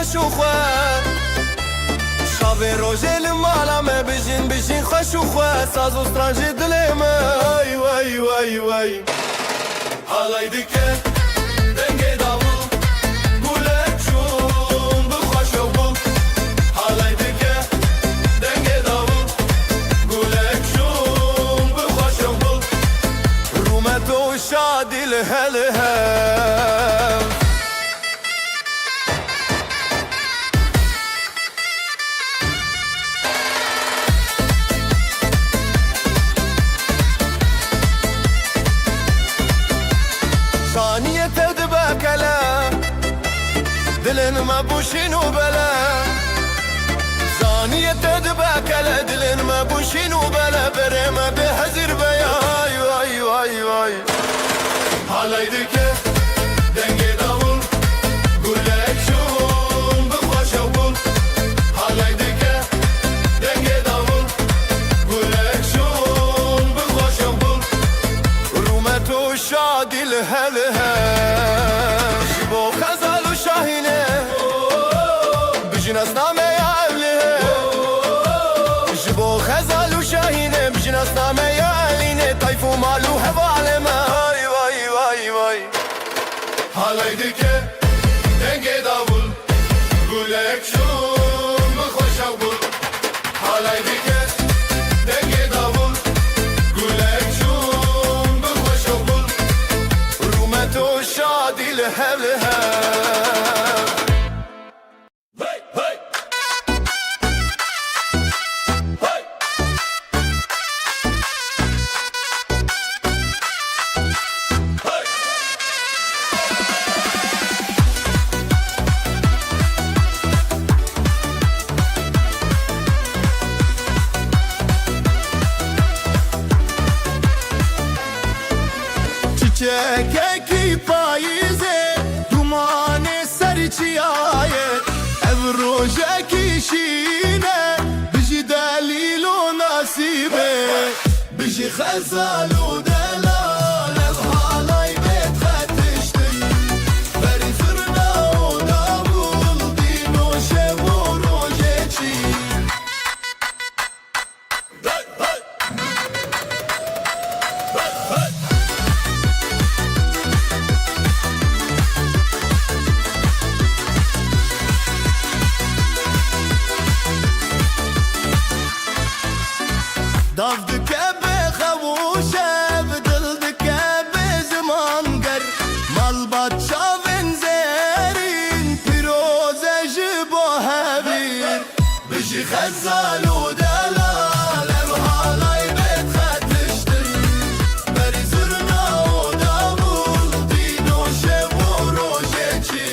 خوش و خواه شاوه روژه لمالا me بجین خوش و خواه ساز و سترانجی دلی من وای وای وای حالای دکه دنگی داوو گوله چون بخوش و بو حالای دکه دنگی داوو گوله چون بخوش و بو رومت و شادی لهله ثانية تدبك لا دلن ما بوشين وبلا ثانية تدبك لا دلن ما بوشين وبلا بريما بهزر بياي واي واي واي حالي دكه دنگي داول قولك شون بخوش وبول حالي دكه دنگي داول قولك شون بخوش وبول رومت و شادي لهلها شبو خزال و شاهينه بجناس نامه يا أهلها شبو خزال و شاهينه بجناس نامه يا أهلينه طيف و مالو هوالما واي واي واي واي حالي دكه دنگي داول قولك شون بخوش وبول حالي دكه دنگي داول قولك شون بخوش وبول رومت و شادي لهلها çiçek payizê dumanê serî çiyaye ev rojekî şîne bijî delîl û nasîbê bijî xezal û delal ev halay bêt xetiştin berî zirna û davul dîn û şev û rojê çî Dav dike be xewuşev dil dike be ziman ger malbat çavên zerîn pîroze ji bo hevîr bijî xezal û delal ev halay bêt xetiştin berî zirna û davul dîn û şev û rojê çî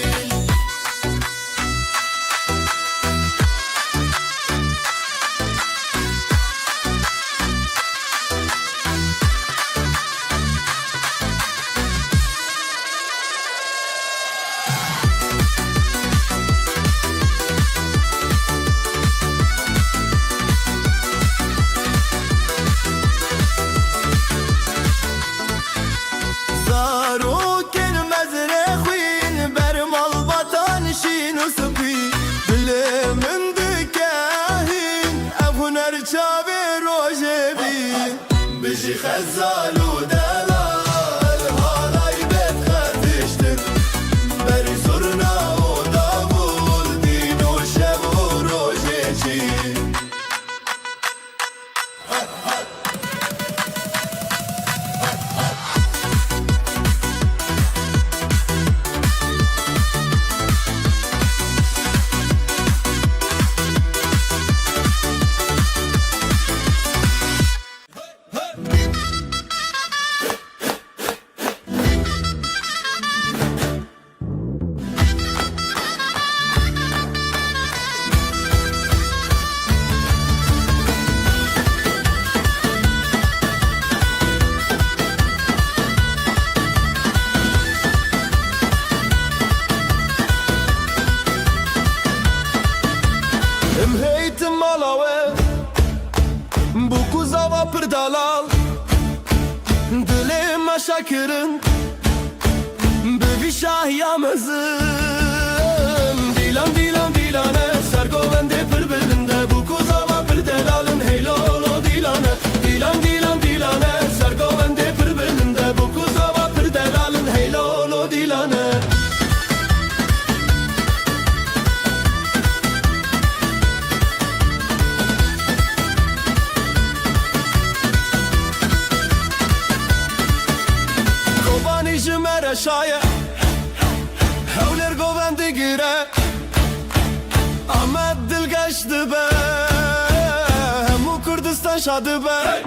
bijî xezal û delal halay bêt xetiştin berî zirna û davul dîn û şev û rojê çî Dalal Dilê me şekirin Bi vî şahiya mezin Dîlan dîlan geçti be Hemu Kurdistan şadı be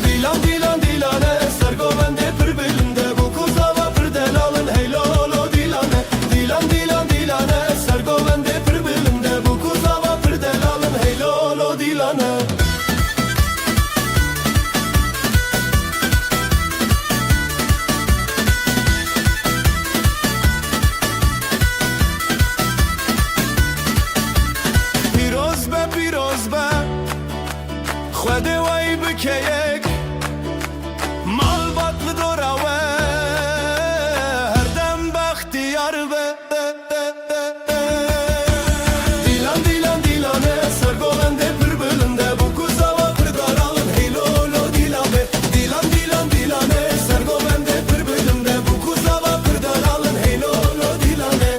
Dilan dilan dilane Sergovende pır belinde Bu kuzava pır delalın Hey lolo dilane Dilan dilan dilane Sergovende pır belinde Bu kuzava pır delalın Hey lolo dilane پیروز به خود وای بکیک مال باطل دوراوه هر دم بختیار به دیلان دیلان دیلانه سرگولنده پر بلنده bu kuzava پر daralın hey lolo dilane Dilan dilan dilane سرگولنده پر بلنده bu kuzava پر daralın hey lolo dilane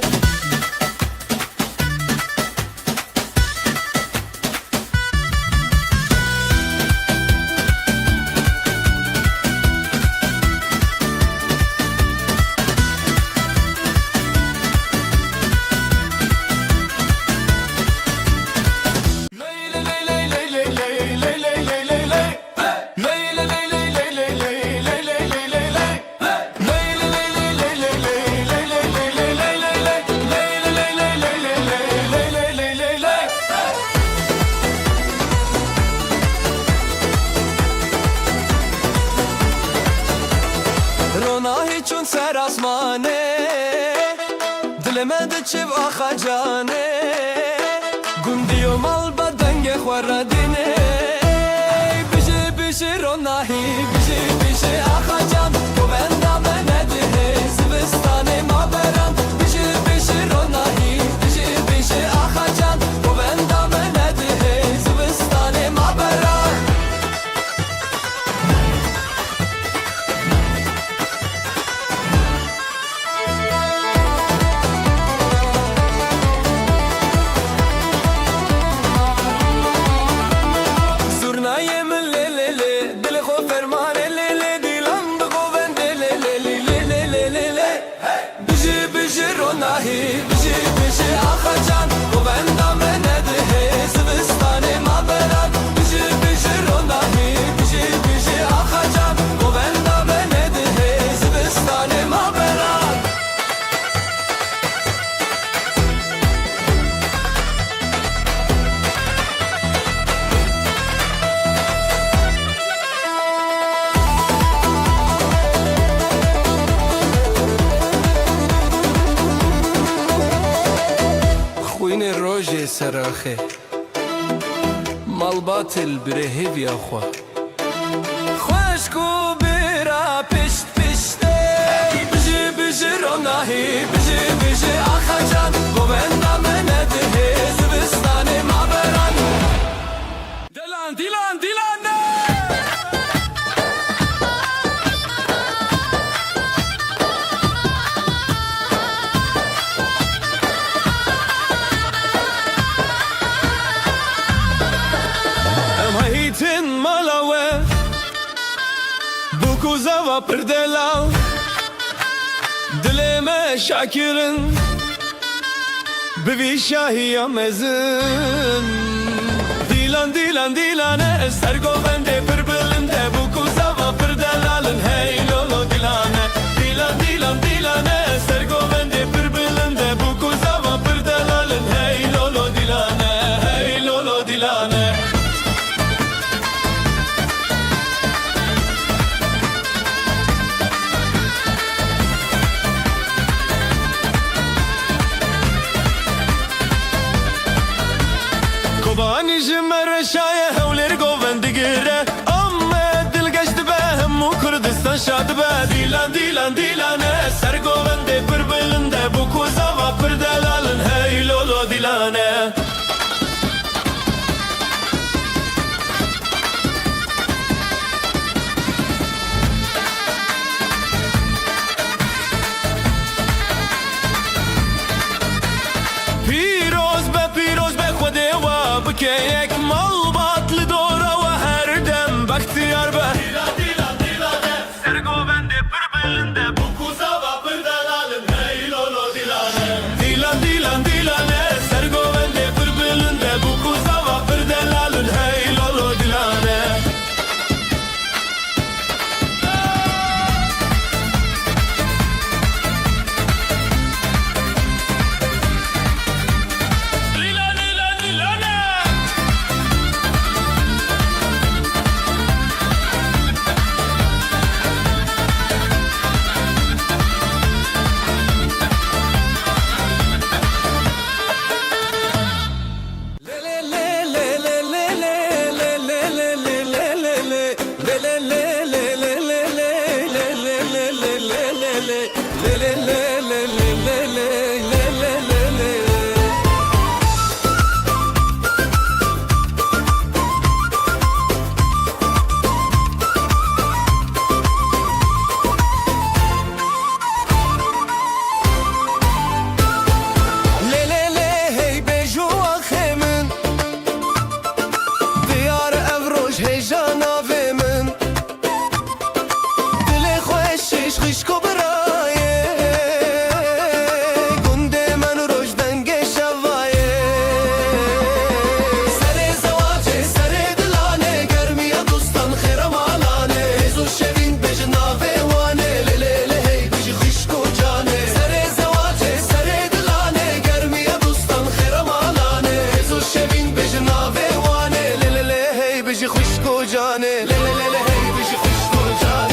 چون سر آسمانه دل من چه آخا جانه گندی و مال بدنگ خوردینه بیشه بیشه روناهی بیشه بیشه آخا جان تو بندم نده زبستان ما برم بیشه بیشه روناهی بیشه بیشه آخا جان تو بندم نده زبستان ما برم بیشه بیشه آخا جان تو بندم نده زبستان ما برم بیشه بیشه روناهی بیشه بیشه آخا جان تو بندم نده زبستان ما برم خوین روژ سراخه مال باطل بره هیوی آخوا خوشکو برا پشت پشته بیشه بیشه روناهی بیشه بیشه آخا جان گو بندم نده زبستان ما برن دیلان دیلان دیلان Tin malawe bu kuzava perdela dileme şakirin bevi şahiya mezin dilan dilan dilane sergovende perbilinde bu kuzava perdelalın hey lolo dilane dilan dilan dilane sergovende perbilinde bu kuzava perdelalın hey lolo dilane hey lolo dilane Kobani jimmer şaye hevleri govendigire Amme dil geçti be hemmu Kurdistan şadı be Dilan dilan dilane ser govende pır belinde Bu kuzava pır delalın hey lolo dilane Keyek mal batlı doğra ve her dem baktiyar be Dilan dilan dilane sergovende pır belinde Bu kuzava pır delalın hey lolo dilane Dilan dilan dilane sergovende pır belinde بجی خوشک و جانه لی لی لی لی هی بجی خوشک و جانه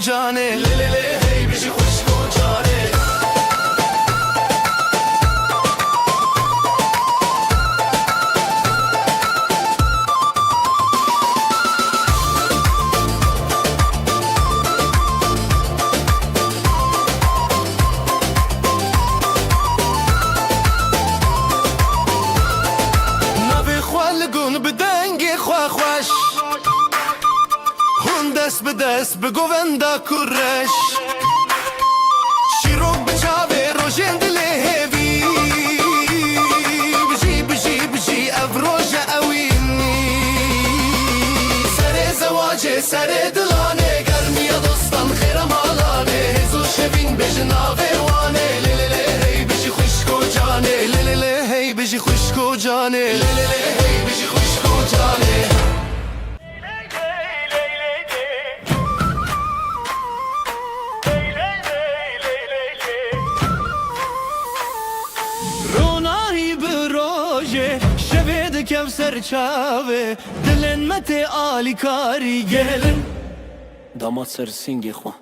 جانه لی لی لی هی بجی خوشک و جانه نبی خوالگون بدنگی خواه خوش دست به دست به گووندا کرش شیروک بچاوه روژن دل هیوی بجی بجی بجی افروژ اوینی سر زواجه سر دلانه گرمی دوستان خیرم آلانه هزو شبین بجناوه وانه لی لی لی هی بجی خوشک و جانه لی لی لی هی بجی خوشک و جانه لی لی لی هی بجی خوشک و جانه کفسر چاوه دلن مت آلی کاری گلن داماد سر سینگی خواه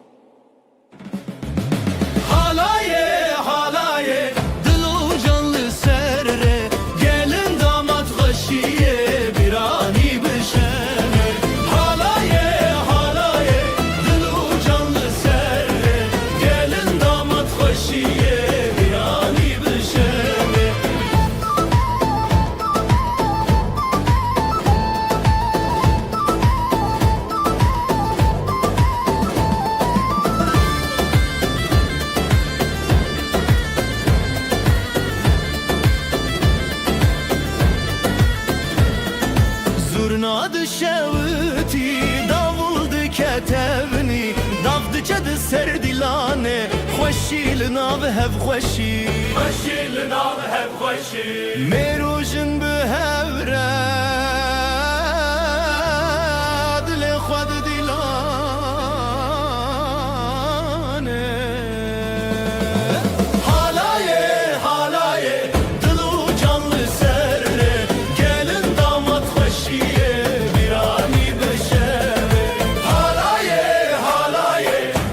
حالایه دلو canlı سره gelin damat خوشیه birani بشنه حالایه دلو canlı سره gelin damat خوشیه birani بشنه Zurnadı şevti, davuldu ketevni Davdı cadı serdilane Xoşil nav hev xoşi Xoşil nav hev xoşi Merujin bu hevre Dile xwad dilane Halaye Dilu canlı serre Gelin damat xoşiye birani beşere Halaye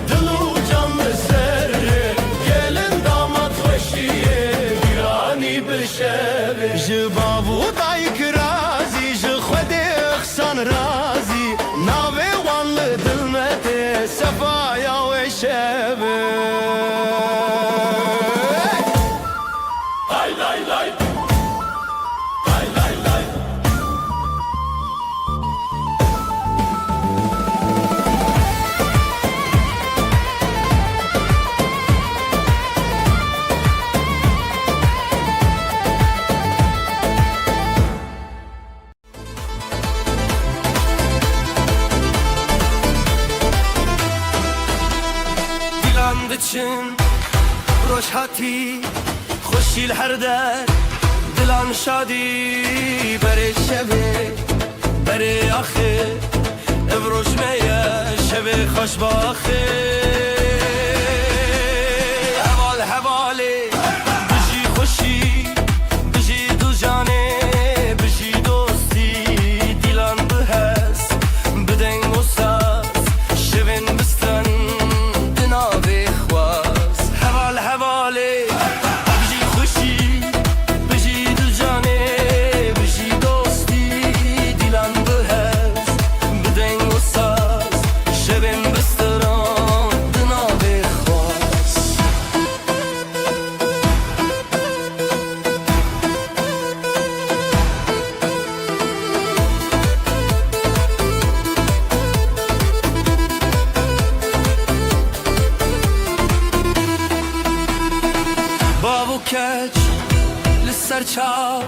Dilu canlı serre Gelin damat xoşiye birani beşere Ji babu dayk razi Ji xwedê xsan razi Navê wan li dil me tê Sefaya wê şeve Lay lay lay Lay lay lay Dilan diçin روشهاتی خوشیل هر در دلان شادی بره شبه بره آخه افروش میه شبه خوش باخه حواله بجی خوشی بجی دو جانه بجی دوستی دیلان بهست بدنگ و ساز شبین بستن دناوی خواست حواله بجی خوشی بجی دو جانه بجی دوستی دیلان بهست بدنگ و ساز çav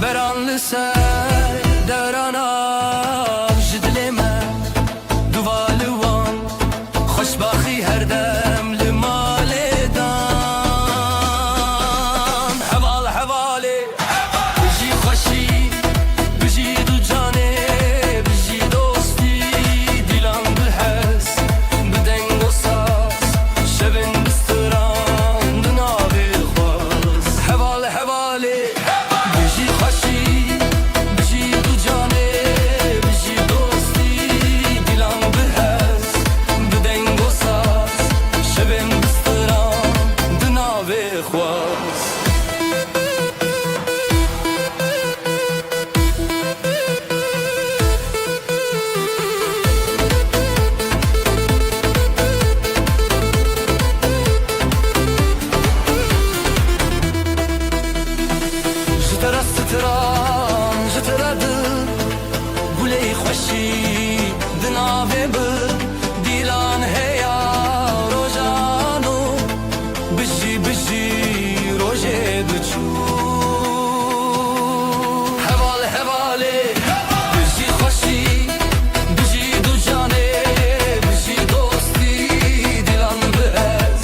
beran li ser devranan ji dilê me duva li wan xweşbaxî her dem li malê dan heval hevalê bijî xweşî bijî du canê bijî dostî dîlan bi hez bi deng û saz şevên bistiran di navê xwaz heval hevalê bijî xweşî bijî du canê bijî dostî dîlan bi hez bi deng û saz şevên bistiran di navê xwaz ji te re stran ji te re dil gulê xweşî di navê bir dîlan heya rojan û bijî bijî rojê diçû heval hevalê bijî xweşî bijî du canê bijî dostî dîlan bi ez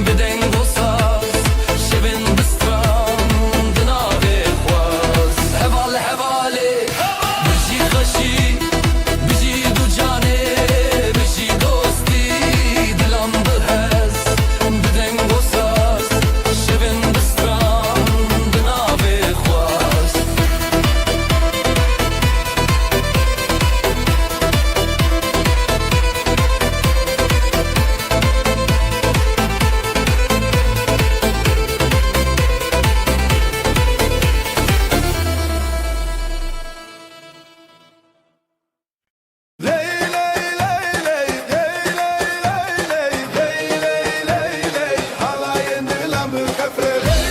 bi deng û saz şevên bistran di navê xwaz heval hevalê bijî xweşî bijî du canê bijî dostî dîlan bi hez bi deng û saz şevên bistran di navê xwaz Ley ley ley ley ley ley ley ley ley ley halayın dilan bu kafre ley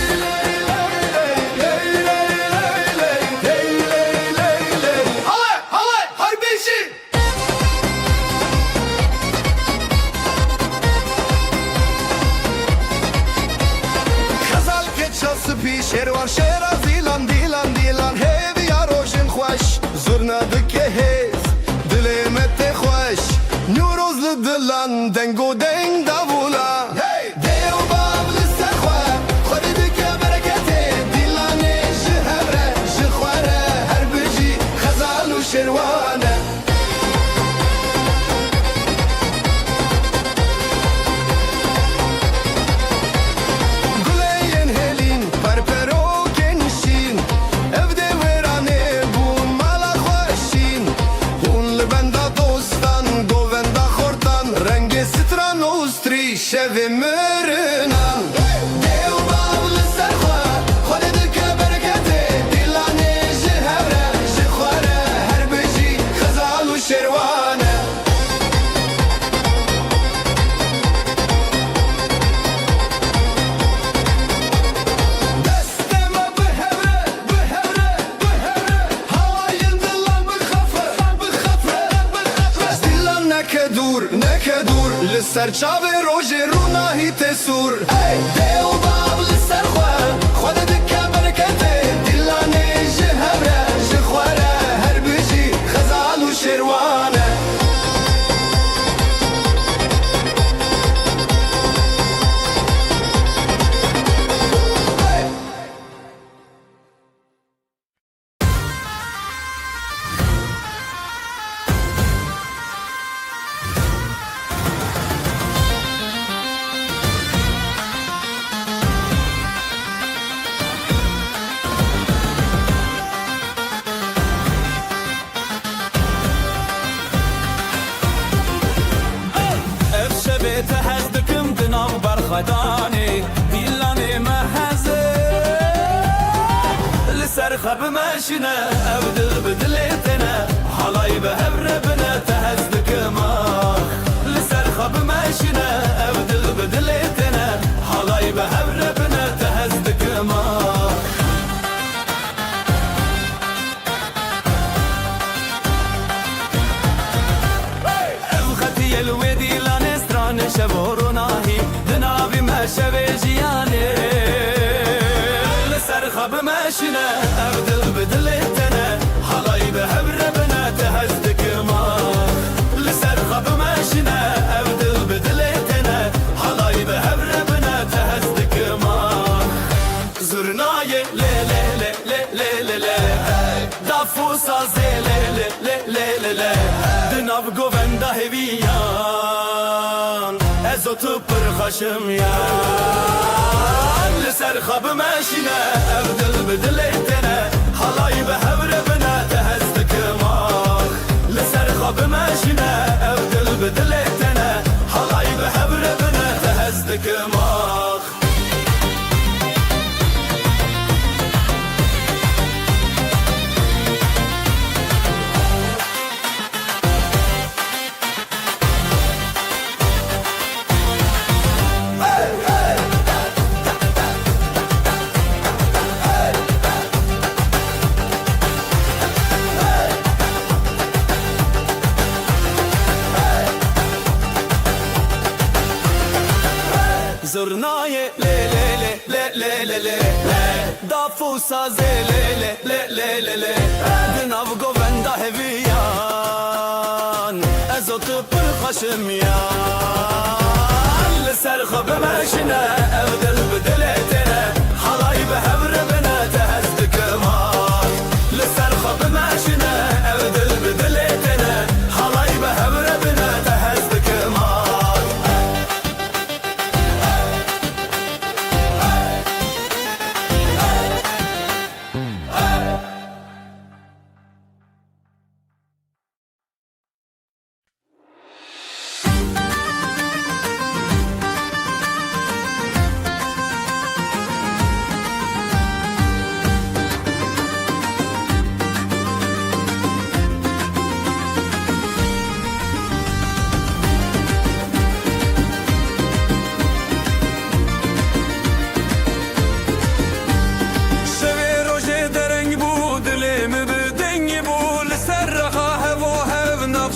ley ley ley ley ley ley ley ley halay halay harbişi Xezal keçası pi şervan şeraz dilan dilan dilan hev ya rojin xoş zurna dike hez dilê me tê xweş nûroz li dilan deng û deng davûla Dêw bav li ser xwe xwedî dike bereketê dîlanê ji hev re ji xwe re her bijî xezal û şerwan e Guleyên hêlîn perperokên şîn ev dê wêranê bûn mala xweşîn hûn li benda dostan govenda xortan rengê stran û strî şevê mirinan Dêw bav li ser xwe xwedî dike bereketê dîlanê ji hev re ji xwe re her bijî xezal û şerwan e Desteme bi hevre bi hevre bi hevre halayın dilan bi xefre bi xefre bi xefre Dîlan neke dur li ser çavê rojê rûnahî tê sûr Dêw bav li ser xwe xwedî dike bereketê dîlanê ji hev re ji xwe re her bijî xezal û şerwan e ev şevê te hez dikim di nav berxwedanê dîlanê me hez e li ser xwe bimeşîne ev dil bi dilê têne halay bi hev re bine te hez dikim ah li ser xwe bimeşîne ev dil bi dilê têne halay bi hev re bine te hez dikim ah ev xetiyê li wê dîlanê stranê şevor û nahî di navî me şevê jiyanê li ser xwe bime ماشنه ابدل بدلتنا حلاي بهبربنا تهزدك ما لسر خب ماشنه ابدل بدلتنا حلاي بهبربنا تهزدك ما زرناي لي لي لي لي لي لي دافوسا زي لي لي لي لي لي دناف گووندا هویان ازوتو پر خشم یا لسر خب ماشینه ابدل بدلتنا حلای به هبربنا تهزدك ما لسر خب ماشینه ابدل بدلتنا حلای به هبربنا تهزدك ما زرنای لی لی لی لی لی لی دافوسا زی لی لی لی لی لی دناو گووندا هویان ازوتو پر خشم یان لسر خب ماشنه ابدل بدلتنا حلای به هبربنا تهزدك ما لسر خب ماشنه ابدل بدلتنا حلای به هبربنا تهزدك ما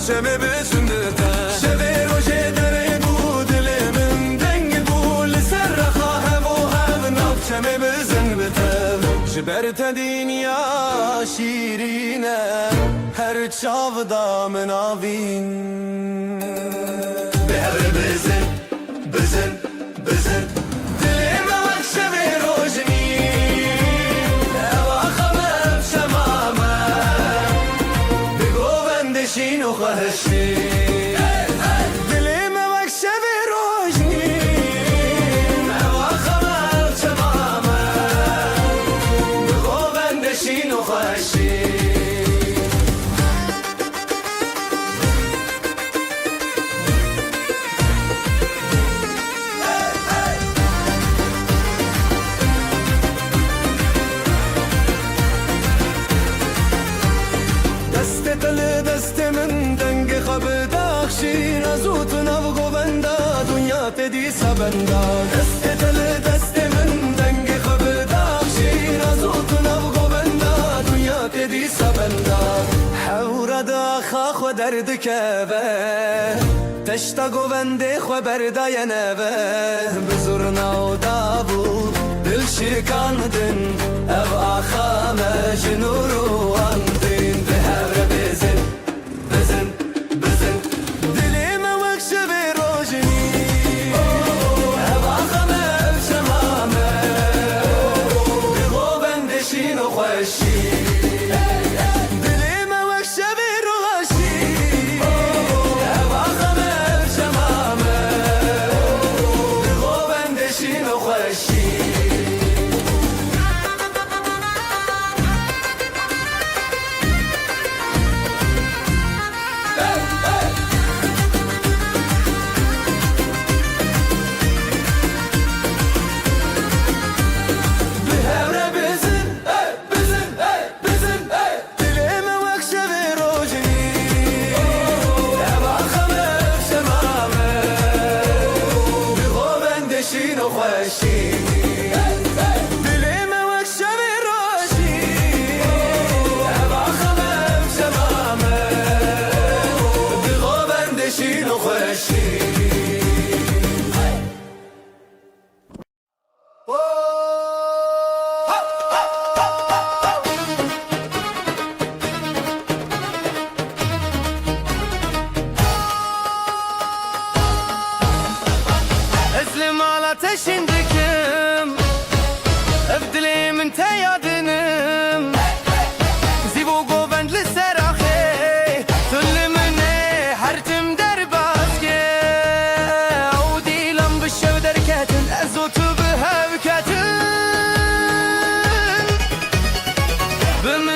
شمه بسندتا شبه روشه دره بود لمن دنگ بول سر خواهم و هم ناب شمه بسندتا جبرت دنیا شیرینه هر چاودا مناوین بهر بزن بزن بزن دلم وقت شبه روشنی اواخمم شمامه بگووندشین و خواهشی دلم وقت شبه روشنی اواخمم شمامه بگووندشین و خواهشی نزوت نبغو بندا دنیا تدی سبندا دست دل دست من دنگ خبدا شي نزوت نبغو بندا دنیا تدی سبندا حور دا خا درد كبه تشتا گوونده خو بردا ینبه بزرنا و دابو دل شکاندن او آخا مجنور و اندین به هر بزن بزن بزن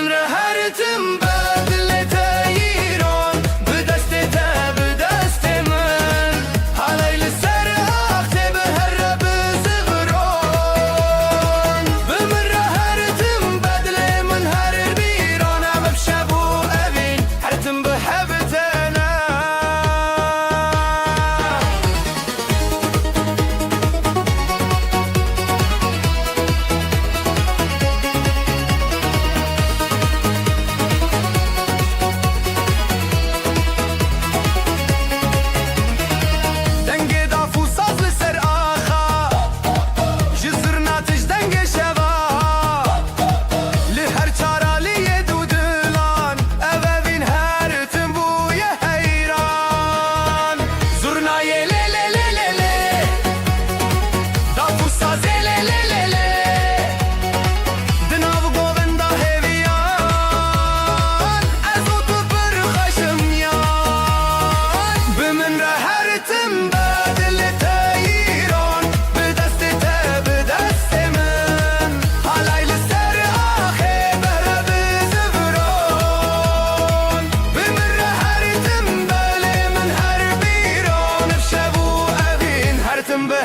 من رهرتم بدلت ایران به دست تا به دست من حالی لسر آخته به هر بزغران به من رهرتم بدل من هر بیران ام بشبو اوین هرتم به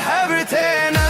حبتنا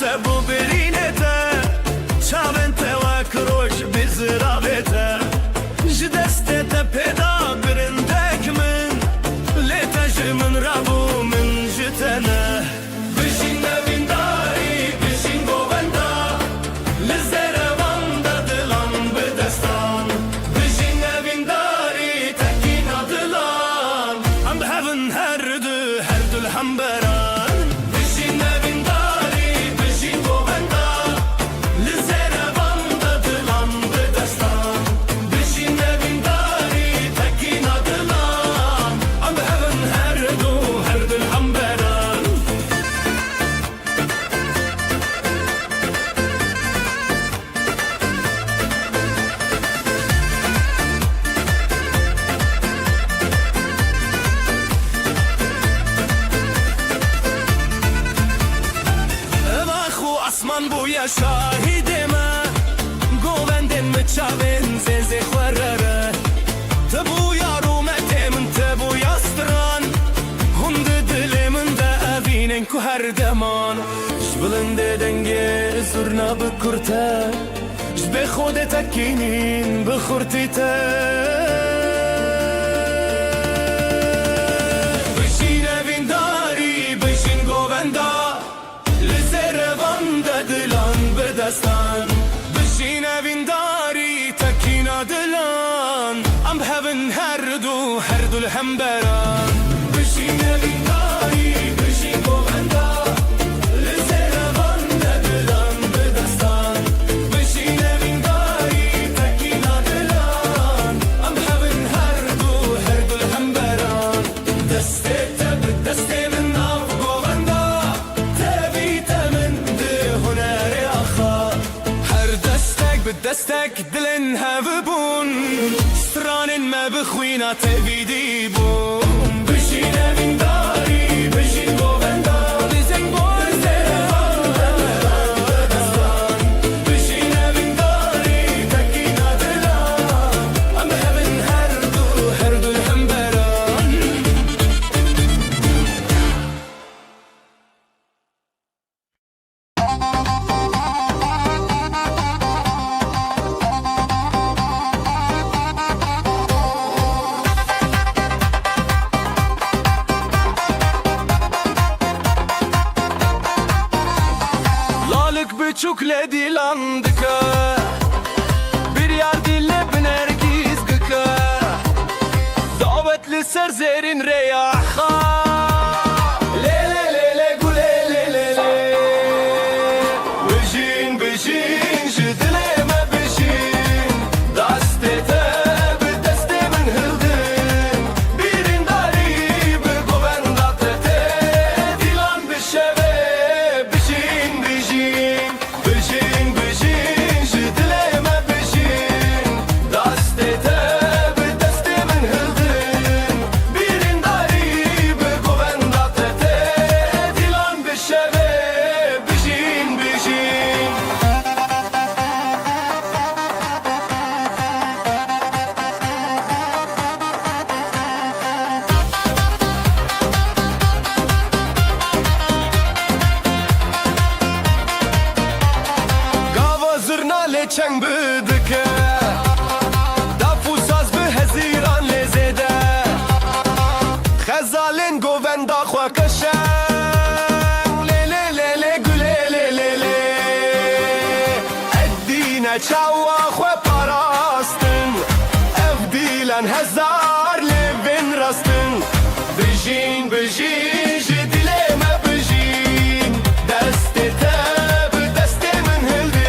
سبو برینته چاونته و کروش بزرابته جدسته پیدا برندک من لیتش من رابو من جتنه بشین نوینداری بشین گووندا لزروان دادلان بدستان بشین نوینداری تکین آدلان ام بهون هر دو الحنبران بشین نوینداری بشین گووندا لزروان دادلان بدستان بشین نوینداری تکین آدلان ام بهون هر دو الحنبران اسمان بویا شاهد ما گووندن مچاون زنزه خورره تبویا رومت من تبویا ستران هند دل من دا اوینن کو هر دمان جبلند دنگه زرنا بکرته جب خودت تکینین بخورتی تا بشین اوینداری بشین گووندا دلان بدستان بشین اوینداری تکین دلان ام بهون هر دو الحنبران بشین اوینداری بشین گووندا لزروان دلان بدستان بشین اوینداری تکین دلان ام بهون هر دو الحنبران دسته تب دسته من ناف گووندا دستك دلن هفبون ستران ما بخوينا تبيدي بون بشين من داري بشين گووندا بزن بور زران dilan dike Bir yar dille binergiz gıke Davetli serzerin reyaha Çeng bidike Dafu saz bi heziran lezede Xezalin govenda xwe keşen Le le le le güle le le le Eddine çawa xwe parastin Ev dilen hezar levin rastin Bijin bijin ji dileme bijin Deste te bi deste min hildin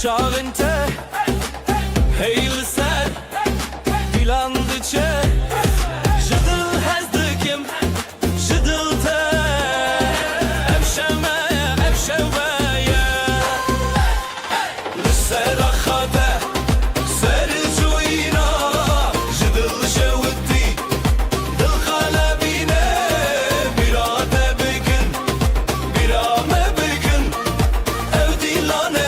Çağın te Heyli ser Dilandı çe Jıdıl hezdikim Jıdıl te Evşemeye Evşeveye Lisser akhade Seri cuyina Jıdıl şevdi Dil kalebine Birade bigin Birame bigin Ev dilane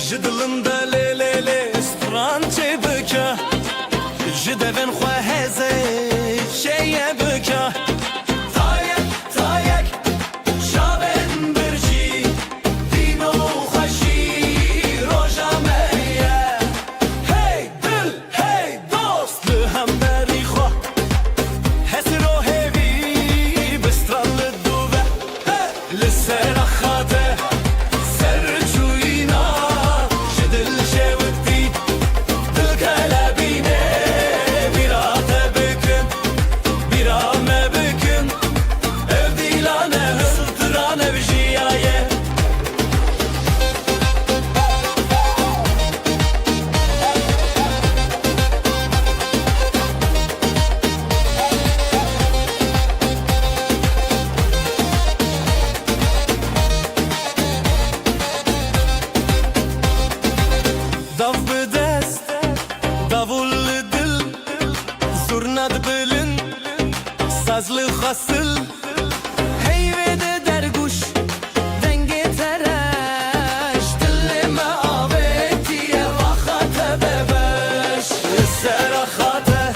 Jidilinde le le le Strançe bike Jidevin xwe heze Şeye bike Tayek tayek Şaben birci Dino xweşi Roja meye Hey dil hey dost Li hemberî xwe Hesiro hevî Bistran li dûve Li ser axade Big nasıl Heyvede derguş denge tereş Dillime avetiye vakate bebeş Serahate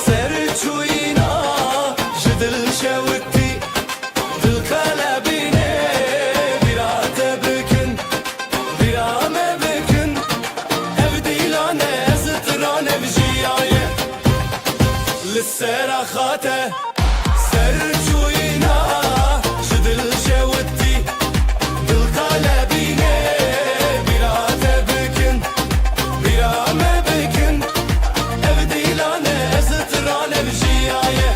serçuyna Jidil şevti dil kalbine Birate bükün birame bükün Ev dilane zıtrane vjiyaye Serahate serçuyna Jidil şevti dil kalbine Birate bükün birame bükün Ev dilane zıtrane vjiyaye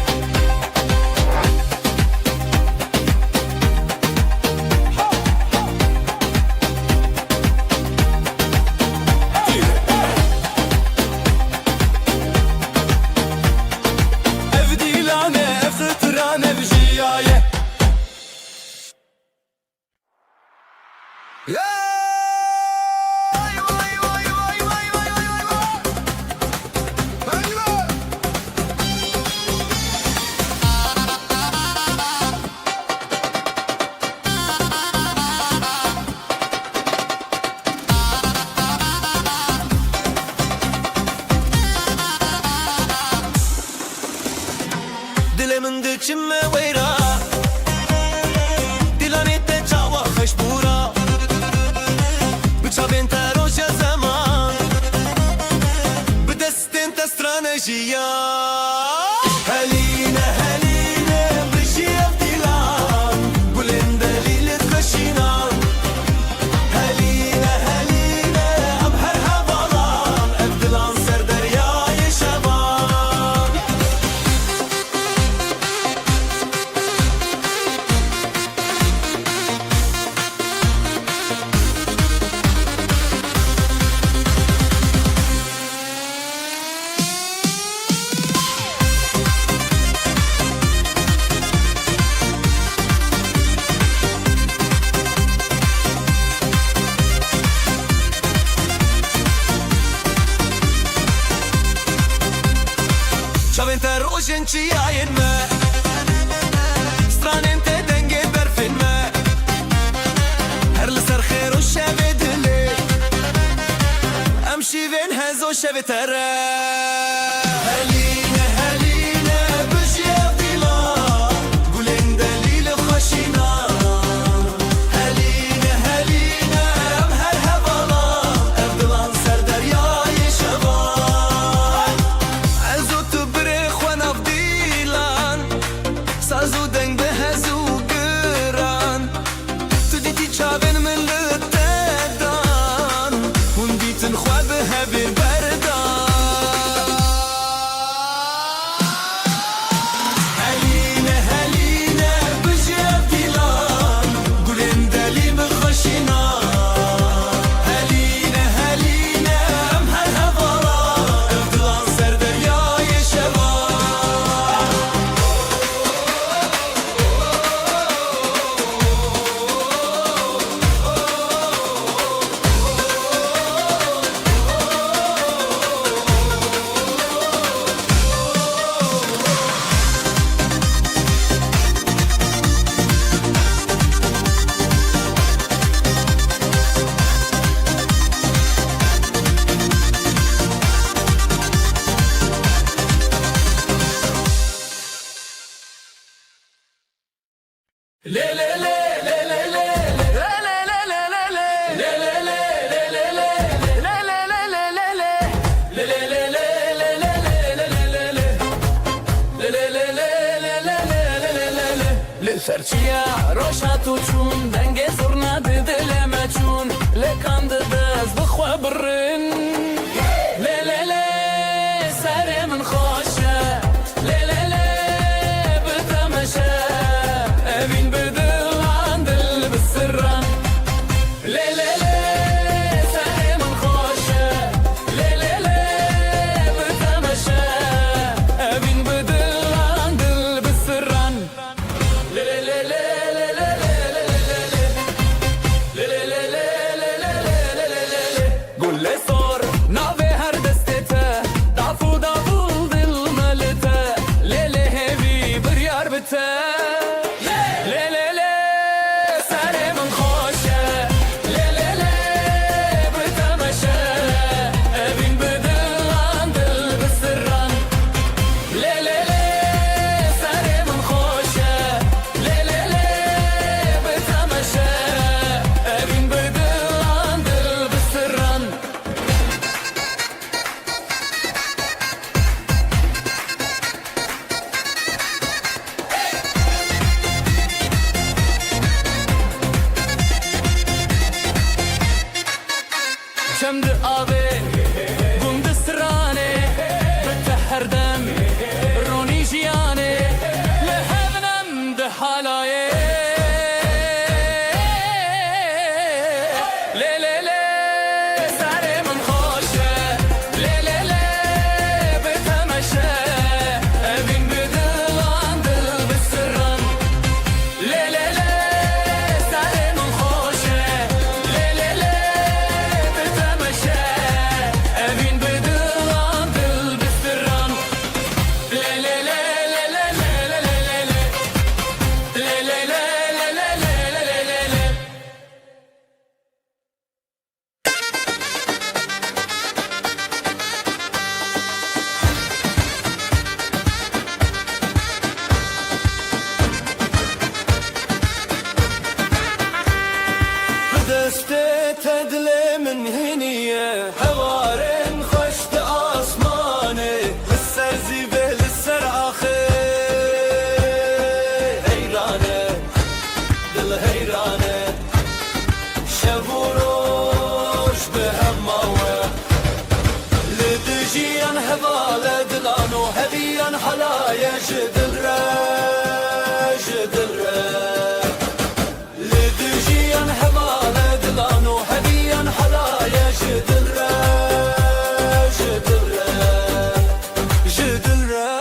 Ev dilane zıtrane vjiyaye Dilimin dikçime veyra Dilanete çava khashbura Bıçabin teroja zaman Bidestin testrane jiya Heline heline bıjiyev dilan Gulin delilit kaşinan Heline heline am her havalan Ev dilan ser deryayı şaban Çavin ter ojin çiyayin me Stranin te denge berfin me Her li ser khair o şevi dili Em şivin hez o şevi tere Heline heline bıjiyev dilan Gulin delili khashina Heline heline em her hevalan Ev dilan ser deryayı şaban Ezo tu bire khwanav dilan Sazu deng behezu giran Tu diti çavin min li tedan Hun ditin khwa behe bir berdan Heline heline bıjiyev dilan Gulin deli mi khashina Heline heline em her hevalan Ev dilan ser deryayı şevan Serçiya roşa tuçun denge zurna didileme çun Lekandı dez bıkhwa birrin Le le le sare min khoşe Le le le bitemeşe Evin bidilan dil bisirran Le le le sare min khoşe Le le le bitemeşe Evin bidilan dil bisirran Le le le le le le le جيان هبال دلانو هبيان حلايا جدل را جدل را لدجيان هبال دلانو هبيان حلايا جدل را جدل را جدل را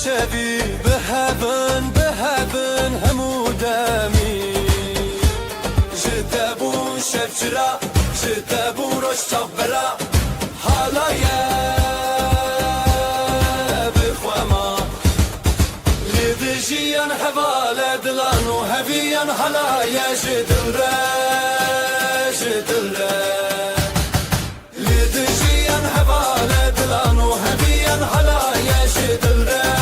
شبي بهبن بهبن همودامي جتابو شبشرا جتابو روش صبرا حالايا بخواما لدجيان حبالة دلانو هبيان حالايا جدلرا جدلرا لدجيان حبالة دلانو هبيان حالايا جدلرا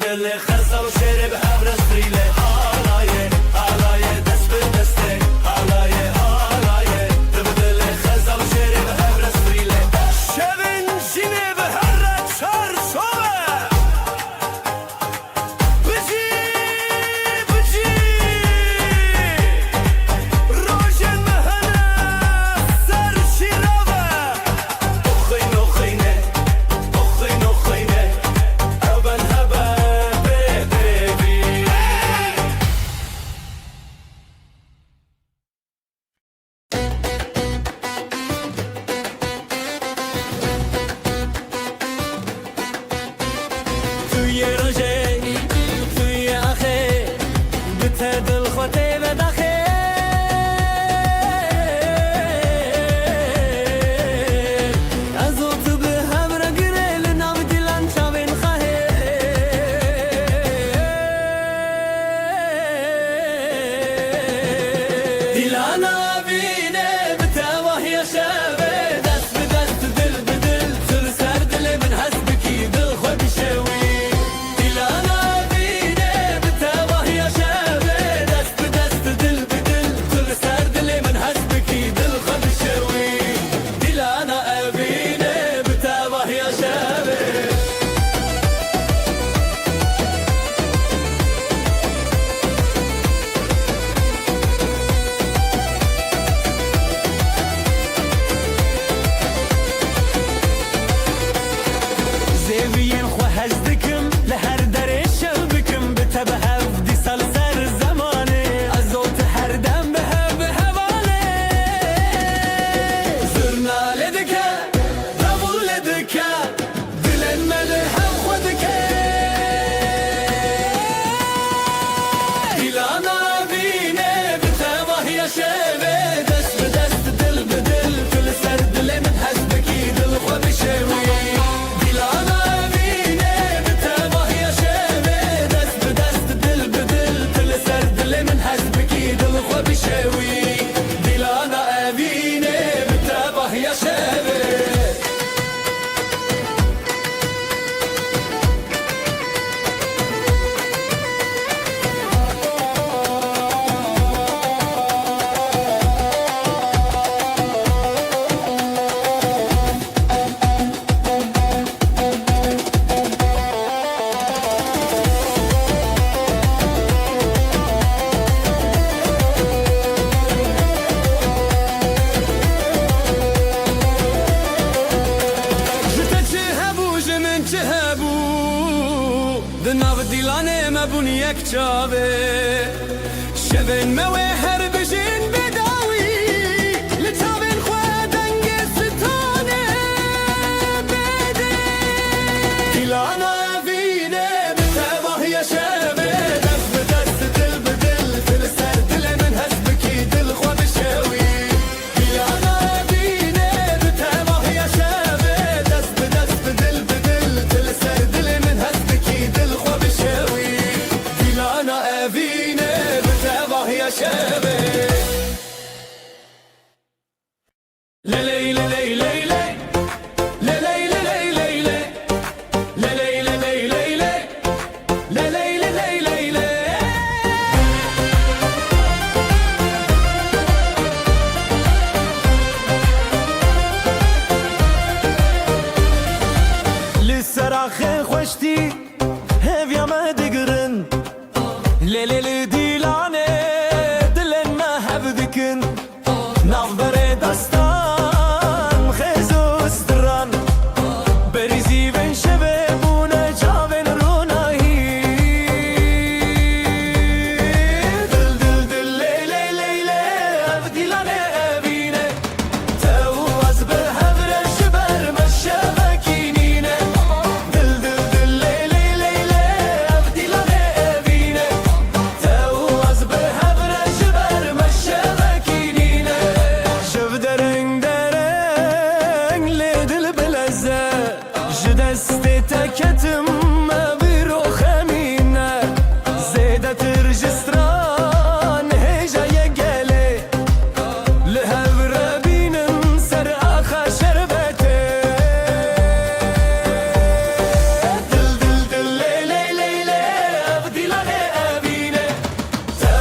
دل دناو دیلانه مبون یک چاوه شبن موه هر بجین بداوی لچاوین خواه دنگ ستانه بده دیلانا وینه بتباه یا شبه دست بدست دل بدل دل سر دل من هست بکی دل خواه بشوی دیلانا وینه بتباه یا شبه دست بدست دل بدل دل سر دل من هست بکی دل خواه بشوی دیلانا وینه بتباه یا شبه للی للی للی لسراخ خوشتی هفیا ما دگرن لیلی دیلانه دلن ما هفدکن نظر دستان خیزوس دران بریزی بین شبه بونه جاوین رونایی دل دل دل لیلی لیلی اف دیلانه بینه تو از به هفرش بر مشبکینینه دل دل دل لیلی لیلی اف دیلانه بینه تو از به هفرش بر مشبکینینه شب درنگ درنگ لیدل بلزه جدست تکتم بیرو خمینه زیده ترجستران هجای گله لهور بینم سر آخا شربته دل دل دل لیلی لیلی اف دیلانه بینه تو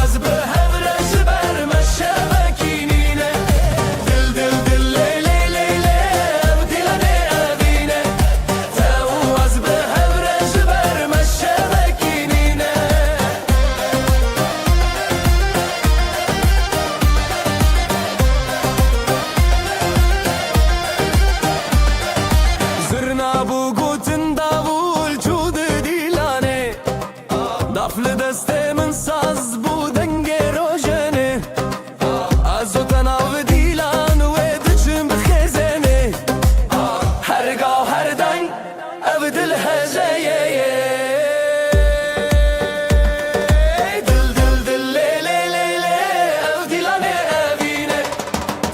از به هورش بر مشبکینینه دل دل دل لیلی لیلی اف دیلانه بینه تو از به هورش بر مشبکینینه زرنا بو گوتن داول چود دیلانه دفل دست من ساز بو دنگ روشنه از او تناو دیلان و دچم بخزنه هرگاه هر دنگ او دل هجایه دل دل دل لیلی لیلی او دیلانه بینه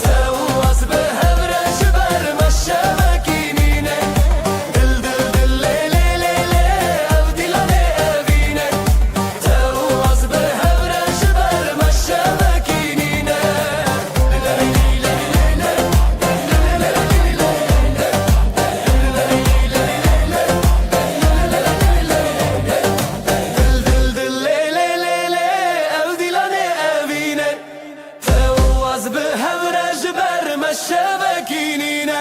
تو از به هورش بر مشبکینینه دل دل دل لیلی لیلی او دیلانه بینه تو از به هورش بر مشبکینینه دل دل لیلی لیلی او دیلانه بینه تو از به هورش بر مشبکینینه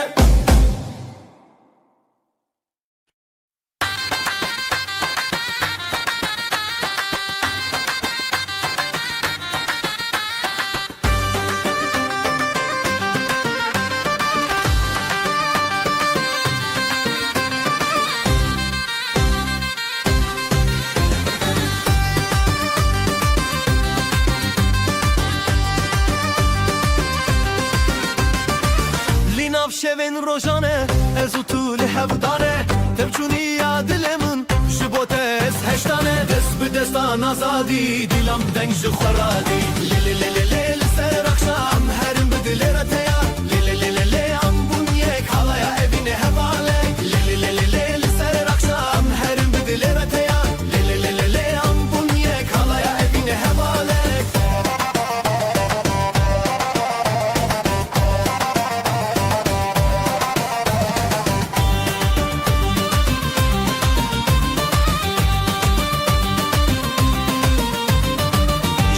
لیناف شوین روشانه از او طول هفدانه تبچونی یاد لمن شبوتس هشتانه دست به دستان آزادی دیلم دنگ خورادی لیلی لیلی لیلی سر اخشام هرم بدل رتیا لیلی لیلی لیلی ام بون یک حالا evine hevale لیلی لیلی لیلی سر اخشام هرم بدل رتیا لیلی لیلی لیلی ام بون یک حالا evine hevale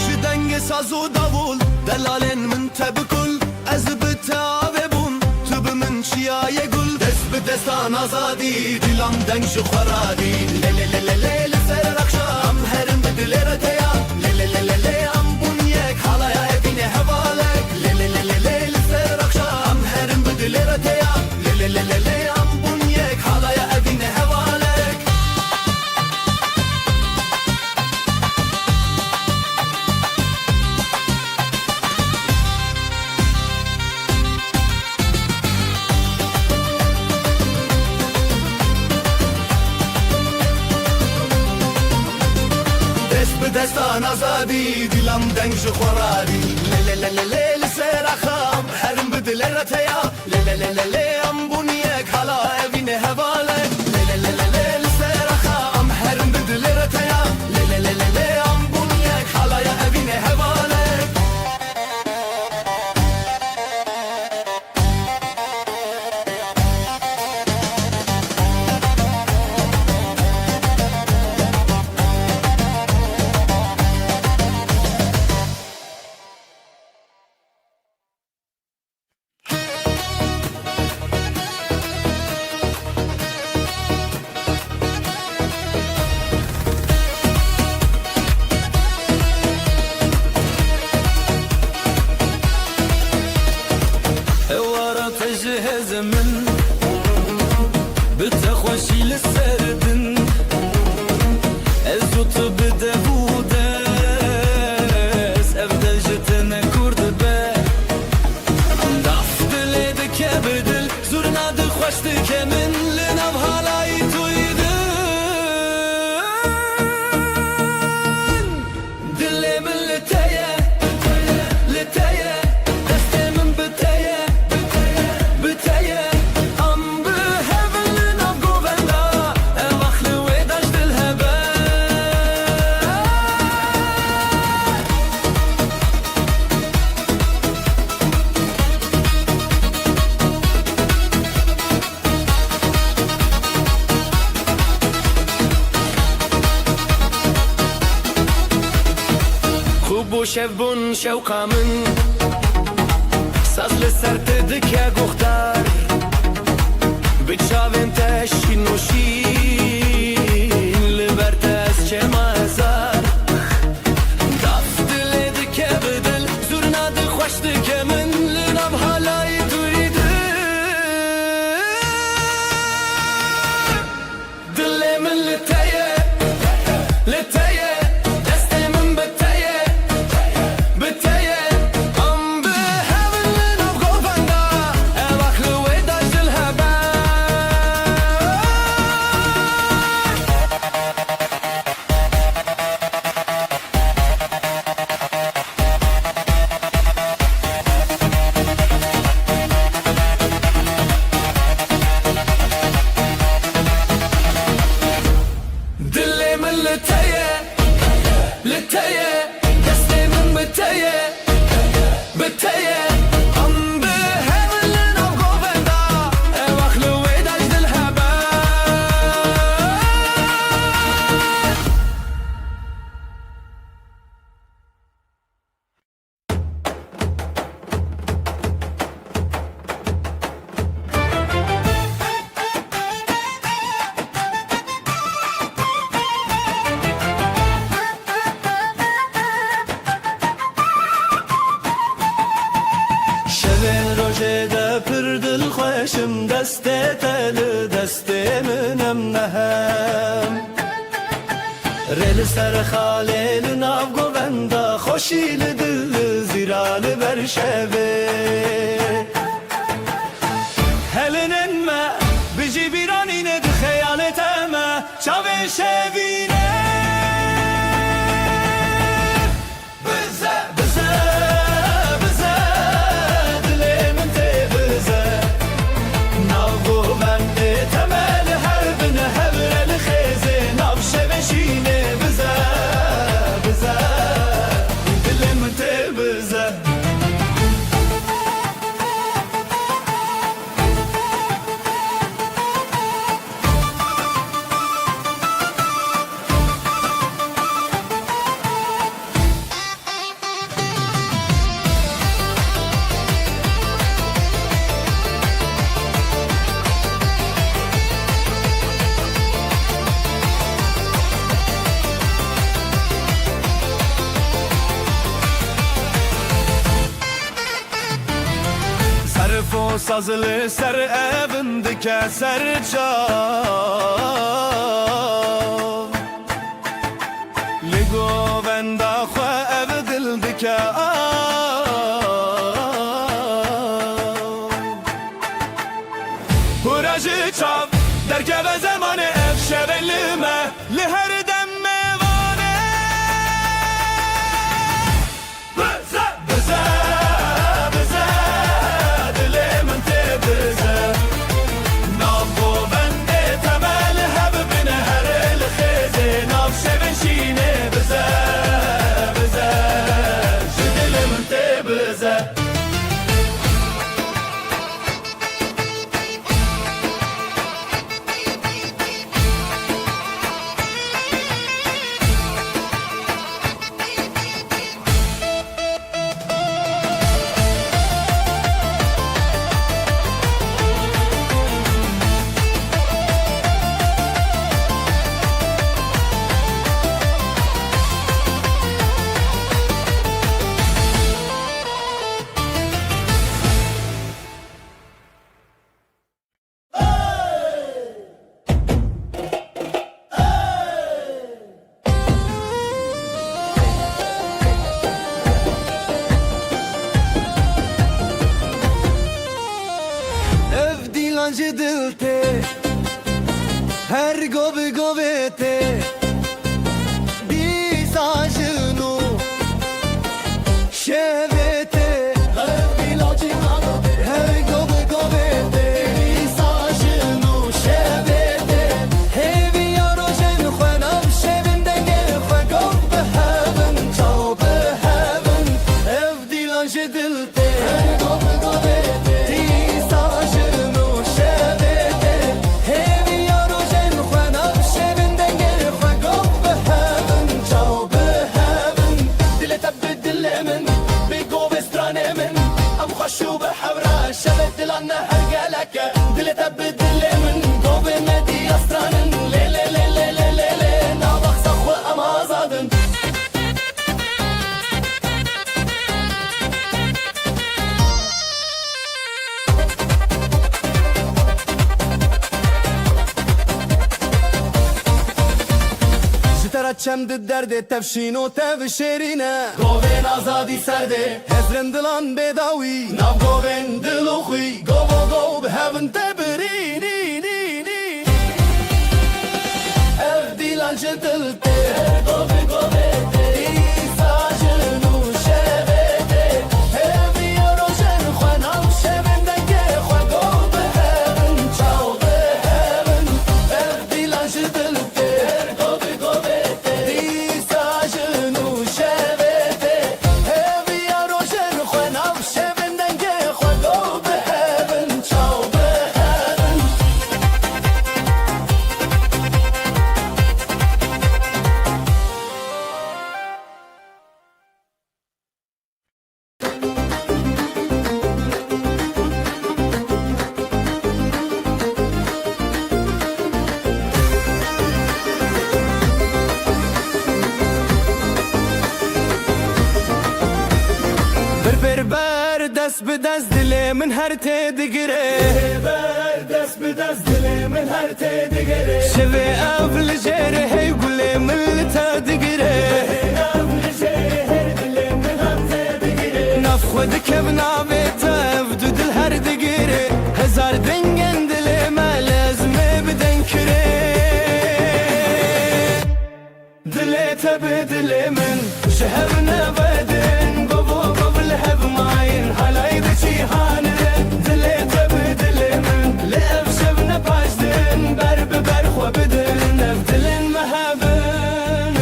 شدنگ ساز و داول دلالن من تبکل از بتاوه بون تو به من چیای گل دست به دستان آزادی دیلم دنگ خورادی لیلی لیلی لیلی سر اخشام هرم بدل رتیا لیلی لیلی لیلی ام بون یک حالا evine hevale لیلی لیلی لیلی سر اخشام هرم بدل رتیا لیلی لیلی لیلی ام بون یک حالا evine hevale دستان آزادی دلم دنگ جو خورادی لی لی لی لی لسر خام هرم بدل رتیا لی لی لی لی ام بونیک حالا اوین هواله لی لی لی لی لسر خام هرم بدل رتیا لی لی لی لی ام بونیک حالا اوین هواله تجهز من بتخوشي للسردن ازوت بدهودس افضل جتنا كرد با ضعف دليدك بدل زورنا دخوشتك من لناف هالاي تويدن دلي من لتايا لتايا دستي من بتايا شبون شوقا من ساز لسر تدك يا قختار بتشافن تشين نوشين لبرتاس شما هزار داف دليدك يا بدل زورنا دخوشتك من لنام هالاي تويدن دلي من لتايا لتايا خوشم دست تل دست منم نهم رل سر خاله ناو گوندا خوشی دل زیرال برشوه هلنن ما بجی بیرانینه ده خیالت ما چاوه شوینه Sazlı ser evindeki serçam Ligo venda xwe ev dildike Huracı çav derkeve zamanı ev şevelime Li her dem mevane چم درد تفشین و تفشرینه گوین آزادی سرده هزرن دلان بداوی ناو گوین دلو خوی گو به هون تبرینی ev dilan jedilte gove دست به دست دل من هر تدگره بر دست به دست دل من هر تدگره شوی اول جره هی گل من تدگره اول جره هر دل من هر تدگره نف خود کب ناوی تف دو دل هر دگره هزار دنگن دل ما لازمه بدن کره دل تب دل من شهر نبدن قبل هب ماين هلاي دشي هانن دلي تبدل من لأف شبنا باشدن برب برخو بدل نبدلن مهابن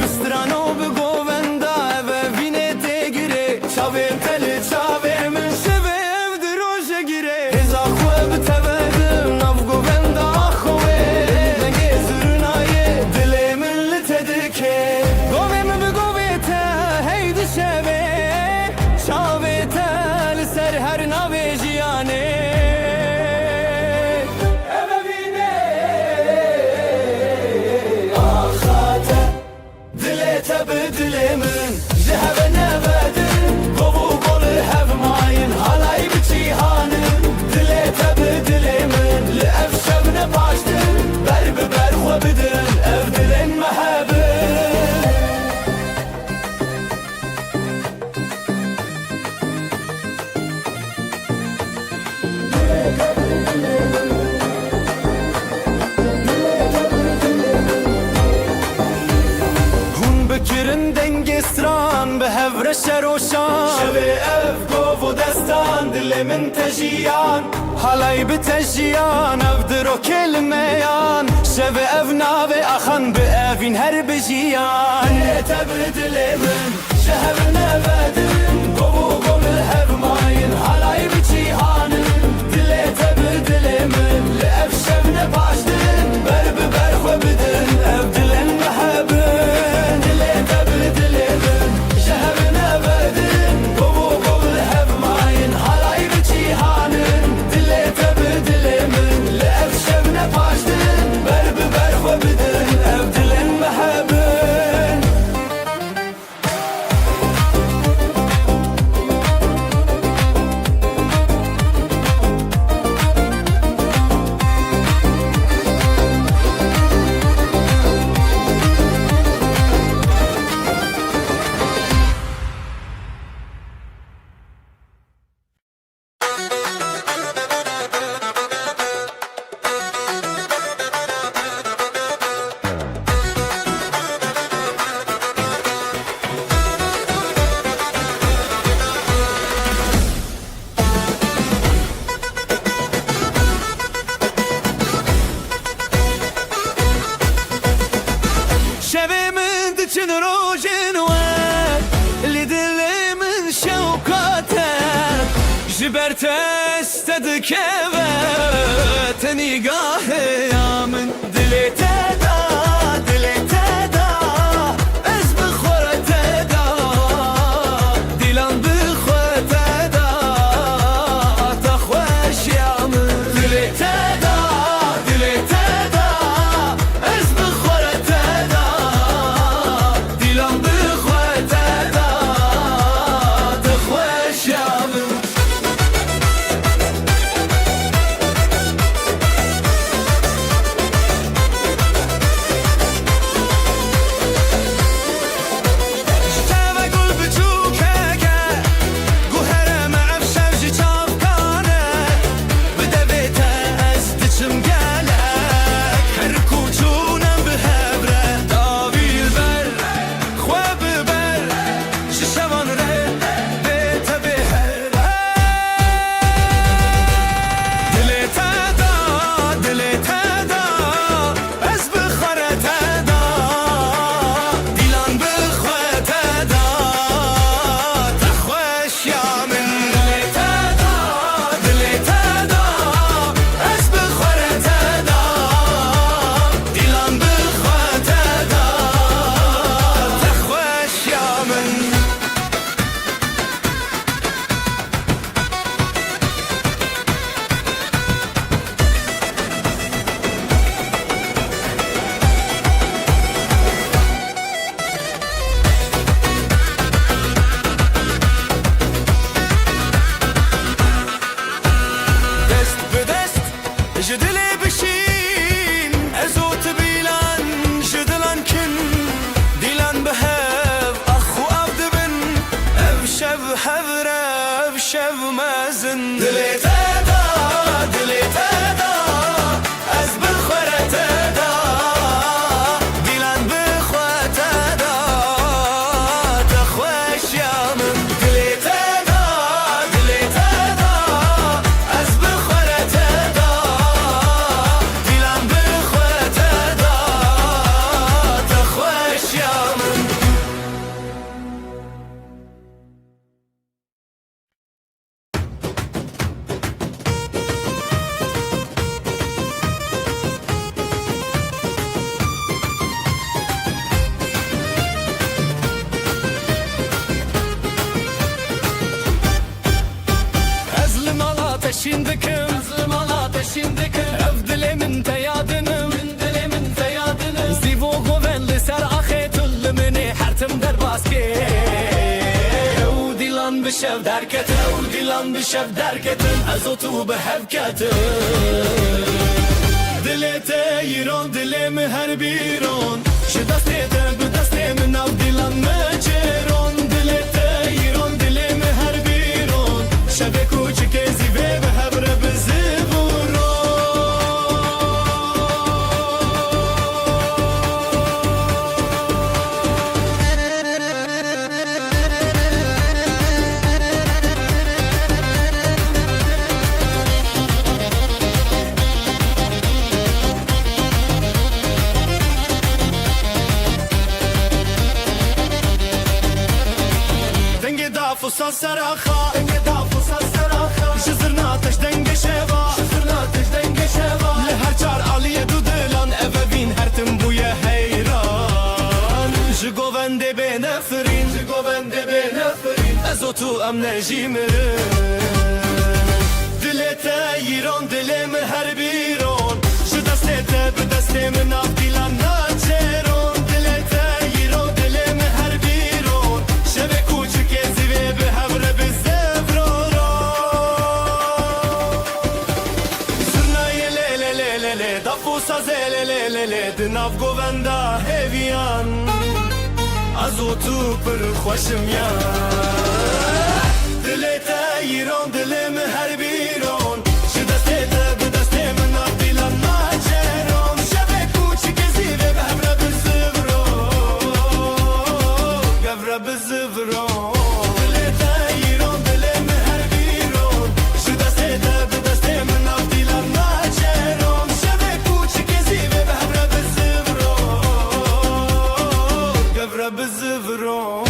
بسترانو بقوون دا وفيني تيگره شاوين تلي شاوين من شبه افدروش گره هزا خواه بتبدم نف قوون دا به هفر شروشان شوی اف گو و دستان دل من تجیان حالای بتجیان اف درو کلمیان شوی اف ناوی اخان به افین هر بجیان تب دل من شهر نبدن گو به هف ماین حالای بجیان دل تب دل من لأف شب نباشدن برب برخو بدن اف دلن محبن دل تب دل من شهر نبدن قبل هب ماين حالای بجیهانن دل تب دل من لأف شب نباشدن برب برخو بدن اف دلن محبن جبرت استدك نگاه یا من دلی تدا از بخور تدا دیلان بخور تدا تخوش یا من دلی تدا از بخور تدا دیلان بخور تدا تخوش یا من شف مازن دلي تدا دلي تدا از بالخورة تدا ديلان بخوة تدا تخوش يا من دلي تدا دلي تدا از بالخورة تدا ديلان بخوة تدا تخوش يا من أزلم على تشيندكم أزلم على تشيندكم أفضل من تيادنم من دل من تيادنم زيفو غوفن لسر أخيت اللي حرتم در باسكي وديلان بشف دركتن وديلان بشف دركتن أزوتو بحبكتن دل تيرون دل مهر بيرون شدستيتن بدستي من أو ديلان مجرون دل تيرون دل مهر بيرون شبه کوچک زیبه به هبره به زبورو دنگ دافوسا سراخا دنگ دافوسا سراخا جزرنا تش دنگ شوا جزرنا تش دنگ شوا لهر چار علیه دو دلان اوین هر تم بوی حیران جگوونده به نفرین جگوونده به نفرین ازو تو ام نجیمرن دلت ایران دلم هر بیرون شدستت به دست من آفیلان ناچرون دلت ایران دلم هر بیرون شب کوچک زیبه به هبره به زفرورو سرنای لیله لیله لی دفوسا زیله لیله لی دناف گووندا هیویان ازو تو پر خوشم یا دلت ایران دلم هر بیرون شدستت به دست من آفیلان ناچرون شب کوچک زیبه به هبره به زفرورو گفره به زفرورو دلت ایران دلم هر بیرون شدستت به دست من آفیلان ناچرون شب کوچک زیبه به هبره به زفرورو گفره به زفرورو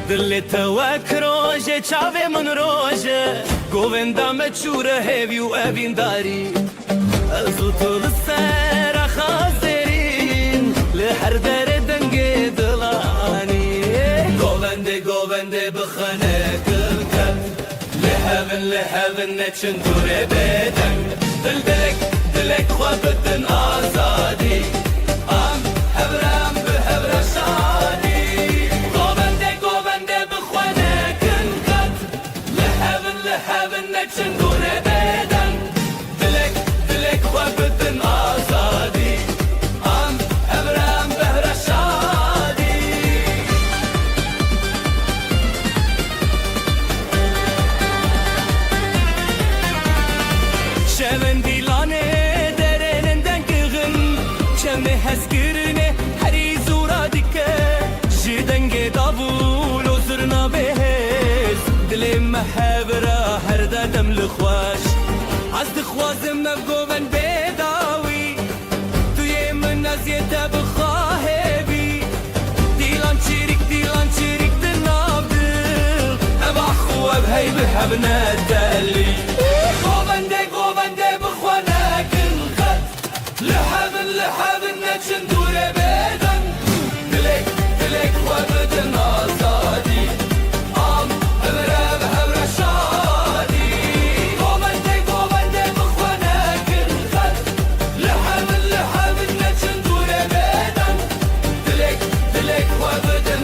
دل توک روژه چاوه من روژه گووندا مچوره هیوی و اوین داری ازو تو لسر خازرین لحر در دنگ دلانی گوونده بخانه کلکن لحبن نچن دوره بدن دلک خواه بدن آزادی ام هبرم به هبر شادی لحبن نچن دوره بدن دلک خواه بدن آزادی ام هبرم بهر شادی شون دیلانه درنن دنگغن چمه هزگرنه هری زورا دیکه جدنگ دابول و زرنا بهز دلم محبره هر دادم لخواش از دخوازم نبگوون بداوی توی من نزیده بخواه بی دیلان چیریک دناب دل ابا خواب هی بحب ندلی گوونده بخوانه کن خد لحبن نچن دوره بدن دلک خواب بدن آزادی ام هبره به هبر شادی گوونده بخوانه کن خد لحبن نچن دوره بدن دلک خواب بدن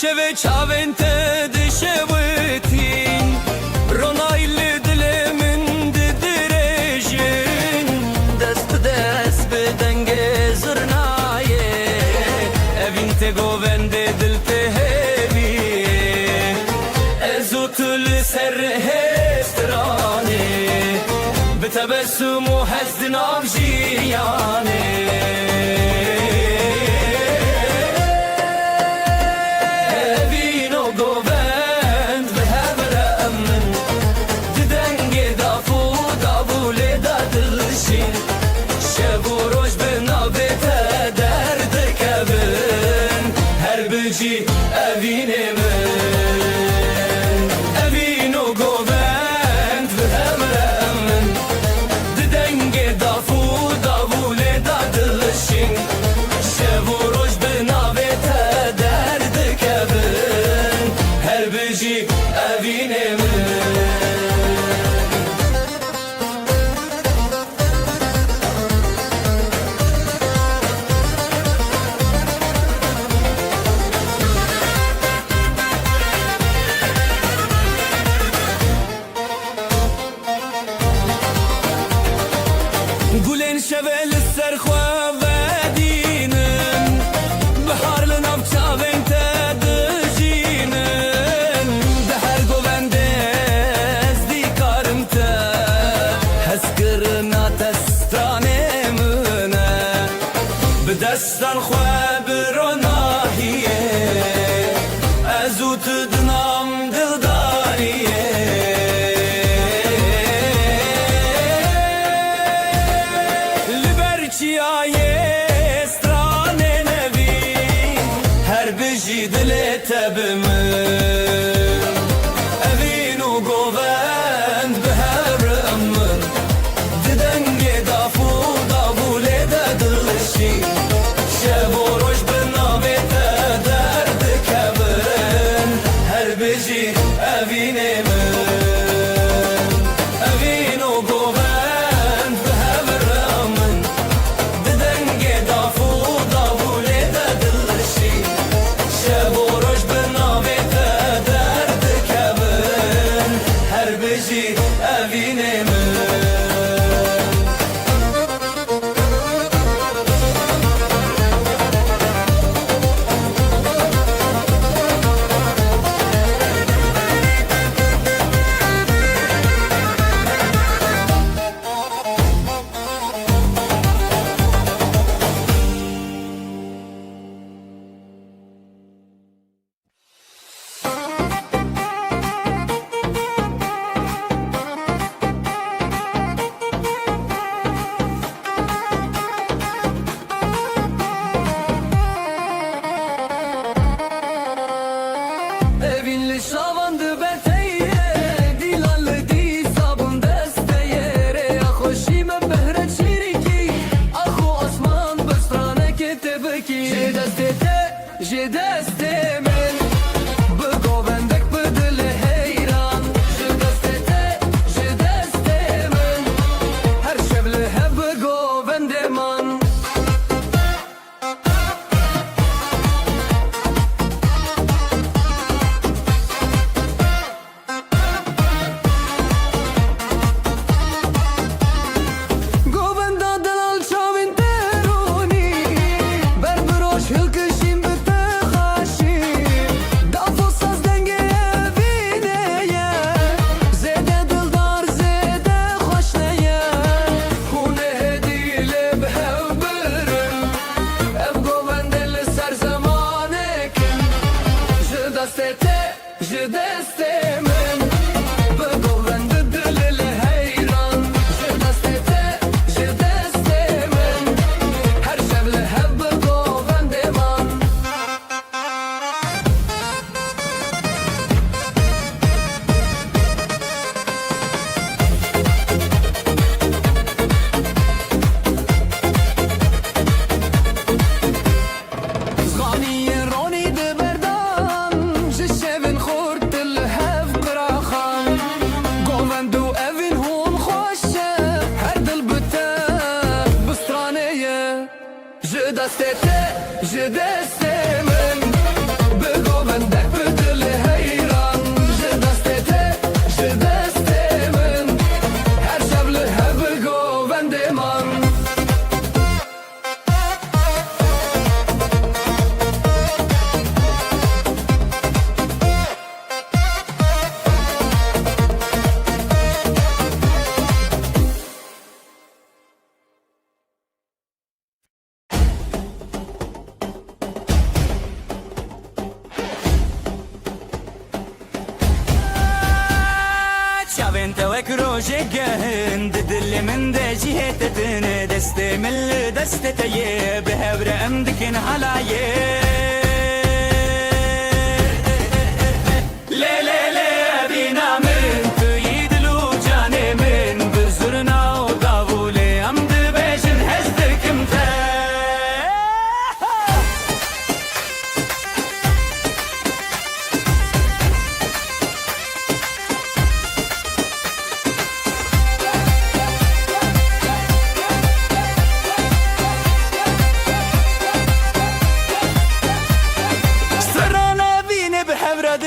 شوه چاوین ته دشوتین رونایل دل من ددرجین دست دست بدنگ زرنایه evin te govende dil te hevi ezutul ser hestrane betebessumu hazdin avjiyane گلین شوه لسر خواه و دینن بحار لنام چاوین تا دجینن ده هر گوونده از دیکارم تا هز کرنا تستانه منه به دستان خواه بروناهیه ازو تدنام دلداریه دستت جدست من بگو من یک روژه گهند دل من ده جهتتن دست من دستتیه به هبر امدکن حلایه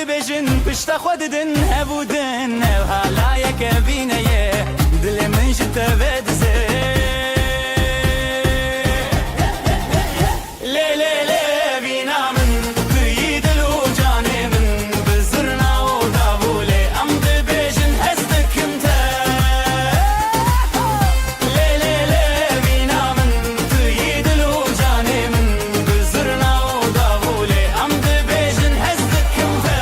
بجن پشت خود دن هبودن و حالا یک بینه دل من جت بدزه لی لی لی بینا من توی دل و جان من بزرنا و دابوله ام ده بجن هستکم تا لی لی لی بینا من توی دل و جان من بزرنا و دابوله ام ده بجن هستکم تا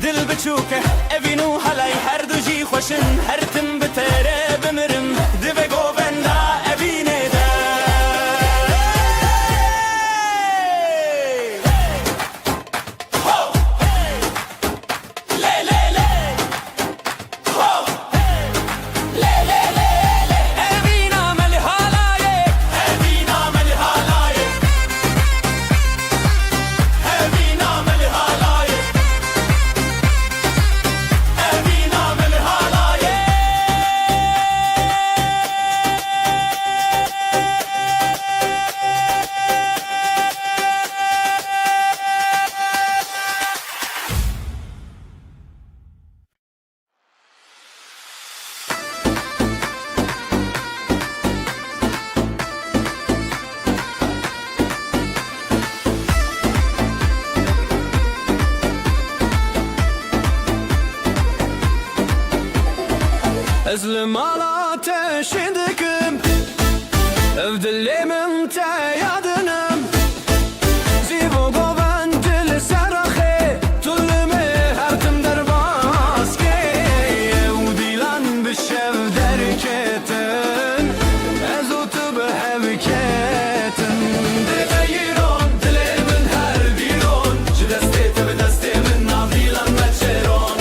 دل بچوکه اوینو حلای هر دو جی خوشن هر تم بتره بمرم دو گووندا اوینه ده لی لی لی لی لی لی اوینا ملی حالایه اوینا ملی حالایه اوینا ملی حالایه أزلم على تشدكم أفضل من تيادنم زيبو قوان دل سرخي طول مهرتم در باسكي وديلان بشف دركتن أزوت بحبكتن دغيرون دل من هر بيرون جدستي تبدستي من نافيلان متشيرون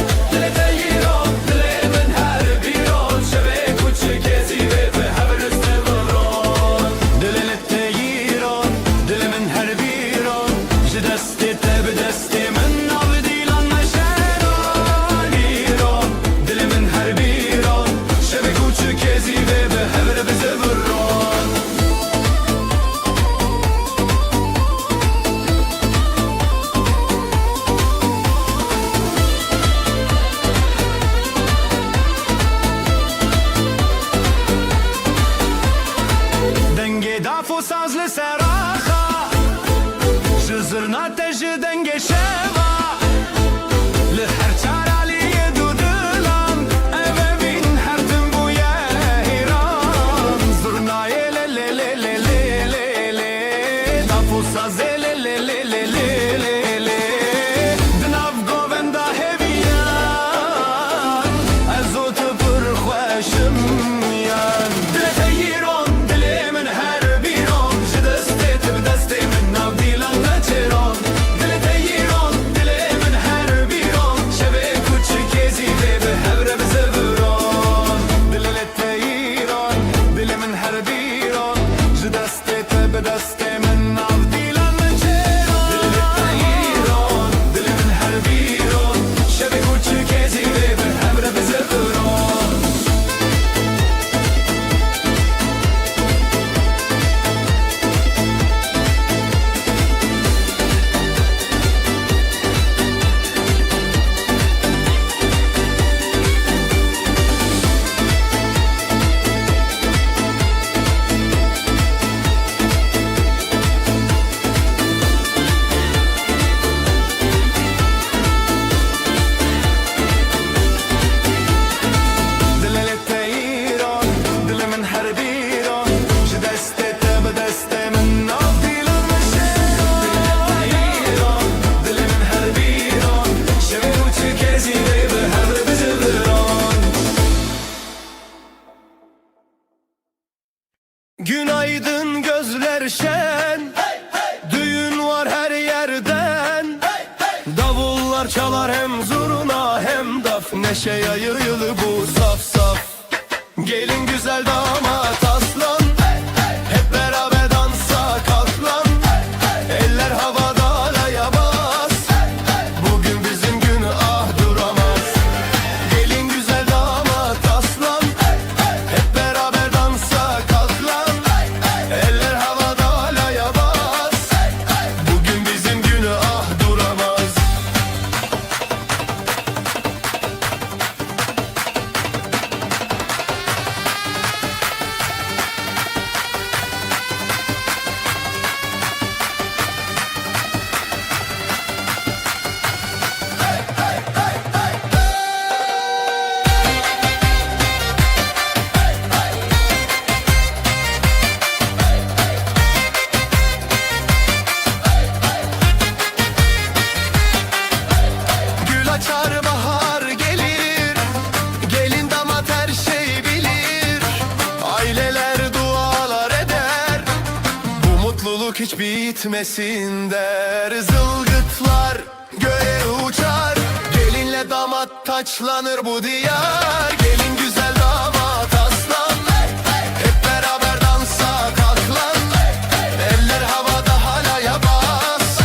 her şen, düğün var her yerden. Davullar çalar hem zurna hem daf, neşe yayılı bu saf saf. Gelin güzel damat aslan, hep beraber dansa kalk lan. Eller havada alaya bas, bugün bizim gün ah duramaz. Gelin güzel damat aslan, hep beraber dansa kalk lan. Eller havada alaya bas, bugün bizim gün ah duramaz. Gül açar bahar gelir, gelin damat her şey bilir. Aileler dualar eder, bu mutluluk hiç bitmesin der. Zılgıtlar göğe uçar, gelinle damat taçlanır bu diyar. Gelin güzel damat aslan, hep beraber dansa kalk lan. Eller havada halaya bas,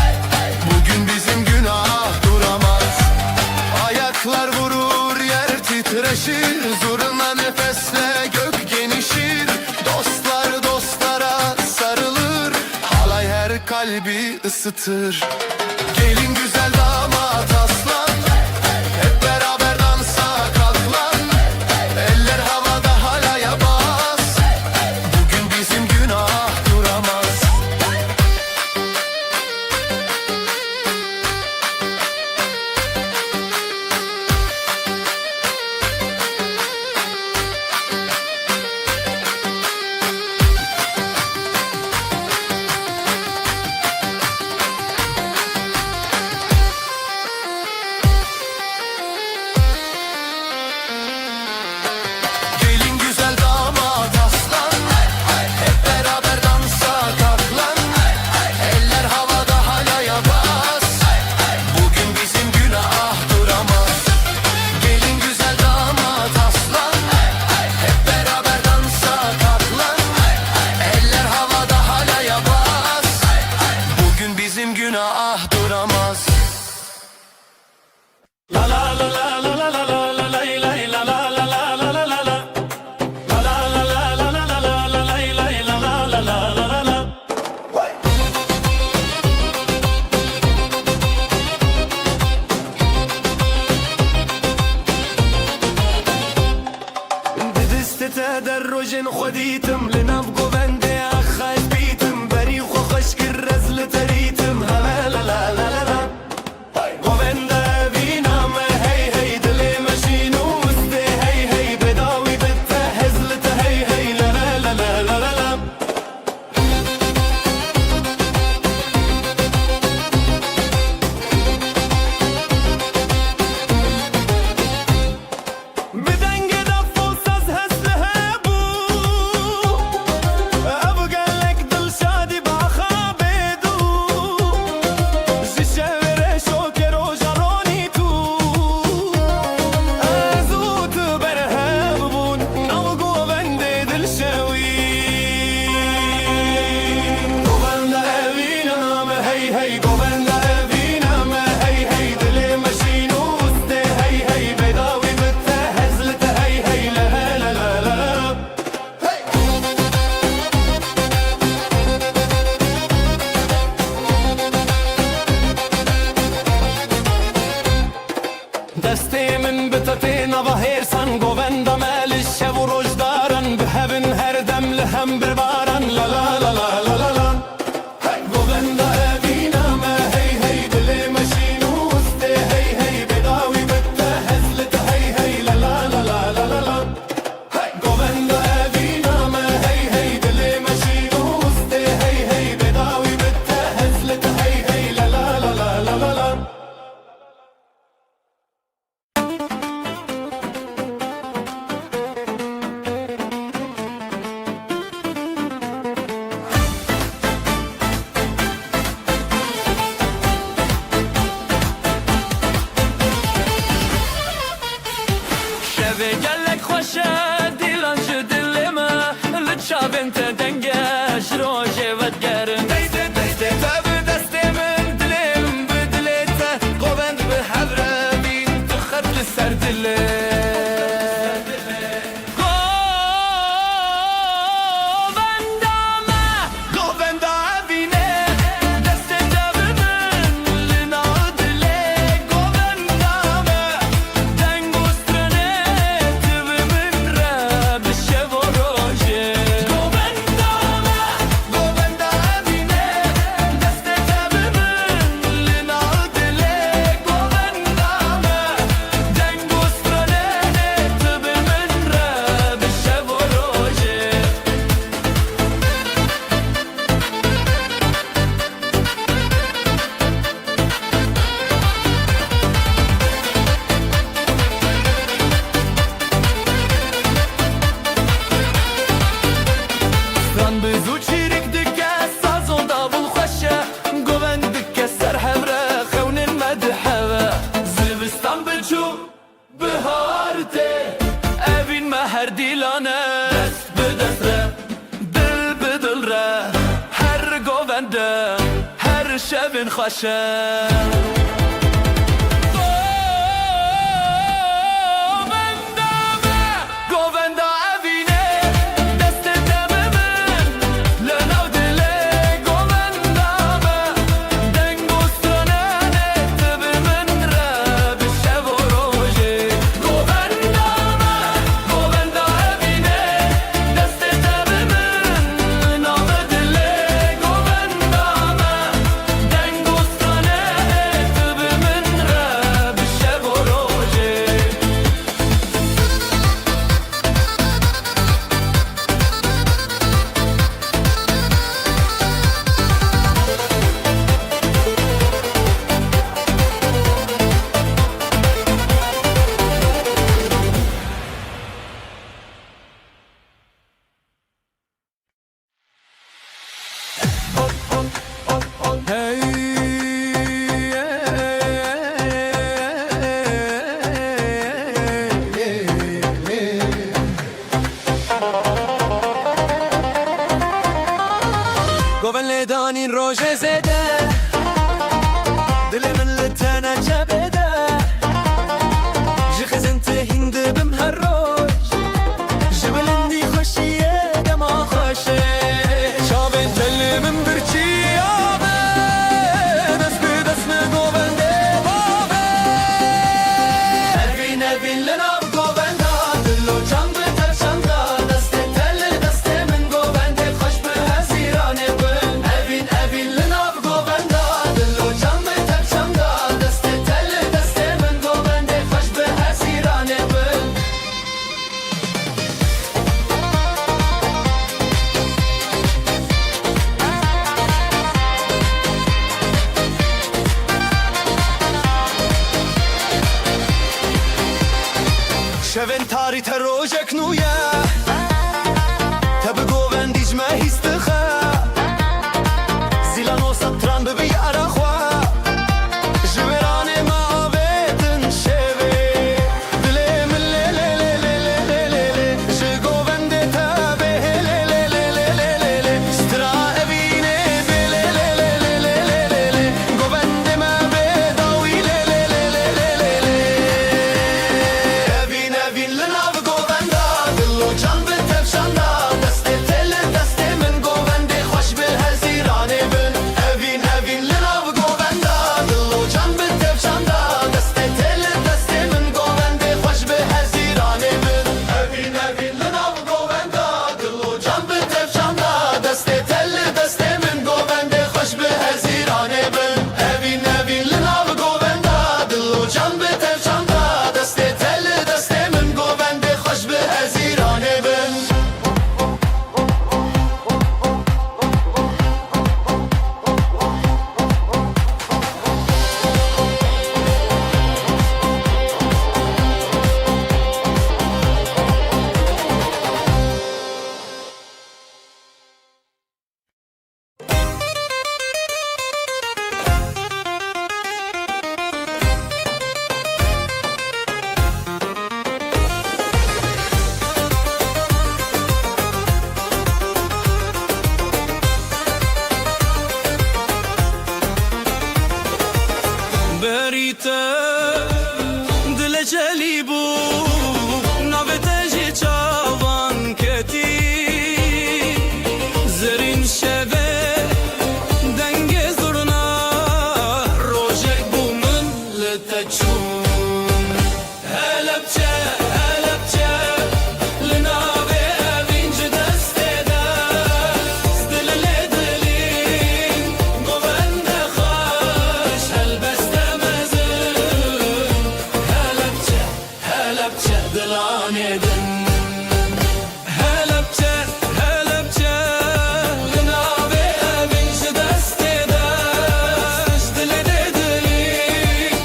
bugün bizim günah duramaz. Ayaklar vurur yer titreşir, zurna nefesle gök genişir. Dostlar dostlara sarılır, halay her kalbi ısıtır. Gelin güzel damat aslan, hep beraber dansa kalk lan. Eller havada halaya bas, bugün bizim günah duramaz. Gelin güzel damat aslan, hep beraber dansa kalk lan. Eller havada halaya bas, bugün bizim günah duramaz. Gelin güzel damat aslan, hep beraber dansa kalk lan. Eller havada halaya bas, bugün bizim günah duramaz. La la la la la la la la la la la la la la la la la la. La la la la la la la la la la la la la la la. بدستة دروجن خديتم لنفقو بندي أخاش بيتم بريخ وخشك الرزل تريتم لا لا لا لا لا لا. قوبندا بينا ما هي هي دلي ماشي نوستي هي هي بداوي بتهزلت هي هي لا لا لا لا لا لا لا. بدنگ دف و ساز هسله بو، ابو قالك دل شادي بخابدو. زشاور شوكر و جروني تو، ازوت برهاب بون نوقو بندي دل شوي. قوبندا ابينا ما هي هي قوبندا ابينا ما هي هي دلي ماشي نوستي هي هي بداوي بتهزلت هي هي لا لا لا لا لا. دستی من بتتین ظهیر سن گووندا مال الشب و رجدارن بهبن هر دم لهم بربارن لا لا لا لا لا لا لا. گووندا ابینا ما هی هی دلی ماشی نوسته هی هی بداوی بتهزلت هی هی لا لا لا لا لا لا لا. گووندا ابینا ما هی هی دلی ماشی نوسته هی هی بداوی بتهزلت هی هی لا لا لا لا لا لا لا. Evi gelek hoşa dilancı dilime Lütşabin te denge şrojevet gerin Deste deste tabi destemin dilim bedilete Govend bi hevre bin tıkhat li ser dile her dilane Dest be dest re Dil be dil re Her govende Her şevin xaşe Goven ledanin roje zede Dilimin litene cebede Jixizin tehinde bim her roj Jibilindi xoşiye dema xoşe Çavin telimin birçi yabe Dest bi dest mi goven de babe Evin evin linav goven da Dillo can bi terçanda Desti telli desti min goven de Xoş bi hezirane شوین تاری تروجک نویا تب گوون دیجمه هیستخه زیلان و سطران ببی عرخوا جبران ما آویدن شوی دلیم لی لی لی لی لی لی لی جه گوون دی تبه لی لی لی لی لی لی لی سترا اوینه بی لی لی لی لی لی لی لی لی گوون دی ما بیداوی لی لی لی لی لی لی لی Evin linav govenda Dillo هلبچه لناوی اوینج دسته ده دل دلین گوند خوش هلبسته مزون هلبچه هلبچه دلانه دن هلبچه هلبچه لناوی اوینج دسته ده دل دلین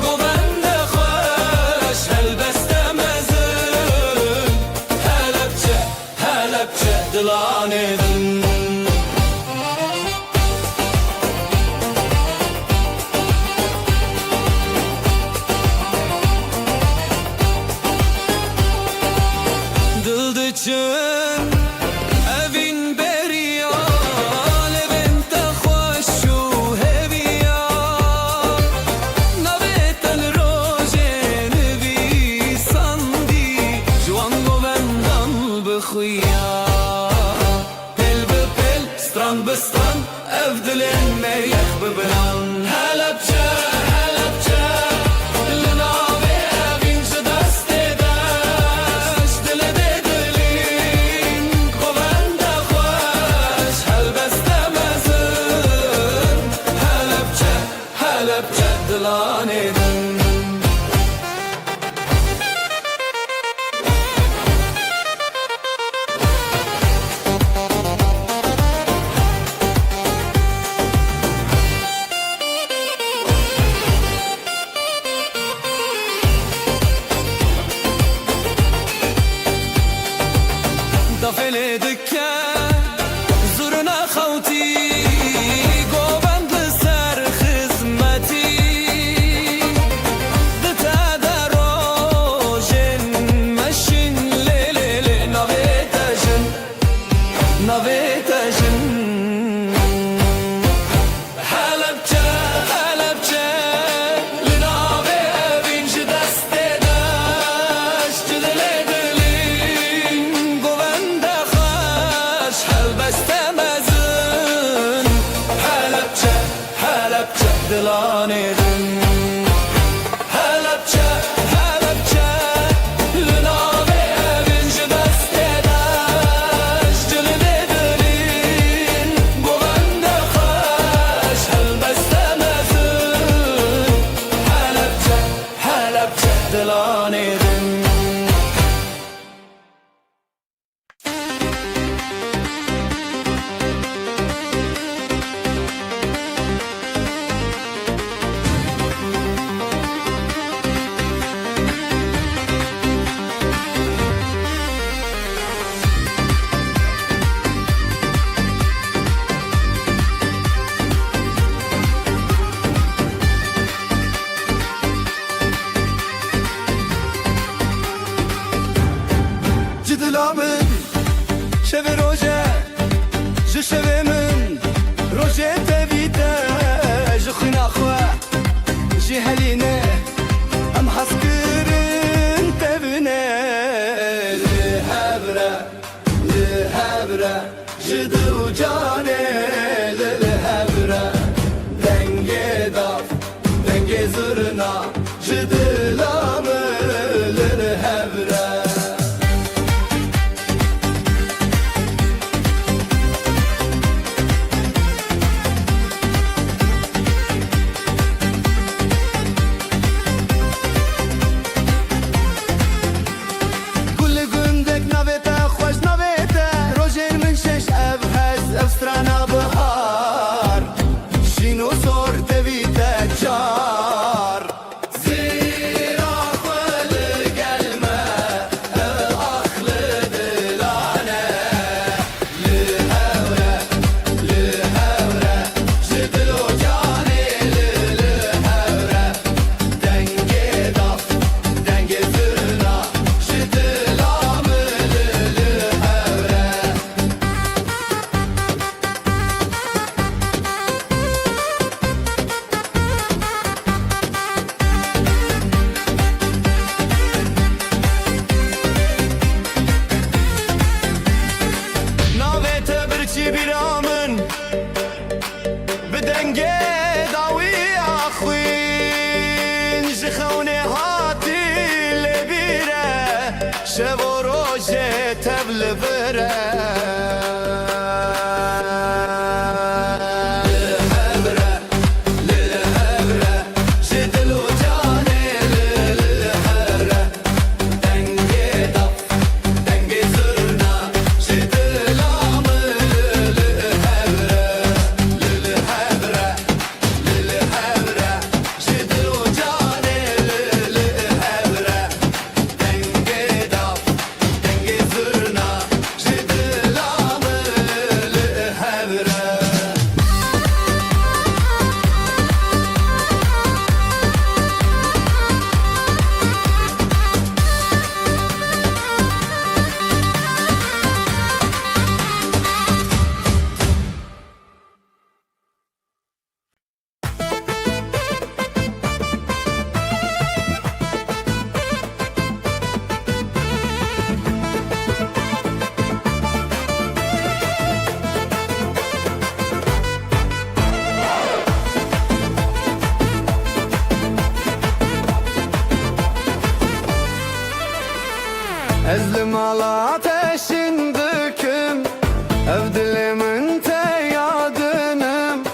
گوند خوش هلبسته مزون هلبچه هلبچه دلانه دن دلدچن اوین بریا لبنت خوش و هویا نویتن روژن وی سندی جوان گوندان بخویا پل به پل ستران به ستران افدلن میخ ببران هلبچه هلبچه لناوی اوینج دسته دشت دل دلین گوند خوش هلبسته مزون هلبچه هلبچه دلانه دن دفل دکه زورنا خوتی گوبند سر خدمتی دتا دروژن مشین لیل نویتشن نویتشن هلبچه هلبچه لناوی اوینج دسته دشت دل دلین گوند خوش هلبسته مزون هلبچه هلبچه دلانه دن هلبچه هلبچه لناوی اوینج دسته دشت دل دلین گوند خوش هلبسته مزون هلبچه هلبچه دلانه دن جدلامن شب روژه جشب من روژه تبیده جخونا خواه جهلینه ام حسکرین تبنه لهبره جدو جانه لهبره دنگه داف دنگه زرنا جدلامن لهبره Strana bahar Şino sor tevite çar Zira khwel gelme شب و روژه تبل بره Ezlim ala ateşin döküm Ev dilimin te yadınım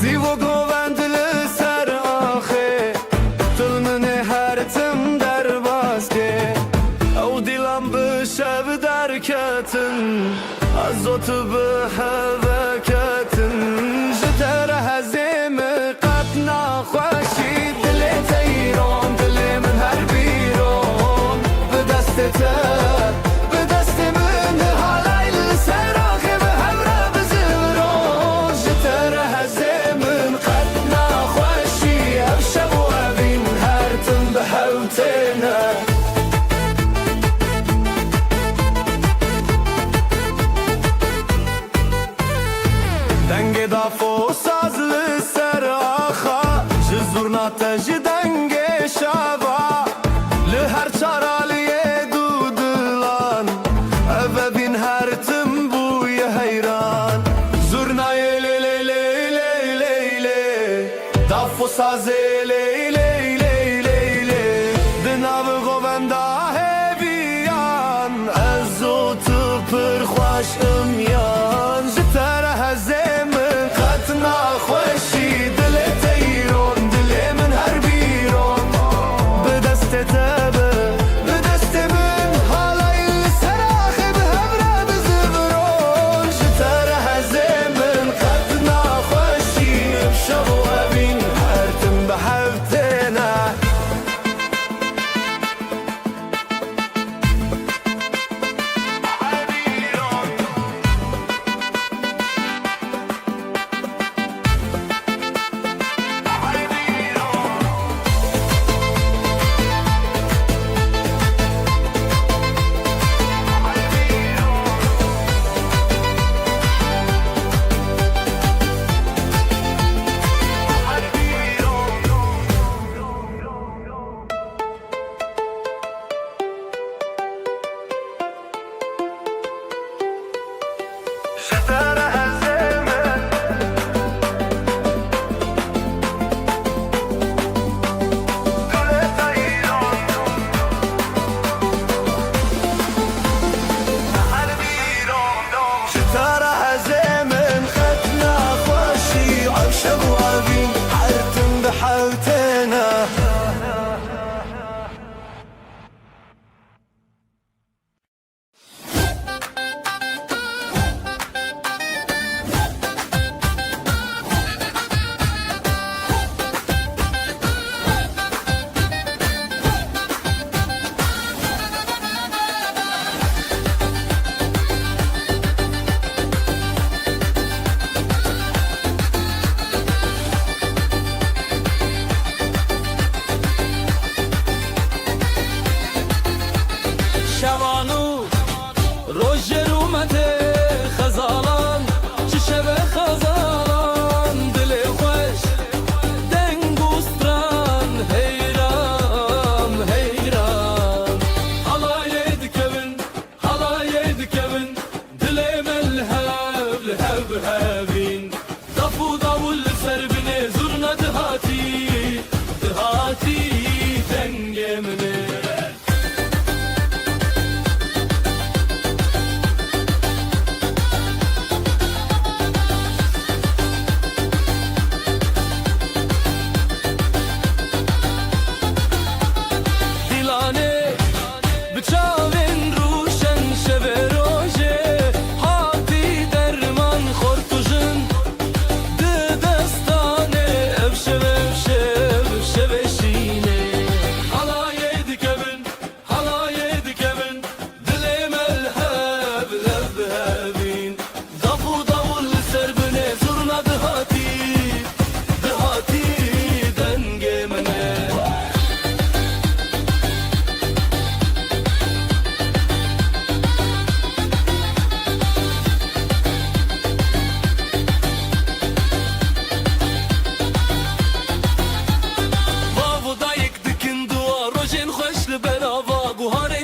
Sivo govendili ser ahi Tılmını her tim der baske Ev dilam bişev derketin Azotu biheveketin Jitere hezimi katna khoşi Dili teyron dili min her biron Bedestete Bedeste min halayl serahi Behemre bizivron Jitere hezimin katna khoşi Ev şebu evin her tim behevtene Denge dafo sazlı seraha Jizurna teji denge şava Li her çaraliye dudulan Eve bin her tim buye heyran Zurnayı le le le le le le Dafo sazı le le le le le Dinavı govenda heviyan Ezotu pır khoş ımyan Jitere hezemin katna khoşi Dili teyron dili min her biron Bedeste tebe Bedeste min halayl serahi Behemre bizivron Jitere hezemin katna khoşi Bşavu evin her tim behevtene Jitere hezemin Dili teyron her biron Jitere hezemin katna khoşi Ev şebu evin her tim behevtene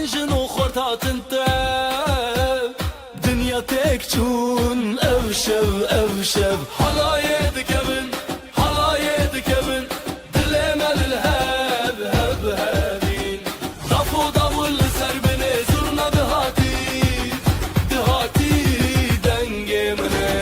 جنو خورتات انت دنيا تكتون أوشب حلايد كبن دلما للهاب هابين ضفو السر بني زرنا دهاتي دنجي منه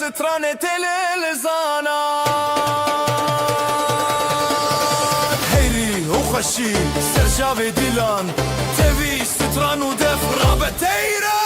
سترانة الزانات هيري وخشي سرجابي ديلان تبي ستران ودف رابتيرا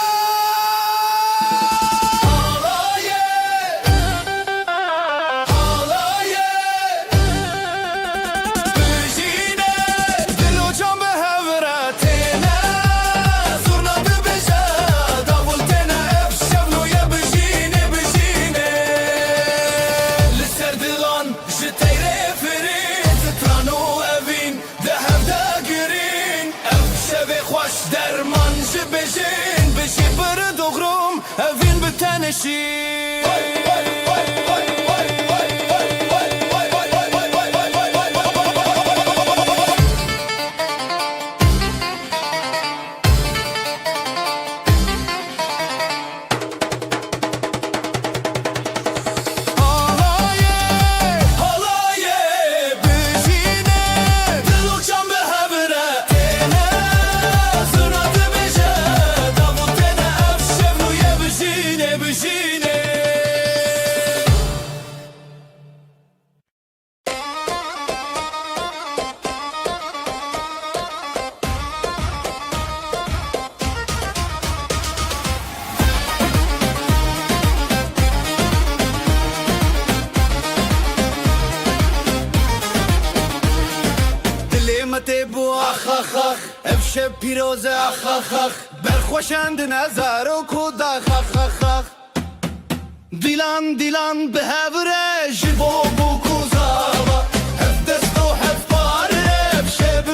بو اخ اخ اخ افشه پیروزه اخ اخ اخ برخوشند نظر و کوداخ اخ اخ اخ دیلان دیلان به هوره جبو بو کوزاوا هف دست و هف باره افشه به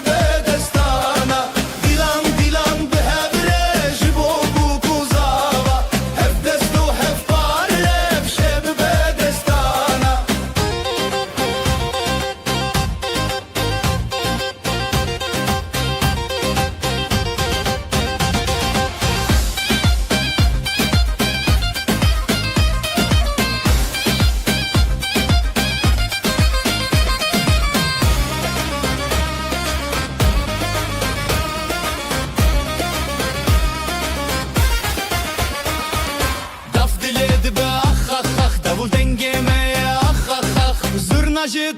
دستانا دیلان دیلان به هوره جبو بو کوزاوا هف دست و هف باره افشه به دستانا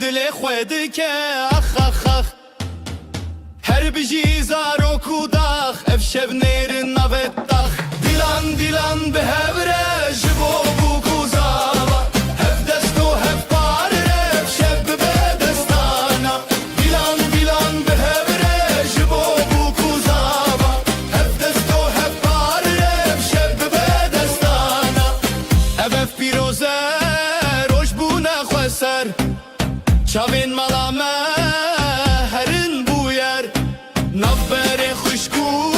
دل خود که اخ اخ اخ هر بجی زارو کوداخ اف شب نیرن نوتاخ دیلان دیلان به هوره جبو بو کوزاوا هف دست و هف پاره اف شب به دستانا دیلان دیلان به هوره جبو بو کوزاوا هف دست و هف پاره اف شب به دستانا اف پیروزه روش بو نخوسر چاوین ملامه هرن بویر نبر خوشکو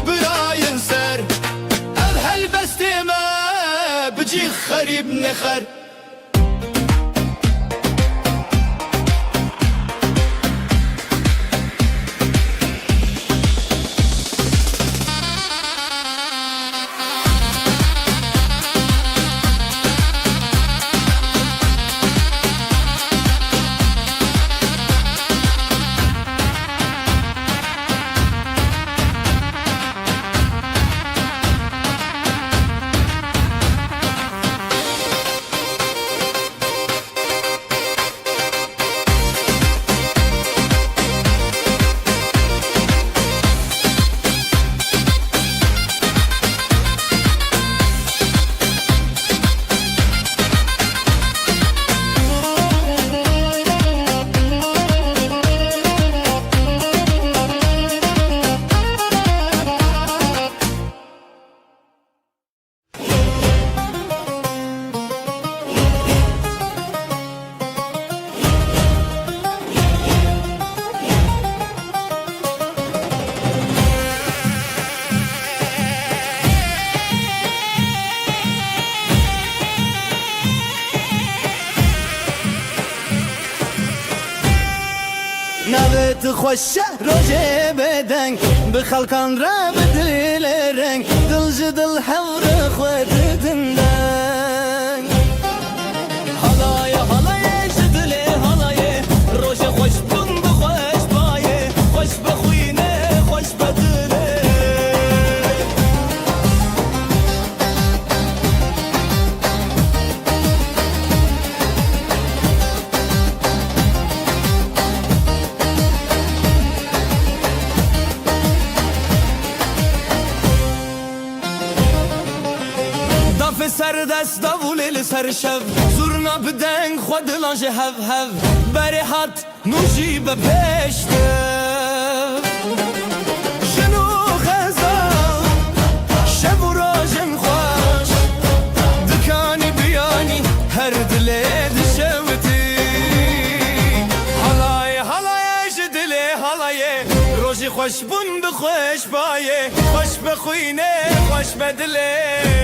براین سر هل بستیمه بجی خریب نخر نوت خوش روجه بدنگ بخلقان را بدل رنگ دل جدل حور خود دندنگ حالای حالای جدل حالای روش خوش بون بخوش بایه خوش بخوینه خوش بدله سر دست داولی سر شب زورنا بدنگ خود لانج هف هف بری حد نوشی به پشته شنو خزال شب و راجم خوش دکانی بیانی هر دلی دشوتی حالای حالای جدلی حالای روشی خوش بون بخوش بایه خوش بخوینه خوش بدله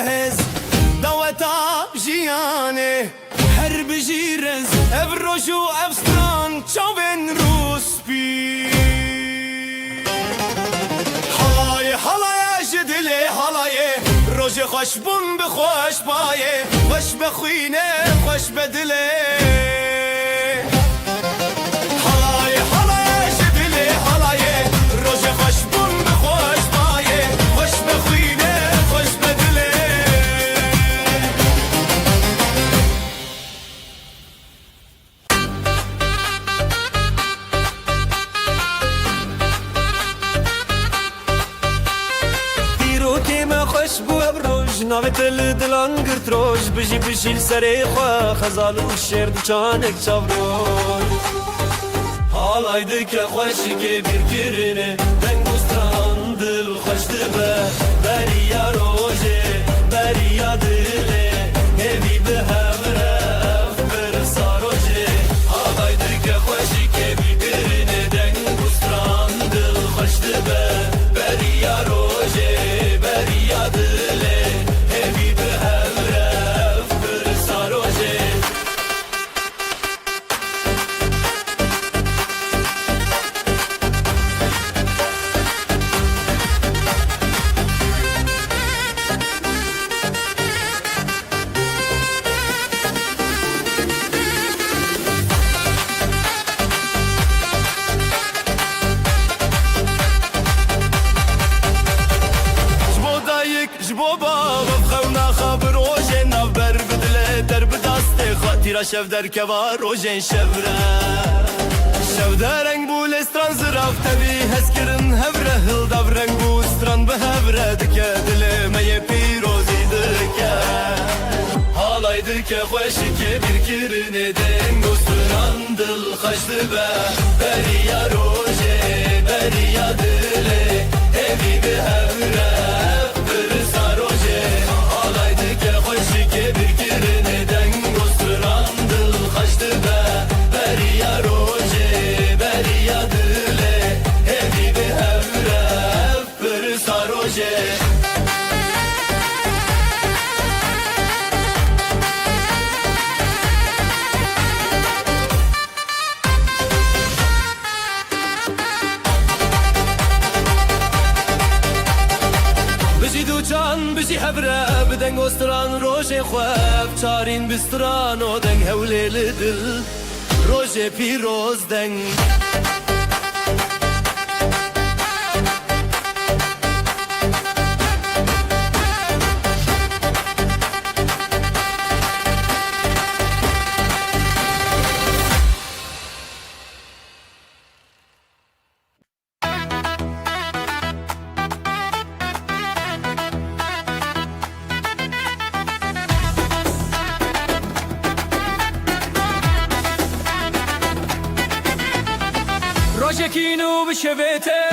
بهز دوتا جیانه هر بجیرز اف روشو اف ستران چاوین روسپی حالای حالای جدلی حالای روژ خوش بون بخوش بایه خوش بخوینه خوش بدله حالای حالای جدلی حالای روژ خوش بون بخوش بایه خوش بخوینه خوش بدله خوش بو بروج ناوت دلان گرت روش بجی بشیل سری خواه خزال و شیر دچانک چاوروش حالایده که خوشی که بیر کرنه دنگوستان دل خوش دبه بریا روژه بریا دله همی به همره اف برسا روژه حالایده که خوشی که بیر کرنه دنگوستان دل خوش دبه بریا روژه بریا دله همی به همره اف برسا روژه تیرا شف در کوا روژن شفره شف در رنگ بو لستران زراف تبی هز کرن هفره هل داف رنگ بو ستران به هفره دکه دل می پیروزی دکه حالای دکه خوشی که بیر کرنه دنگو ستران دل خشت به بریا روژه بریا دله همی به هفره برسا روژه حالای دکه خوشی که بیر کرنه دنگو خشت به بریا روژه بریا دله همی به همره برسا روژه بجی دو جان بجی هبره بدنگ استران روژه خواب چارین بستران و دنگ هوله لدل روژه پیروز دنگ Rožekinu bişevete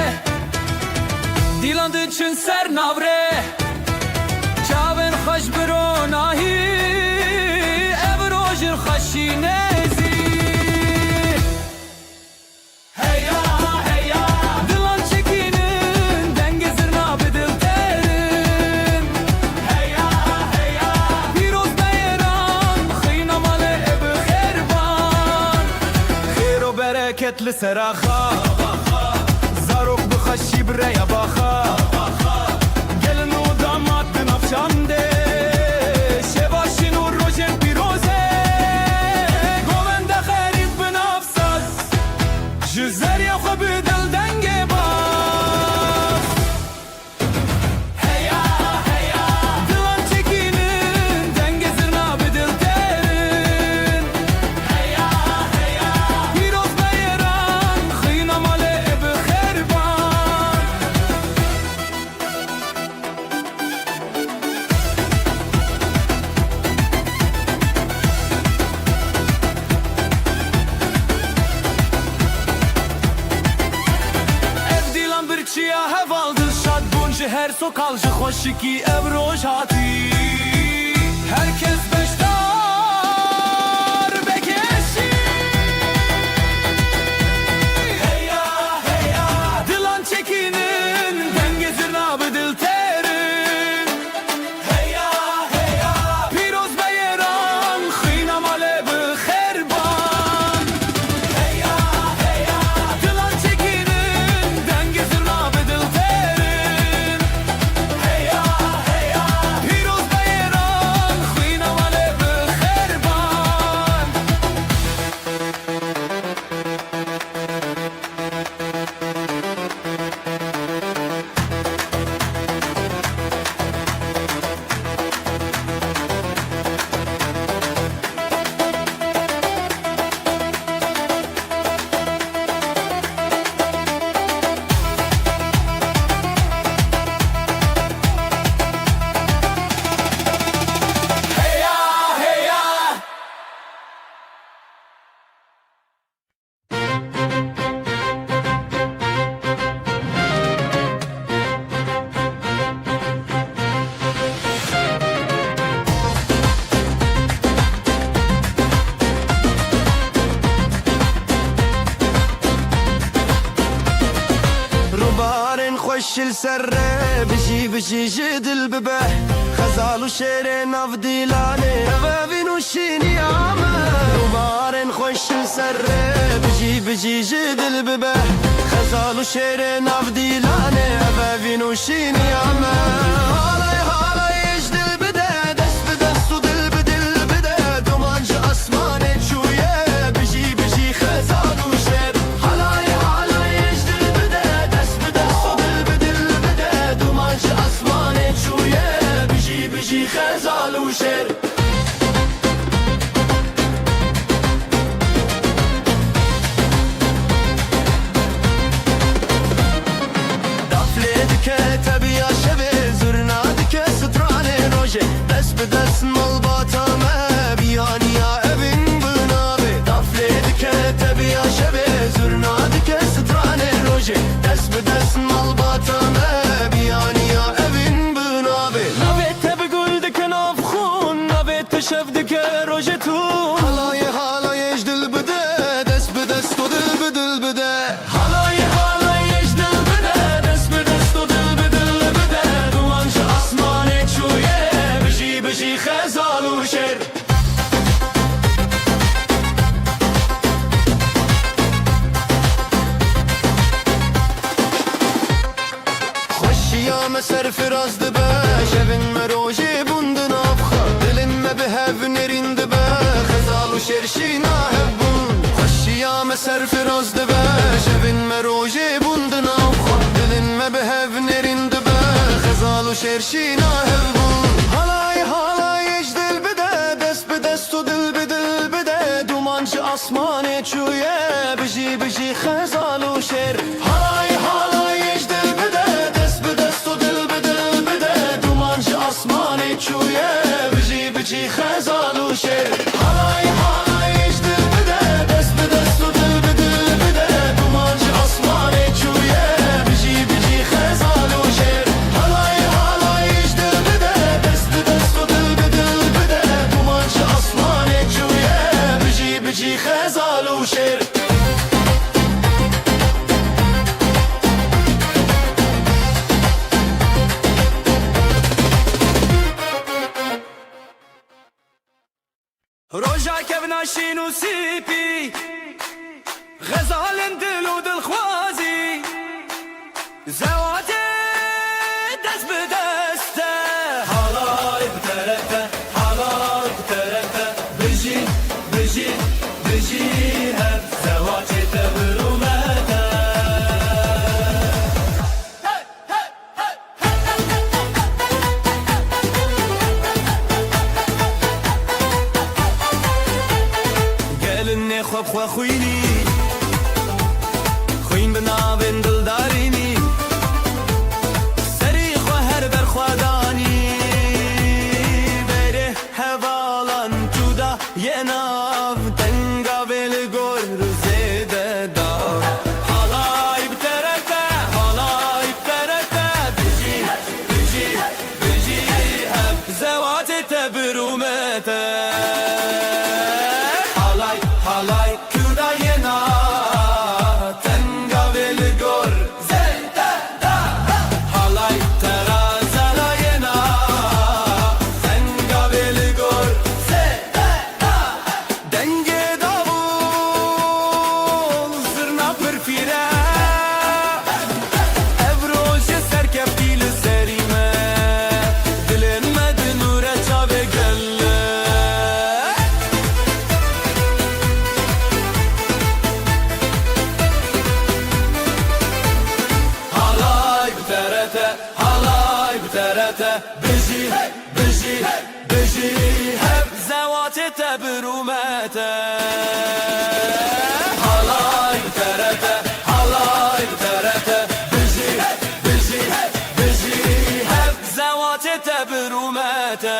Dilandı çün ser navre Çaven xoş biro nahi Ev rojir xoşi nezi Heya heya Dilan çekinin Dengizir nabidil terin Heya heya Piroz beyran Xıynamalı evi xerban Xeyr o bereketli seraha Zarok bixaşi biraya baxa Gelin o damat binafşande Şevaşin u rojen piroze Govende xerit binafsaz Jizer ya xo bidil denge baz Heya heya Dilan çekinin Dengizir nabidil terin Heya heya Piroz beyran Xıynamalı evi xerban Ev dilan bir çiya hevaldır Şad buncu her sokalcı Xoşi ki ev roj hati Herkes beştar bekeşi Heya heya Dilan çekinin Dengizir nabidil terin Heya خوشل سر بجی بجی جدل ببه خزال و شیر ناف دیلانه اوه نوشینی آمه دوبارن خوشل سر بجی بجی جدل ببه خزال و شیر ناف دیلانه اوه نوشینی آمه حالای حالای دل بده دست به دست و دل به دل بده دومانج اسمان چویه بجی بجی خزال و شیر حالای حالای دل بده دست به دست و دل به دل بده دومانج اسمان چویه بجی بجی خزال و شیر دست به دست مال باتامه بیانیا evin bınabe dafledi ke tebiya şebe zurnadı ke strane roje dest be dest mal batame بیانیا evin bınabe navet tebi gulde ke nafkhun navet teşevde ke roje tu halay halay ejdil bide dest be dest o dil be dil bide halay halay ejdil bide dest be dest o dil be dil bide dumanca asmane çuye بجي خزال وشر خوشي يا مسر فراز دبا شبن مروجي بندن افخا دلن ما بهاف نرين دبا خزال وشر شينا هبون خوشي يا مسر فراز دبا شبن مروجي بندن افخا دلن ما بهاف نرين دبا خزال وشر شينا هبون asmane çuye biji biji khazal u sher halay halay ejdil bide dest be dest o dil be dil bide dumanj asmane çuye biji biji khazal u sher halay halay ejdil bide dest be dest o dil be dil bide dumanj asmane çuye biji biji khazal u sher halay halay ejdil bide dest be dest o dil be dil bide dumanj asmane çuye biji biji خزال و شیر روجا كبنا شينو سيبي غزال دل و دل خوازي زواتي دست بدسته حالاي بتركه حالاي بتركه بجي بجي بجي هب زواتي تبرومته قالني خوب خوا خويني خوين بنابن دلداريني سري خوا هر بر خواداني بره هوالان جودا يناف تنگا بل گور زده دا حالای بترته حالای بترته بجي بجي بجي هم زوات تبرومته حالای حالای کودا ینا تنگا بل گور زده دا حالای ترازلا ینا تنگا بل گور زده دا دنگه davul zırna pırfire evroje serkeftiyle serime dilenmedi nure çave gelle halay bterete biji biji biji hep zevate tebrumete halay bterete biji biji biji hep zevate tebrumete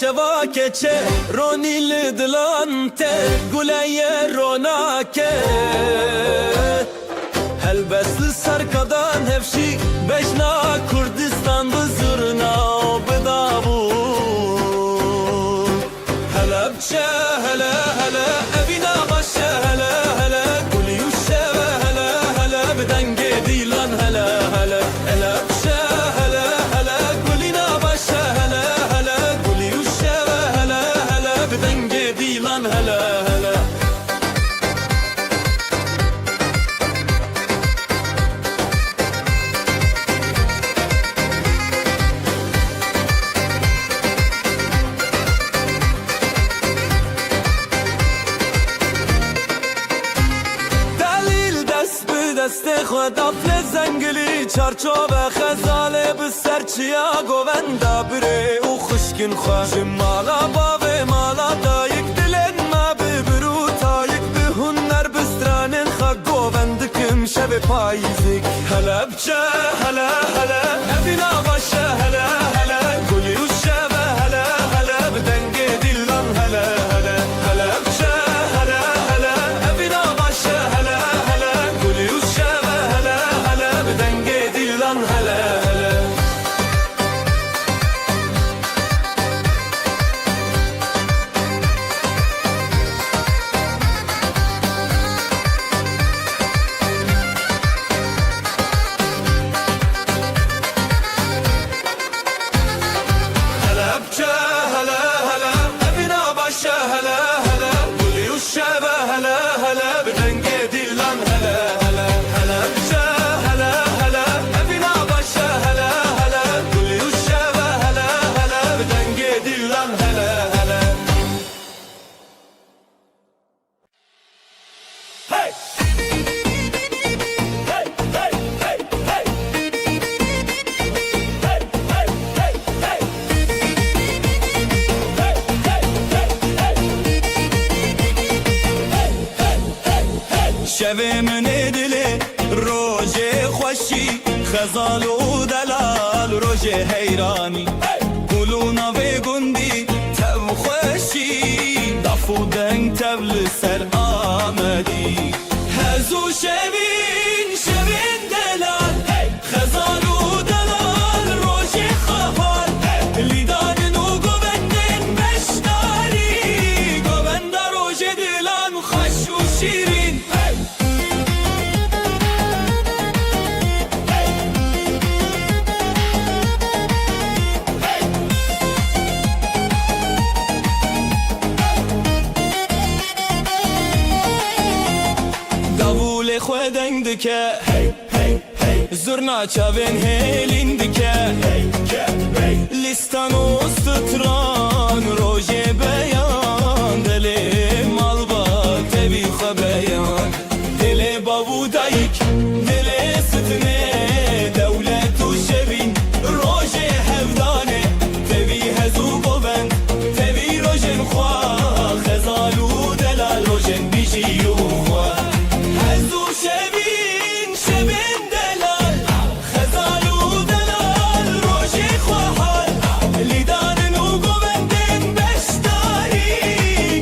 جواکه رونی لدلانته گلای روناکه هل بس سرکدان هفشی بجنا کردستان بزرنا بدابون هلا بچه هلا هلا ابینا باشه هلا هلا گلی و شبه هلا هلا بدنگ دیلان هلا هلا هلا بچه هلا هلا گلینا باشه هلا هلا گلی و شبه هلا هلا بدنگ دیلان هلا هلا دست خود افل زنگلی چارچوب خزاله بسر چیا گووندا بره او خشکن خواه مالا باوه مالا دایک دلن ما ببرو تایک به هنر بسترانن خواه گووندکم شب پاییزک هلا بچه هلا هلا ابینا باشه هلا هلا گلی و شبه هلا هلا بدنگ دیلان هلا هلا هلا بچه هلا هلا ابینا باشه هلا هلا گلی و شبه هلا هلا بدنگ دیلان هلا هلا شوه من دلی روژه خوشی خزال و دلال روژه حیرانی گلونا و گندی تب خوشی دفو دنگ تبل سر آمدی هزو شوین شوین دلال خزال و دلال روژه خفال لیدان و گوندن بشتاری گوند روژه دلان خوش و شیرین خودنگ دکه زرنا چاوین هیلین دکه لیستان و ستران روژه بیان دل مال با تبی خو بیان دل بابو دایک دل ستنه دولت و شبین روژه هفدانه تبی هزو بوبند تبی روژن خواه خزالو دلال روژن بیشی و خواه هزو شبین شبین دلال خزالو دلال روژه خواهال لیدان و گوندن بشتاری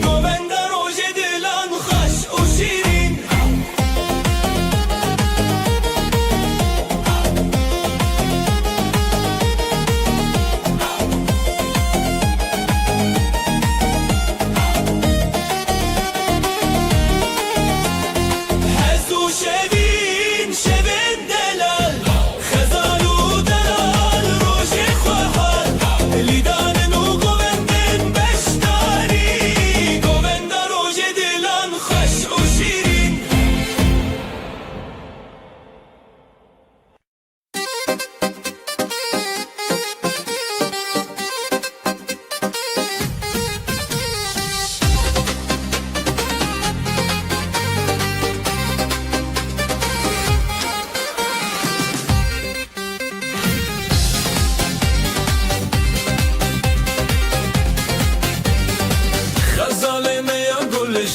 گوند روژه دلان خوش و شیرین شبین شبین دلال خزالو دلال روژه خواهال لیدان و گوندن بشتاری گوند روژه دلان خوش و شیرین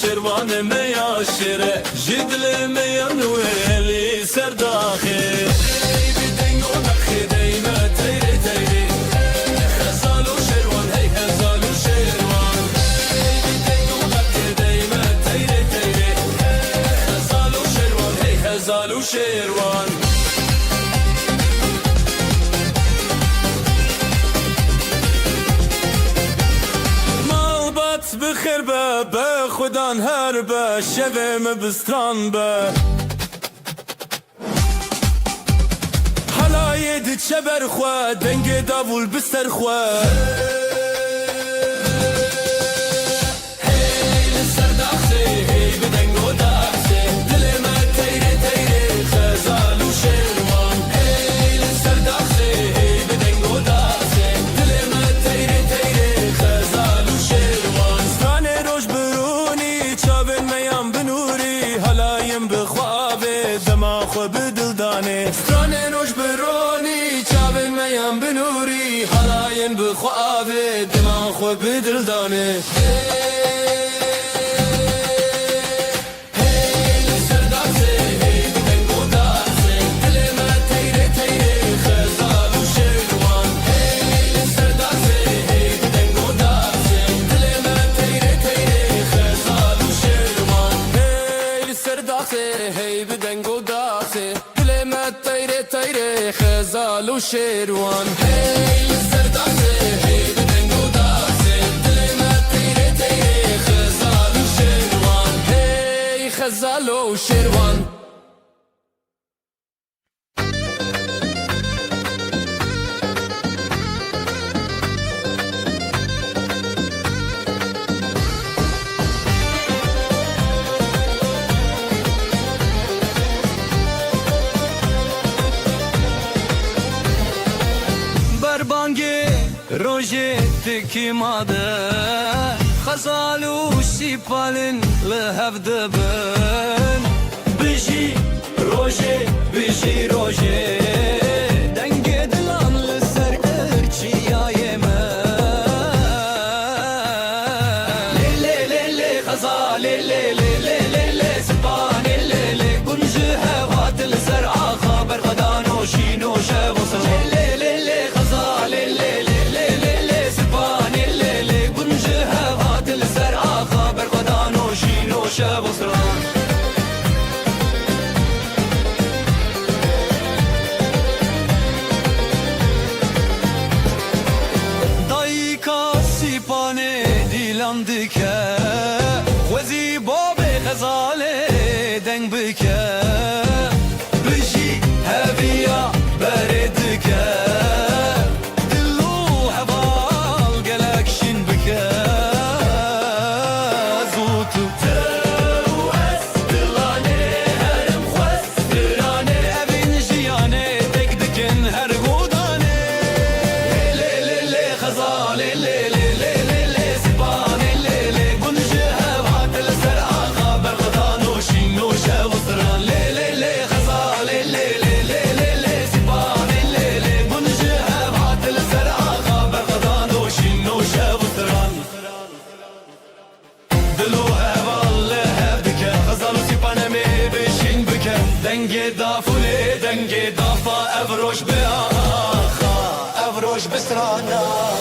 شروان میا شره جدل میا نویلی سرداخه بدنگ و نخی دیمه تیری تیری خزالو شروان هی خزالو شروان شیروان مالبات بخیر به خودان هر به شویم بستران به حلای دی چبر خواه دنگ داول بستر خواه سترانه نوش برونی چاوین میان بنوری حلاین بخوابه دمان خو بدل دانه خزالو شیروان هی سرداسه هی بدنگو داسه دل ما تیره تیره خزالو شیروان هی خزالو شیروان روجه تكيماده خزالو سيبالن لهف دبن بيجي روجه بيجي روجه دنگ دلان لسر ارچي يايمه لي لي لي خزال لي لي لي لي سبان لي لي كنج هوات الزرع خبر غدانو شينو شوصل لي لي لي خزال لي شبستران دایکا سیپانه دیلان دکه وزی باب غزاله دنگ بکه بجی هویا بردکه دلو حوال گلکشین بکه زوتو دنگ دافوله دنگ دافا افروش به آخا افروش بسرانا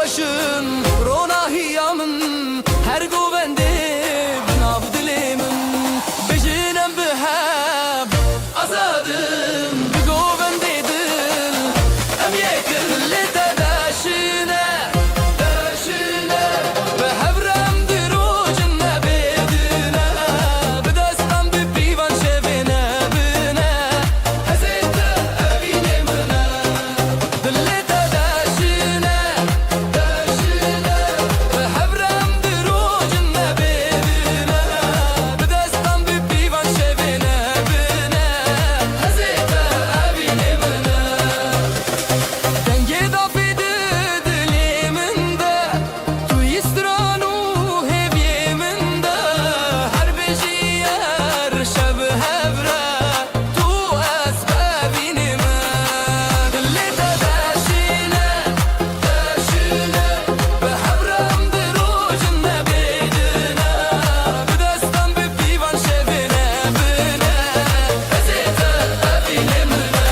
خۆشن ڕۆناهیا من هەر گۆڤەندێ بناو دلێ من بژینم بهەب ئازادم بگۆڤەندێ دل ئەم یەکن لێ تەداشنە داشنە بە هەورەم درۆژن نەبێدنە بدەستم بپیوان شەوێنە بنە هەزێتە ئەبینێ منە دل لێ تەداشنە داشنە بە هەورەم درۆژن نەبێدنە بدەستم بپیوان شەوێنە بنە هەزێتە ئەبینێ منە دەنگێ داپێدە دلێ مندا توی ستران و هێویێ مندا هەر بێژی هەر شەب هەورە تو ئەس بەبینێ من دل لێ تەداشنە داشنە بە هەورەم درۆژن نەبێدنە بدەستم بپیوان شەوێنە بنە هەزێتە ئەبینێ منە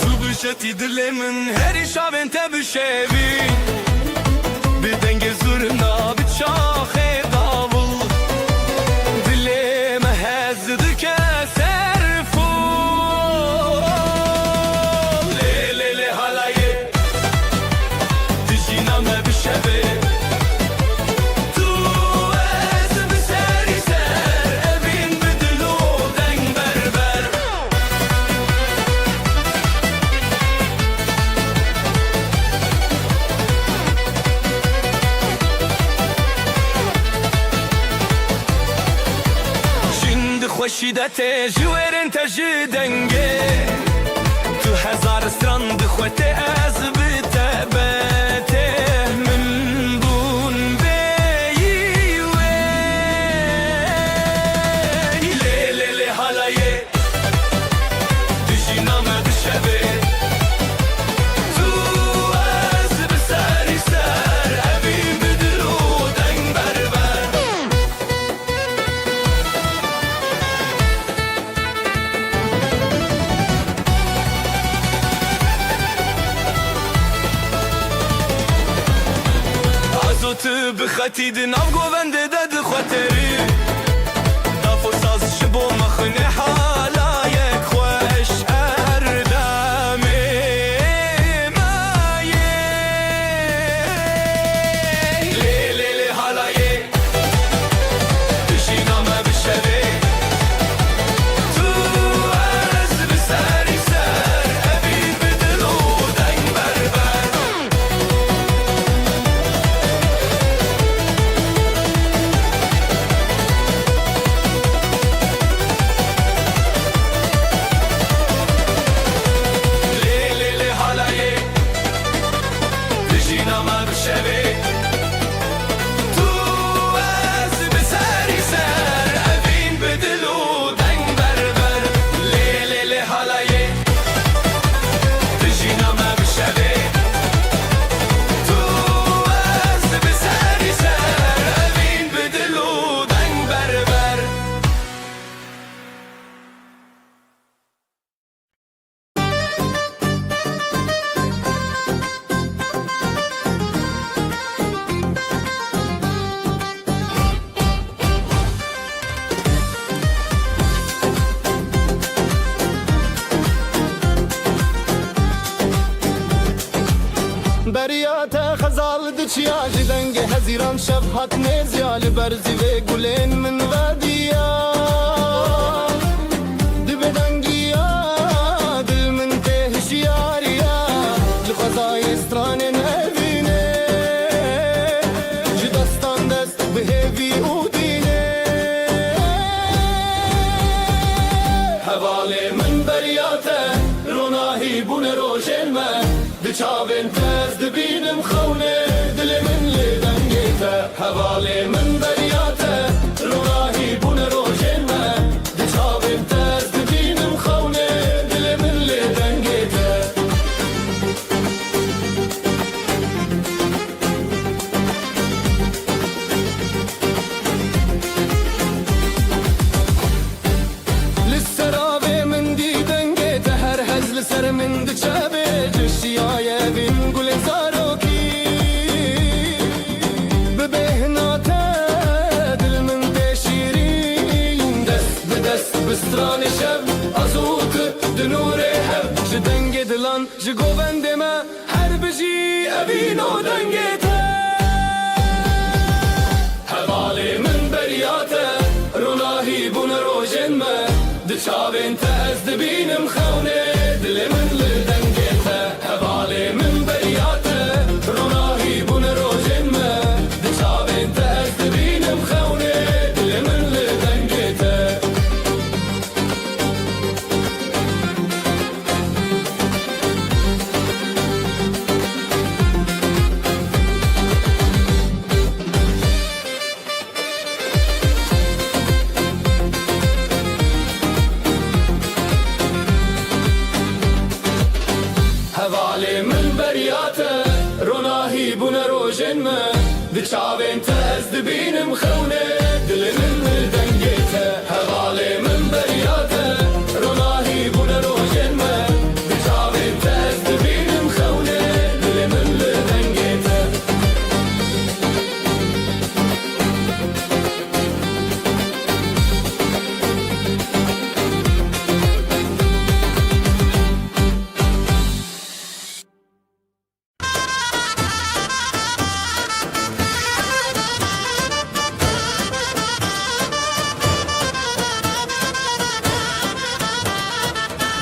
Tu bişeti dilê min herî şavên te bişevî bi dengê zurna bi çaxê davul dilê me hez dike serfûl lê lê lê halayê dijîna me bişevê tu ez bi serî ser evîn bi dil û deng berber Şimdi خوشیدته جویرن تا جدنگه تو هزار سترند خوته از بتبته من بون بیوی لی لی لی حالایه دجینامه بشبه تو از بسری سر اوین بدرو دنگ بربر عزوت بخطيد ناف گووند دد خاطری دافو ساز شبو مخنه حالایک خوش اردامه مایه لی لی لی حالایه دشینامه بشوه تو از بسری سر اوین بدل و دنگ بربر لی لی لی حالایه دژینامه بشوه تو از بسری سر اوین بدل و دنگ بربر لی لی لی حالایه دژینامه بشوه تو از بسری سر اوین بدل و دنگ بربر بریات خزال دچیا جدنگ هزیران شب هات نزیال برزی و گلین من ودیا دبدنگیا دل من تهشیاریا لخزای استران نبینه جدستان دست بهوی او دینه حواله من بریات روناهی بون روشن من دچاوین تز دبینم خونه دل من لدنگیته حواله من بریاته روحی بون روشن من دچاوین تز دبینم خونه دل من لدنگیته لسراوی من دیدنگیته هر هزل سر من دچاوی جشیای بین گل زاروکی ببهناته دل من دشیرین دست به دست بستران شب ازوت دنور هب جدنگ دلان جگوبند ما هر بجی ابینو دنگیته حوالی من بریاته روناهی بون روشن ما دچاوین تز دبینم خونه دل من لدنگیته حوالی من بریاته روناهی بون روشن ما دچاوین تز دبینم خونه دل من لدنگیته حوالی من بریاته روناهی بون روشن ما دچاوین تز دبینم خونه دل من لدنگیته حوالی من بریاته روناهی بون روشن ما دچاوین تز دبینم خونه دل من لدنگیته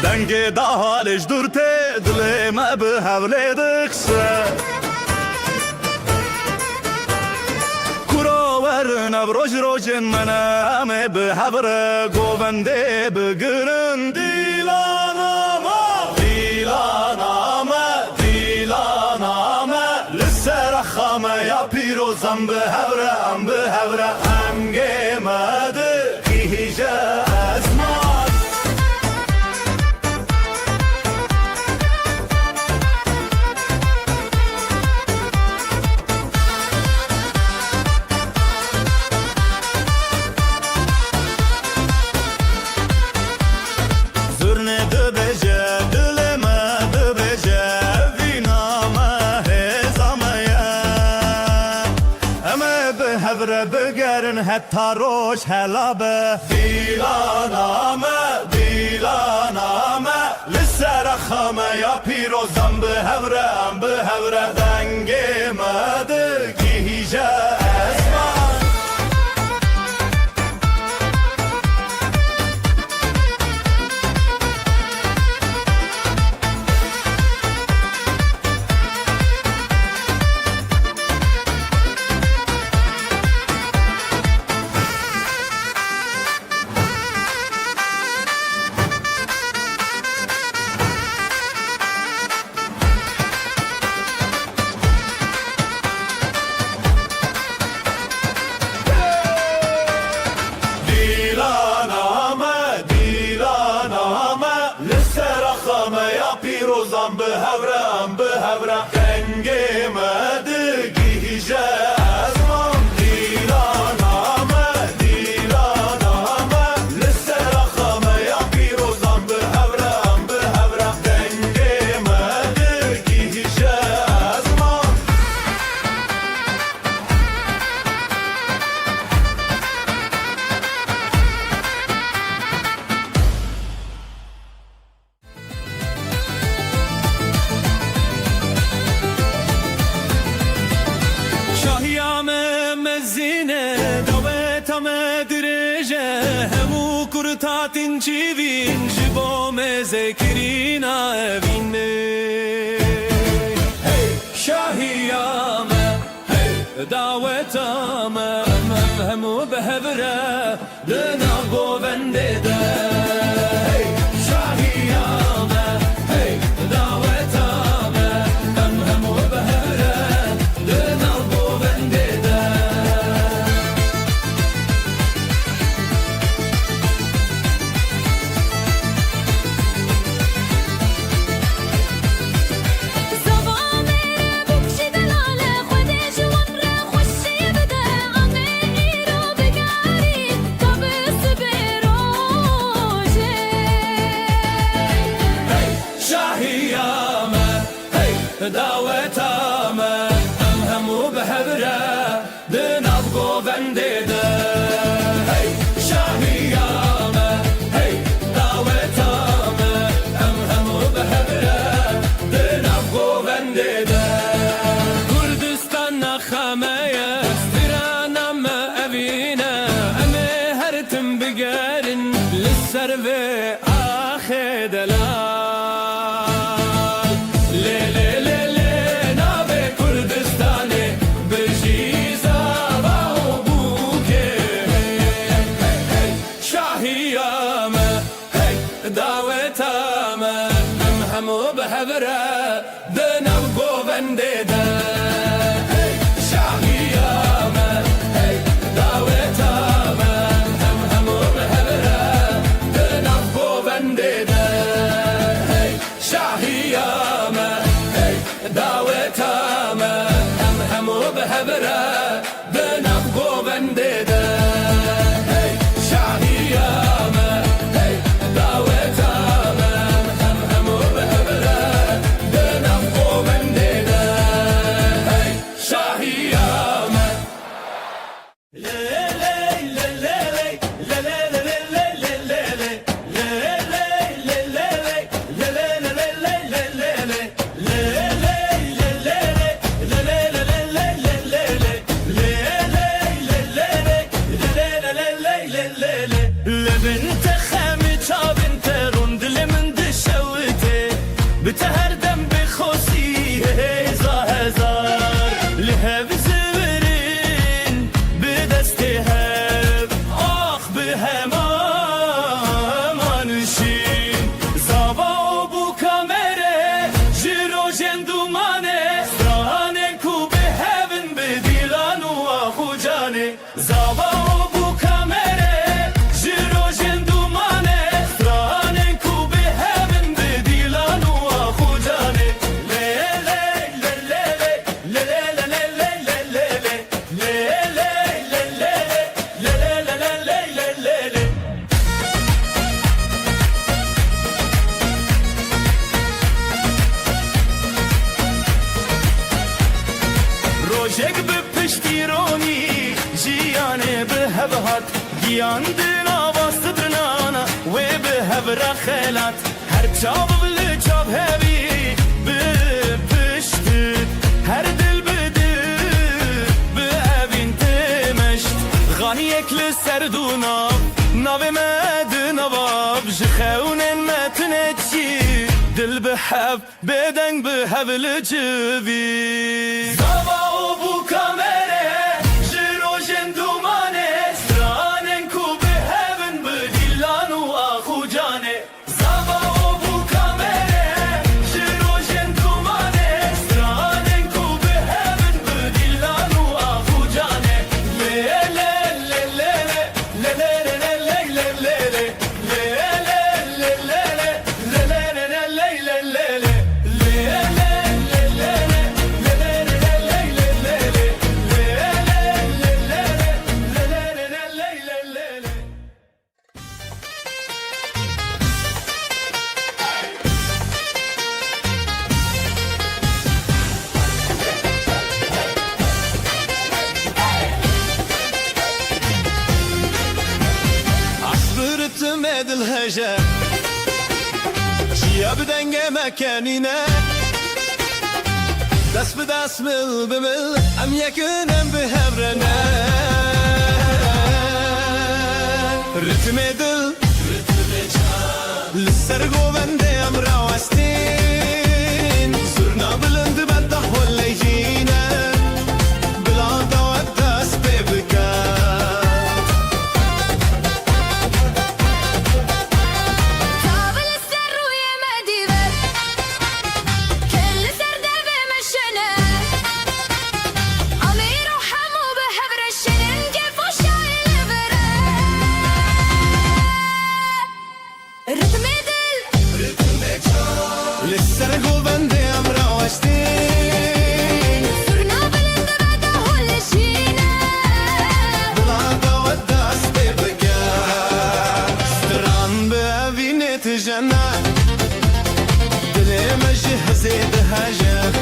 دنگ دا حالش دورته دل ما به حوله دخسه کراور نبروج روشن منه همه به حبره گوونده بگرن دیلانامه دیلانامه دیلانامه لسر خامه یا پیروزم به حبره هم به حبره هم گمده هیجه ازمان بگرن حتی روش حلابه دیلانامه دیلانامه لسر خامه یا پیروزم به هوره هم به هوره دنگ مده گیجه اسمان پیروزم به هورم به هورم دنگ مده گیجه ازمان دیلانامه دیلانامه لسر خامه یا پیروزم به هورم به هورم دنگ مده گیجه ازمان تاتین چیوین جبو مزکرینا وینه شاهیامه دعوتامه همو بهبره دنا گوونده ده شاهیامه دعوتامه داوتامه همو بهبره دناف گوونده ده هی شاهیامه هی داوتامه همو بهبره دناف گوونده ده کردستان نخمه استرانم اوینه امه هرتم بگرن لسر و آخه دلال داوتامه همو بهبره دناو گوونده ده هی شاهیامه هی داوتامه همو بهبره دناو گوونده ده هی شاهیامه هی داوتامه همو بهبره دناو گوونده ده هی شاهیامه لبنت خامي تشابنت روند لمن دشوتي بتهردم بخوسي هزا هزار لهب زبرين بدستي هب اخ بهما مانشين زابا بو كاميري جيرو جندوماني ستراني كو بهبن بديلان واخو جاني زابا روشك بپشتیرونی جیانه به هبهات گیاندنا باستدرنانا و به هبره خیلات هر چاب بلی چاب هبی بپشتید هر دل بده به اوین تمشت غانی اکل سردونا ناو مد نواب جخون متنچی دل به هب بدنگ به هبل جوی زبا بو کامره جیرو جندومانه سترانن کو به هبن بدیلان و آخو جانه زبا بو کامره جیرو جندومانه سترانن کو به هبن بدیلان و آخو جانه لی لی لی لی لی لی لی تمد الهجا جيا بدنگ مكاننا دست بدست مل بمل ام يكنم بهبرنا رتم دل لسر گوونده ام راوستين سرنا بلند بدح وليجينا بلا دوت دست ببكا لسر گوونده ام راوستين سرنا بلند بدح وليجينا بلا دوت دست ببكا ستران بأبينة جنة دلي مجه زيد هجا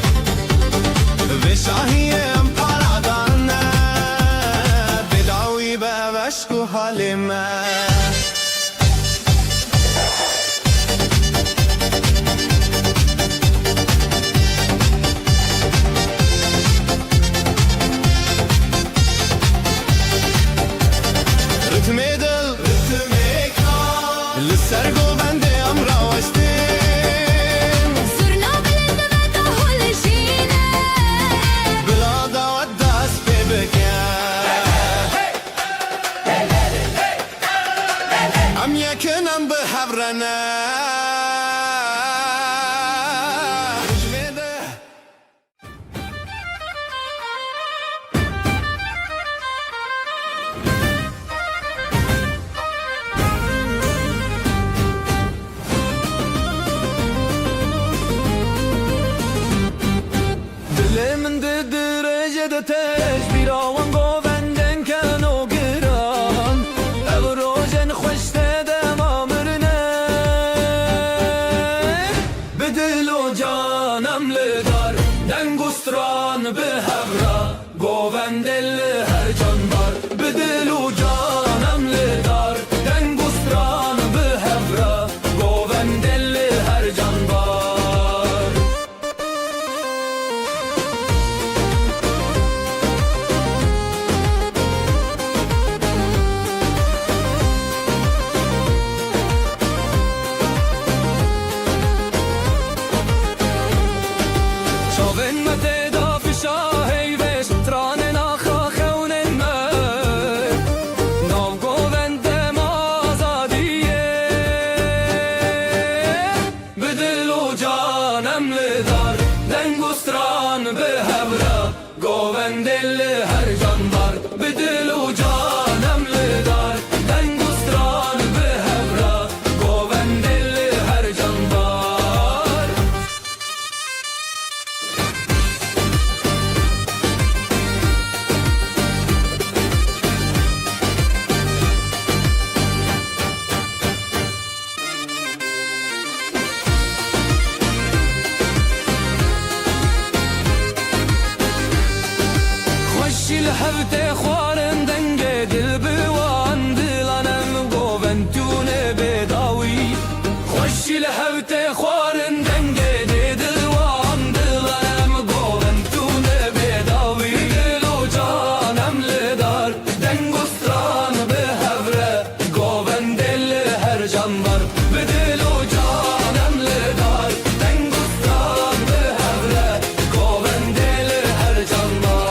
تش بیراوان گووندن کن و گران او روژن خوشته دم آمرنه به دل و جانم لدار دنگستران به هورا گووندل هر جان بار به دل و جانم لدار دنگستران به هورا گووندل هر جان بار شاون مته دا فشاهی وش تران ناخا خونن مر ناو گووندم آزادیه به دل و جانم لدار دنگستران به هورا گووندل هر جان بار به دل و جانم لدار دنگستران به هورا گووندل هر جان بار خوشی لحبت خوارن دنگ دل بوان دلانم گووندونه بداوی خوشی لحبت خوارن دنگ دل وان دلانم گووندونه بداوی دل و جانم لدار دنگستران به هوره گووندل هر جان بار به دل و جانم لدار دنگستران به هوره گووندل هر جان بار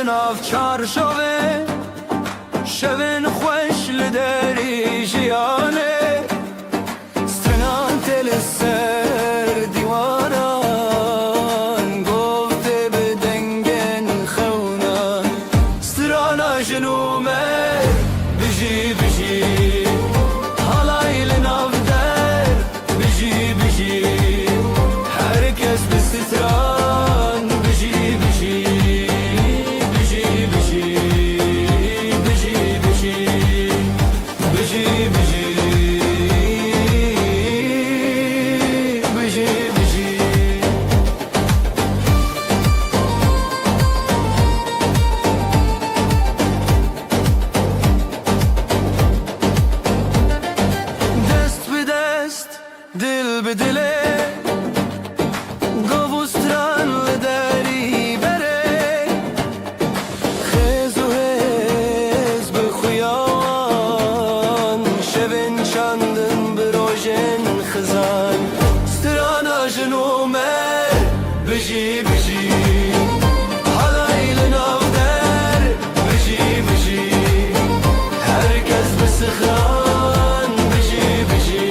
ناف چار شوین خوش لدری جیانه سترنان تل سر دیوانان گفته بدنگن خونان سترانا جنومر بجی بجی حالای لناف در بجی بجی هرکس بستران بجی بجی دل به دله گوستران لداری بره خیز و هز به خویان شوین شاندن به روژن خزان سترانا جنومه بجی بجی حالای لناو در بجی بجی هرکس بسخران بجی بجی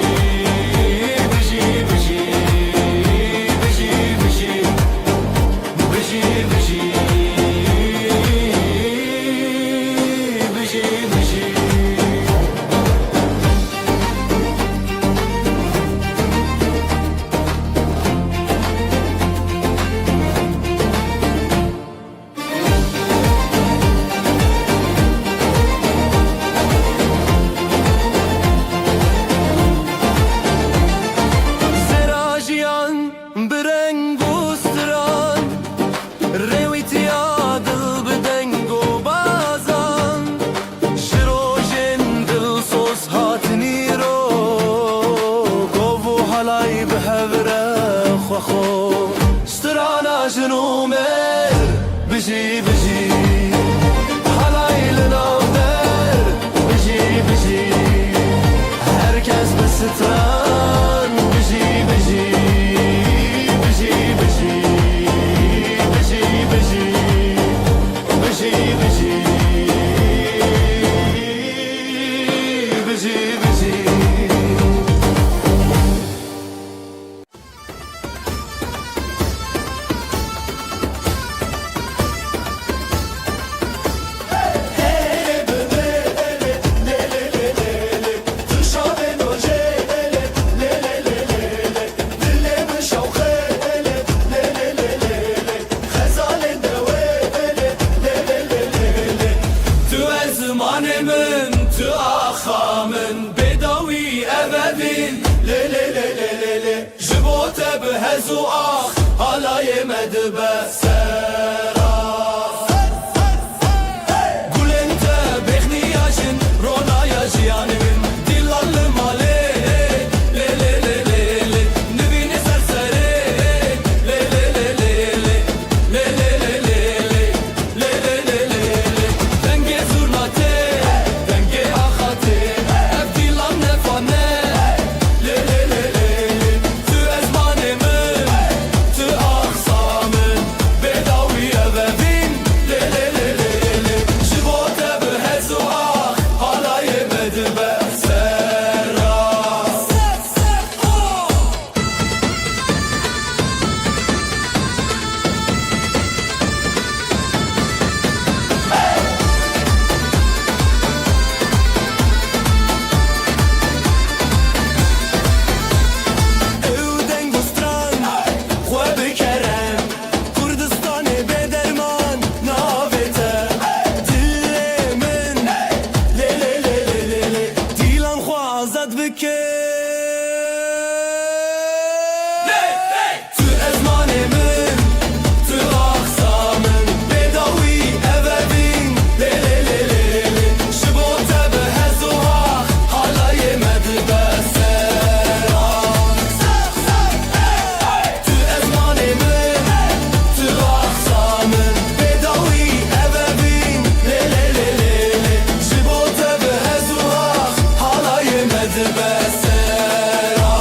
strana jnumer Biji biji Halaylı navder Biji biji Herkes bir stran Biji biji Biji biji Biji biji Biji biji Biji biji Zamanımın tü axamın bedavi evevin le le le le le le Jibote behezu ah hala yemedi be sera Gulente bexni yaşın rona yaşayanımın dillallı male le le le le le Nüvini serseri le le le le le le le le le le le le le Denge zurnate denge ahate evdilan nefane le le le le Tu ezmanemin tu aksamın bedavi evevin le le le le le Jibote behezu ah hala yemedi be serra Evden gustran Xwe bikerem Kurdistanê bêderman navête Dilê min lê lê lê lê lê lê Dîlan xwe azad bike Tu ezmanê min Tu axsamın Bêdawî evevîn lê lê lê lê lê Ji bo te bihezu ah hala yemedi be sera Tu ezmanemin, tu axsamın Bedavi evevin, le le le le le Jibote behezu ah, hala yemedi be sera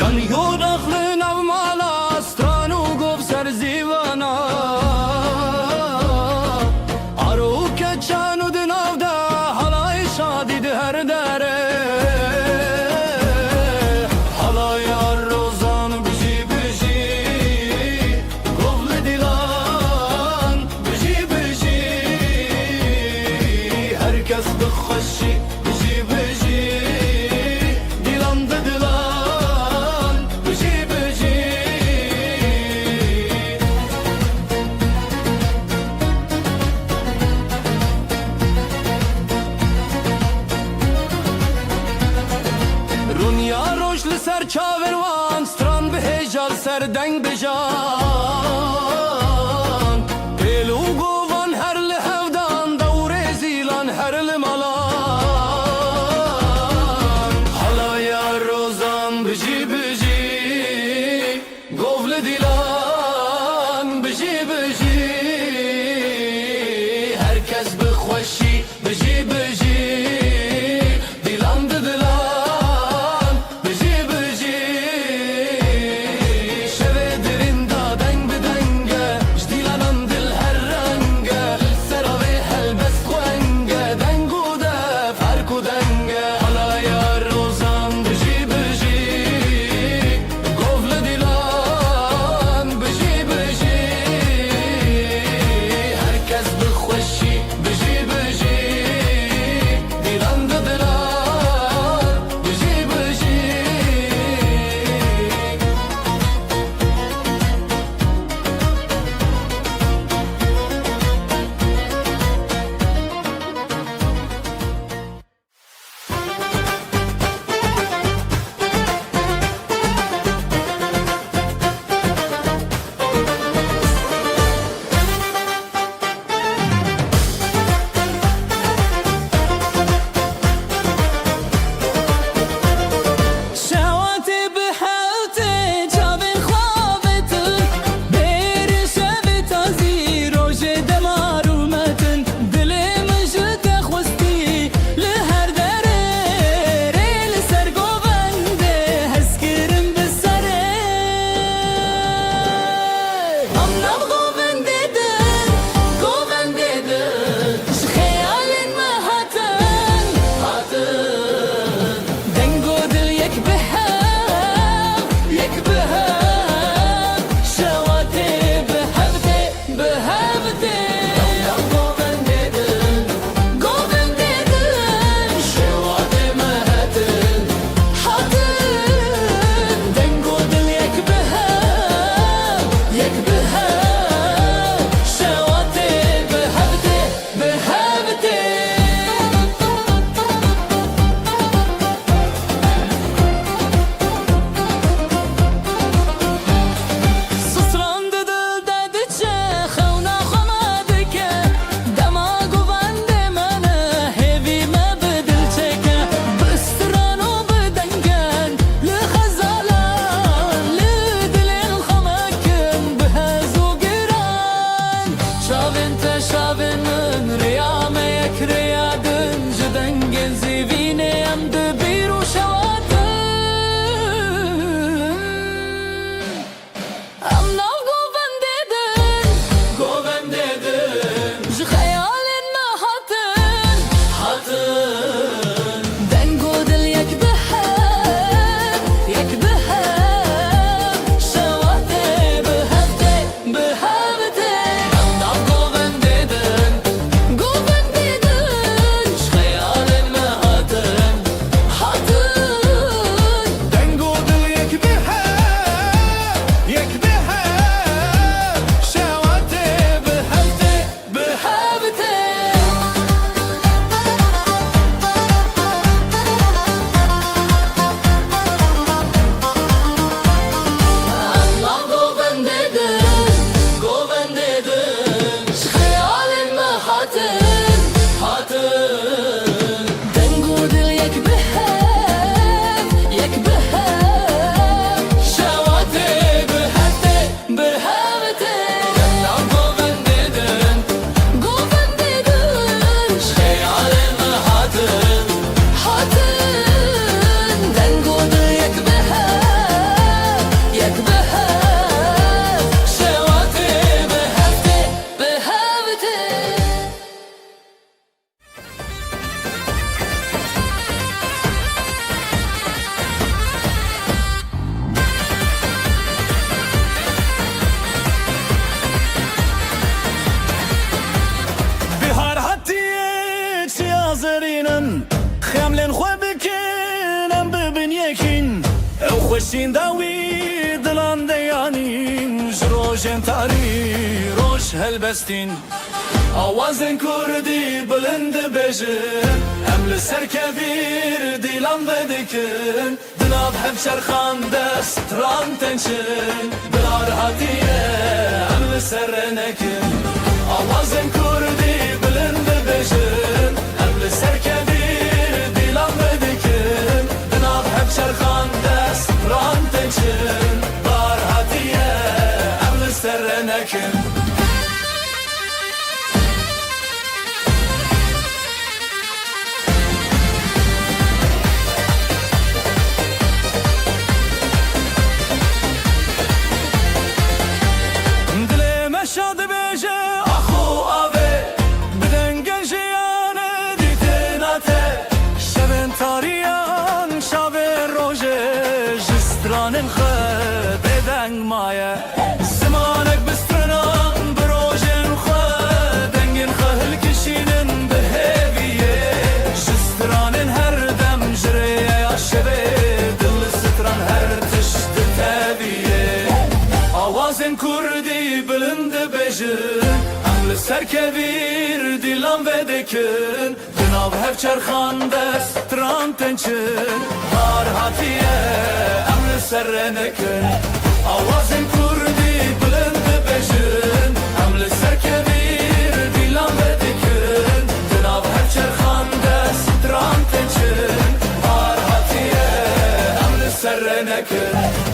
Yanıyor aklın avmala Stran u gov ser zivana Aro keçan u dinavda Halay şadid her dere Halay ar rozan biji biji Govli dilan biji biji Herkes bixweşi biji biji Dilan da dilan biji biji Runya roj li ser çaver wan Stran bi hejal ser deng bijan Pêl û govan her li hevdan Dewrê zîlan her li malan Halaya rozan biji biji Gov li dilan biji biji Herkes bixweşî biji biji Dilan di dilan biji biji Şevê dirin da deng bi denge Ji dîlanan dil her renge Seravê helbest xwenge Deng û def her ku denge Halaya rozan biji biji Gov li dilan وشین داوی دلان دیانین جروجن تاری روش هلبستین آوازن کردی بلند بجن هم لسر کبیر دیلان بدکن دناب هم شرخان دست ران تنشن بلار هاتیه هم لسر نکن آوازن کردی بلند بجن هم لسر کبیر دیلان بدکن دناب هم شرخان دست ران تنشن بلار هاتیه هم لسر نکن شاد بیجه آخو آوه بدن گنجیانه دیتناته شبن تاریان شب روژه جسترانن خود بدنگ مایه زمانک بسترنان بروژن خود دنگن خهل کشینن به هیویه جسترانن هر دم جریه یا شبه دل ستران هر تشت تبیه آوازن کردی بلند هم لسر کبیر دیلان ودکن جناب هف چرخان دست تران تنچن هار هاتیه هم لسر نکن آوازن کردی بلند بجن هم لسر کبیر دیلان ودکن جناب هف چرخان دست تران تنچن هار هاتیه هم لسر نکن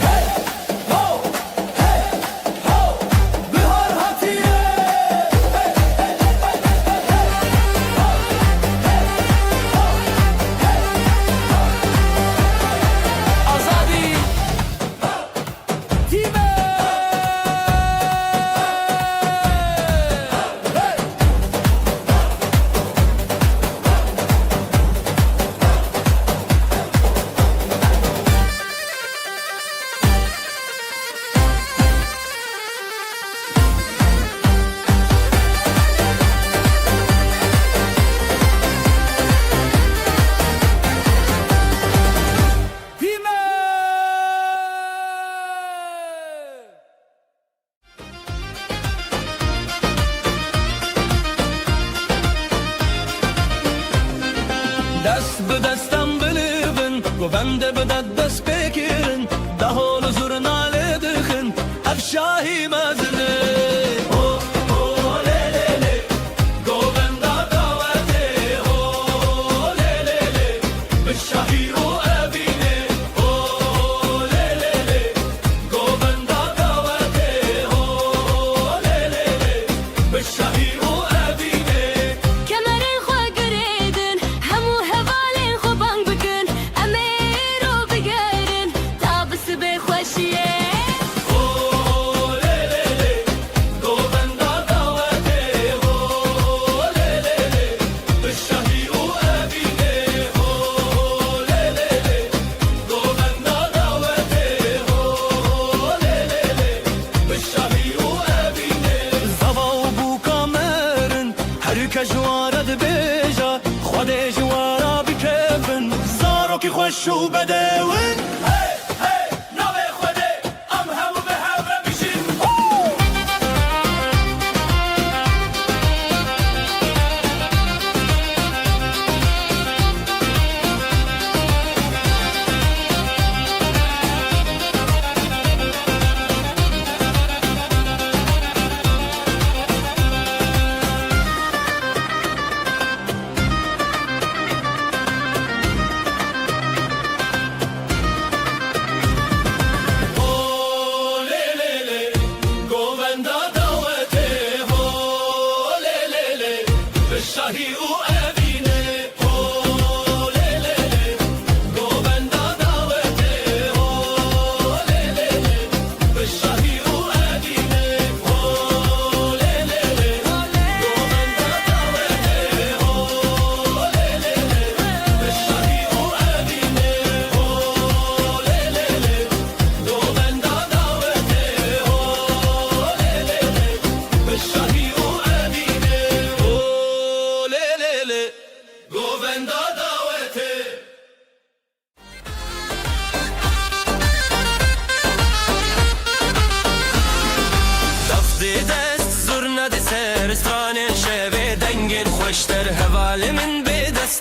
دست به دستم بلیبن گوونده به دست بکیرن ده حال زرناله دخن افشاهی مزنه جوارد بیجا خود جوارا بکفن زارو کی خوش و بدون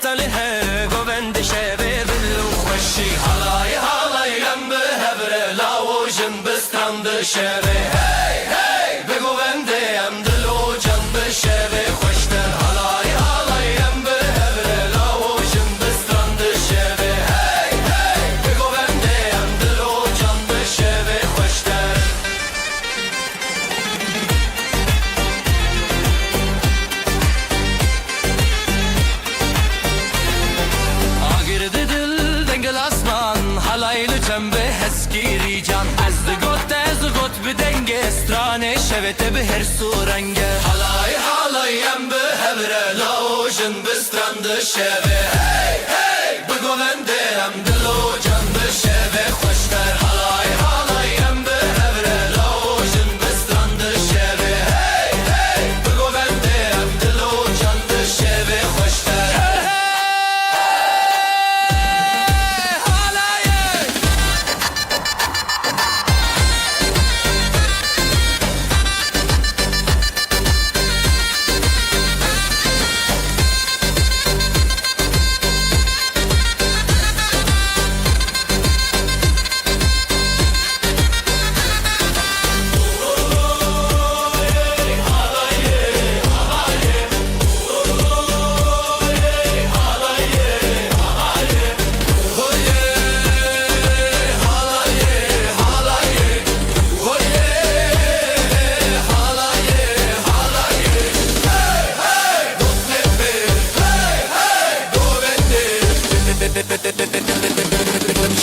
استاله گوند شوه دلو خوشی حالای حالای ام به هبره لاوجن بسترند شوه هی هی بگو بنده ام دلو جان بشوه خوشتر حالای حالای ام به هبره لاوجن بسترند شوه هی هی بگو بنده ام دلو جان بشوه خوشتر آگرد دل دنگل اسمان halaylı cembe heskiri can از گوت به دنگ استرانه شوته به هر سورنگه حالای حالای ام به هبره لاوجن بسترند شوه هی هی بگو بنده ام دلو جان بشوه خوشتر حالای حالای ام به هبره لاوجن بسترند شوه هی هی بگو بنده ام دلو جان بشوه خوشتر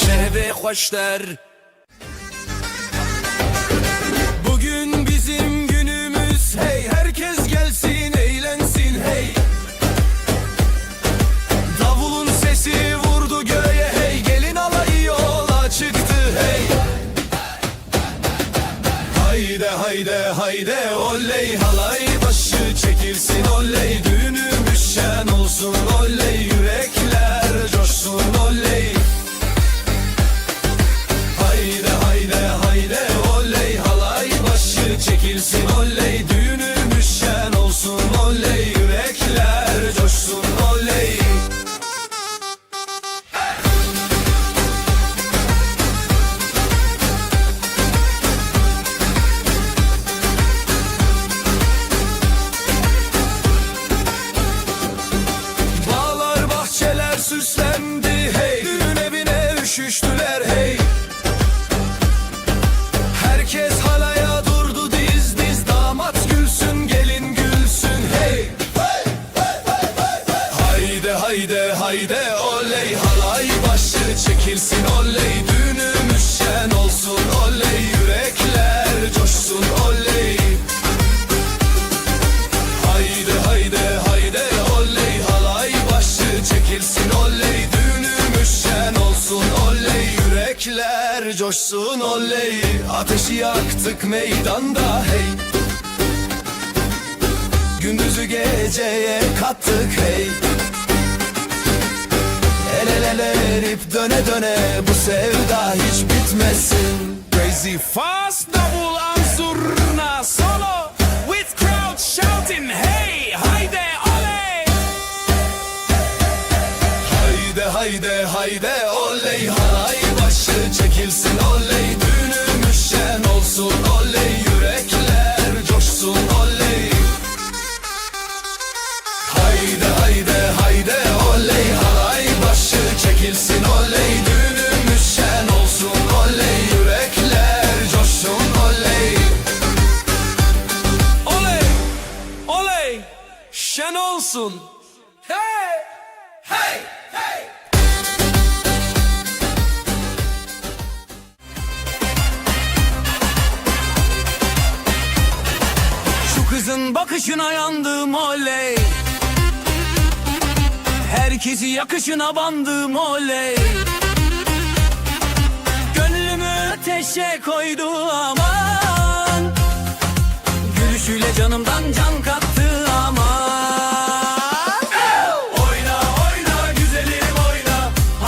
شهوه خوشتر Bugün bizim günümüz hey herkes gelsin eğlensin hey Davulun sesi vurdu göğe hey gelin alayı yola çıktı hey Hayde hayde hayde oley halay başı çekilsin oley Düğünümüz şen olsun oley yürekler coşsun oley Hayde hayde hayde oley halay başı çekilsin oley Düğünümüz şen olsun oley yürekler coşsun oley Bağlar bahçeler süslendi hey Düğün evine üşüştüler hey Herkes halaya durdu diz diz Damat gülsün gelin gülsün hey Hayde hayde hayde oley halay başı çekilsin oley Düğünümüz şen olsun oley yürekler coşsun oley Hayde hayde hayde oley halay başı çekilsin oley Düğünümüz şen olsun oley yürekler coşsun oley Ateşi yaktık meydanda hey Gündüzü geceye kattık hey El ele ele verip döne döne bu sevda hiç bitmesin Crazy fast double ansurna solo with crowd shouting hey hayde oley Hayde hayde hayde oley halay başı çekilsin oley Düğünümüz şen olsun oley yürekler coşsun oley Hayde hayde hayde oley halay başı çekilsin oley Düğünümüz şen olsun oley yürekler coşsun oley oley oley şen olsun hey hey hey Şu kızın bakışına yandım oley Herkesi yakışına bandım oley Gönlümü ateşe koydu aman Gülüşüyle canımdan can kattı aman Oyna oyna güzelim oyna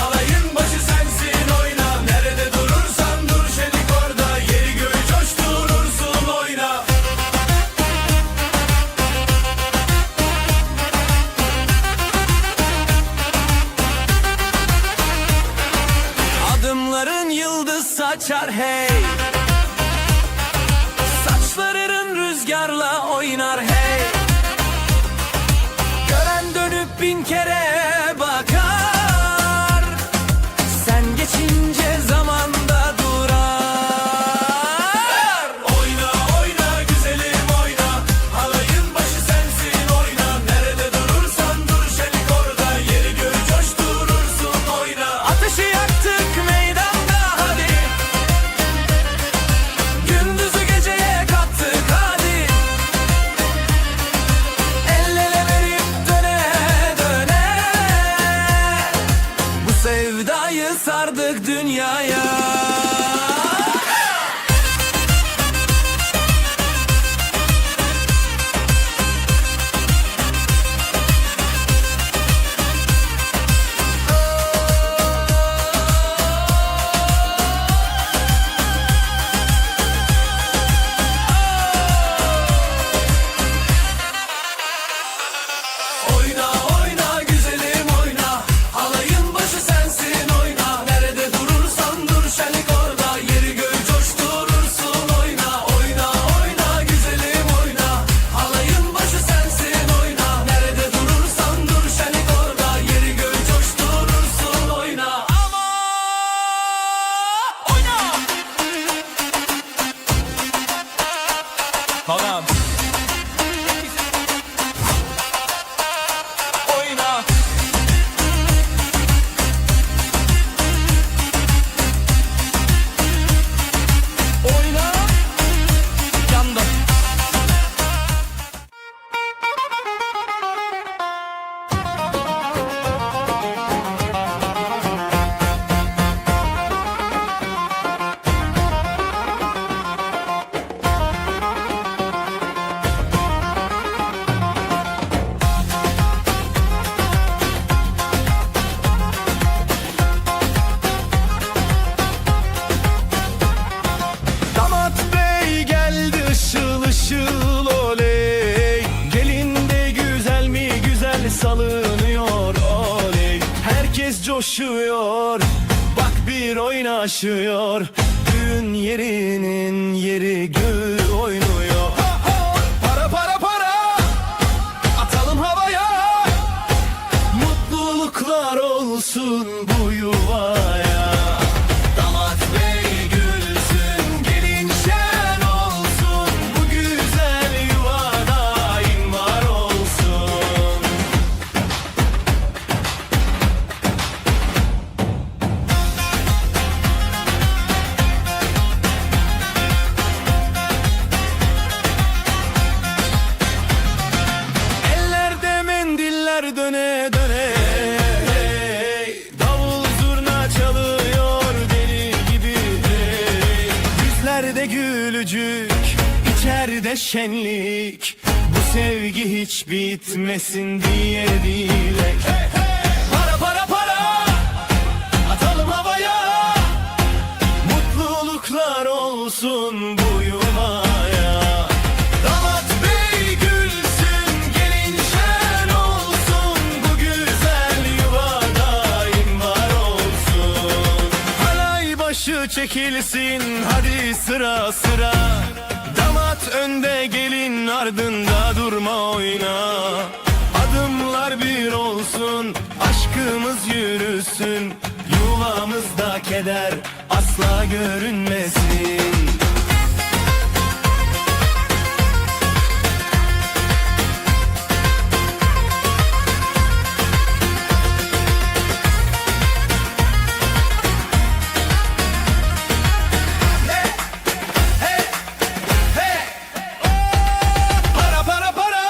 Halayın başı sensin oyna Nerede durursan dur şenik orada Yeri göğü coşturursun oyna açar hey. Saçların rüzgarla oynar hey. Gören dönüp bin kere bakar, sen geçince zamanda durar. Oyna oyna güzelim oyna, halayın başı sensin oyna. Nerede durursan dur şelik orada, yeri göğü coşturursun oyna. Ateşi yaktık meydanda hadi, gündüzü geceye kattık hadi. El ele verip döne döne, bu sevdayı sardık dünyaya. Oyna oyna güzelim oyna, halayın başı sensin oyna. Nerede durursan dur şenlik orada, yeri göğü coşturursun oyna. Oyna oyna güzelim oyna, halayın başı sensin oyna. Nerede durursan dur şenlik orada, yeri göğü coşturursun oyna. Ama oyna. Tamam. Oyna. Oyna. Yandım. Damat bey geldi ışıl ışıl oley. Gelin de güzel mi güzel salınıyor oley. Herkes coşuyor, bak bir oynaşıyor. Düğün yerinin yeri göğü oynuyor. Para para para, atalım havaya. Mutluluklar olsun bu yuvaya. Damat bey gülsün, gelin şen olsun. Bu güzel yuvada daim var olsun. Ellerde mendiller döne döne, davul zurna çalıyor deli gibi. Yüzlerde gülücük, içeride şenlik. Bu sevgi hiç bitmesin diye dilek. Para para para, atalım havaya. Mutluluklar olsun bu yuvaya. Damat bey gülsün, gelin şen olsun. Bu güzel yuva daim var olsun. Halay başı çekilsin hadi sıra sıra. Damat önde, gelin ardında, durma oyna. Adımlar bir olsun, aşkımız yürüsün. Yuvamızda keder asla görünmesin. Para para para,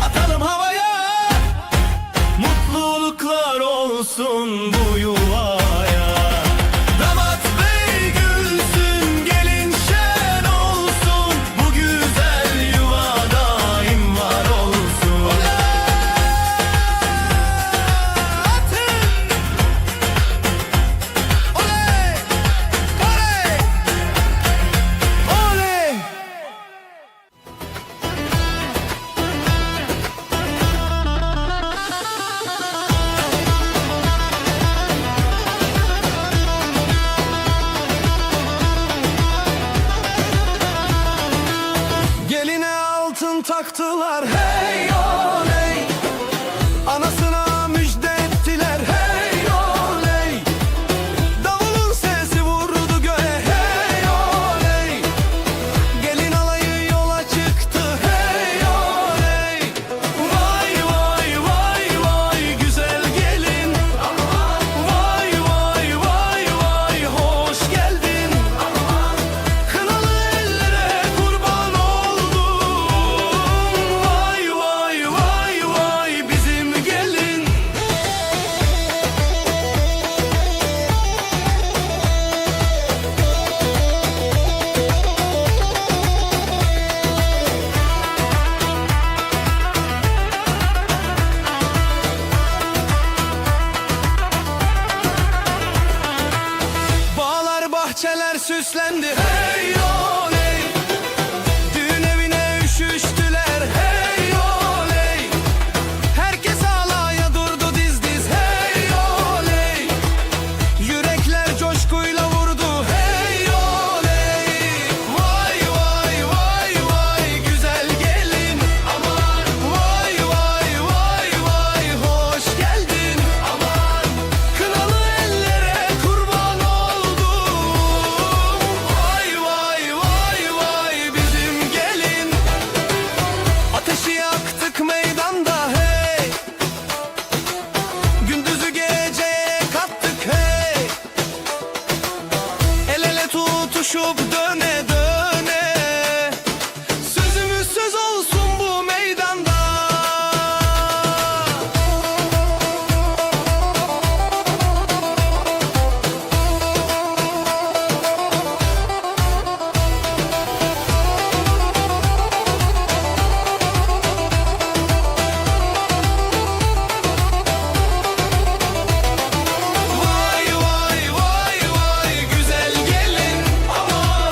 atalım havaya. Mutluluklar olsun bu yuvaya. Damat bey gülsün, altın taktılar hey oley. Anasına müjde ettiler hey oley. Davulun sesi vurdu göğe hey oley. Gelin alayı yola çıktı hey oley. Vay vay vay vay güzel gelin. Vay vay vay vay hoş geldin. Kınalı ellere kurban oldum. Vay vay vay vay bizim gelin. Bağlar bahçeler süslendi hey oley. Düğün evine üşüştüler hey oley. Herkes alaya durdu diz diz hey oley. Yürekler coşkuyla vurdu hey oley. Vay vay vay vay güzel gelin. Aman vay vay vay vay hoş geldin. Aman kınalı ellere kurban oldum. Vay vay vay vay bizim gelin. Ateşi yaktık meydanda hey. Gündüzü geceye kattık hey. El ele tutuşup döne döne. Sözümüz söz olsun bu meydanda. Vay vay vay vay güzel gelin. Aman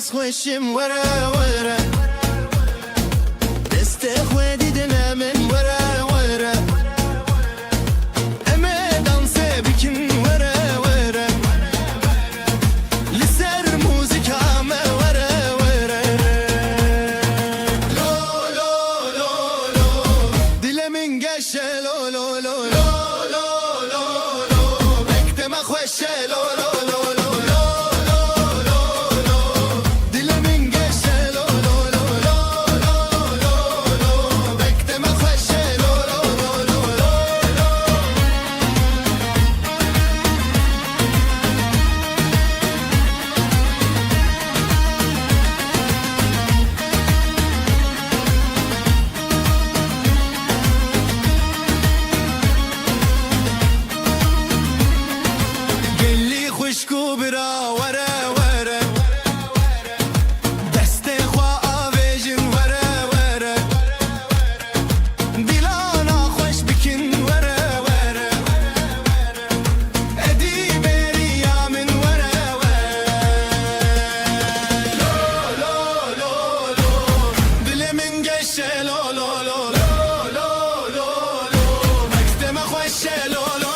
kes خوشم وره وره دست خودی دلمن وره وره اما دانس بکن وره وره لسر موزیکام وره وره لو لو لو لو دلمن گشه لو لو لو لو لو لو لو بکتم خوشه لو لو لو لو خوشکو برا وره وره دست خوا آویجن وره وره دیلانا خوش بکن وره وره ادی بریا من وره وره لو لو لو لو دل من گشه لو لو لو لو لو لو مکتم خوشه لو لو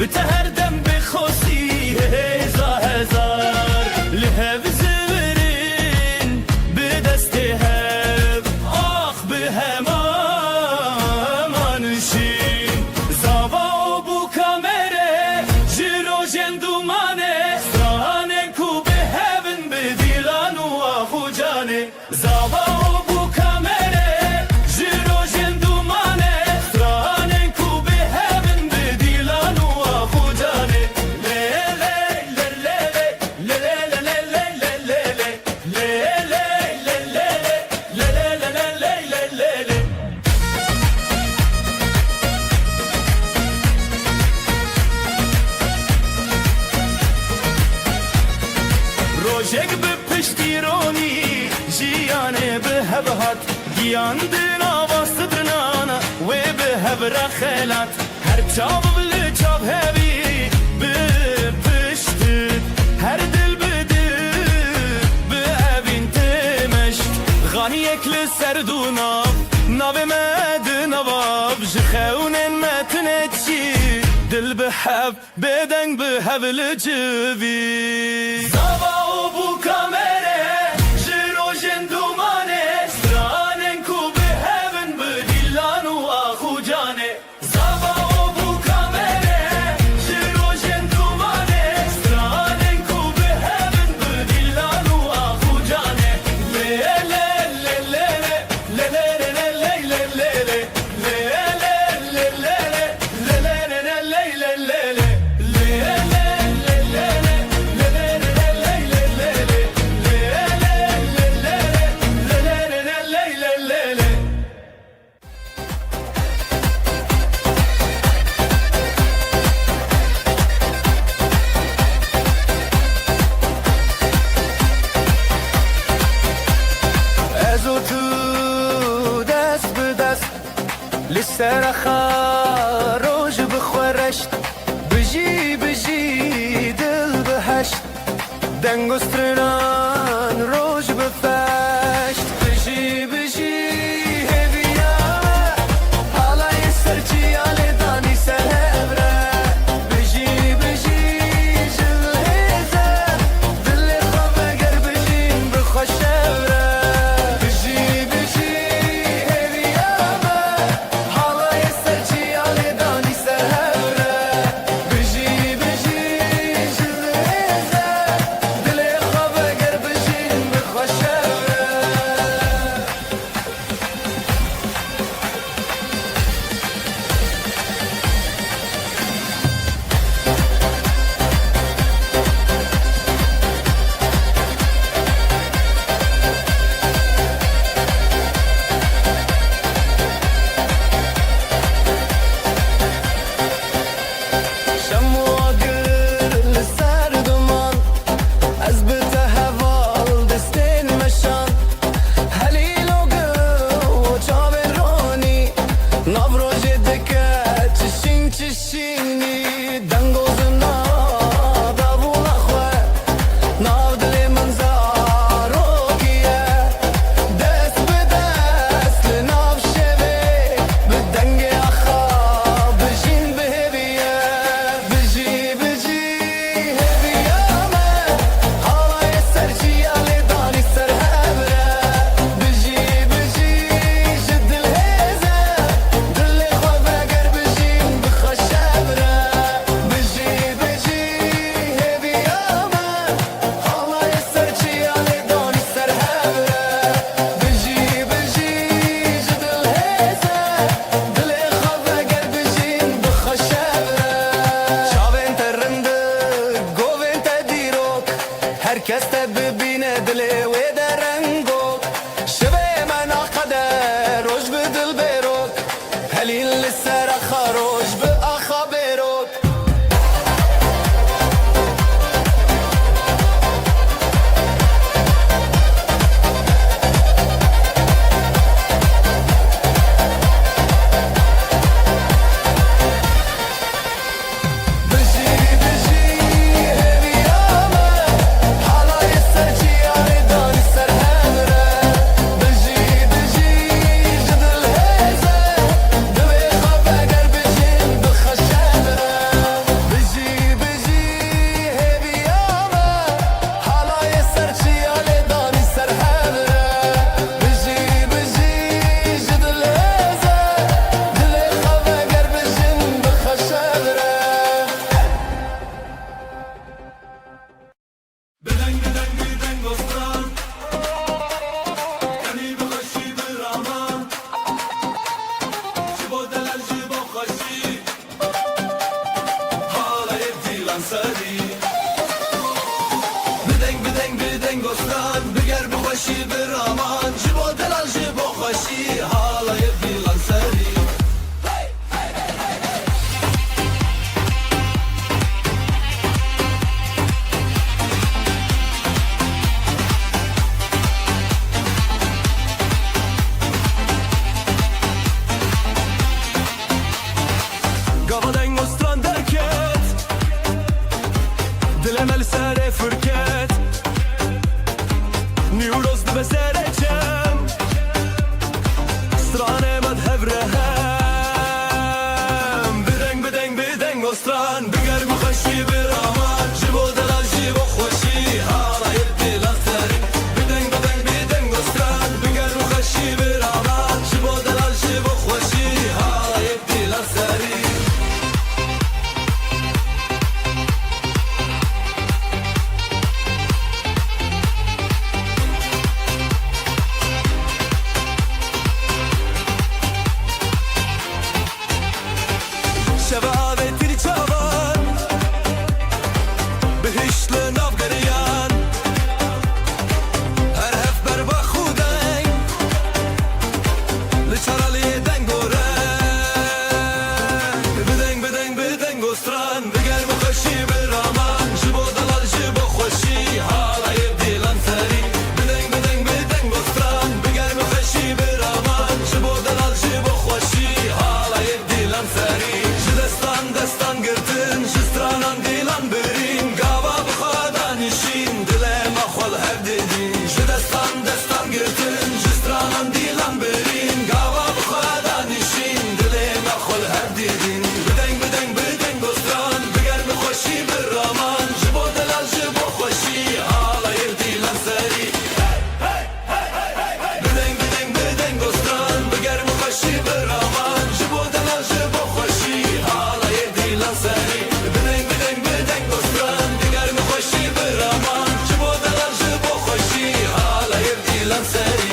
بتهر دم بخوسی هزار لهب زورین به دست هب آخ به همانشین زاوا بو کامره جیرو جندومانه سرانه کو به هبن به دیلان و آخو جانه زاوا بو کامره جیرو جندومانه سرانه کو به هبن به دیلان و آخو جانه روشک به پشتیرانی جیانه به هبهات گیان دین آواز درنانا و به هبره خیلات هر چاب بلی چاب هبی به پشتید هر دل بده به اوین تمشت غانی اکل سردونا ناو مد نواب جخونن متنچی دل به هب بدنگ به هبل جوی زاوا بو کامره جیرو جندومانه سرانن کو به هبن به دیلان و آخو جانه زاوا بو کامره جیرو جندومانه سرانن کو به هبن به دیلان و آخو جانه لسر خاروج بخورشت بجی دل بهشت دنگ و سترنان روج بفشت بجی هبیامه حالای سرچی آلی دانی سهبره بجی جل هیزه دل خواب اگر بجین بخوشبره herkes de bibine dili ve de rengo şive mena kader roj bi dil berok helin li ser xaroj bi axa berok سری بدنگ استان بگر بخوشی برامان جبو دلال جبو خوشی حالای دیلان سری Gavadeng ostran derket Dilemel sere fırket Newroz dibe sereçem Strane med hevrehem Bedeng ostran Biger mukhashi bir aman Jibo delal jibo khoshi Halayib dilan seri Bedeng ostran Biger mukhashi bir aman Jibo delal jibo khoshi Halayib dilan seri شبابتي çavan بهشل نافگریان هر هف بر با خودن لچرالی دنگورن بدنگ استران بگر بخوشی برامان جبو دلال جبو خوشی حالای دیلان سری بدنگ استران بگر بخوشی برامان جبو دلال جبو خوشی حالای دیلان سری دستان گرتن جسترانان دیلان برین گاوا بخوادان نشین دلم اخوال هر دیدین دستان گرتن جسترانان دیلان برین گاوا بخوادان نشین دلم اخوال هر دیدین بدنگ استران بگر بخوشی برامان جبو دلال جبو خوشی حالای دیلان سری بدنگ استران بگر بخوشی برامان جبو دلال جبو خوشی حالای دیلان سری بدنگ استران بگر بخوشی برامان جبو دلال جبو خوشی حالای دیلان سری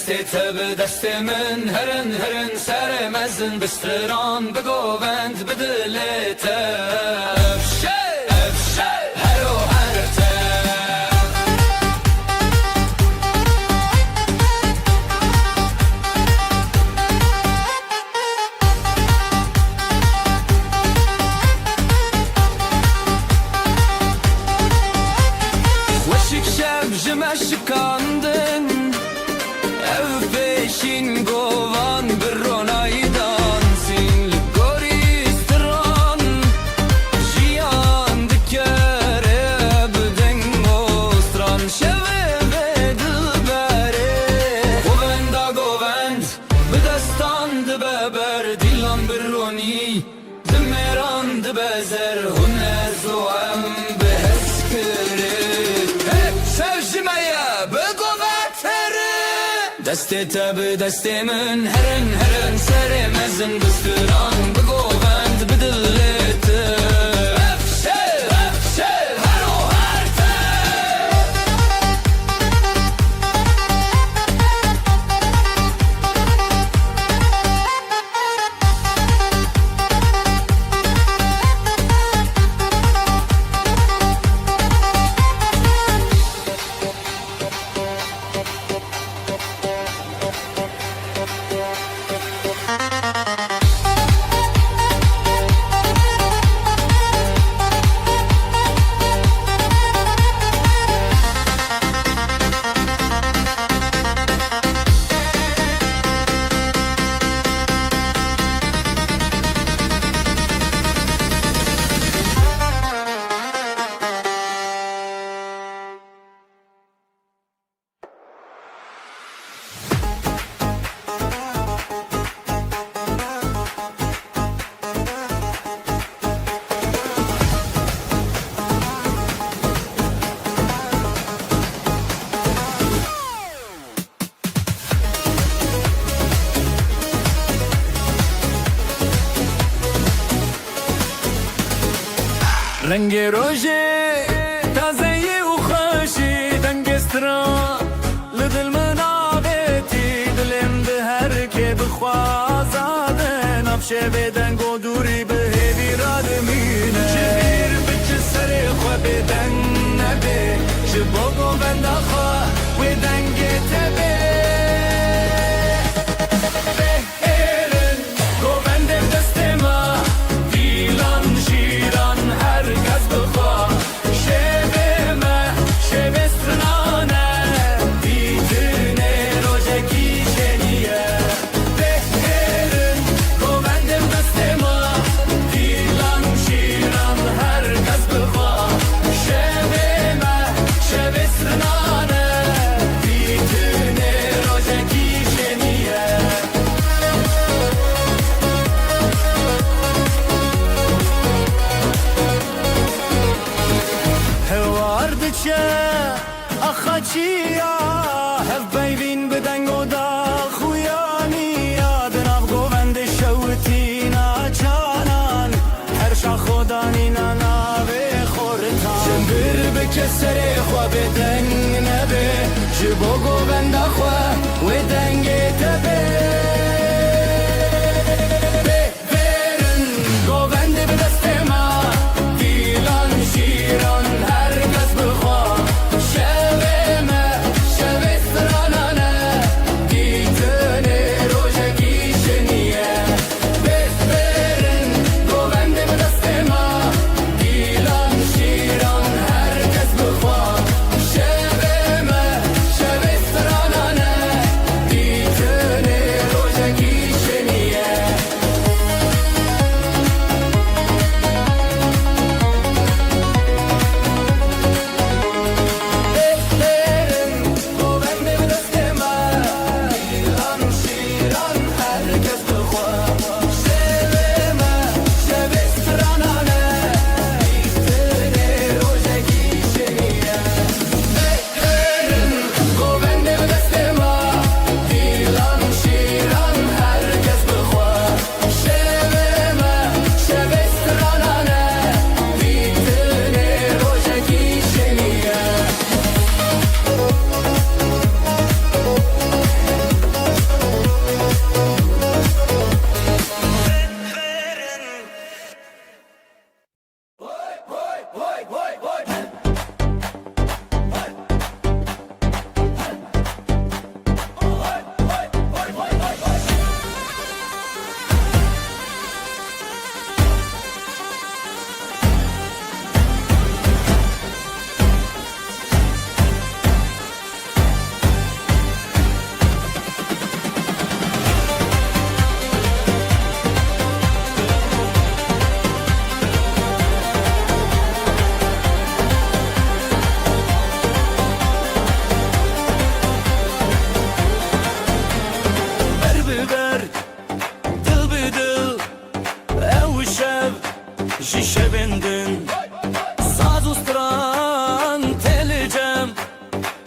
دستی تب دستی من هرن هرن سر مزن بستران بگووند بدلیت افشه افشه هرو هرته وشک شب جمشکاندن ev peşin govan bir ronaydan sin goristan jiyan dikere bden mostran şeve ve dilbere govend bedestan de beber dilan bir roni demeran de bezer huner zoam beheskere hep sevjimeye دستی تب دستی من هرن هرن سر مزن بستران بگووند بدلیت افشه افشه هرو هرته رنگ روژه تازه و خوشی دنگسترا لدل منابتی دلم به هر که بخوازاده نفشه بدن گو دوری به هیوی را دمینه جبیر بچه سر خواه بدن نبه جباگو بنده خواه و دنگ تبه بهرن گو بنده دست ما دیلان شیران herkes bıkar şevime şevestrane bitine rojeki şeniye beherin govendim destema dilan şiran herkes bıkar şevime şevestrane bitine rojeki şeniye هواردچه اخچیا هف بیوین بدن گودا خویانیا دناب گووند شوتینا چانان هر شا خودانینا ناوی خورتان جنبر بکسر خواه بدن نبه جبو گووند خواه و دنگ تبه بهرن گووند بدست ما دیلان شیران herkes bıkar şevime şevestranane ditine rojeki şeniye besberin govendim destema dilan şiran herkes bıkar şevime şevestranane ditine şişe bindin Saz ustran telicem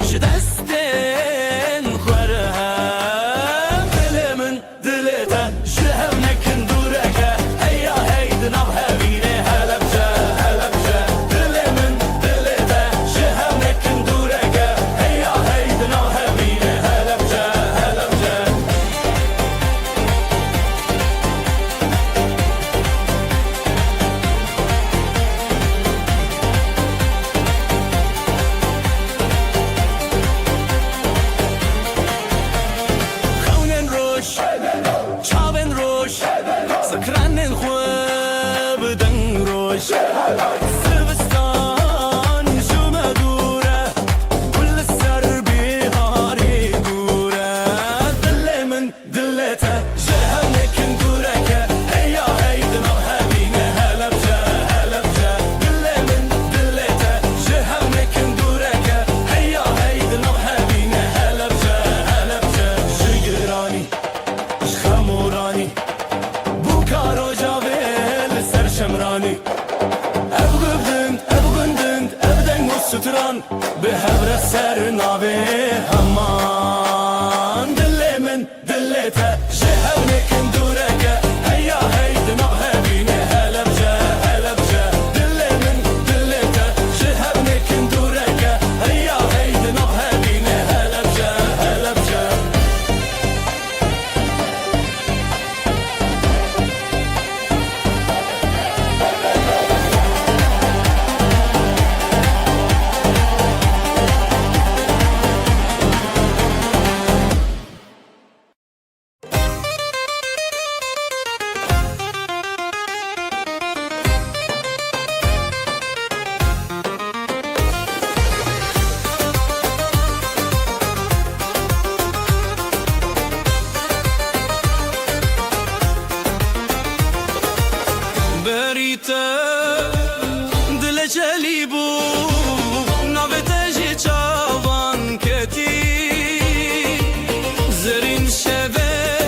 Ji destên xwerhem Dilê min dilê te ji hevnekin dûreke Heya hey di nav hevînê Helepçe, Helepçe Dilê min dilê te ji hevnekin dûreke Heya hey di nav hevînê Helepçe, Helepçe Xewnên roj, çavên roj Zikranên xwe bi deng roj Zivistan ji me dûr e Gul li ser bîharê gûr e Dilê min dilê te ji hevnekin dûreke Heya hey di nav hevînê Helepçe, Helepçe Dilê min dilê te ji hevnekin dûreke Heya hey di nav hevînê Helepçe, Helepçe Ji giranî ji xemûranî Bû karo cavê li ser şemranî Ev gundin, ev deng û stran Bi hevre ser navê heman Dilê min dilê te ji hevnekin dûreke Heya hey di nav hevînê Helepçe, Helepçe Dilê min dilê te ji hevnekin dûreke Heya hey di nav hevînê Helepçe, Helepçe Berite dile çeli bu Navete ji çavan keti Zerin şeve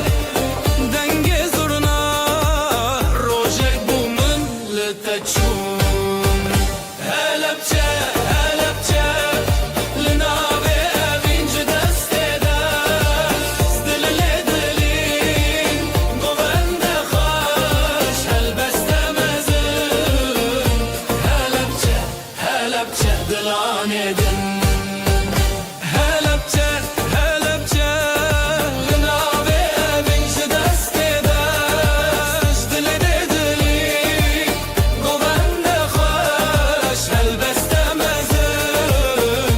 denge zurna Rojek bu min li te çûn Helepçe, Helepçe Li navê evîn ji destê de Dilê lê dilîn govende xweş Helbeste mezin Helepçe, Helepçe dilanê din Helepçe, Helepçe Li navê evîn ji destê de Dilê lê dilîn govende xweş Helbeste mezin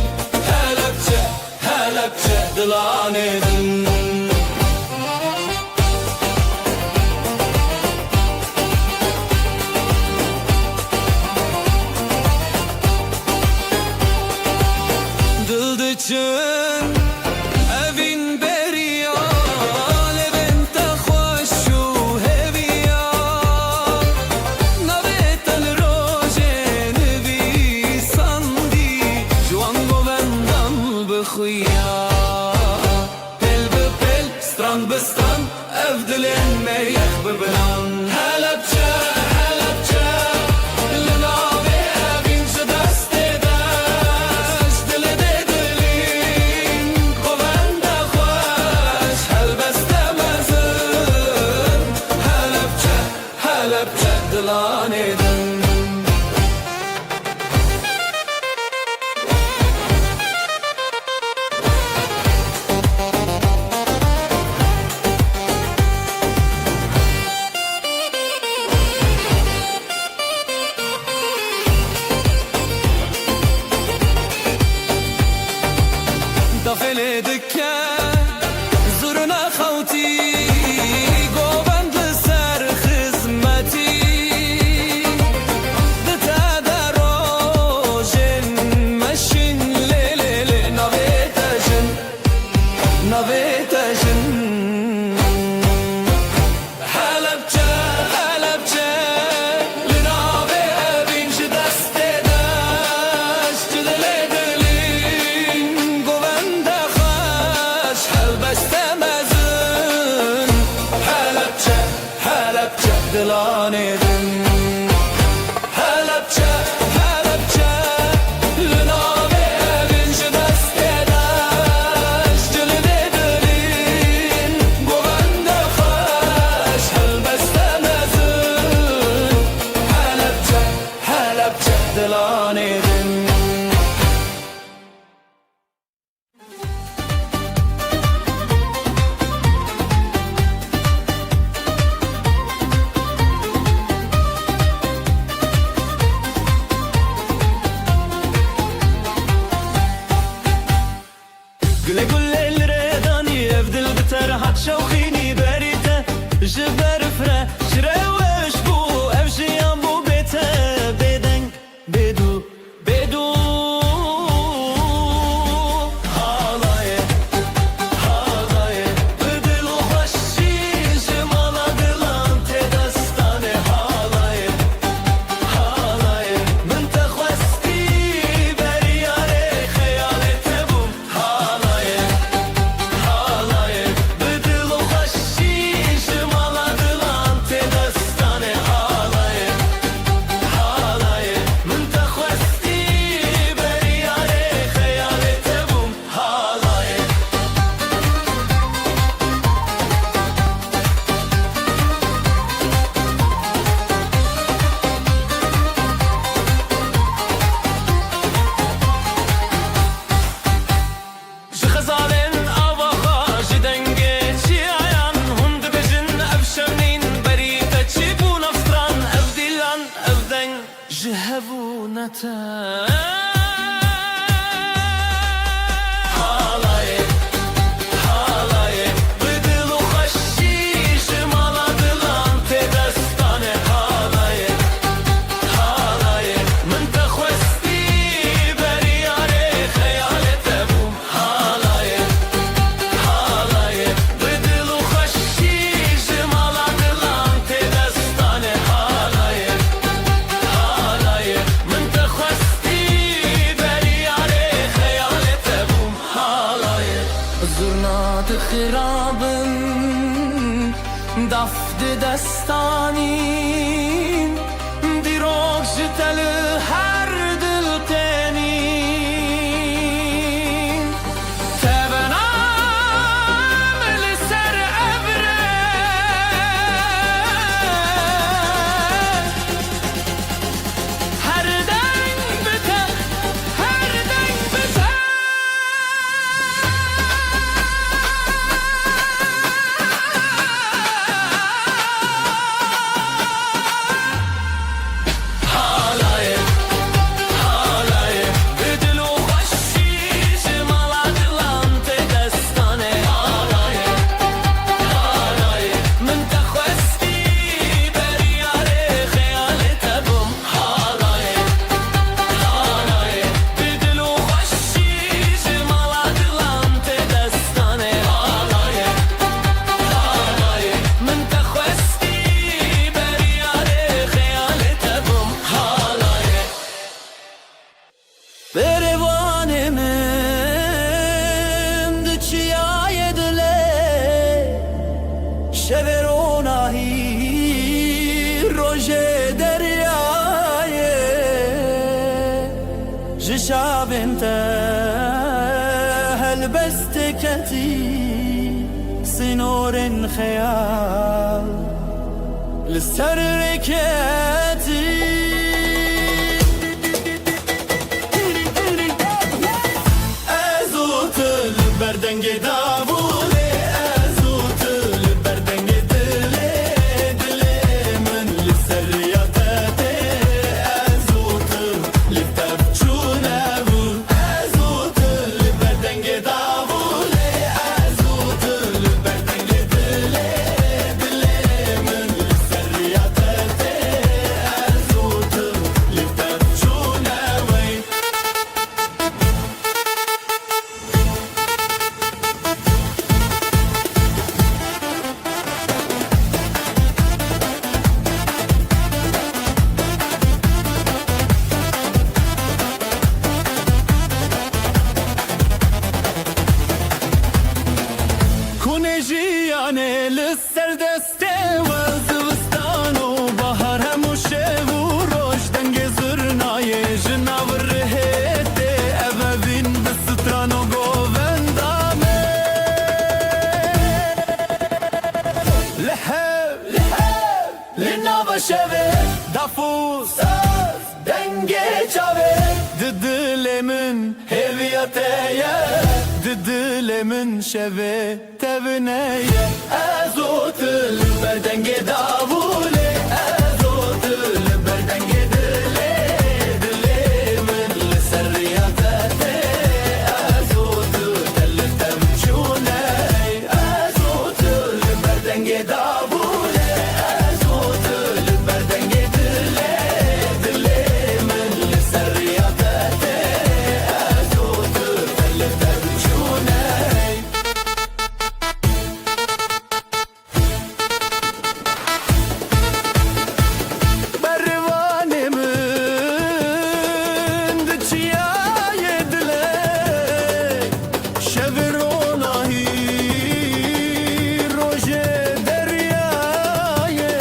Helepçe, Helepçe dilanê din Dil diçin evîn beriya Levên te xweş û heviya Navê te li rojê nivîsandî Ji wan govendan bixuya Pêl bi pêl, stran bi stran Ev dilên me yek bibiran Helepçe, Helepçe Li navê evîn ji destê de Dilê lê dilîn govende xweş Helbeste mezin Helepçe, Helepçe dilanê din Dafele dike zurna xewtî Govend li ser xizmetî Di te de rojên meşin Lê lê lê navê te jin Navê te jin Helepçe, Helepçe Li navê evîn ji destê de Dilê lê dilîn govende xweş Helbeste mezin Helepçe, Helepçe dilanê din دلاني دن Güle güle الريداني افدل بترحت شوخيني بريته جبر فره شروش بو افجيان بو بيته بدن بدو بدو حالاي حالاي بدل وخشي جمالا دلان تدستاني حالاي حالاي من تخوستي برياري خيالي تبوم حالاي حالاي بدل وخشي جمالا دلان تدستاني حالاي حالاي من تخوستي برياري خيالي تبوم حالاي جخزالين أبخا جدنجي شيعان هند بجن أبشمنين بريدة شيبو نفطران أبدلان أبدن جهبو نتان حالاي حالاي بدل وخشي جمالا دلان تدستاني حالاي حالاي من تخوستي برياري خيالي تبوم حالاي حالاي بدل وخشي جمالا دلان تدستاني حالاي حالاي من تخوستي برياري خيالي تبوم حالاي زرنات خرابن دفد دستانين دیروگ جتل هر دل تنین تبنام لسر ابره هر دنگ بته هر دنگ بته حالاي حالاي بدل وخشي جمالا دلان تدستاني حالاي حالاي من تخوستي برياري خيالي تبوم حالاي حالاي بدل وخشي جمالا دلان تدستاني حالاي حالاي من تخوستي برياري خيالي تبوم حالاي بروانم دچیای دله شب روناهی روژ دریای جشاب انت هل بستكتي سنور خيال للسركتي ازوت البردنج دابولي ازوت البردنج دلي دلي من للسرياتاتي ازوت للتبجونا ازوت البردنج دابولي ازوت البردنج دلي دلي من للسرياتاتي denge çave Didilemin Heviyateye Didilemin şeve tevneye Ezotul berdenge davule Ezotul berdenge dile Dilemin serriyatete Ezotul telli temçune Ezotul berdenge davule Ezotul berdenge dile Dilemin serriyatete Ezotul telli temçune Bervanemin diçiyaye dile Şevironahi roje deryaye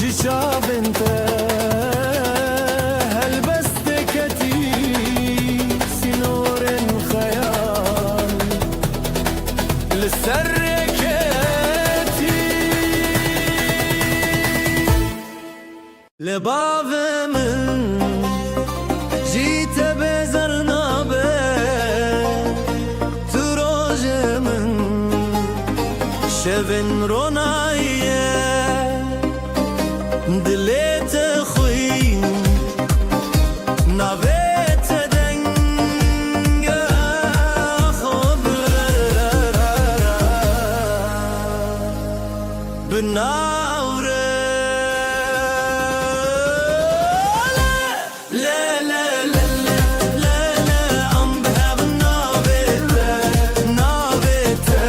Jicabente helbesteketi sinoren khayal لسركتي لبابمن جيت بزرنا به تروجمن شبن رونايه دليت خوين نابت دنگ خبر بناوره لا لا لا لا لا لا ام بها بنابته نابته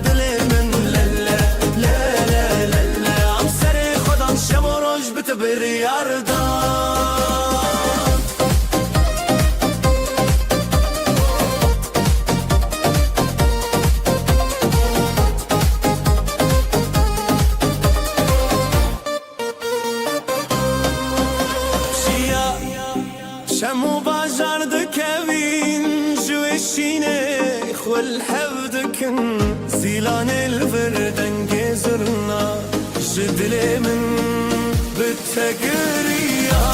دلي من لا لا لا لا لا لا ام سري خدان شب و روز بتبر ياردان شمو باجردك كوين جوشيني خول حفدكن زيلان الفردن جزرنا جدلي من بالتقرية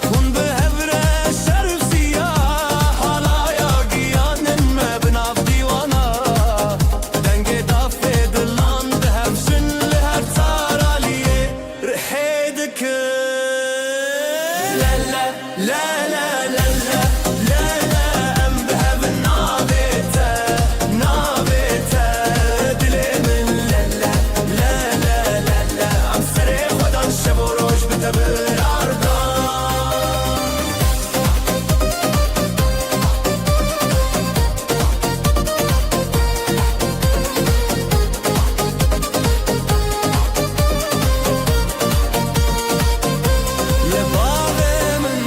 كون بهبرة شرف سياح على ياقيان ما بنعف ديوانا دنجي دافي دلان بهفشن لهر تاراليه رحيدك لا لا لا لا لا لا لا لا ام بهب نابته نابته دلي من لا لا لا لا لا لا عم سري خدان شب و روز بتبر عردان لبابمن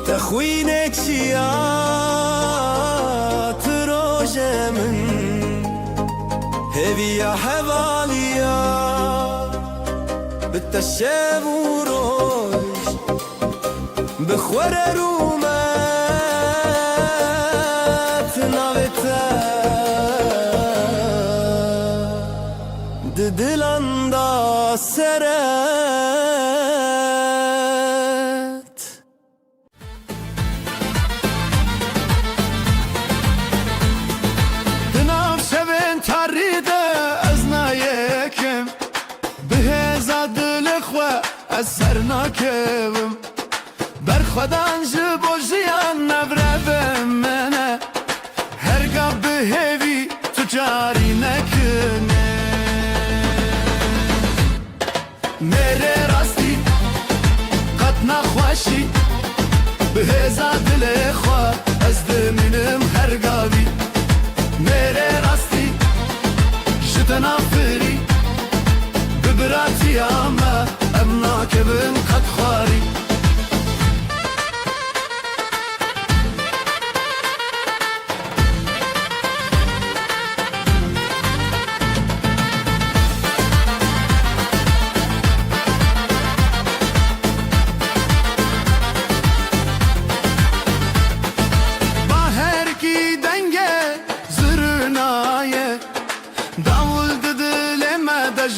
تخوينك شيات روجمن هبيا حواليا بالتشاب وروج بخور رومات نابتا ددلاندا سرت دناف شبن تاريده ازنا يكم بهزا دلخوة اثرناكم برخدان جبو جيان نبربم منه هرگاه بهوی تو جاری نکنه میره راستی قد نخواشی بهزا دلخوة از دمینم هرگاوی میره راستی جدنا فری ببراتی اما امناک بن قد خواری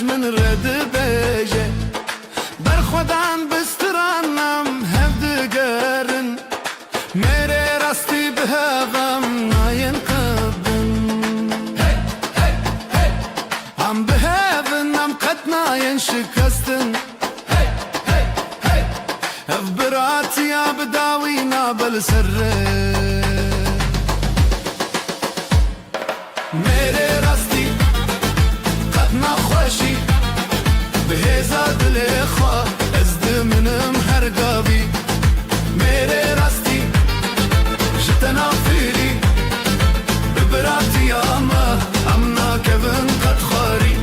من رد بيجي من براتي يا بداوينا بالسر मेरे रस्ती قطنا خوشي بهزا دلي خوا ازد منم هر قابي मेरे रस्ती جتنا فيلي ببراتي ياما امنا كبن قد خاري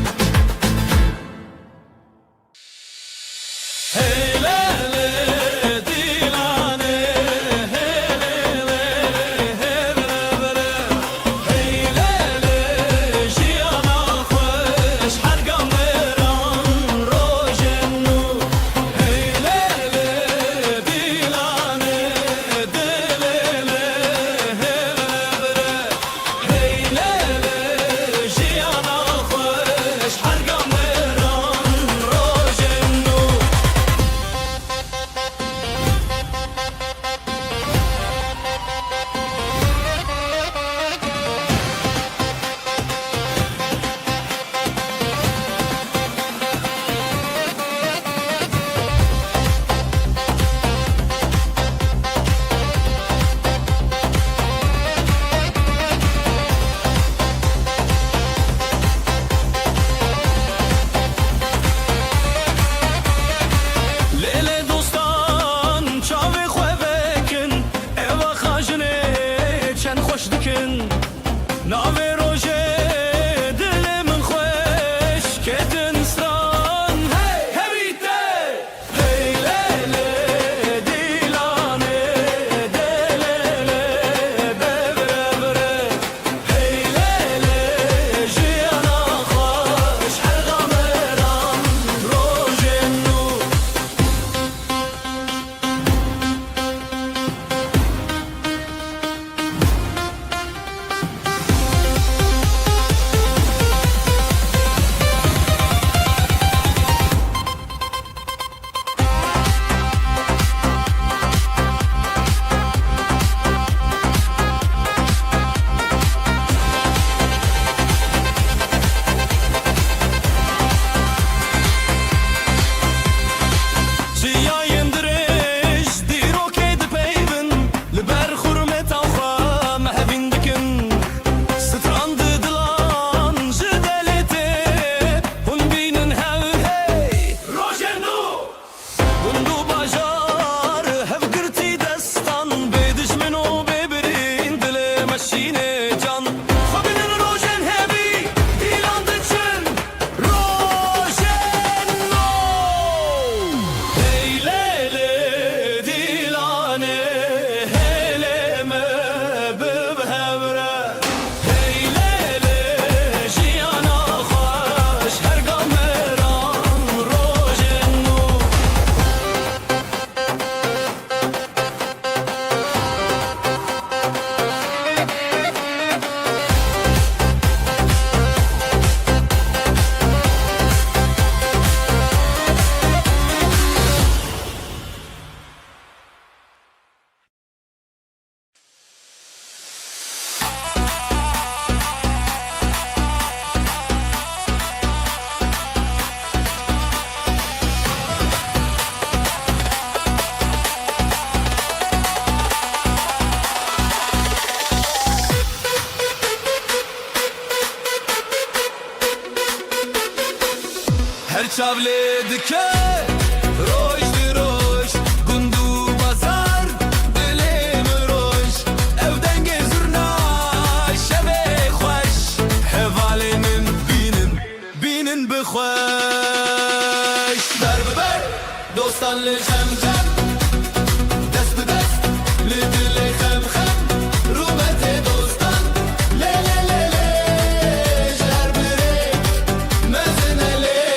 ناوی روژه دل من خوش کدن سران هبیته هی لیله دیلانه دلیله ببره بره هی لیله جیانا خوش هر غمران روژه نو çavle dike roş di roş gundu bazar dilim roş evden gezurna şeve xoş hevalenin binin bixoş darbeber dostan le cem dest be dest le dile xem xem rubete dostan le le le le jarbere mezene le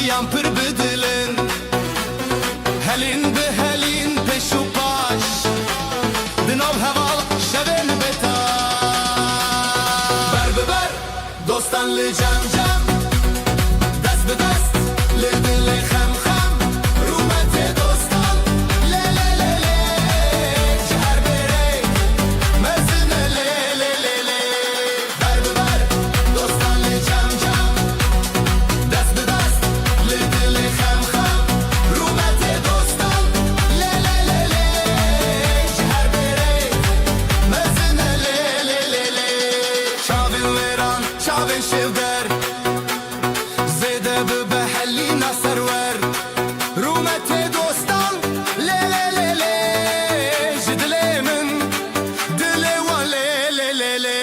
yan pır bidilin Helin bi helin peş û paş Di nav heval şevên beta Ber bi ber dostan li cem cem Dest bi dest li dilê xem xem Rûmetê dostan lê lê lê lê Ji her bêrê mezin e lê lê lê lê Ber bi ber dostan li cem cem Dest bi dest li dilê xem xem Rûmetê dostan lê lê lê lê Ji her bêrê mezin e lê lê lê lê Çavên wêran çavên şêwder Zêde bibe helîna serwer Rûmetê dostan lê lê lê lê Ji dilê min dilê wan lê lê lê lê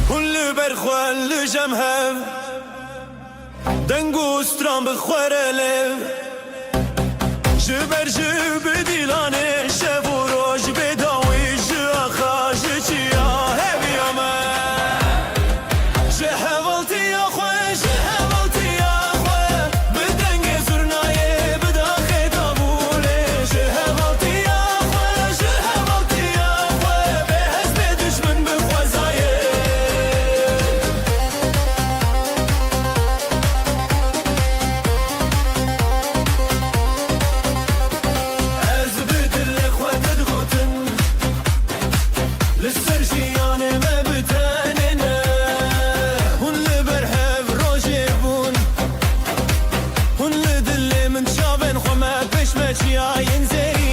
Hûn li ber xwe li jem hev Deng û stran bi xwere lev Ji ber ji bi dîlanê şev û roj bêdawî ji axa ji çiya heviya me Ji hevaltiya xwe ji hevaltiya xwe Bi dengê zurnayê bi daxê davûlê Ji hevaltiya xwe ji hevaltiya xwe Bê hez bê dişmin bi xwezayê Ez bi dilê xwe te digotin Li ser jiyanê me bi tenê ne Hûn li ber hev rojê bûn Hûn li dilê min çavên xwe me pêş me çiyayên zerî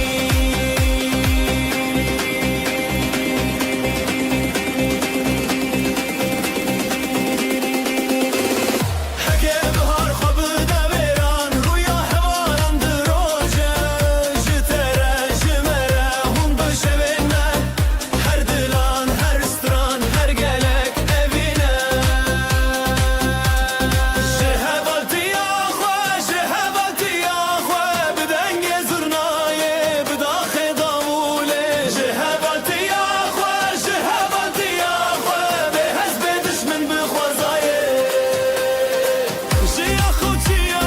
Heke bihar xwe bide wêran Rûya hevalan di roje Ji tere ji mere hûn bi şevên me Her dilan her stran her gelek evîne Ji hevaltiya xwe ji hevaltiya xwe Bi dengê zurnayê bi daxê davûlê Ji hevaltiya xwe ji hevaltiya xwe Bê hez bê dişmin bi xwezayê Ji yaxuçiya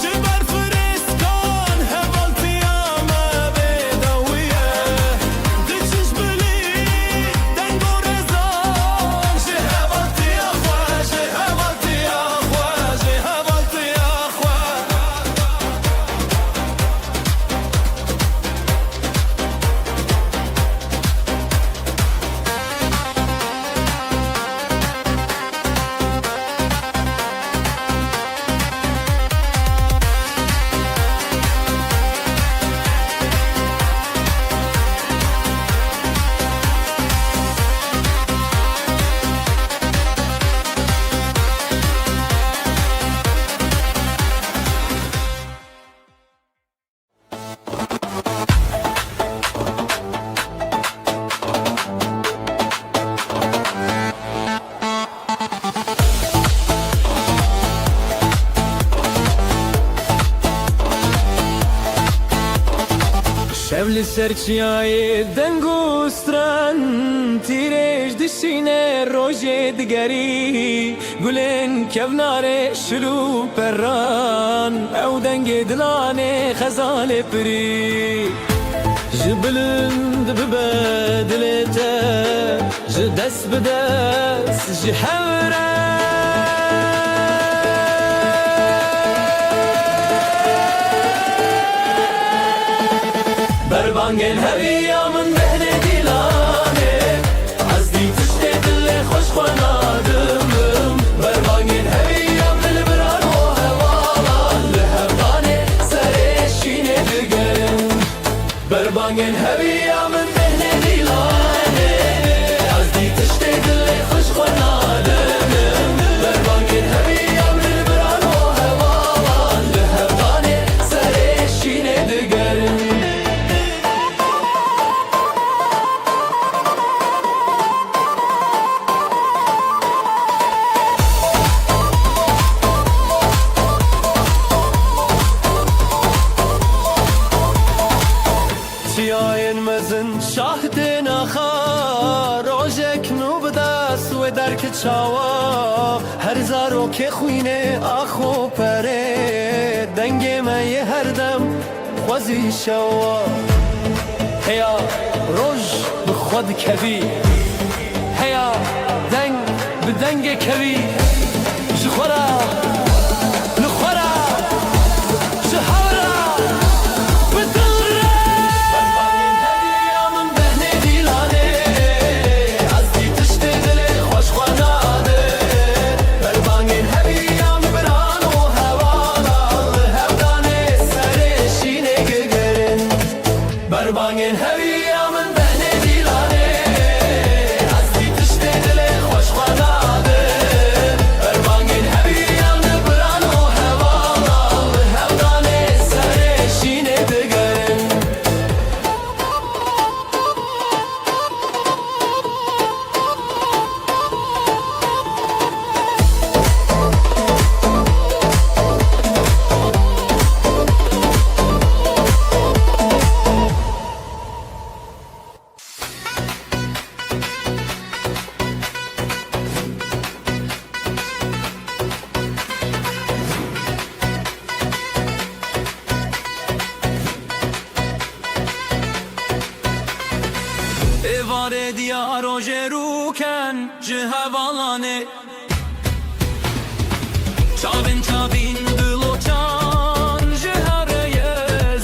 ji ber firiskan Hevaltiya me bêdawiye Di çiş bilî deng û rezan Ji hevaltiya xwe ji hevaltiya xwe Ji hevaltiya xwe Şev li ser çiyayê deng û stran Tîrêj dişîne rojê digerî Gulên kevnarê şil û perran Ew dengê dilanê xezalê pirî Ji bilind bibe dilê te Ji dest bi dest ji hewre Berbangên heviya min behnê dîlanê Ez dî tiştê dilê xweş xwe nadimim Berbangên heviya min li biran û hevalan Li hevdanê serê şînê digerin Berbangên heviya min behnê dîlanê Ez dî tiştê dilê xweş xwe nadimim Berbangên درک چاوا هر زارو که خوینه آخو پره دنگ من یه هر دم خوزی شوا هیا روش به خود کوی هیا دنگ به دنگ کوی جخورا نخورا جهورا بدوره بربانین هدیامن بهنه دیلانه از دی تشت دل خوش خواناده بربانین هدیام بران و هوالا هودانه سرشینه گگرن بربانین هدیامن بهنه دیلانه از دی تشت دل خوش خواناده بربانین هدیام بران و هوالا هودانه سرشینه گگرن Evare diyar o jeruken cihavalane Çavin çavin dıloçan jihareye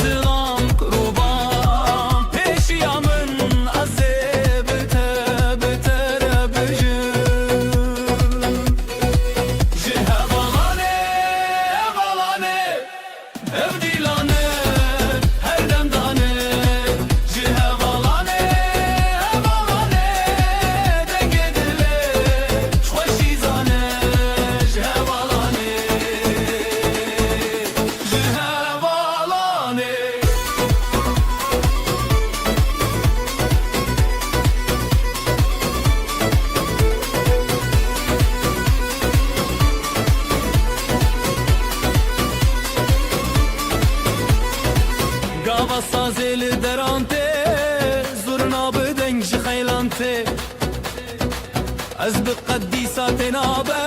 zilam kurban Peşiyamın azze beter bejim Cihavalane evalane evdilane her demdane Cihavalane evalane dengedile Şhoşizane Cihavalane Cihavalane Gava sazeli derante Zurna bedeng jixaylante Ez bi qeddisaten abe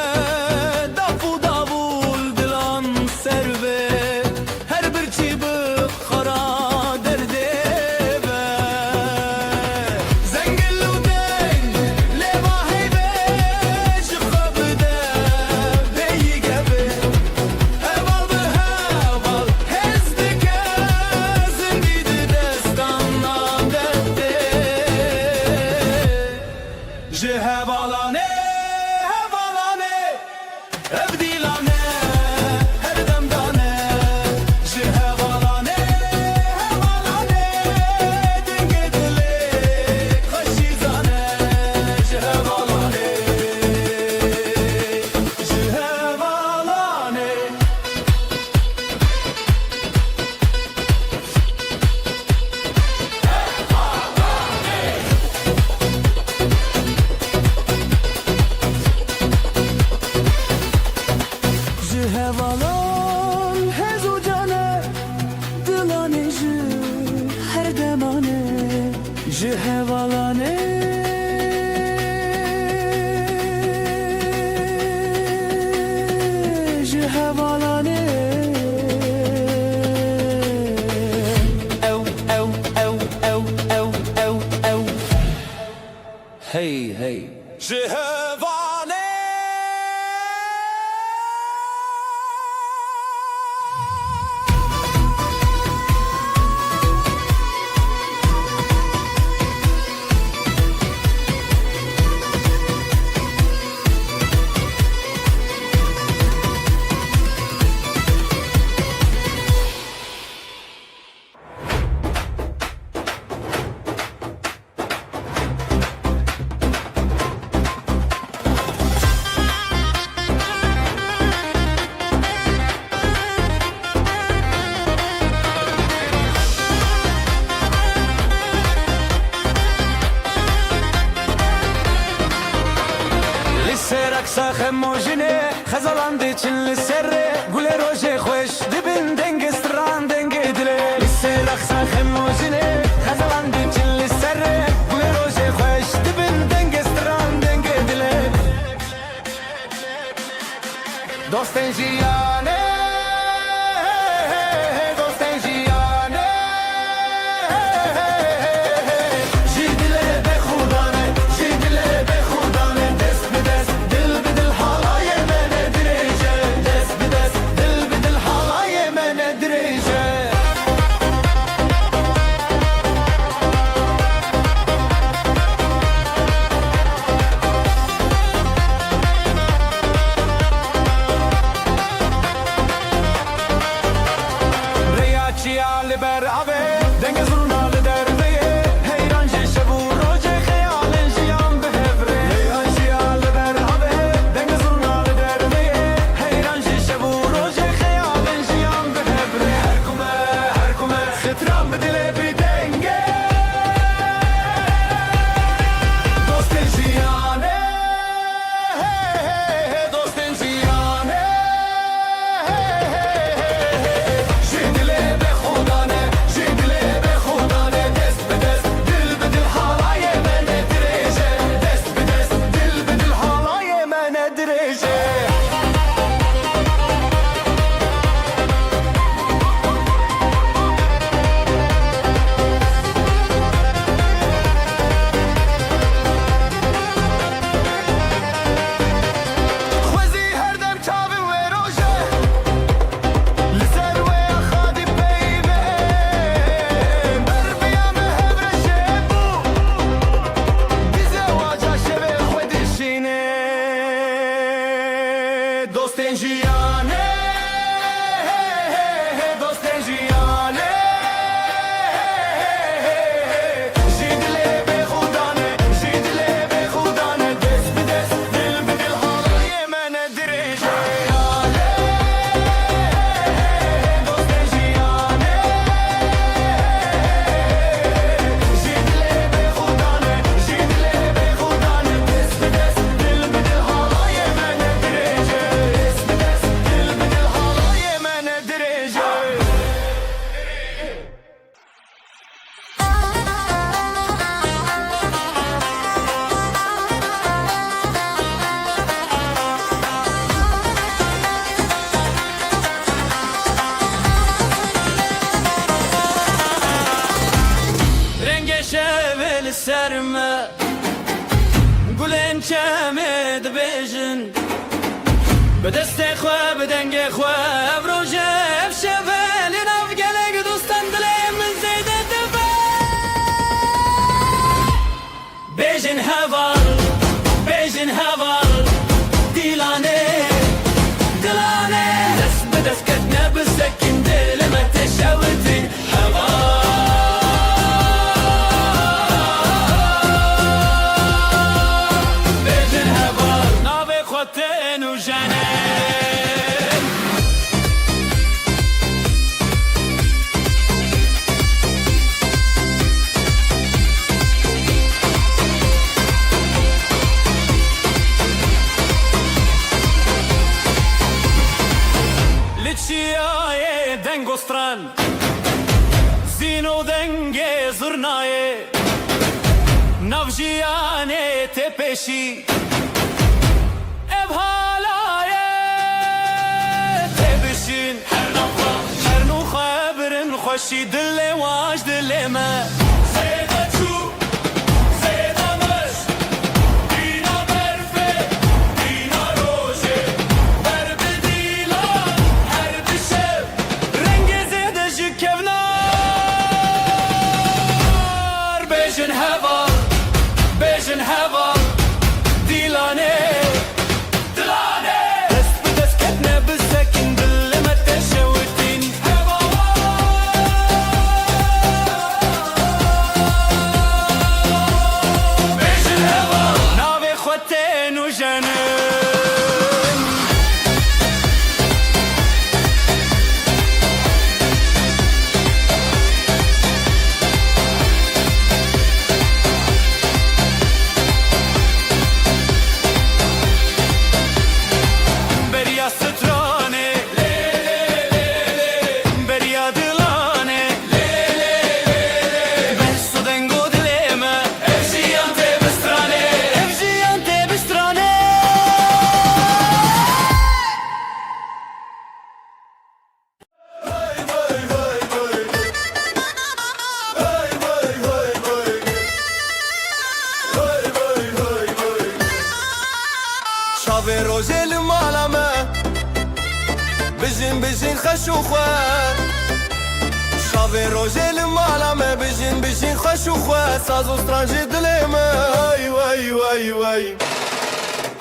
Dafu davul dilan serve Her bir çi bi xara derde ve Zengil u deng leva heybe Jixabide beyi gebe Heval bi heval hezdike Zindidi destandan derde Cihavalane hevalane evdilane her demdane Cihavalane hevalane dengedile kaşizane Cihavalane Cihavalane Cihevalan hezu cane Dilane ji her demane Cihevalane Cihevalane Ev ev ev ev ev ev ev Hey hey Cihevalane رقصا خموجنه خزالان دی چن لسره گل روشه خوش دبن دنگ استران دنگ دله لسه رقصا خموجنه خزالان دی چن لسره گل روشه خوش دبن دنگ استران دنگ دله Dostên jiyane Dostên jiyane Ji dile be khudane Ji dile be khudane Dest bi dest Dil bi dil halaye mene dirêje Dest bi dest Dil bi dil halaye mene dirêje Li ber avê denge zurna li derveyê heyran jê şev û rojê xeyalên jiyan bi hev rê heyran jiya li ber avê denge zurna li derveyê heyran jê şev û rojê xeyalên jiyan bi hev rê her ku me xitran bi dilê bî denge dostên jiyanê dostên jiyanê ji dilê be xudane ji dilê be xudane dest bi dest dil bi dil halaye mene dirêje dest bi dest dil bi dil halaye mene dirêje Xwezî her dem çavên wê roje li ser wê xadî peyvê berviya me hev re şebû bize waca şevê xwe dişîne dostên jiyane dostên jiyane ji dilê be xudane ji dilê be xudane dest bi dest dil bi dil halaye mene dirêje dostên jiyane ji dilê be xudane ji dilê be xudane dest bi dest dil bi dil halaye mene dirêje dest bi dest dil bi dil halaye mene dirêje Renge şevê li ser me Gulên çemê dibêjin Bi destê xwe bi dengê xwe Ev rojê ev şevê li nav gelek dostan dilê min zêde dibe Bêjin heval Bêjin heval Dilane Dilane Dest bi dest ketne bi sekin dilime teşevitin heval Bêjin heval Navê xwe tên û jenê Li çiyayê dengostran Zîno dengê zurnayê Nav jiyanê tê pêşî Ev halayê tê bişîn Her nû xebirin xweşî dilê waj dilê me Zêde çû zêde miş Dîna berfê dîna rojê Ber bi dîlan her bi şev Rengê zêde ji kevnar Bêjin heval Bêjin heval Dilane Dilane Dest bi dest ketne bi sekin dilime teşevitin heval Bêjin heval Navê xwe tên û jenin Beriya strane Beriya dilane Ben su dengo dileme Ev jiyan te bistrane Ev jiyan te bistrane شافي روجي المعلمة بجين بجين خشوخة شافي روجي المعلمة بجين خشوخة سازو سترانجي دليمة واي واي واي واي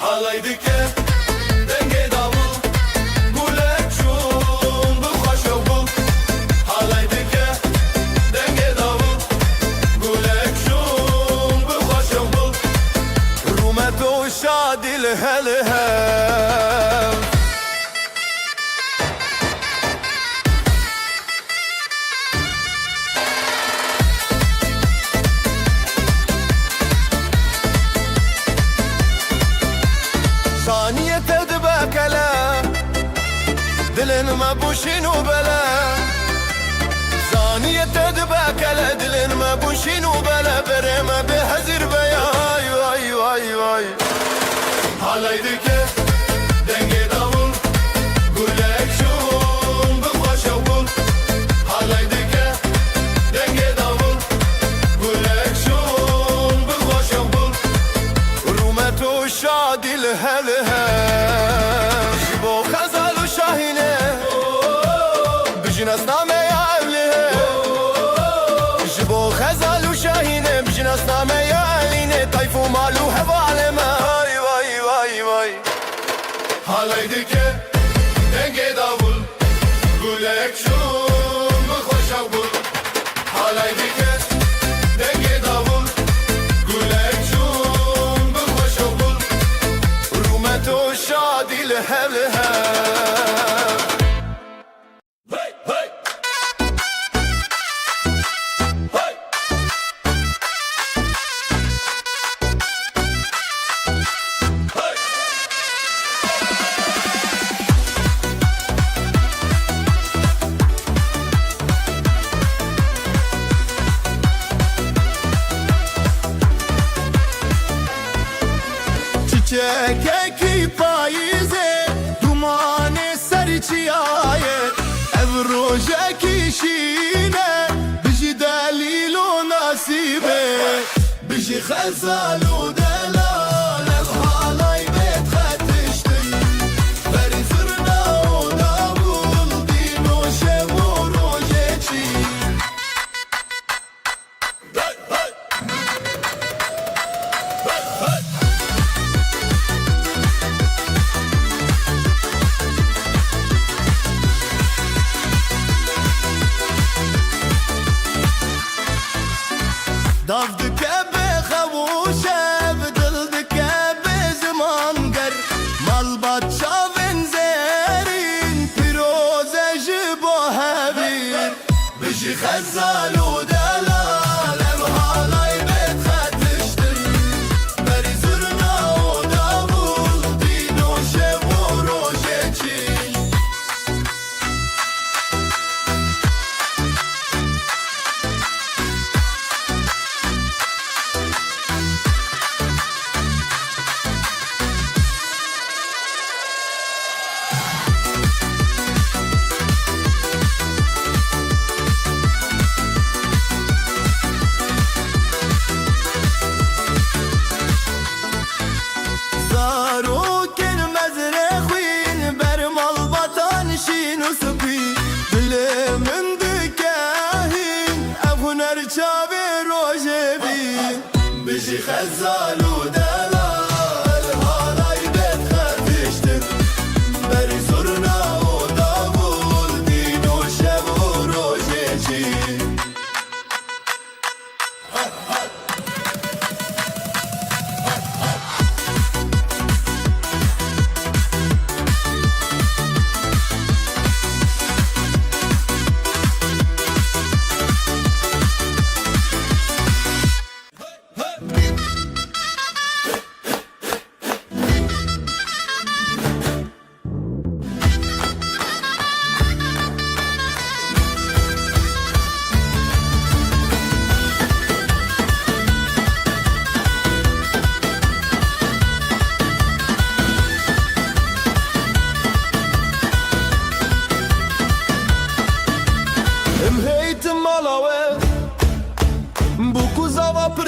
هالاي دكة دنگي دابو قولك شون بخوشو بو هالاي دكة دنگي دابو قولك شون بخوشو بو رومتو شادي الهلهل ثانية تدبكلا دلن ما بوشين وبلا ثانية تدبكلا دلن ما بوشين وبلا بريمة بهزر بياي واي واي واي هالاي دكة دنگي داول قولك شون بخوش وبول هالاي دكة دنگي داول قولك شون بخوش وبول رومتو شادي الهلهل جبو خزال وشاهينه بجناس نامه يا أهله جبو خزال وشاهينه بجناس نامه يا أهلينه طيف ومالو هفالمه واي واي واي واي هالاي دكه دنگي داول قولك شون بخوش وبول هالاي دكه دنگي داول قولك شون بخوش وبول رومتو شادي الهلهل Çiçek payizê dumanê serî çiyaye ev rojekî şîne bijî delîl û nasîbê bijî xezal û delal ev halay bêt xetiştin berî zirna û davul dîn û şev û rojê çî Dav dike be xewuşe bi dil dike be ziman ger malbat çavên zerîn pîroze ji bo hevîr bijî xezal û delal ev halay bêt xetiştin berî zirna û davul dîn û şev û rojê çî Zarokên mezre xwîn ber malbatan şîn û spî dilê min dikehîn ev huner çavê rojê bîn bijî xezal û delal halay bêt xetiştin berî zurna û davul dîn û şev û rojê çî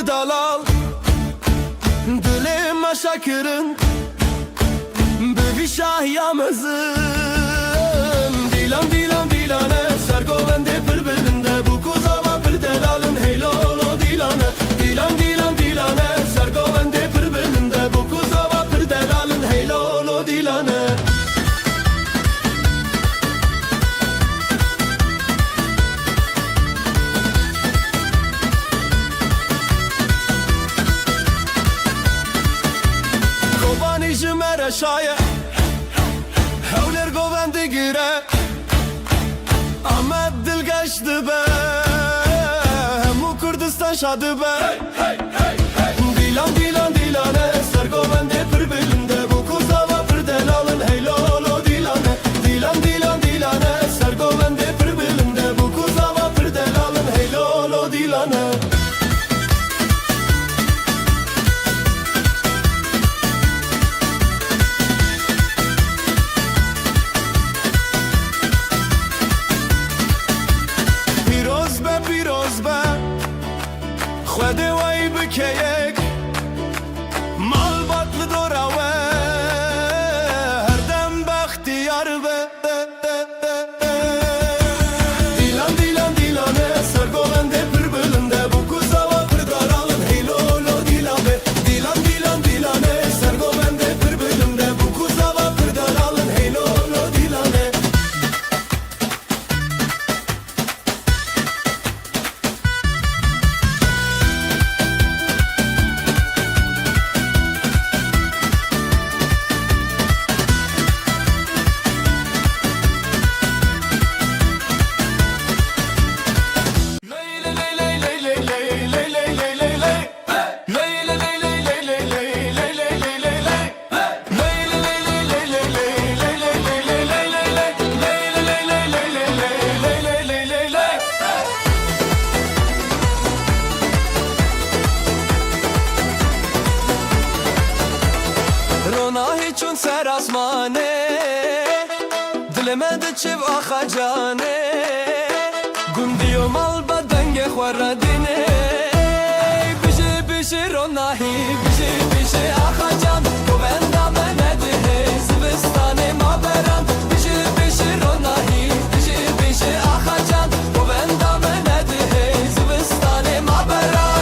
dalal Dilê me şekirin şahyamızın Dilan dilan dilane Sergovende birbirinde Bu kuzava bir delalın Heylolo dilane Dilan dilan dilane Sergovende birbirinde Bu kuzava bir delalın Heylolo dilane Kobani jimere şaye Hevler govendi gire Ahmet dil geçti be Hemu Kurdistan şadı be Dilan dilan dilane Sergovende birbirinde Bu kuzava bir delalın Heylolo dilane Dilan dilan dilane Sergovende birbirinde Bu kuzava bir delalın Heylolo dilane پیروز به خود وای بکیک مال باطل دوراوه هر دم بختیار به دیلان دیلان دیلانه سرگوونده birbirinde Bu kuzava pırdaralın heylolo dilane Dilan dilan dilane Sergovende birbirinde Bu kuzava pırdaralın heylolo dilane چون سر آسمانه دل من چه آخا جانه گندی و مال بدنگ خوردینه بشه بشه روناهی بشه بشه آخا جان گوندم نده زبستان ما برم بشه بشه روناهی بشه بشه آخا جان گوندم نده زبستان ما برم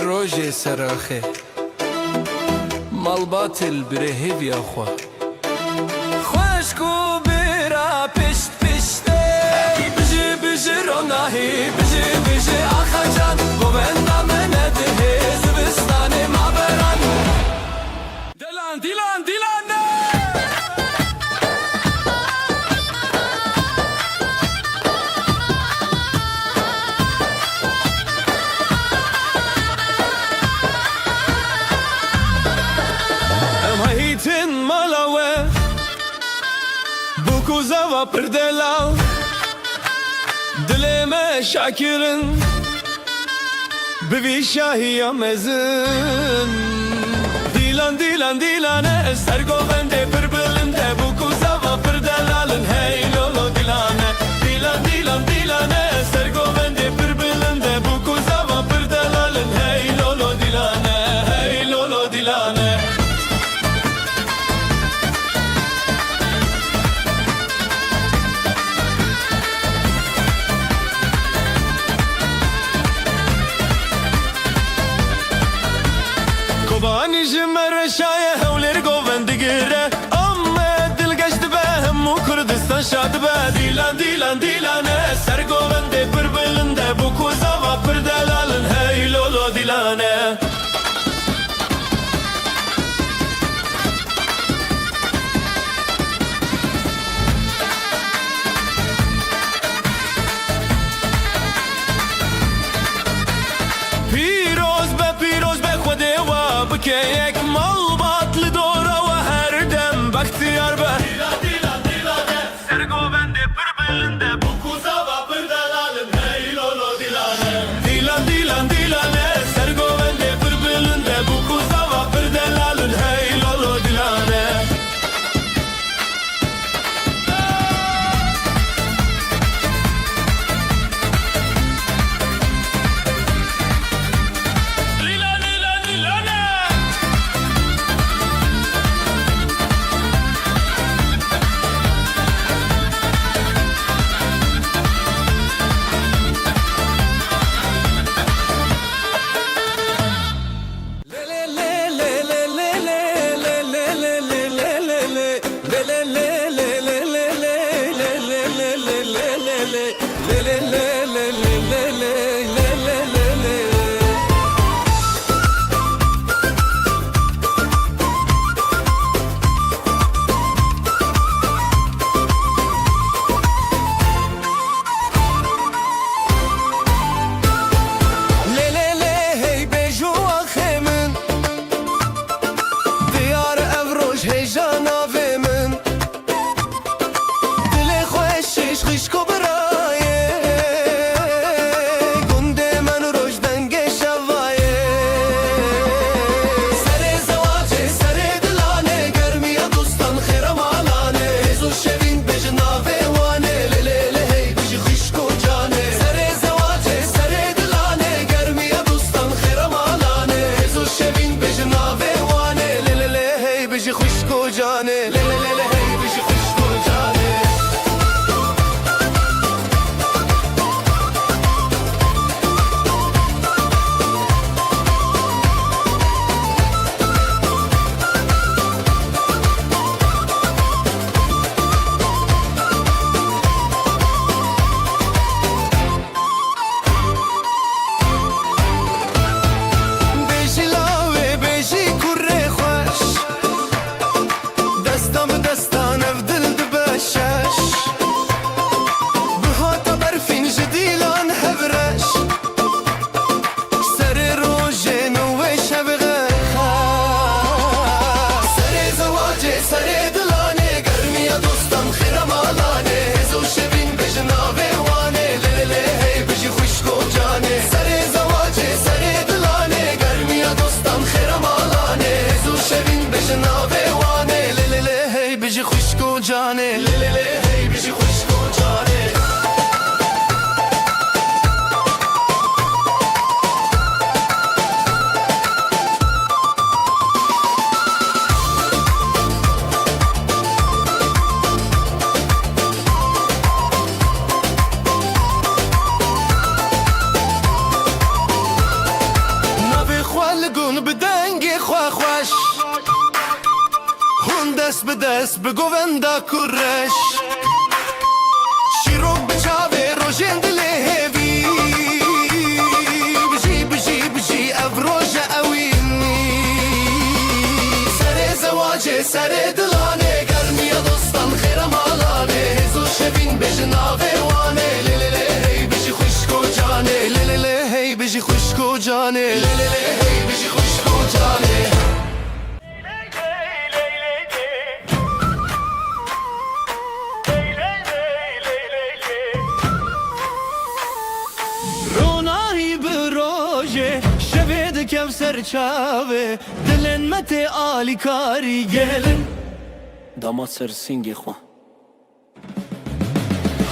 روژه سراخه مال باطل بره هیویا خوا خوشکو برا پشت پشته بجی بجی روناهی بجی بجی آخا جان گوندم نده زبستان ما بران دیلان دیلان دیلان Kuzava pırdelal Dileme şakirin Bivi şahiya mezin Dilan dilan dilane Sergovende birbirinde Bu kuzava pırdelalın Heylolo dilane Dilan dilan dilane Sergovende birbirinde Bu kuzava pırdelalın Heylolo dilane Heylolo dilane Kobani jimere şaye hevleri govendi gire Amma dil geçti be Hemu Kurdistan şadı be Dilan dilan دست به دست به گووندا کرش شیروک بچاوه روشن دل هوی بجی بجی بجی افروج اوینی سر زواج سر دلانه گرمی دوستان خیر مالانه هزو شبین بجناوه وانه لیلی هی بجی خوشکو جانه لیلی هی بجی خوشکو جانه لیلی هی بجی خوشکو جانه Kevser çave dilin mete ali kari gelin damat sersingi xwa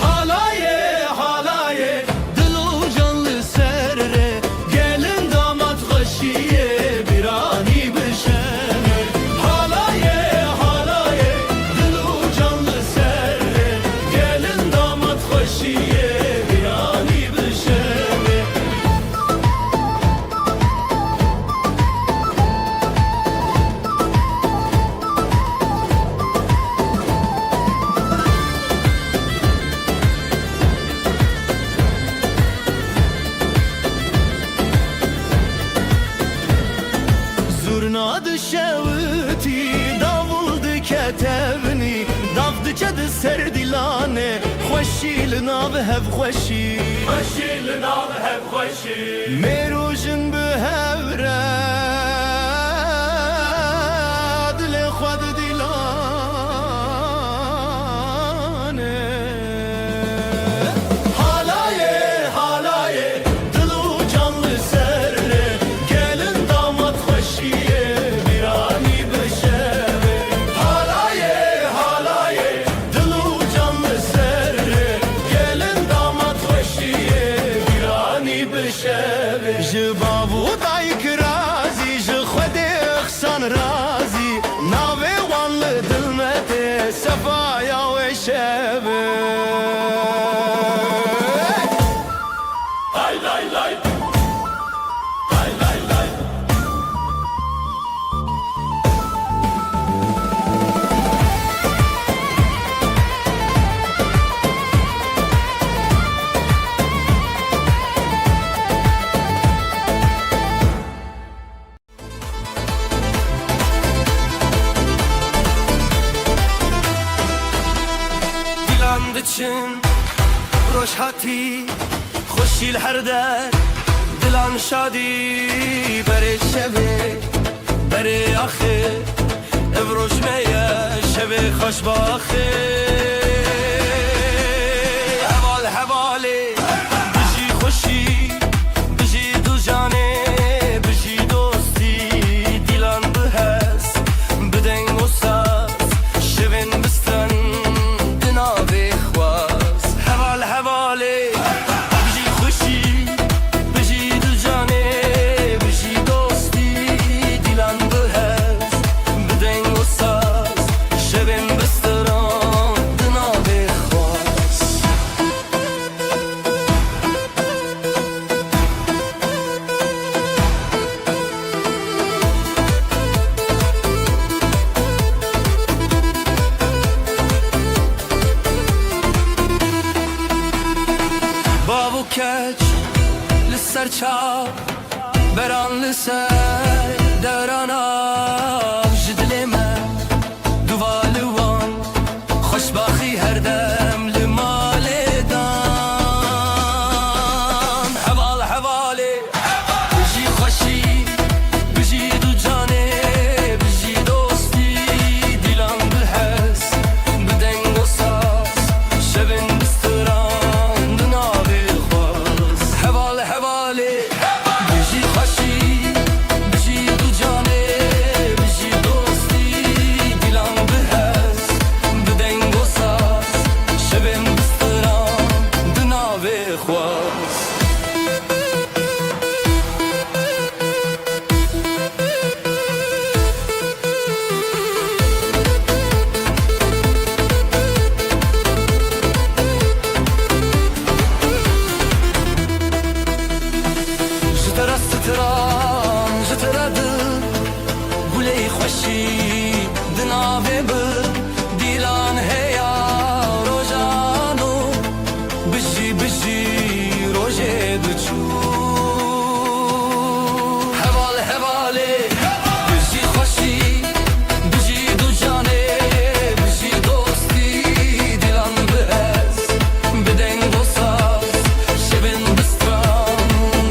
halaye halaye dilu canlı serre gelin damat xaşiye birani bişene halaye halaye dilu canlı serre gelin damat xaşiye birani bişene Zurnadı şevti, davuldu ketevni Davdı çadı serdilane Xoşil nav hev xoşi Xoşil nav hev xoşi Merujin bu hevre Dile xwad dilane Halaye halaye Dilu canlı serre Gelin damat xoşiye birani bişeve Halaye halaye Dilu canlı serre Gelin damat xoşiye birani bişeve Ji babu dayık razi Ji xwedê xsan razi Navê wan li dilmetê Sefaya wê şeve Lay lay lay Lay lay lay خوش هاتی خوشی هر در دلان شادی بره شبه بره آخه ابروش میه شبه خوش باخه حوال حواله بجی خوشی بجی دو جانه بجی دوستی دیلان بهست بدنگ و ساز شبن بستن دناوی خواست حوال حواله بجی خوشی بجی دو جانه بجی دوستی دیلان بهست بدنگ و ساز شبن بستن دناوی خواست بابو کچ لسر چاو بران لسر دوران آب جدل من دوالوان خوشباخی هر دم لمال دان حوال حواله بجی خوشی بجی دو جانه بجی دوستی دیلان بحس بدنگ و ساز شبن بستران دناوی خواست حوال حواله بجی خوشی بجی دو جانه بجی دوستی دیلان بحس بدنگ و ساز شبن بستران دناوی خواست جترا ستران جترا دل گلی خوشی دناوی بر دیلان هیا روزانو بجی بجی روزه دچو حوال حواله بجی خوشی بجی دو جانه بجی دوستی دیلان بهز بدنگ و ساز شبن بستران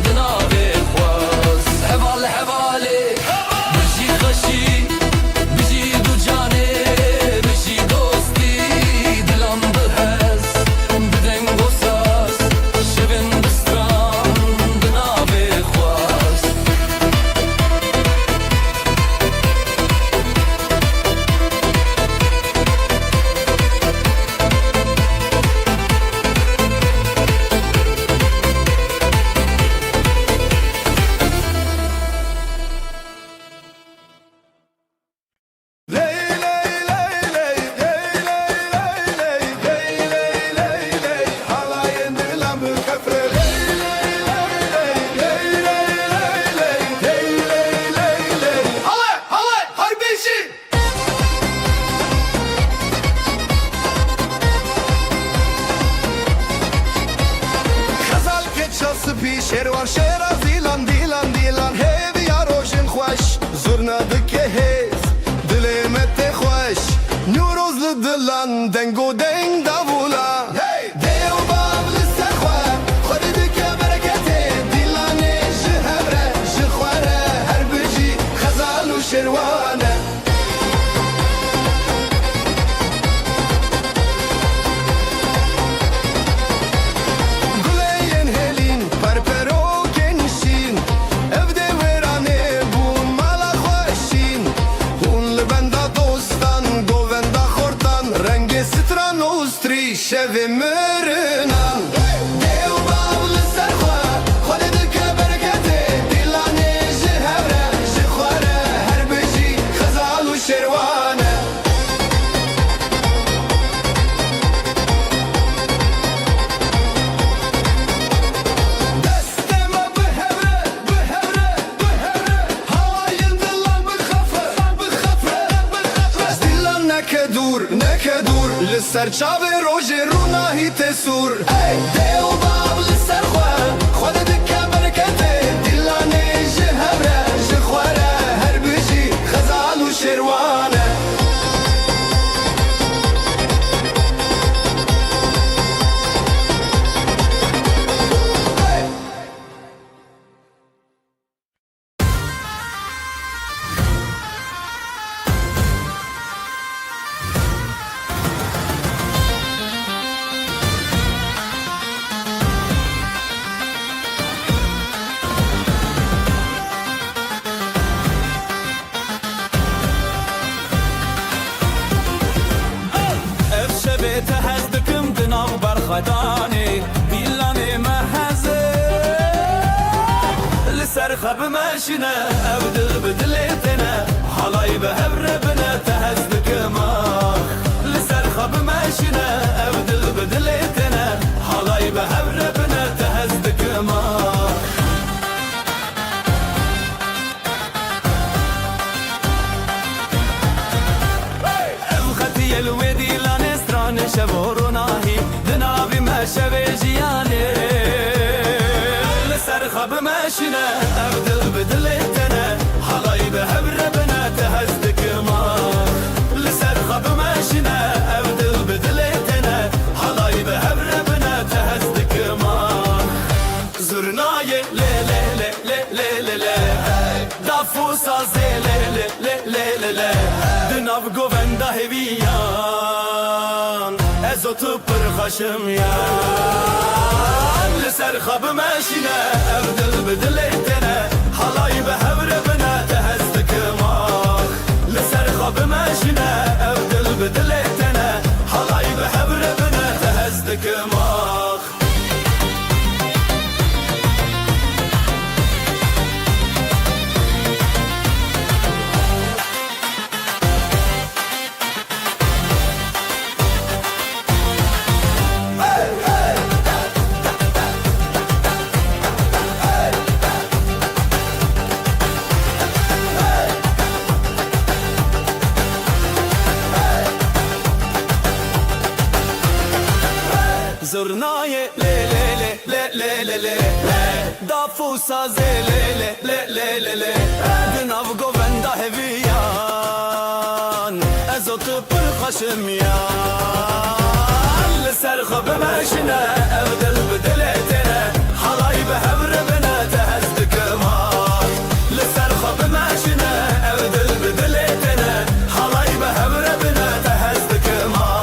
دناوی خواست حوال حواله بجی خوشی بجی دو جانه بجی دوستی دیلان بهز بدنگ و ساز شبن بستران دناوی خواست شروان شیرا دیلان دیلان دیلان هیوی یا روشن خوش زورنا دکه هیز دلی مت خوش نوروز لدلان دنگو دنگ داولا دیو باب لسر خواه خودی دکه برکته دیلانه جهبره جخواره هر بجی خزال و شروانه گلین هلین پرپرو کنشین evde verane bun mala خوشین اون لبندا دوستان گووندا خورتان رنگ ستران اوستری شوی مرنان دیو باول سرخوا خود دکه برکته دیلانه جهبره جخواره هر بجی خزال و شروانه دستما بهوره بهوره بهوره هاین دلان بخفه بخفه بخفه دیلان نکه دور لسر چاوه روژ روناهی تسور ای دیو باب لسر خواه خود دکه برکته دیلانه جهبره جخواره هر بجی خزال و شروانه خداني بيلاني مهزه لسر خب ماشينا أبدل بدلتنا حلاي بهبربنا تهزدك ماخ لسر خب ماشينا أبدل بدلتنا حلاي بهبربنا تهزدك ماخ أبختي الودي لانستران شبورناهي دنابي ما شبيجياني لسر خب ماشينا أبدل بدلتنا حلاي بهبربنا تهزدك ماخ لسر خب ماشينا أبدل بدلتنا حلاي بهبربنا تهزدك ماخ زرناي لي لي لي لي لي لي دافوسا زي لي لي لي لي لي دناف گووندا هویان ازوتو پر خشم یان لسر خب ماشينا أبدل بدلتنا حلاي بهبربنا تهزدك ماخ لسر خب ماشينا أبدل بدلتنا حلاي بهبربنا تهزدك ماخ زرناي لي لي لي لي لي لي دافوسا زي لي لي لي لي لي دناف گووندا هویان ازوت پر خشميان لسر خب ماشينا أبدل بدلتنا حلاي بهبربنا تهزدك ماخ لسر خب ماشينا أبدل بدلتنا حلاي بهبربنا تهزدك ماخ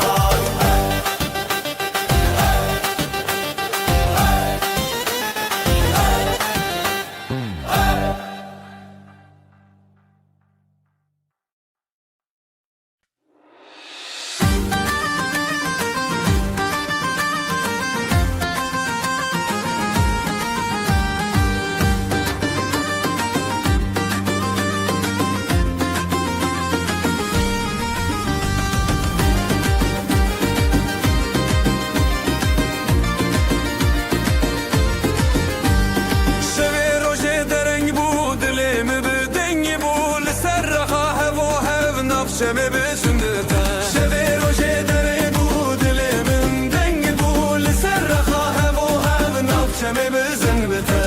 شمه بسندتا شبه روشه دره بود من دنگ بول سر خواهم و هم ناب شمه بسندتا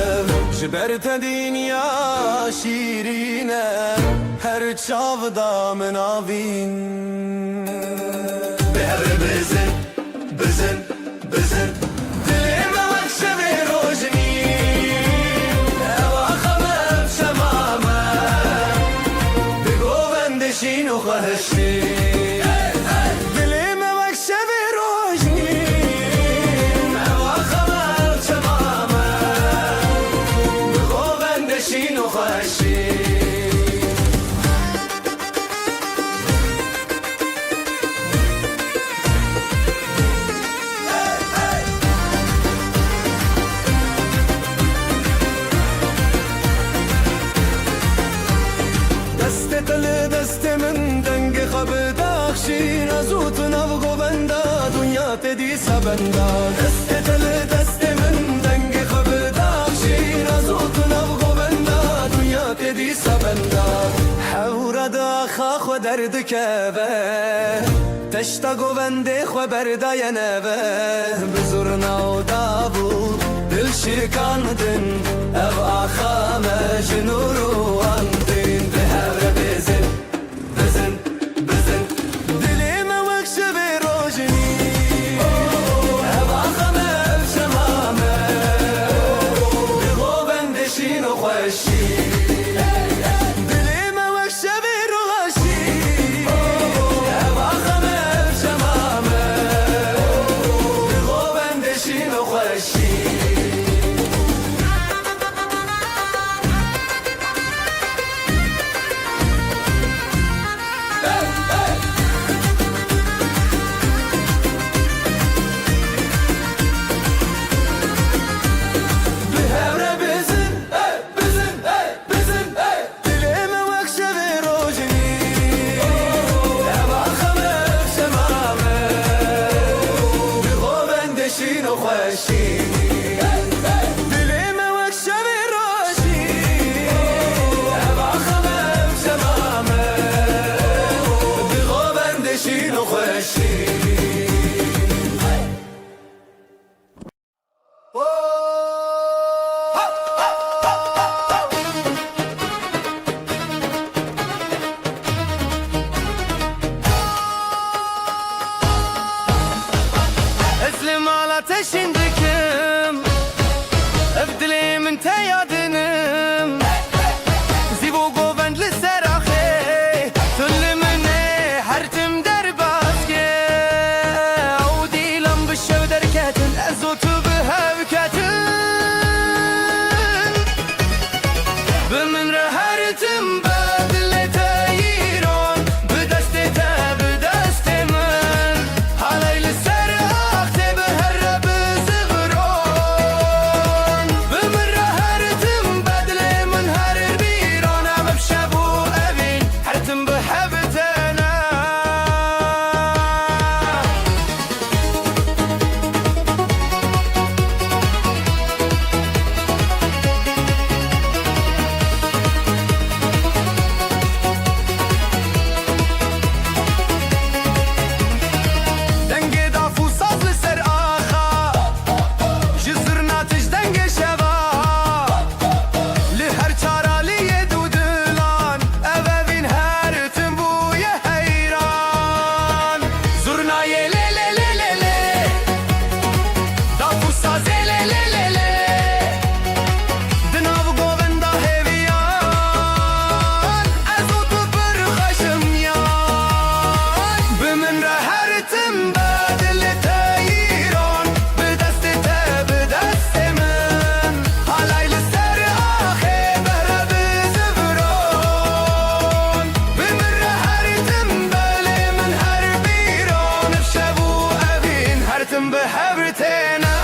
جبرت دنیا شیرینه هر چاودا من آوین بهر بزن بزن بزن دلم وقت شبه روشنی اواخمم شمامه بگووندشین و خواهشی دلم وقت شبه روشنی اواخمم شمامه بگووندشین و خواهشی نزوت نبغو بندا دنیا تدی سبندا دست تل دست من دنگ خبداشی نزوت نبغو بندا دنیا تدی سبندا حور دا خاخ درد کبه تشتا گوونده خو بردا ینبه بزرنا و دابو دل شکاندن او آخام جنورو اندین به هر بزن بزن بزن دليمه وكشبي روشي ابا خمم شمامه دغو بندشين وخشي اسلم على تشندكم ابدلي من تيادنم زيبو قوبند للسراخي سلمني حرتم درباسكي عودي لم بالشو دركاتن ازوت بهاوكاتن بمن رهرتم بدل تايرون بدستي بدستي من علي للسراخ تبهرب زغرون بمن رهرتم بدل من هر بيرون بشابو ابين حرتم بحبتنا دنگ دافو ساز لسر آخا جزرنا تش دنگ شبا لهر چارالی دودلان اوین هر تنبوی حیران زرنای لی لی لی لی لی دافو ساز لی لی لی لی دناو گووندا هیویان ازو تو برخشم یان بمن رهرتم بدل تايرون بدست من علي لسر آخي بهرب زفرون بمن رهرتم بلي من هر بيرون بشابو أبين هرتم بحبرتنا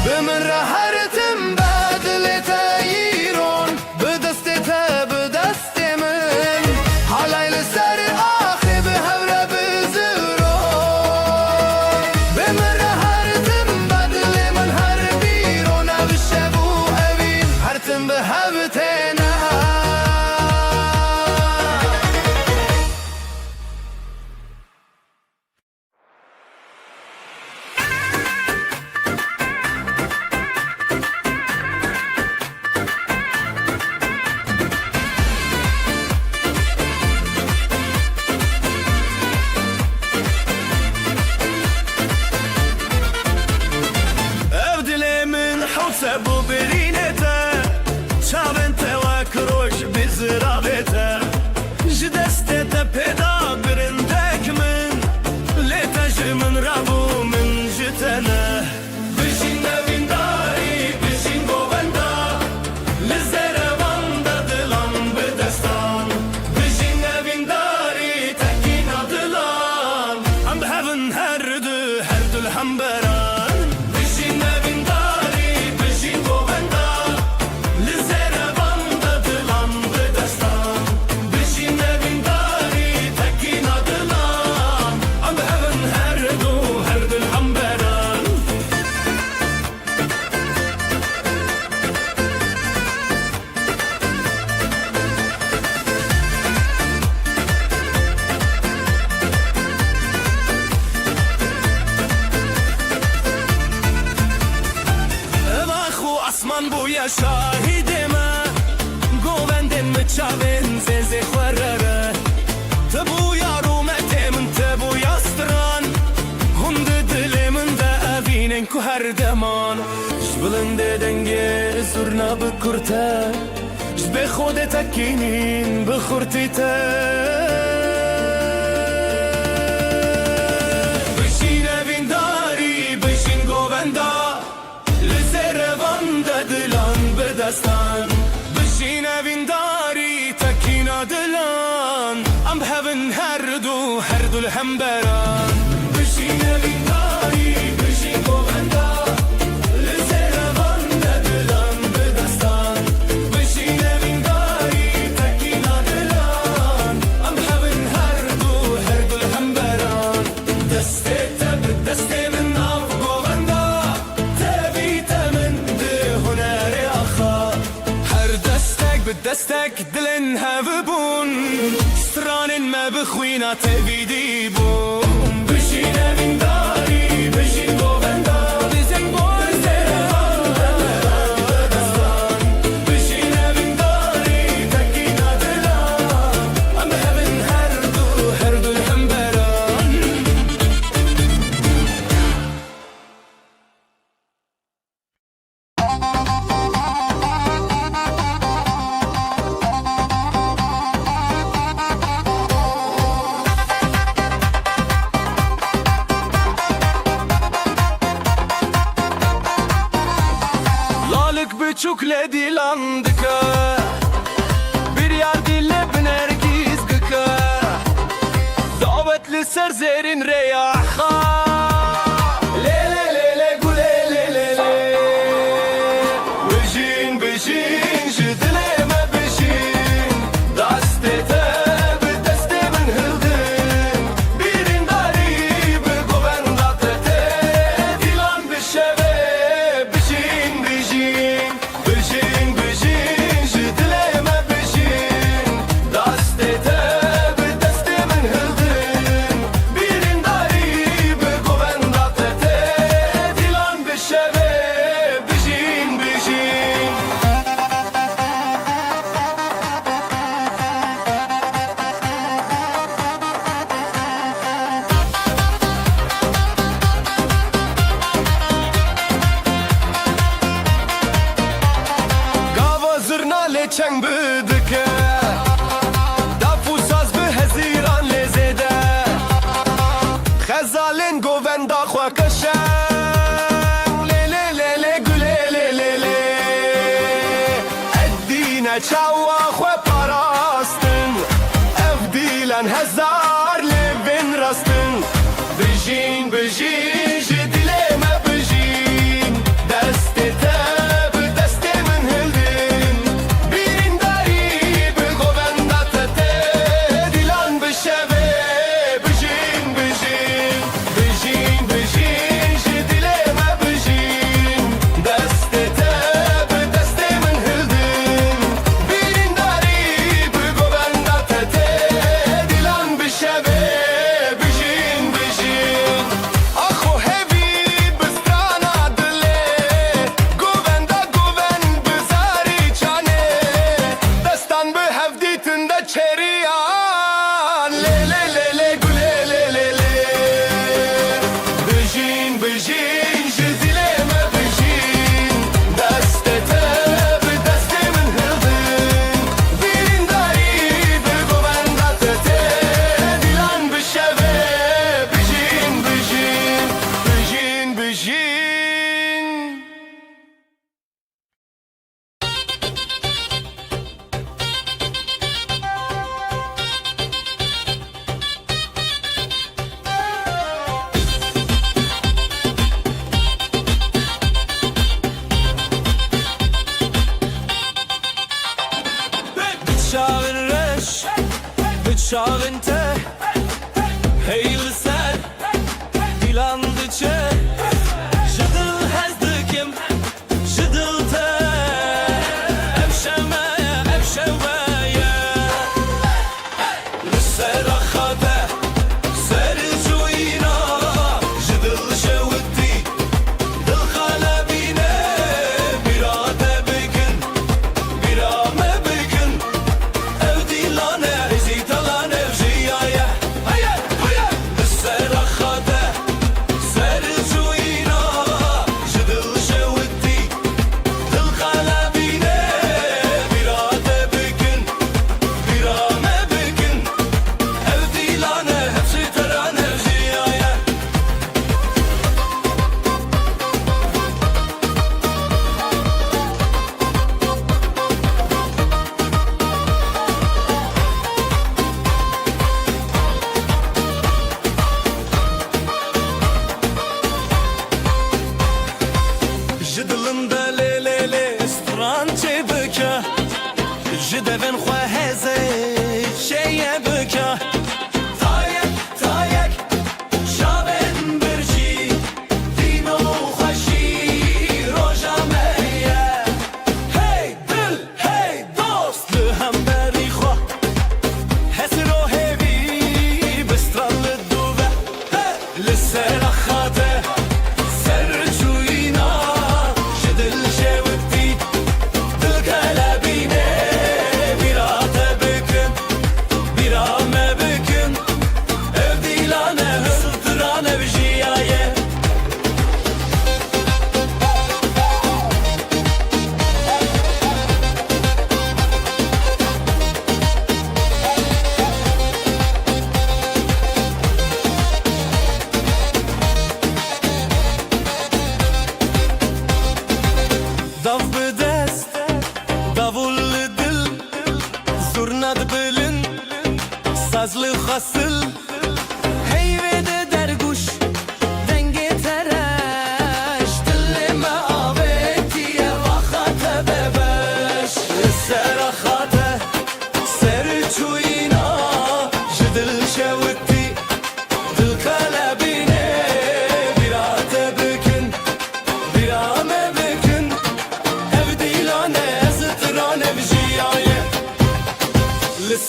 بمن رهرتم بدل تايرون بدستي من علي لسر آخي بهرب زغرون بمن رهرتم بدل من هر بيرون بشابو أبين هرتم بهبتنا ابدلي من حوسب برينته شابنته وكروش بزرابته جدستته بدا برندك من ليتج من رابو من جتنه بجين نبين داري بجين بوبندا للزربان دلان بدستان بجين نبين داري تكين دلان عم بهبن هردو الحنبران بجين نبين داري بجين بوبندا للزربان دلان بدستان بجين نبين داري تكين دلان عم بهبن هردو الحنبران اسمان بویا شاهد ما گووندن مچاون زنزه خورره تبویا رومت من تبویا ستران هند دل من دا اوینن کو هر دمان جبلند دنگه زرنا بکرته جب خود تکینین بخورتی تا بشین اوین دا me bixwîna tevîdî bûm Bişîn evîn darî, bişîn govenda Dizin boy zerevan Bişîn evîn darî, tekîna dilan Em hevin her du hemberan Lalık büçükle dilandıka Bir yar dille binergiz gıka Davetli serzerin reyaha Le le le le gule le le le Bijin bijin ji dileme bijin Dastete bi deste min hildin Birin darî bi govenda tete Dilan bişeve bijin bijin Bijin bijin ji dileme bijin Dastete bi deste min hildin Birin darî bi govenda tete Dilan bişeve bijin bijin Gava zırna le çeng bidike Dafu saz bi heziran le zede Xezalin govenda xwe keşeng Le le le le gule le le le Eddîne çawa xwe parastin Ev dîlen hezar levin rastin Bijîn bijîn ji dilê me bijîn Destê te bi destê min hildin Birin darî bi govenda te te Dilan bişeve bijîn bijîn Bijîn bijîn ji dilê me bijîn Destê te bi destê min hildin Birin darî bi govenda te te Dilan bişeve bijîn bijîn Axo hevî bistrana dilê Govenda goven bi zarî çanê Destan bi hevdîtin de çeriyan Le le le le gule le le le Bijîn bijîn ji dilê me bijîn Destê te bi destê min hildin Birin darî bi govenda te te Dilan bişeve bijîn bijîn Bijîn bijîn Bıçağın reş, bıçağın te Heyli sen, dilandı çe Jıdıl hezdikim, jıdıl te Evşemeye, evşeveye Lüsera xade, seri cuyina Jıdıl şevdi, dil xalebine Birade bigin, birame bigin Ev dilane, ezi talane, evjiya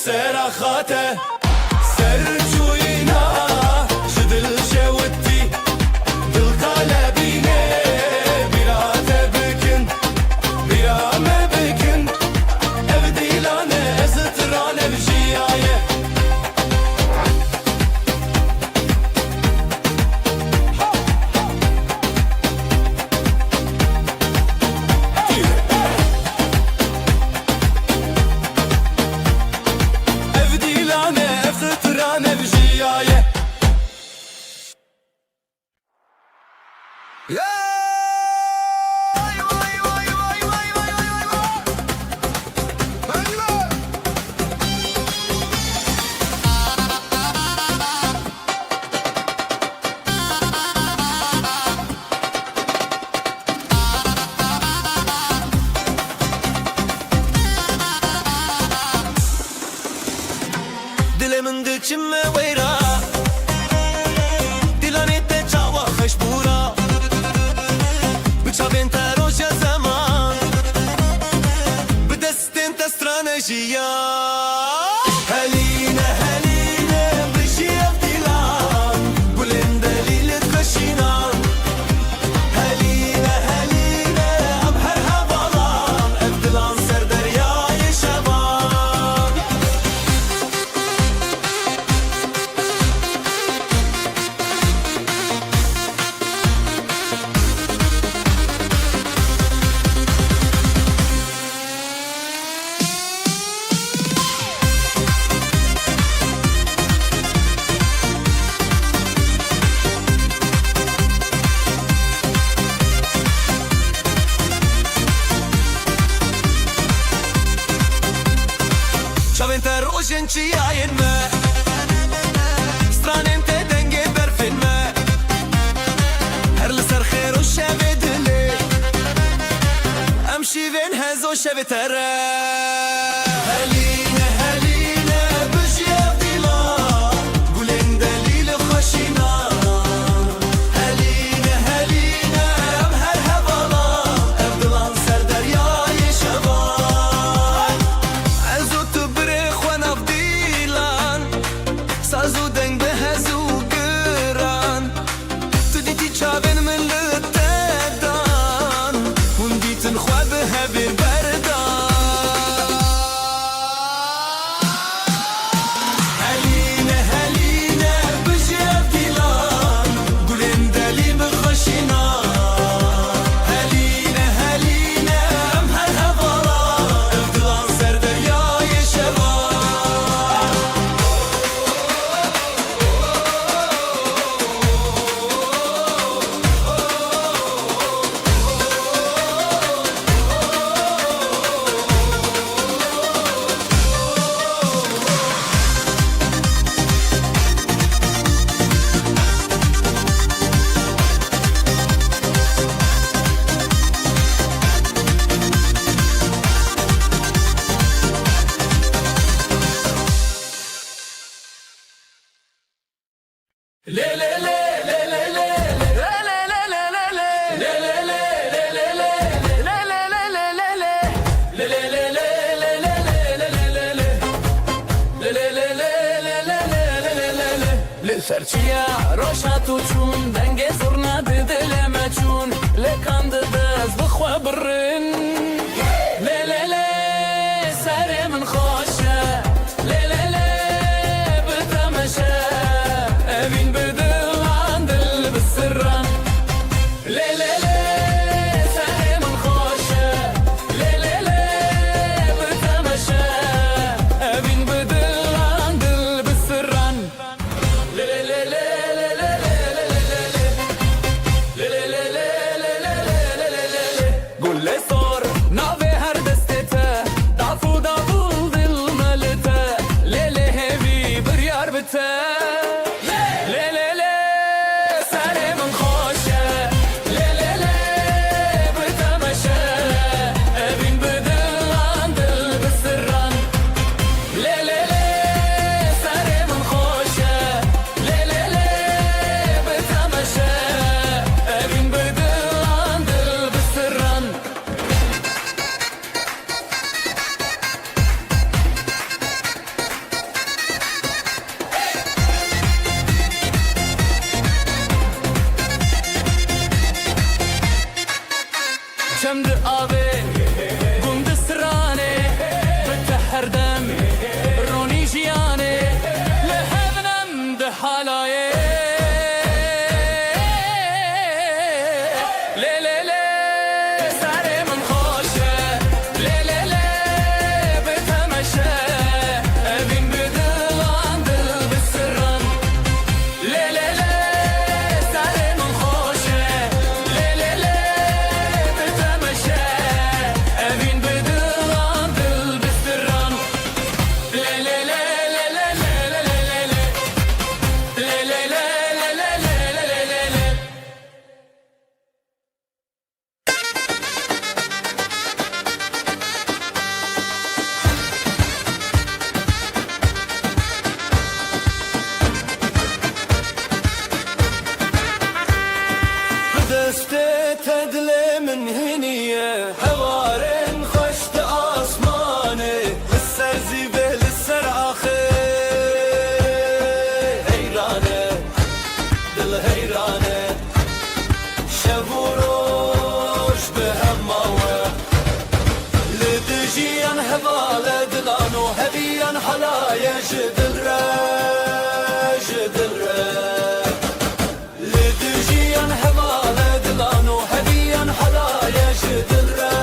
سراخاته سرجوينا جدل جوتي دل قلبيني براته بكن برا ما بكن ابدي لانا ازترانا بجيايه Dilimin dikçime veyra Dilanette çava xeşbura Bıçavên te roja zaman Bi destên te stranejiya Heline heline bijiyev dilan Gulên delîlê xeşînan Heline heline em her hevalan Ev dilan ser deryayê şevan Çavên te rojên çiyayên me Stranên te dengê berfên me Her li ser xêr û şevê dilê Em şîvên hez û şevê te re Heline heline bijiyev dilan Gulên delîlê xweşînan Heline heline em her hevalan Ev dilan ser deryayê şevan Ez û tu birê xwe nav dîlan Saz û deng bi hez û giran Tu dîtî çavên min li te dan Hûn dîtin xwe bi hevê berdan Heline heline bijiyev dîlan Gulên delî bi xweşînan Heline heline em her hevalan Ev dilan ser deryayê şevan Serçiya roşa tu çûn dengê zurna di dilê me çûn Lê kan di dest bixwe birin Lê lê lê serê min xweş e Lê lê lê bi temeşe Evîn bi dilan dil bi sirran Lê lê lê serê min xweş e Lê lê lê bi temeşe Evîn bi dilan dil bi sirran Le le le le le le le le چمد آبه گند سرانه بته هر دم رونی جیانه لحبنم ده حالایه من هنية هوارن خشت آسماني السر زيبه للسر آخر هيرانة دل هيرانة شبوروش بهماوة لدجيان هبالة دلانو هبيان حلايا جدل را جدل را لدجيان هبالة دلانو هبيان حلايا جدل را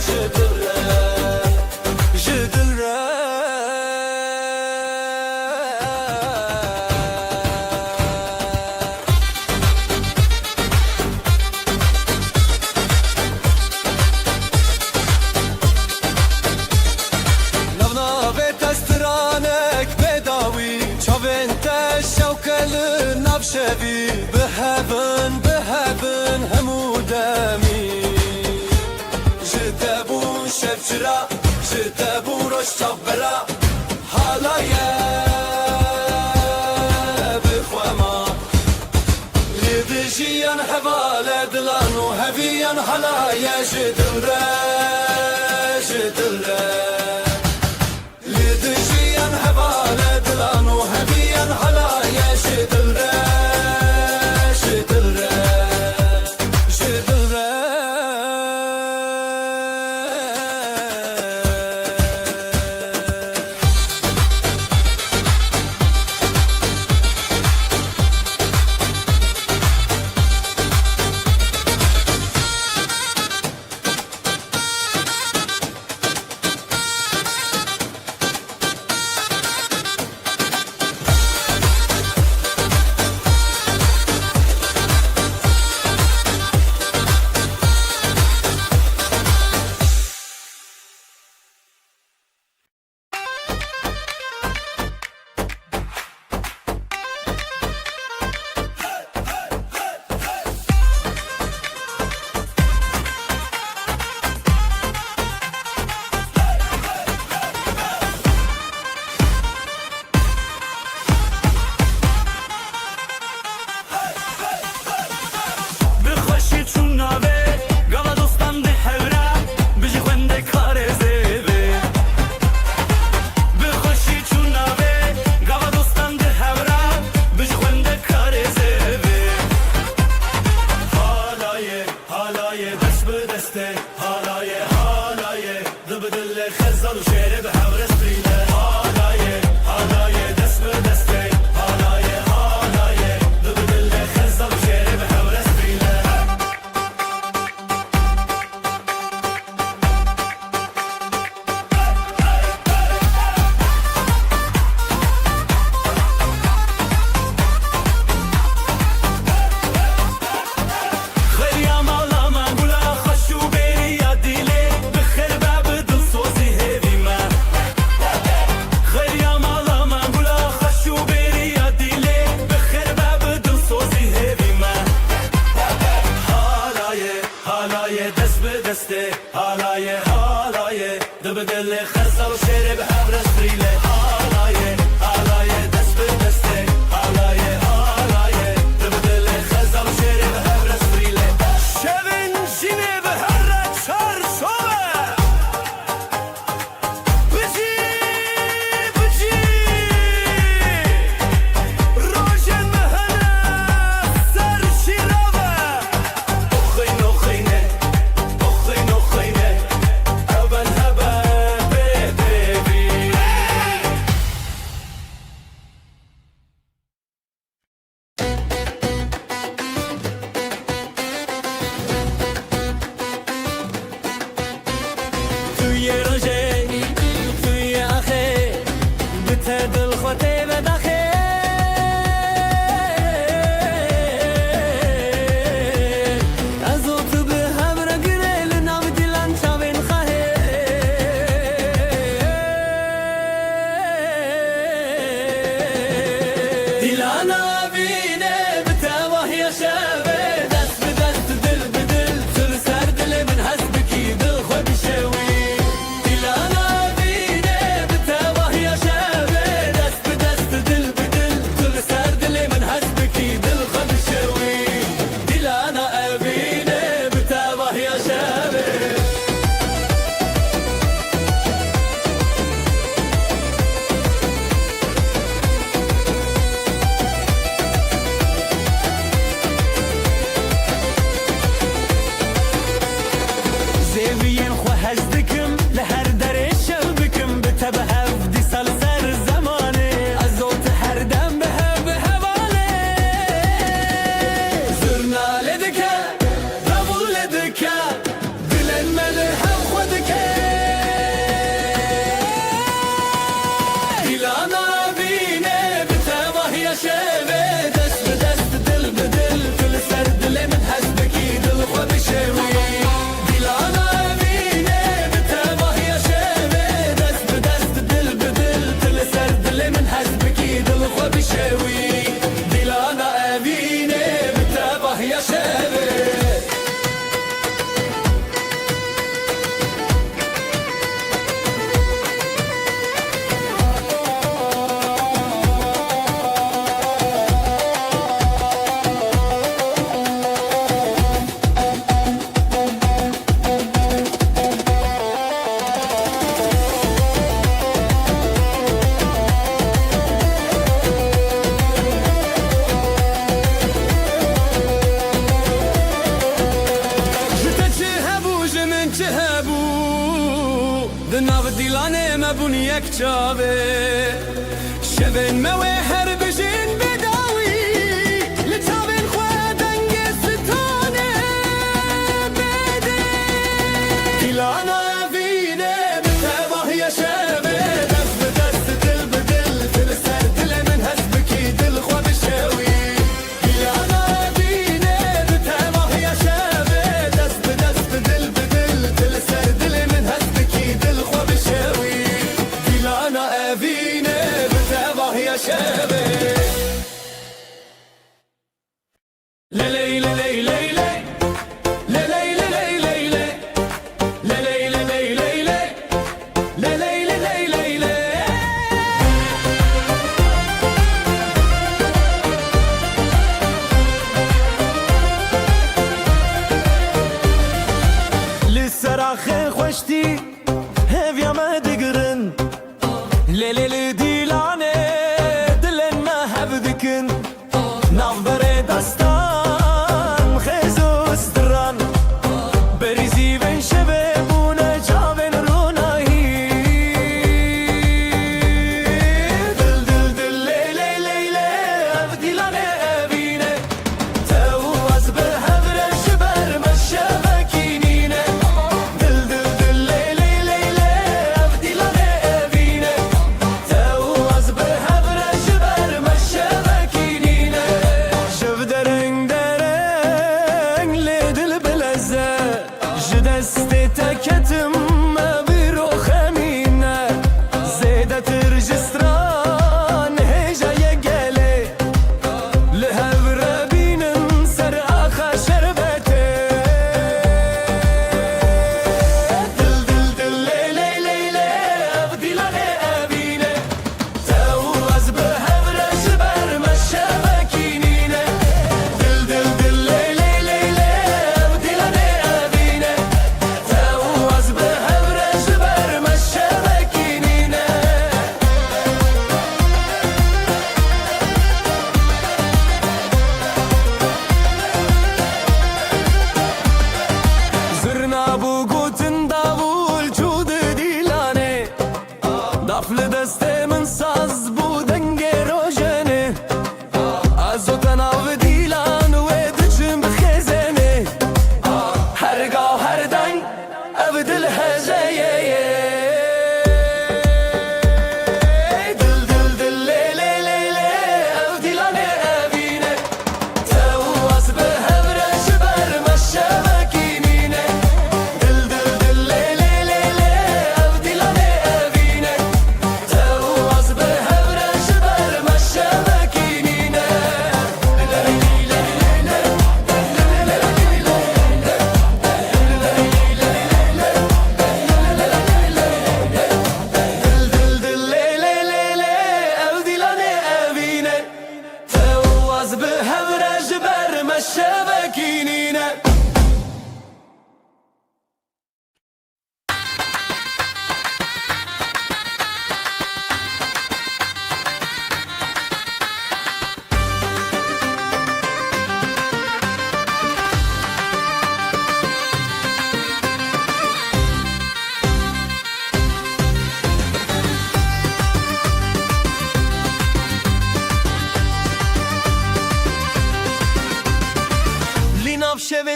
جدل را جدل را نبنابت استرانك بداوي چاوين تشوكل نبشبي بهبن بهبن همو دمي جتبو شبشرا جتبو روش صبرا حالايا بخوما لدجيان حبالة دلانو هبيان حلايا جدل را جدل را لدجيان حبالة دلانو هبيان حلايا جدل را جدل را جدل را توی روژه توی آخه بته دل خوته بداخه از او تو به هم را گره لنام دیلان چاوین خواهه دیلانا بینه بته وحی شبه دست به دست دل به دل سر سر دل من هست بکی دل خود شوی دیلانا بینه بته وحی شبه دست به دست دل به دل سر سر دل من هست بکی دل خود شوی دیلانا بینه بته وحی شبه زیوین خو هزدکم لهر در شب بکم بته به هفدی سال سر زمانه از اوت هر دم به حواله زرناله دکه دبوله دکه دلن مله هم خودکه دیلانا بینه بته وحی شوه دست به دست دل به دل دل سر دل من حسبکی دل خود شوی دیلانا بینه بته وحی شوه دست به دست دل به دل دل سر دل من حسبکی دل خود شوی دیلانا بینه بته وحی شوه جته چه هبو جمن چه هبو دناو دیلانه مبون یک چاوه شبن موه هر بجین بداوی لچاوین خواه دنگ ستانه بده دیلانا بینه بته وحی شبه دست به دست دل به دل دل سر دل من هست بکی دل خواه بشوی دیلانا بینه بته وحی شبه دست به دست دل به دل دل سر دل من هست بکی دل خواه بشوی دیلانا بینه بته وحی شبه لیلی لیلی لیلی لیلی لیلی لیلی لیلی لیلی لیلی لیلی لیلی لسراخ خوشتی هفیا ما دگرن لیلی دیلانه دلن ما هفدکن نافبر دستان خیزوس دران بریزی بین شبه بونه جاوین رونایی دل دل دل لیلی لیلی اف دیلانه بینه تو از به هفره شبر مشه مکینینه دل دل دل لیلی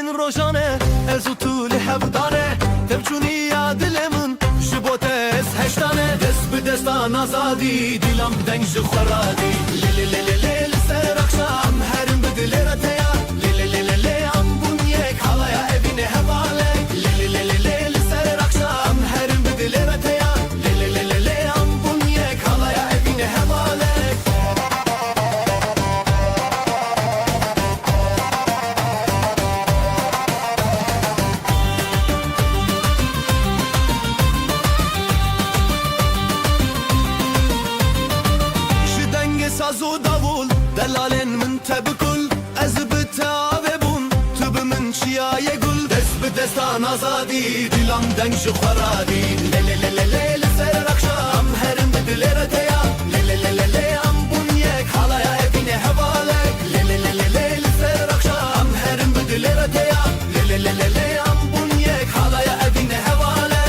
من روشانه از طول حبدانه تبچونی یا دلمون جبوته از هشتانه دست به دستان آزادی دلم دنگ جخورادی لی لی لی لی لی سر akşam herim به دل رتیا لی لی لی لی لی ام بونیک حالaya evine hevale لی لی لی لی لی سر akşam herim به دل رتیا لی لی لی لی لی ام بونیک حالaya evine hevale saz و davul delalen min tebkul ez bi tave bum tu bi min çiyaye gul dest bi destan azadi dilam deng ji xwaradi le le le le le le ser akşam herim bi dilere teya le le le le le am bunyek halaya evine hevale le le le le le le ser akşam herim bi dilere teya le le le le le am bunyek halaya evine hevale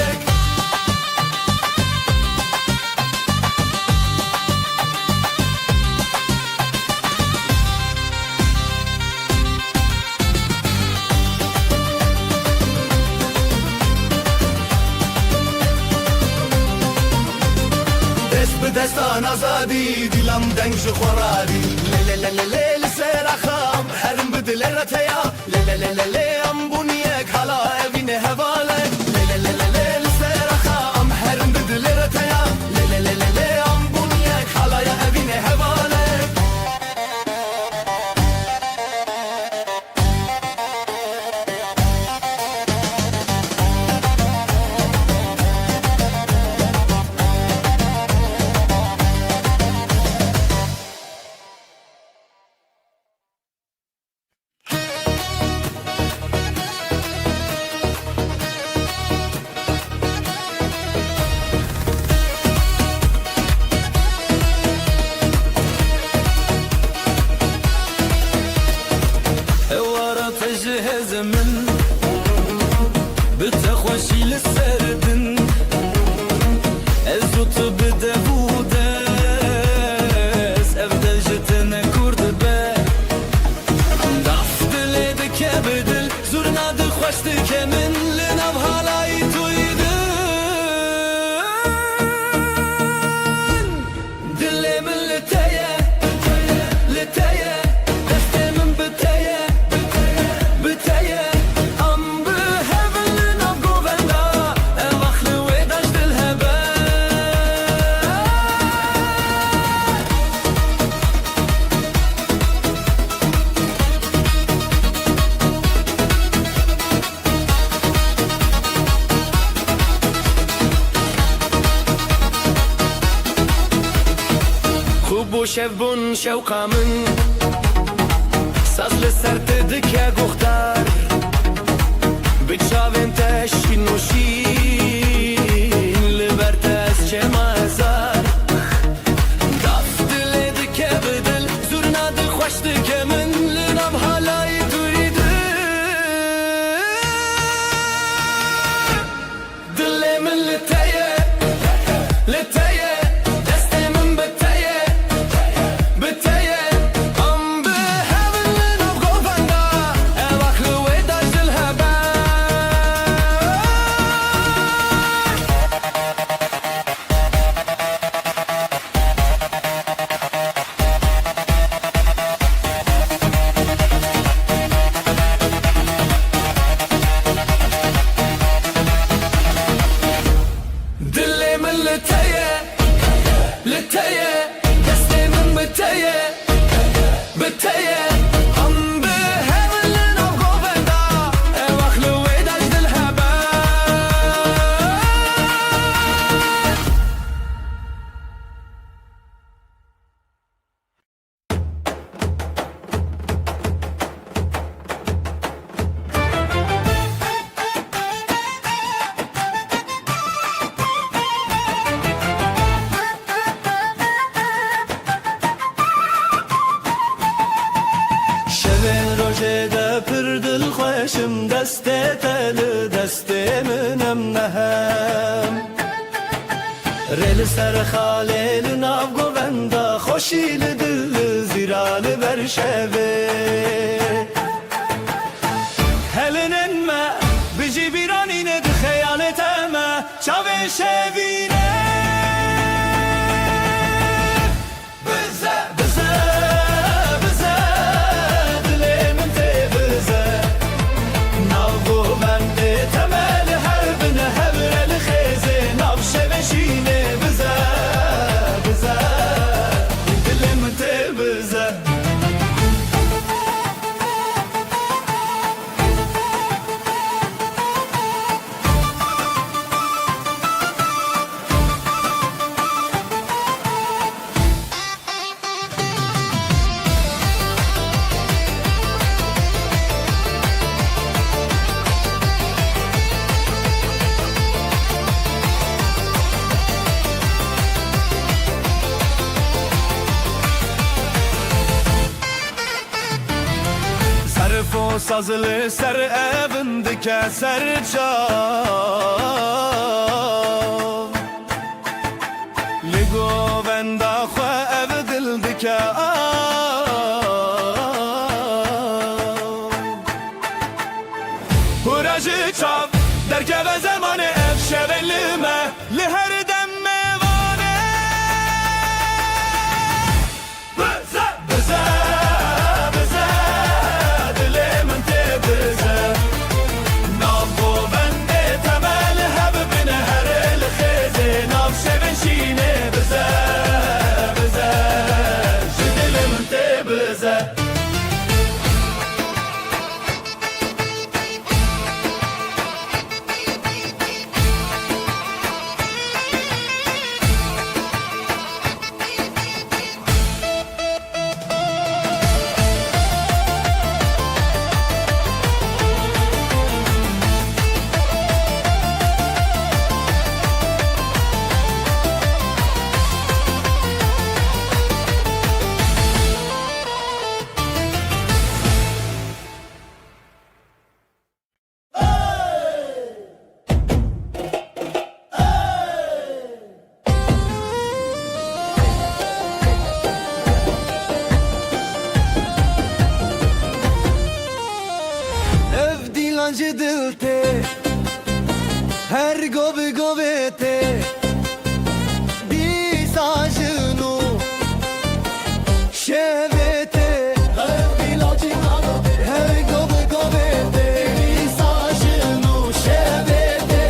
دستان آزادی دلم دنگ جو خورادی لی لی لی لی لی سر اخام هرم به دل رتیا لی لی لی لی ام بونیک حالا evine hevale لی لی لی لی سر اخام هرم به دل رتیا لی لی لی لی ام بونیک حالا evine hevale تجهز من بتخوشي للسردن ازوت بدهودس افضل جتنا كرد با ضعف دلي بكبدل زورنا دخوشتك من لناف هالاي تويدن دلي من لتايا لتايا دستي من بتايا بتايا ام بهبل نبقو بندا اواخلي ويداش دلهبا خوب و شبون شوقا من ساز لسر تدك گختار بچاوین تشکین نوشین لبرت از چه مازار داف دلی دکه بدل زورنا دل خوش دکه من لنام حالای دویده دلی من لتایه لتایه دستی من بتایه بتایه ام به هول لنام گوفندا اواخلو ویداش دلهبا دلی من لتایه لتایه دستی من بتایه بتایه ام به هول لنام گوفندا اواخلو ویداش دلهبا شبین روژه ده پر دل خوشم دسته تل دسته منم نهم ریل سر خاله ناف گووندا خوشی لدل زیرال بر شوه gelinin me Biji biranine de xeyanet eme Çave şevine Sazılı ser evindike serçam Ligo venda xwe ev dildike Huracı çav derkeve zamanı ev şevelime Li her dem mevane Bize Dilancı dilte her gobe gobete disajnu şevete her gobe gobete disajnu şevete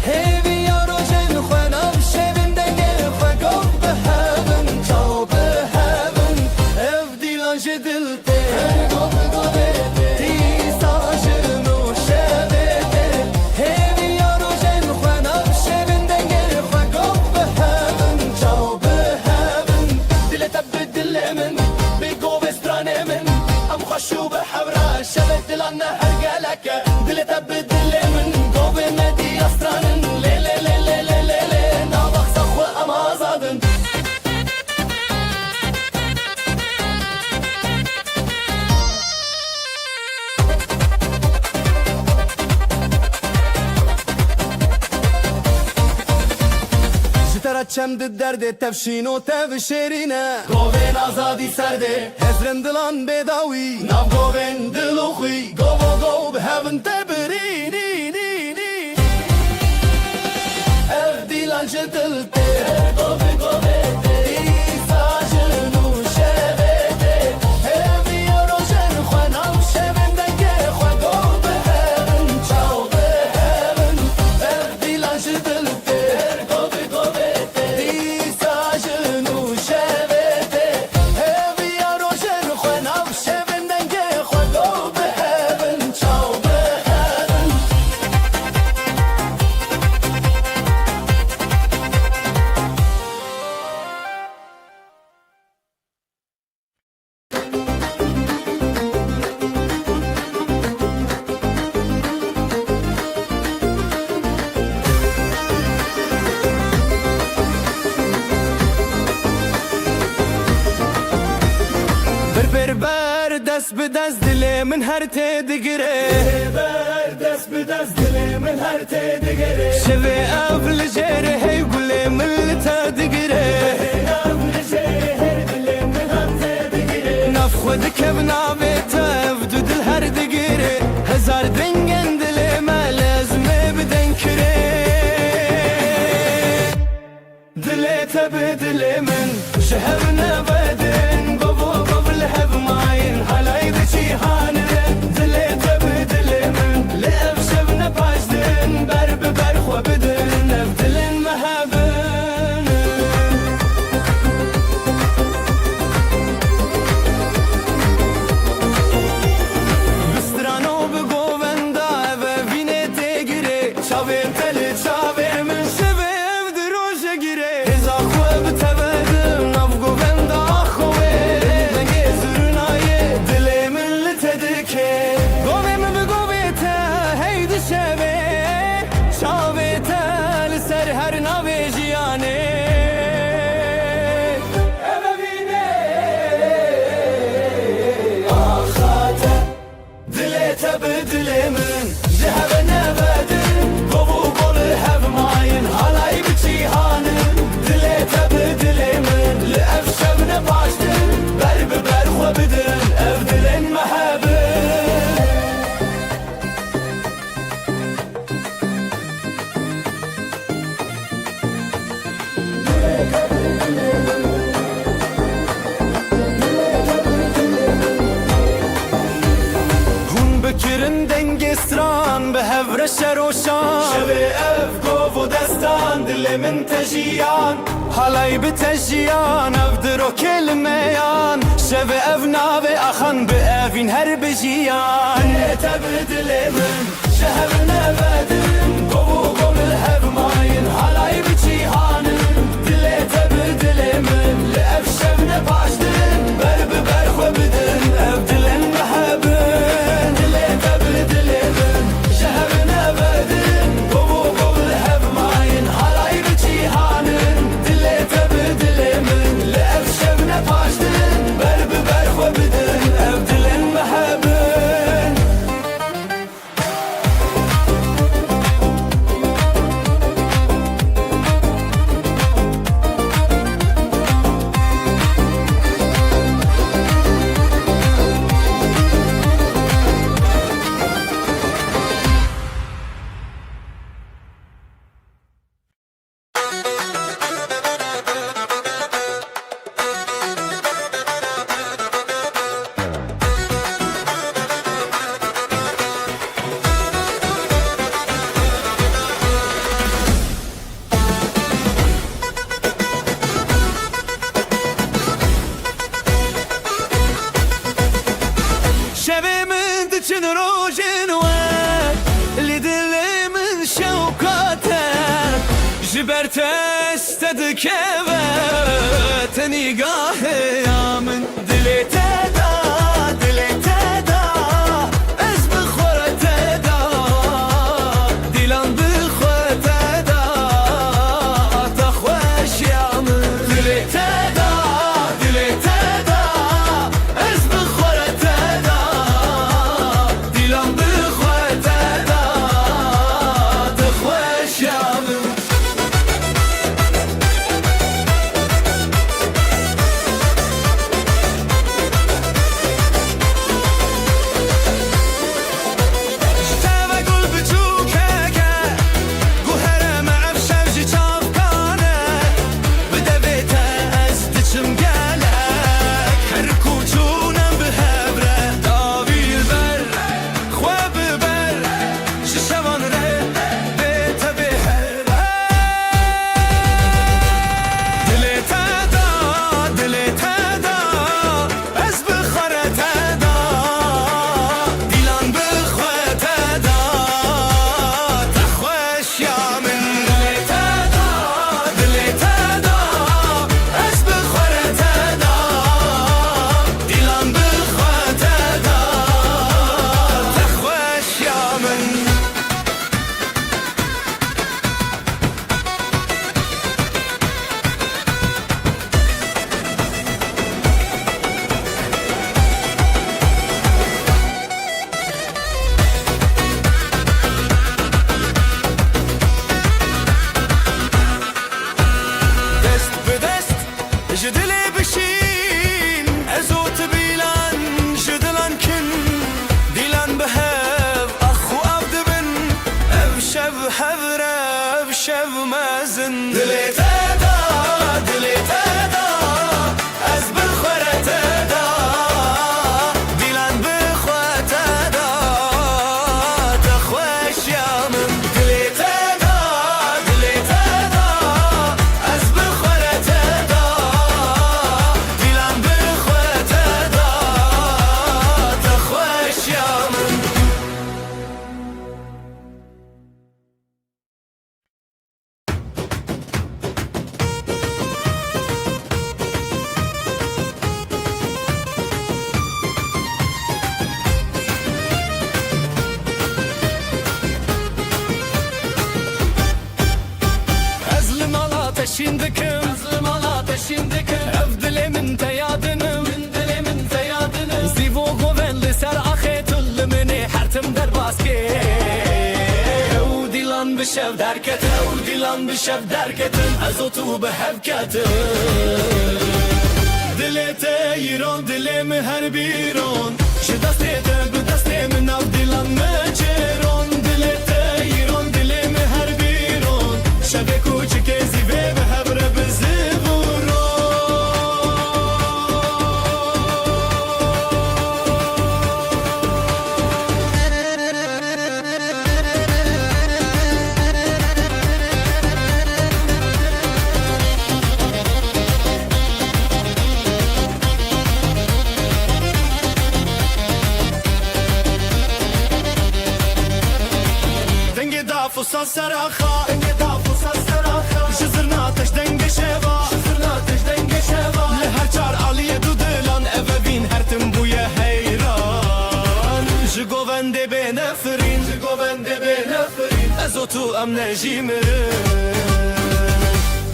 hevi yarojen xwenam şevinde gel xwe gob heaven çav heaven ev dilancı dilte her gobe gobete disajnu شو بحبرة شبت لنا هرجلك دلت بدل من قوي مدي أسران لي لي لي لي لي لي لي نابخ صخوة أما زادن چم درد تفشین و تفشیرینه گوین آزادی سرده هزرن دلان بداوی نام گوین دلو خوی گو به هون تبرینی اف دیلان جدلته گوه دیساجنو شبته همی روشن خوانم شبن دنگه خواه گو به هون چاو به هون اف دیلان جدلته دست به دست دل من هر تدگره بر دست به دست دل من هر تدگره شوی اول جره هی گل من تدگره اول جره هر دل من هر تدگره نف خود کب نابه تف دو دل هر دگره هزار دنگه هبنا بدن بابو قبل هب ماين حلاي بجيهان دليت بدل من لأف شبنا باشدن برب برخو بدن نبدلن مهبن بسترانو بگووندا و وینه تگیره چاوه تل چاوه من شبه افدروش گیره هزا خواه بتبدم ناف گووندا خواه دنگه زرنایه دل من لتدکه گوه من بگوه تا هیدی شبه چاوه تل سر هر ناوه جیانه بدل من ذهب نبدن بابو قول هب ماين حلاي بجيهانن دليت بدل من لأف شبنا باشدن برب برخو بدن افدلن محبن بکرن دنگ استران به هفر شروشان شبه اف گوف و دستان دل من تجیان حالای به تجیان اف درو کلمیان شبه اف ناوه اخان به افین هر بجیان دلیت بدل من شهر نبدن گوو قبل هف ماین حالای بجیهانن دلیت بدل من لأف شبن باشدن برب برخو بدن اف دلن محبن شبه من دچن روشن و لدل من شوقاته جبرت استد كبت نگاه يا من دلي تدا دلي تدا از بخورت دا دلان بخورت دا تخوش يا من دلي تدا دلي تدا از بخورت دا دلان بخورت دا تخوش يا من شب مازن دلي تدا بشب درکته و دیلان بشب درکتن از او تو به هفکته دلت ایران دلم هر بیرون ش دسته به دسته من او دیلان مچرون دلت ایران دلم هر بیرون شب کوچک زیبه به هبره بزیبورون فصل سراخا اني دا فصل سراخا جزرنا تش دنگ شوا لهر چار علیه دو دلان اوین هر تم بوی حیران جگوونده به نفرین از او تو ام نجیمرن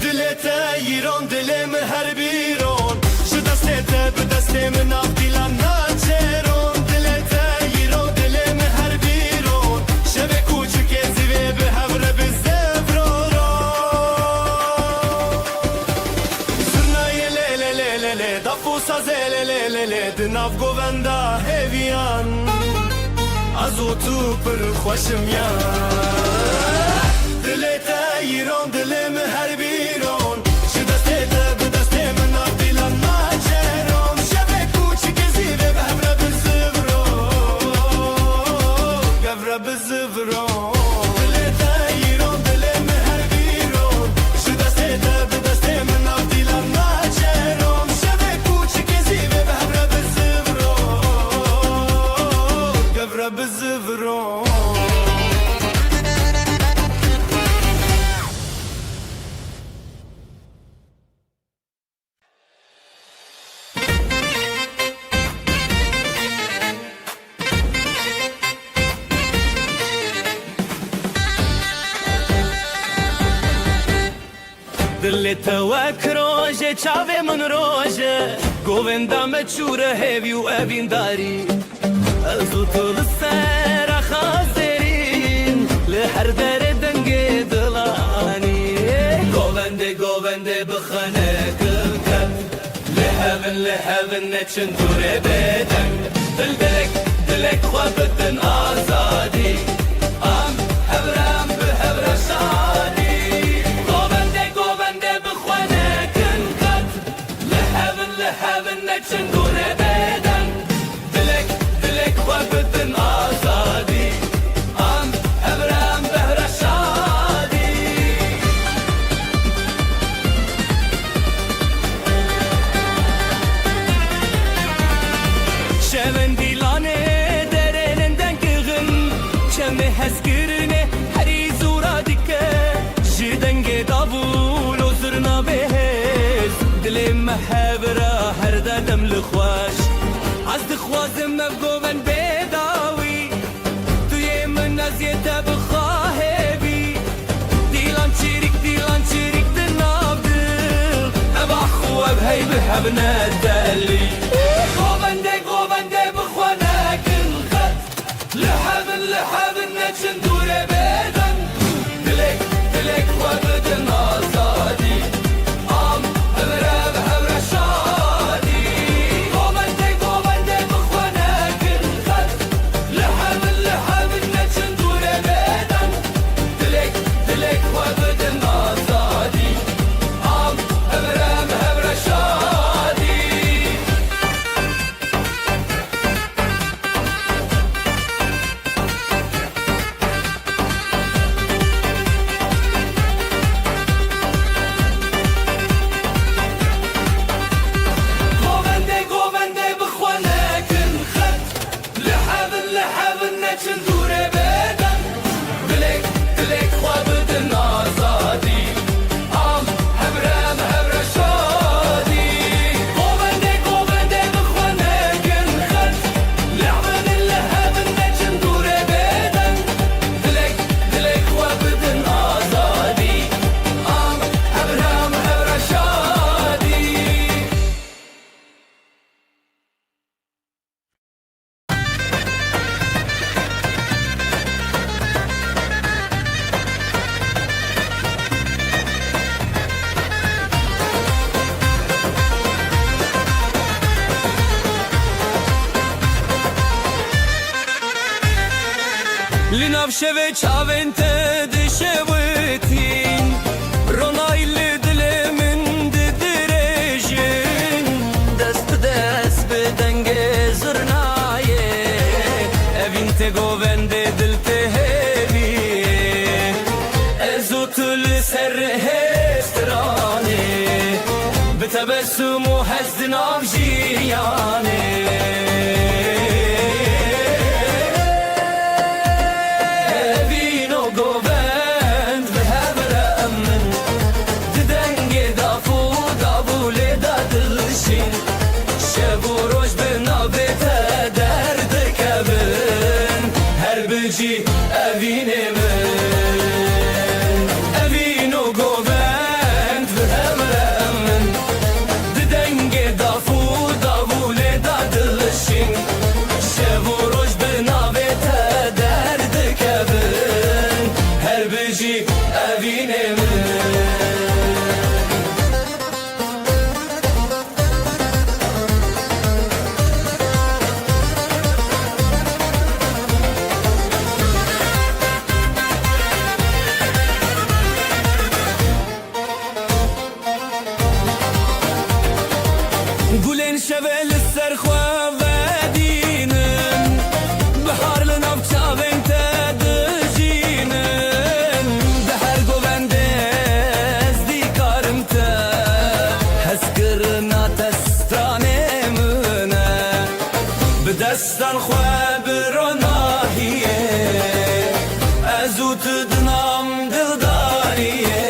دلت ایران دلم هر بیرون ش دستت به دست من اف دیلان ناچرون دلت ایران دلم هر بیرون شب کوچک زیوه به هبره به زفرورو سرنای لیلی دفوسا زلیلی دناف گووندا هیویان از او تو پر خوشم یان دلت ایران دلم هر بیرون ش دسته به دسته من اف دیلان ناچرون شب کوچک زیوه به هبره به زفرو دلت ایران دلم هر بیرون ش دسته به دسته من اف دیلان ناچرون شب کوچک زیوه به هبره به زفرو دلت وک روژه چاوه من روژه گووندا مچوره هیویو اوین داری از او تو لسر خازرین لهر در دنگ دلانی گوونده بخانه کن لهون نچن دوره بدن دلک خوابتن آزادی ام هبرم به هبر شادی لهون نچن دوره بدن دلک خوابتن آزادی ام هبرم بهر شادی شون دیلانه درنندن کغن چمه هسکرنه هری زورا دیکه جدنگ دابول و زرنا بهز دلم هبره هر دادم لخواش از دخوازم مبگوون بداوی توی من نزیت بخواه بی دیلان چیریک دناب دل ابا خواب هی بحب ندلی گوونده بخوانه کن خط لحب نچن دوره بدن دلک خوابتن آزادی ام هبره به هبر شادی گوونده بخوانه کن خط لحب نچن دوره بدن دلک خوابتن آزادی ام هبره به هبر شادی شوه چاوین ته دشوتین رونایل دل من ددرجین دست دست بدنگ زرنایه evin te govende dil te hevi ezotul ser hestrane betebessumu hazdin avjiyane گلین شوه لسرخوا ودینن بحار لناف چاوین تدجینن دهر گوونده ازدی کارم تا هسکرنا تستانه منه بدستان خوا بروناهیه ازوت دنام دلداریه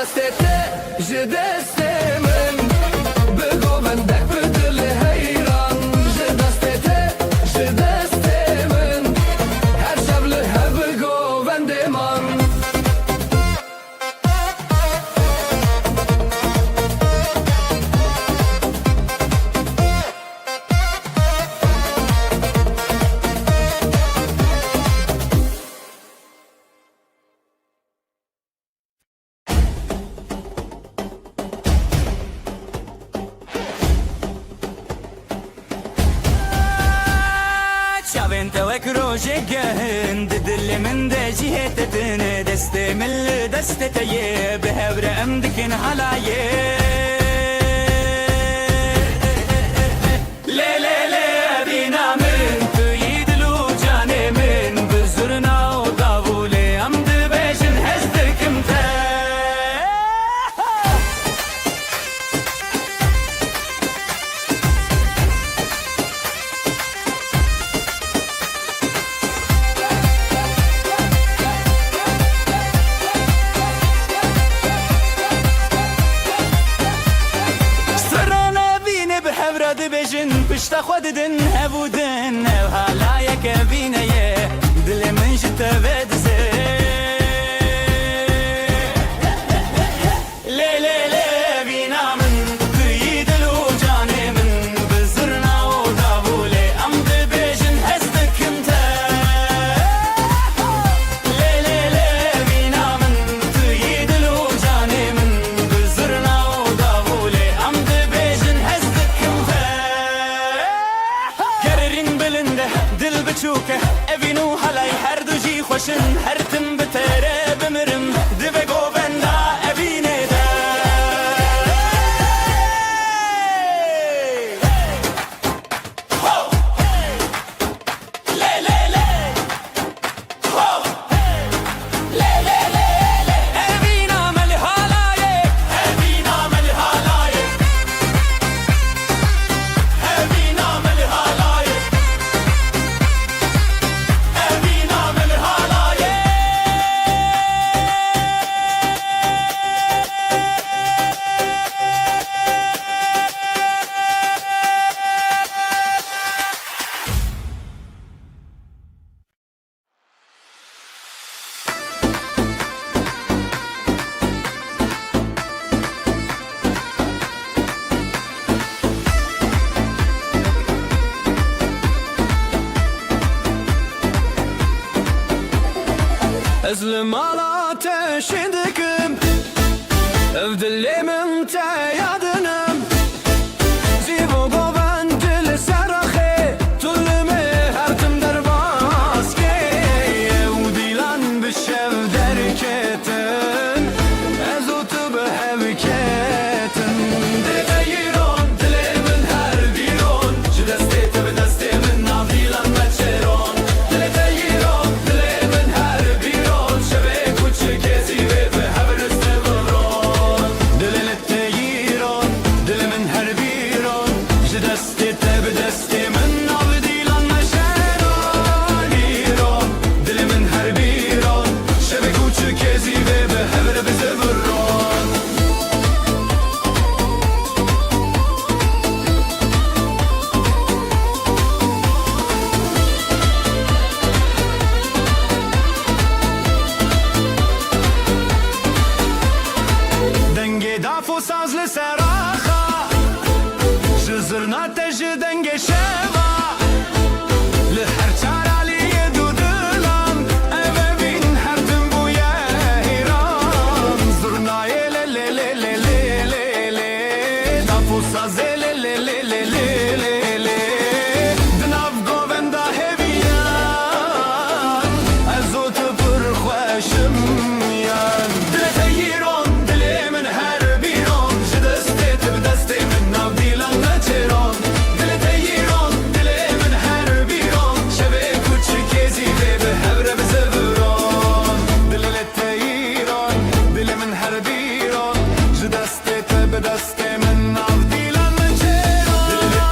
دستت جدست من بگو من شابين توك روجي جهن دل من دجيتتن دست من دست تيه بهبر امدكن حلايه لي لي لي بينا من تيد لو جاني من بزرنا ودابولي امد بيشن هزدك متى بيجن بشتا خوددن هبودن وهلا يك بينيه دل من جت بدزي لي لي لي بينا من تريد لو جاني من بزرنا ودابولي امد بيجن هزدك انت لي لي لي بينا من تريد لو جاني من بزرنا ودابولي امد بيجن هزدك انت دل بچوکه اوینو حلای هر دو جی خوشن هر تم بتره بمرم دو گووندا اوینه ده لی لی لی لی لی لی اوینا ملی حالای اوینا ملی حالای اوینا ملی حالای أزلم على تشدكم أفضل من تيادنم زيبو قوان دل سرخي طول مهرتم درباسكي وديلان بشف دركتن أزوت بهبكتن دل غيرون دل من هر بيرون جدستي تبدستي من نافيلان متشيرون دل غيرون دل من هر بيرون شبك وشكيزي بهبر استبرون دل التغيرون دل من هر بيرون جدستي تبدستي من نافيلان متشيرون هيرون دل من هر بيرون شبك وشكيزي بهبر بزبرون دنگی دافو ساز لسراخا جزرنا تج دنگی شوا لهر چارالی دودلان اوه بین هر تن بویا هیران زرنای لی لی لی لی لی لی لی دافو ساز لی لی لی لی لی لی لی دناف گووندا هبیان ازوت پر خوشم یان دل تیرون دل من هر بیرون جدستی تبدستی من ناف دیلان نچرون دل تیرون دل من هر بیرون شبه کوچکیزی به هبر بزبرون دل تیرون دل من هر بیرون جدستی تبدستی من ناف دیلان نچرون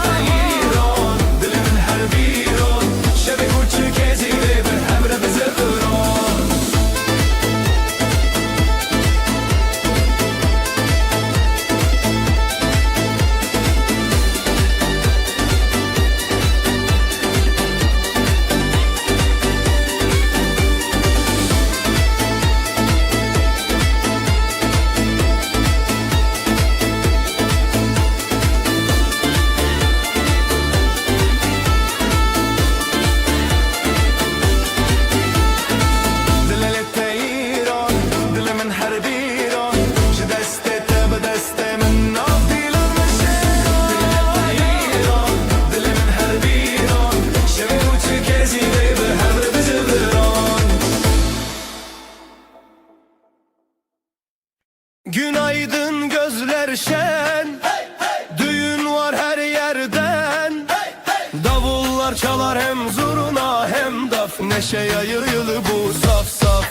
neşe yayılı bu saf saf.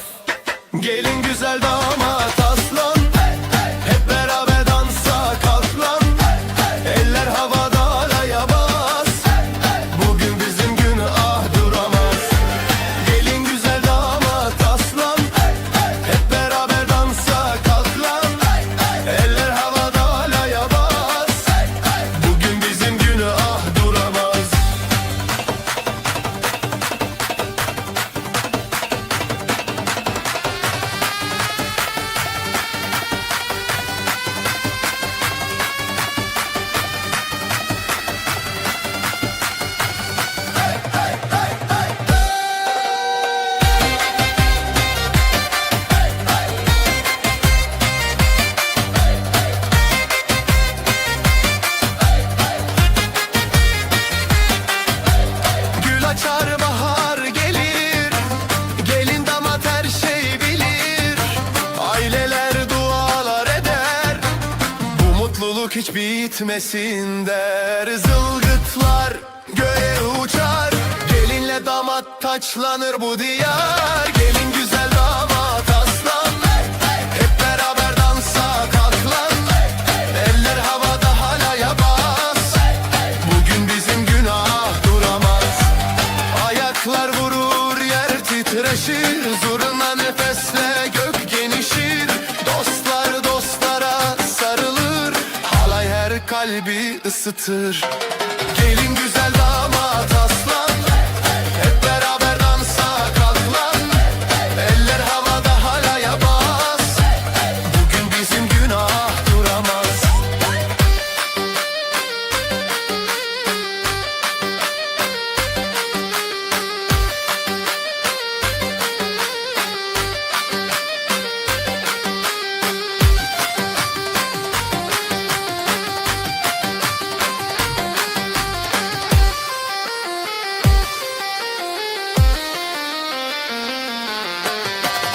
Gelin güzel damat aslan, hep beraber dansa kalk lan. Eller havada alaya bas, bugün bizim gün ah duramaz. Gelin güzel damat aslan, hep beraber dansa kalk lan. Eller havada alaya bas, bugün bizim gün ah duramaz. Gül açar bahar gelir, gelin damat her şey bilir. Aileler dualar eder, bu mutluluk hiç bitmesin der. Zılgıtlar göğe uçar, gelinle damat taçlanır bu diyar. Gelin güzel damat aslan, hep beraber dansa kalk lan. Eller havada halaya bas, bugün bizim günah duramaz. Ayaklar vurur yer titreşir, zurna nefesle gök genişir. Dostlar dostlara sarılır, halay her kalbi ısıtır. Gelin güzel damat aslan, hep beraber dansa kalk lan. Eller havada halaya bas, bugün bizim günah duramaz.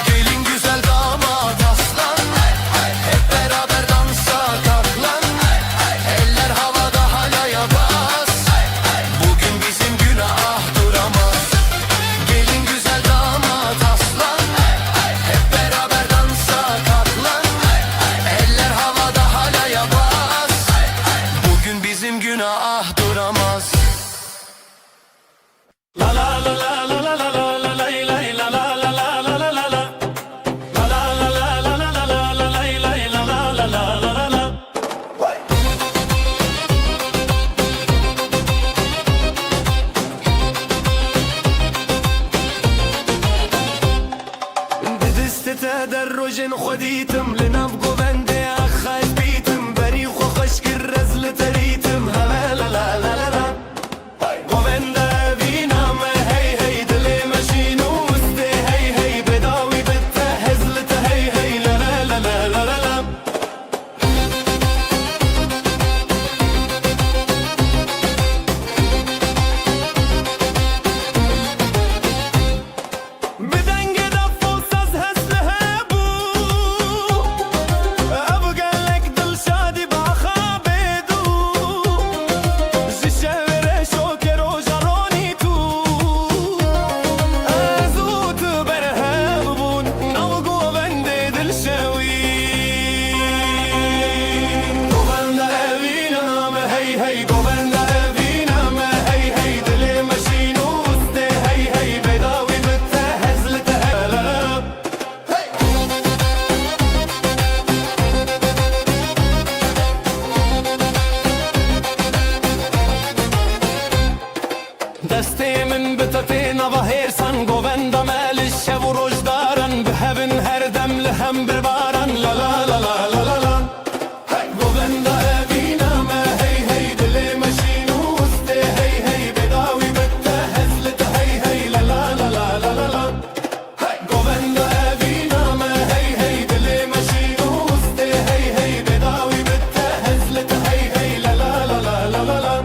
Gelin güzel damat aslan, hep beraber dansa kalk lan. Eller havada halaya bas, bugün bizim günah duramaz. Gelin güzel damat aslan, hep beraber dansa kalk lan. Eller havada halaya bas, bugün bizim günah duramaz. بدست تدرج خديتم لنبقو بندي أخايف بيتم بريخ وخشك الرزل تريتم هلا لا لا لا لا لا. قوبندا بينا ما هي هي دلي ماشي نوستي هي هي بداوي بتهزلت هي هي لا لا لا لا لا لا لا. بدنگ دف و ساز هزله بو ابقى لك دل شادي بخابدو زشور شوكر و جروني تو ازوت برهاب بون نوقو بندي دل شوي قوبندا ابينا ما هي هي قوبندا ابينا ما هي هي دلي ماشي نوستي هي هي بداوي بتهزلت هلا دستی من بتتین و هیرسان گووندا مالش و روزدارن به هبن هر دم لهم بربارن لا لا لا لا لا لا لا. گووندا ابینا ما هی هی دلی ماشی نوسته هی هی بداوی بتهزلت هی هی لا لا لا لا لا لا لا. گووندا ابینا ما هی هی دلی ماشی نوسته هی هی بداوی بتهزلت هی هی لا لا لا لا لا لا لا.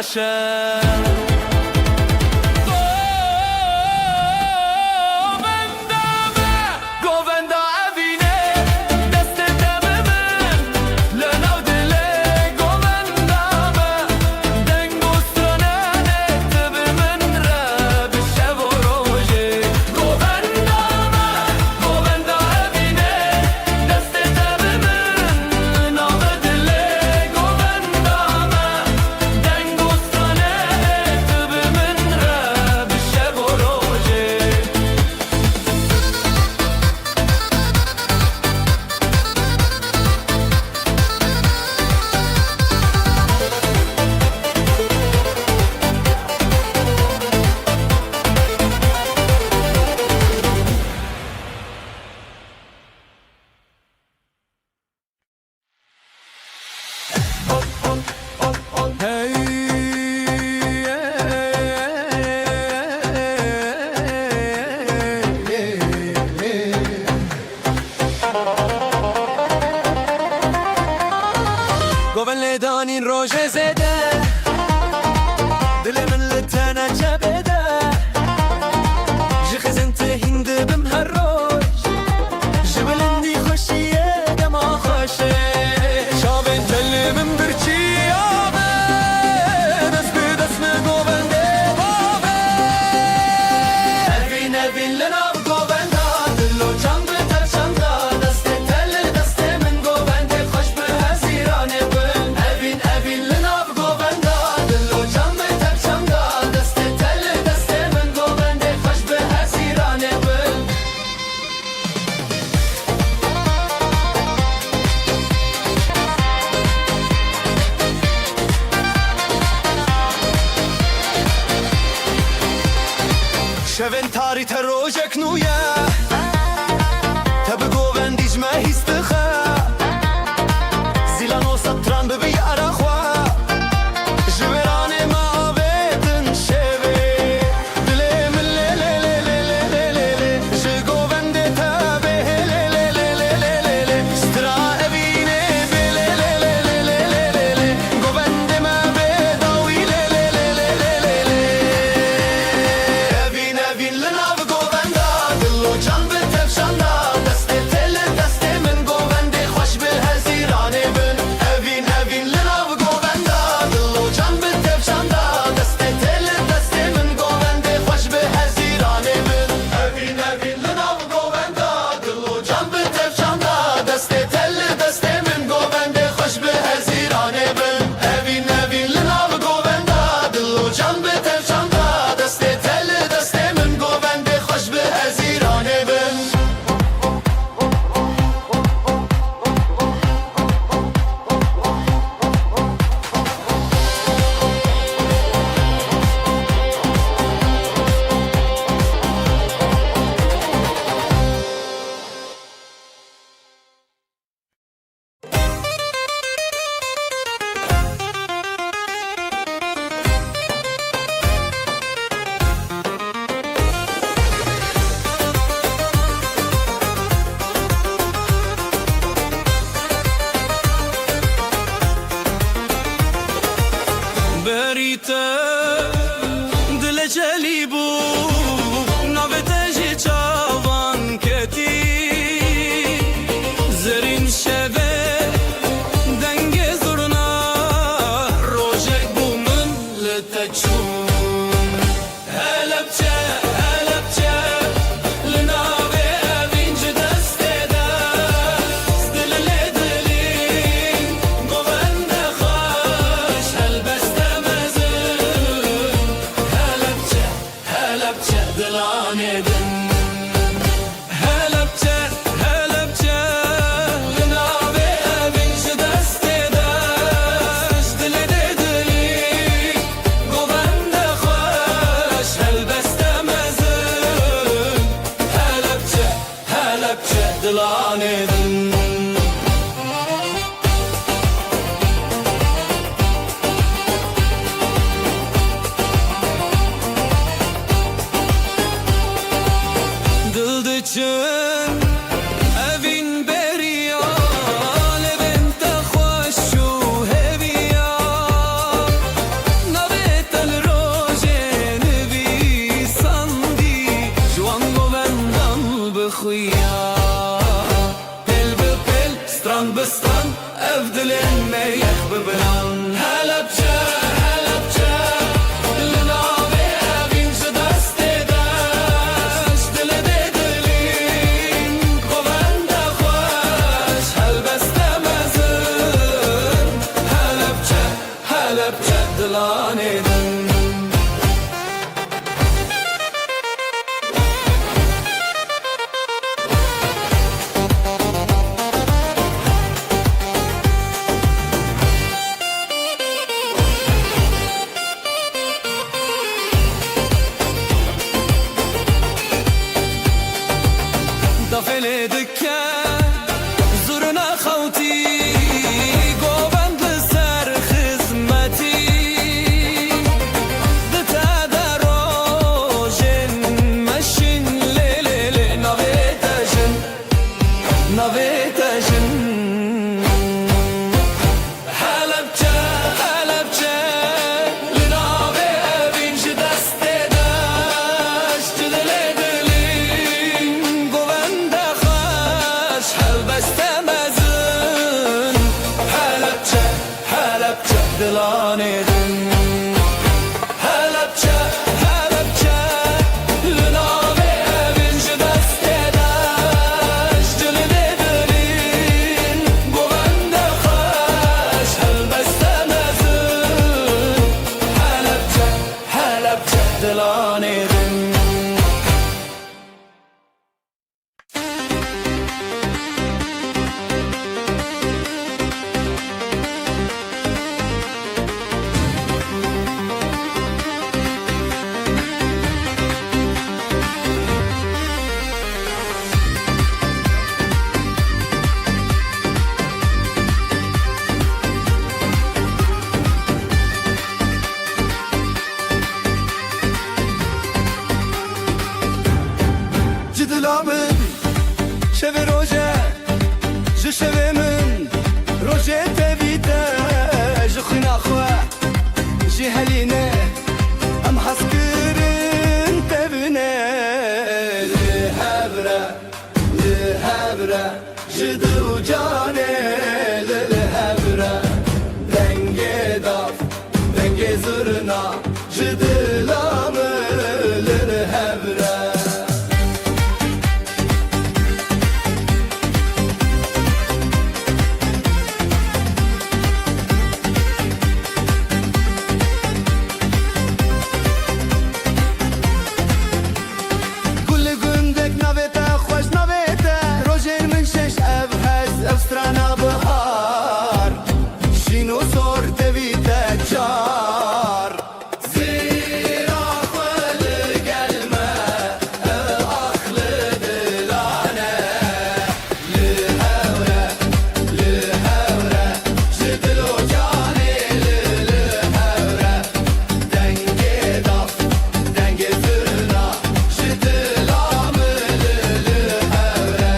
باشه گوون لیدانین روژه زده دل من لتنا جبده جی خزنت هند بم هر روش جبلندی خوشیه دما خوشه شابن تل من برچی آبه دست به دست من گوون ده بابه اوین اوین لناب گوون دا دلو جان به تر چند دا دست تل دست من گوون ده خوش به هزیرانه شوین تاری تروجک نویا تب گوون دیج ما هیستخا زیلان و سطران ببی عراخوا جبران ما آبیدن شوی دلی من لی لی لی لی لی لی لی لی جه گوون دی تابه لی لی لی لی لی لی لی سترا اوینه بی لی لی لی لی لی لی لی لی گوون دی ما بیداوی لی لی لی لی لی لی لی اوین لناو گوون دا دلو جان به تفشان دا دست تل دست من گوون دی خوش به هزیرانه بن اوین لناو گوون دا دلو جان به تفشان دا دست تل دست من گوون دی خوش به هزیرانه بن اوین لناو گوون دا دلو جان به تفشان دا دست تل دست من گوون دی خوش به هزیرانه بن اوین لناو گوون دا دلو جان به تفشان دا دست تل دست من گوون دی خوش به هزیرانه بن بریته دل جلی بو نوبت جی چاوان کتی زرین شبه دنگ زرنا روژک بو من لتچون هلبچه لناوه اوینج دسته دست دل لدلین گوون دخاش هلبسته هلبچه دلانه دن هلبچه لناوه اوینج دسته دست دل دلی گوون دخواش هلبسته مزن هلبچه دلانه دن salane din Cidilabın şeve roje ji şeve min roje tevite ji xwina xwe ji helîne em hez kirin tevine li hevre ji dil û canê li hevre dengê dav dengê zirna ji dila min li hevre strana bahar Şino sor tevite çar Zira khweli gelme aklı dilane Li hevre Jidil o cani li hevre Denge daf denge zırna Jidil amili li hevre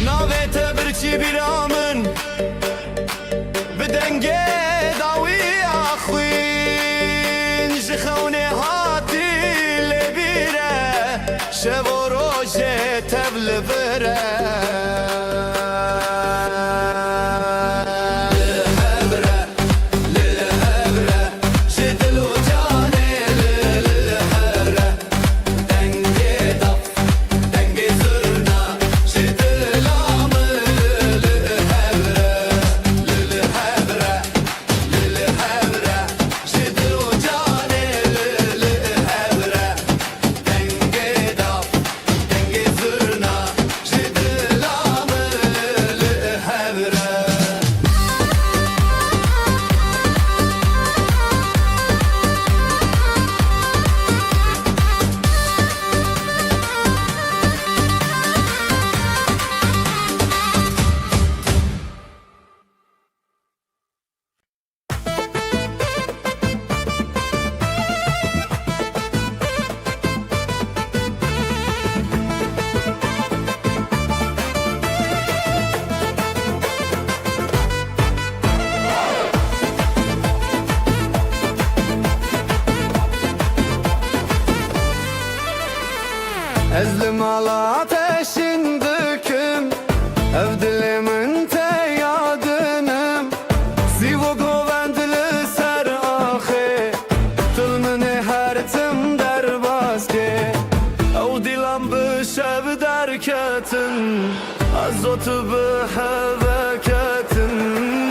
Navete birçi biramın Bedenge dawi axwin Jixone hati lebire Şevo roje tevle vere Ezlim ala ateşin döküm Ev dilimin te yadınım Sivo govendili ser ahi Tılmini her tim derbazge Ev dilam bişev derketin Azotu biheveketin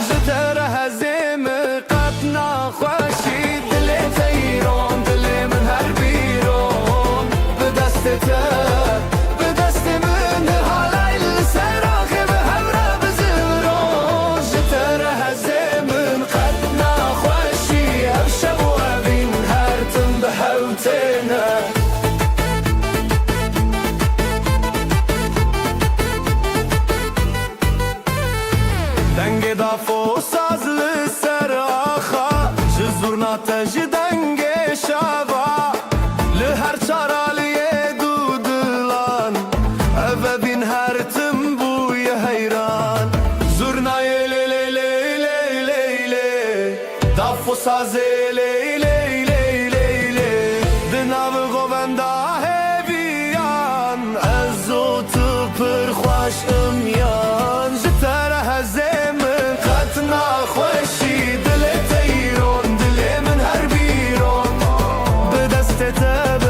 Jitere hezimi katna khoşi Dili teyron dilimin her biron Bedestete بدست من حالای سراغ به هوره بزرون جتره هزمن قد نخوشی افشب و بین هر تن به هوتنه دنگ دافو سازlı seraxa جزورنا تجی دنگ شوا لهر çaraliye dudulan eve bin her tüm buya hayran zurnayı le le le le le le dafo saze le le le le le dinav govenda heviyan ezotu per خوش امyan jtere hezemin katna خوشی دل تیرون دل من هر بیرون به دست تب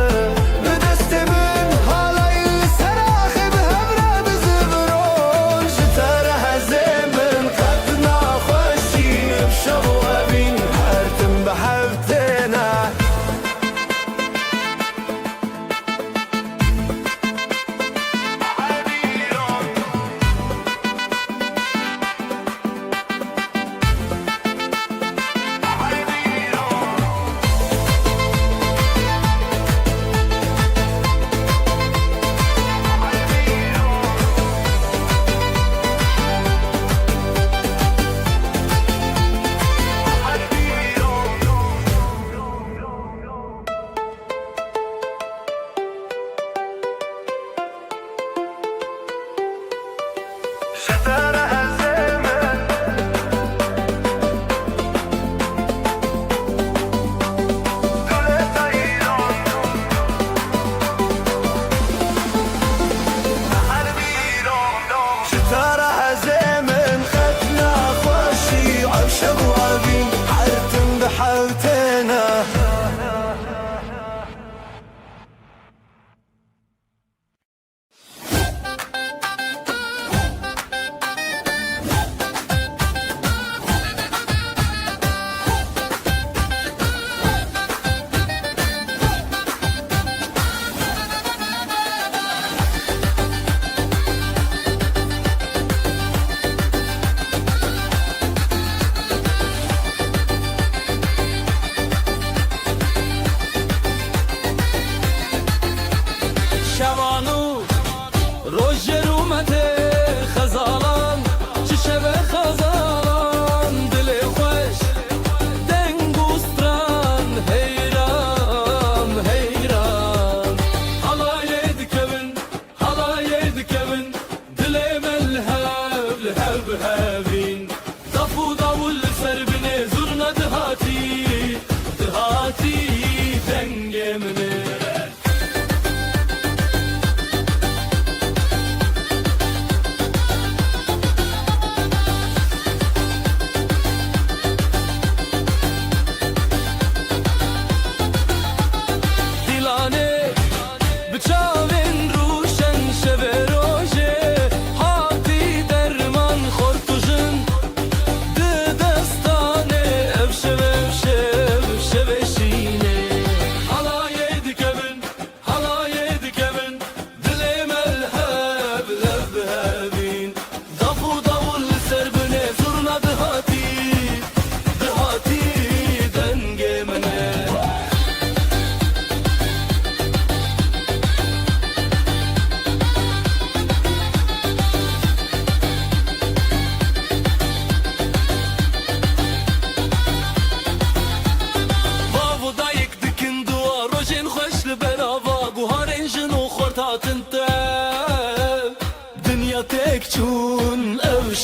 چون او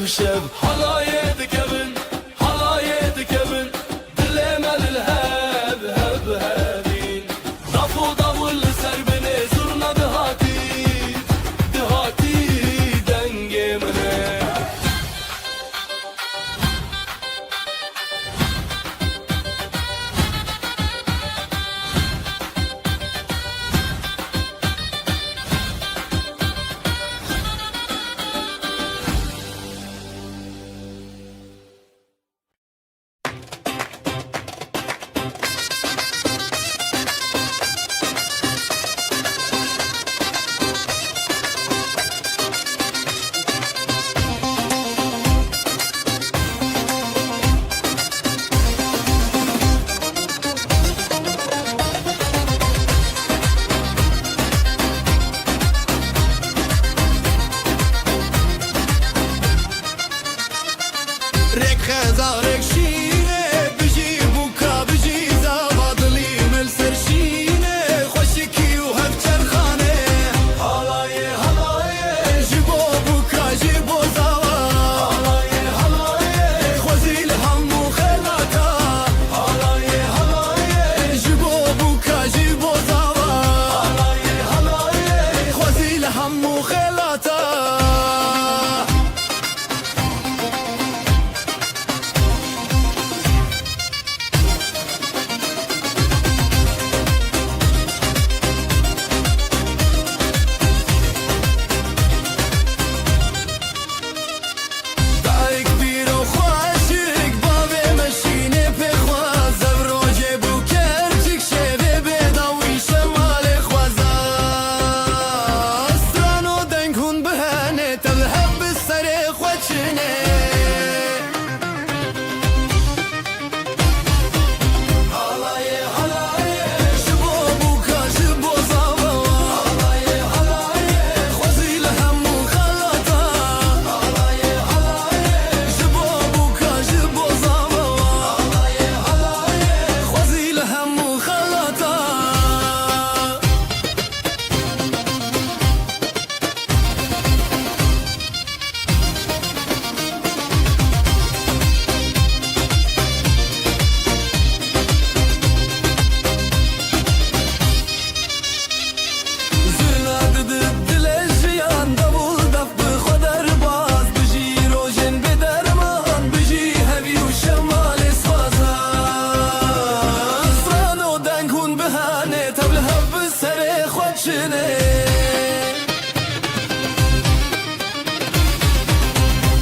شب حلایه دکبن حلایه دکبن دل من الهب هب هبین دافو داول سر بنه زرنا دهاتی دنگ منه رك خزارك شينه بجي بوكا بجي زابطلي من سرشينه خوشكي وهبتر خانه حلایه حلایه جيبو بوكا جيبو زوا حلایه حلایه خوزيل هم وخلاتا حلایه حلایه جيبو بوكا جيبو زوا حلایه حلایه خوزيل هم وخلاتا دایک بیر و خواشک بابه مشینه پخواز زبروجه بو کرچک شبه بداوی شمال خوازا استرانو دنگون بهنه تلهب بسر خوچنه حلایه حلایه جبو بوکا جبو زاوا حلایه حلایه خوزیل همو خلاطا حلایه حلایه جبو بوکا جبو زاوا حلایه حلایه خوزیل همو خلاطا زرنا دل جیان دبول دف بخدر باز بجی روشن بدرمان بجی هوی و شمال سوازا سرانو دنگون بهانه تبل هب سر خودشنه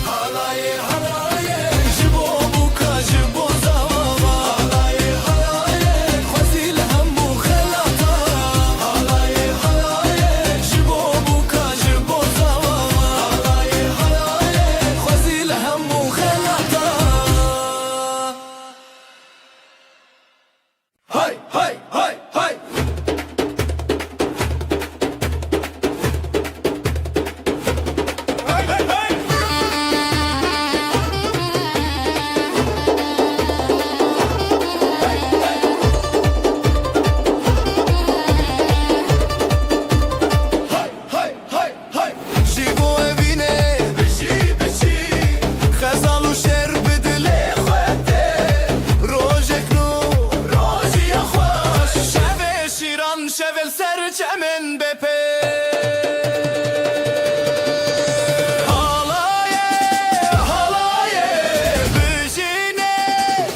حلایه حلایه جبو بوکا جبو زاوا حلایه حلایه خوزیل همو خلاطا حلایه حلایه جبو بوکا جبو زاوا حلایه حلایه خوزیل همو خلاطا های های های های جيبو بيني بشی بشی خزال وشر بدلي خواته روجك نور روزی خوش شبه شيران شبل سرچ من بپی حالایه حالایه بجینه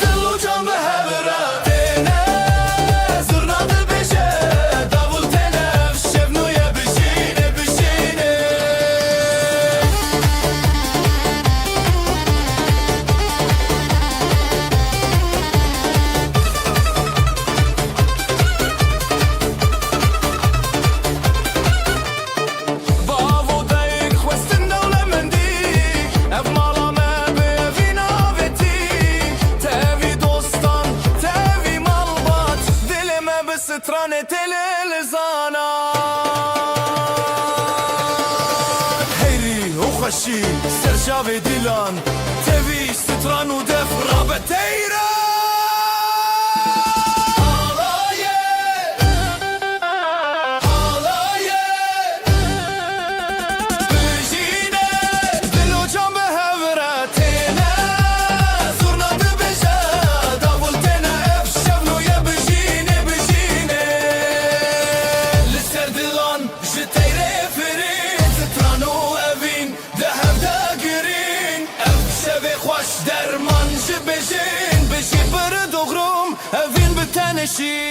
دل و جان به هبره تنه زرناد بشه داول تنف شبنوية بجينه بجينه بابو دايك خوست الدولة منديك اف مالا ما بيفي نافتي تافي دوستان تافي مالبات دل ما بسترانة الالزانات هيري وخشي سرجافي ديلان تافي ستران ودف رابتيرا حالايه حالايه بجينا بشین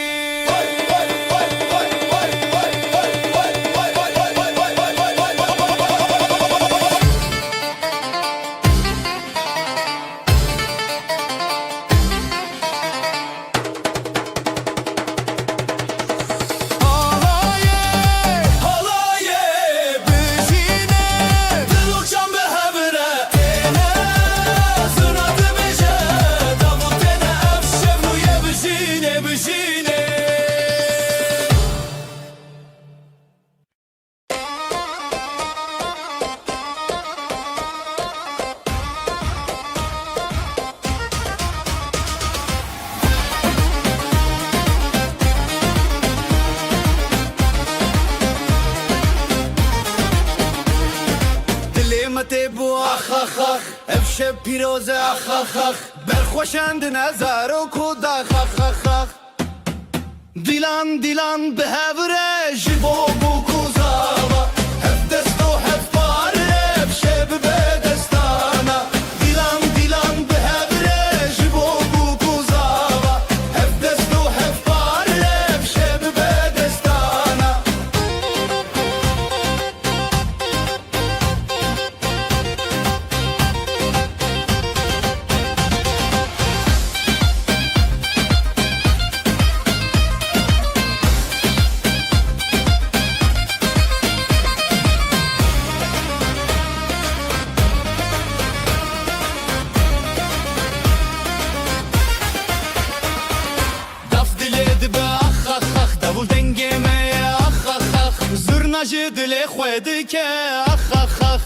بو اخ اخ اخ افشب پیروز اخ اخ اخ برخوشند نظر و کوداخ اخ اخ اخ دیلان دیلان به هوره جبو بو کوزاوا هف دست و هف پاره افشب به دستانا دیلان دیلان به هوره جبو بو کوزاوا هف دست و هف پاره افشب به دستانا دل خود که اخ اخ اخ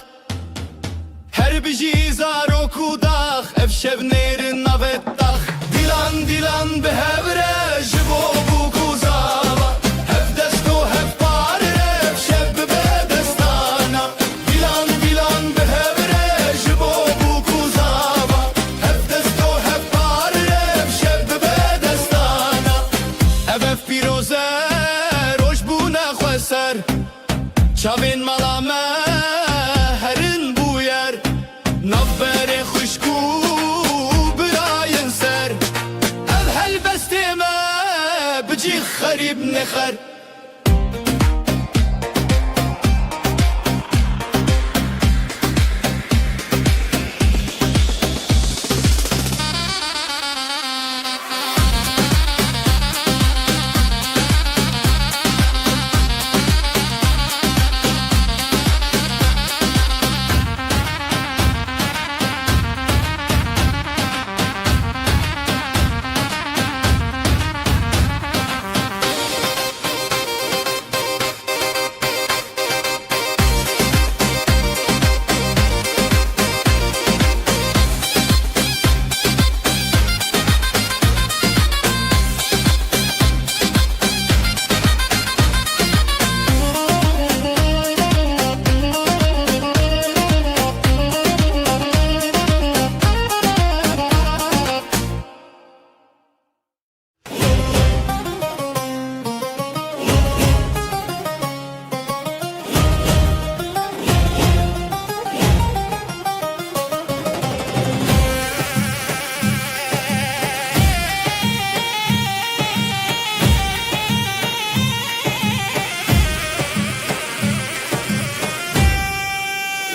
هر بجی زار و کوداخ افشب نیر نوتاخ دیلان دیلان به هبره جبو بو کوزاوا هف دست و هف پاره افشب به دستانا دیلان دیلان به هبره جبو بو کوزاوا هف دست و هف پاره افشب به دستانا اف پیروزه روش بو نخوسر چاوین ملامه هرین بویر نبر خوشکو براین سر هل بستیمه بجی خریب نخر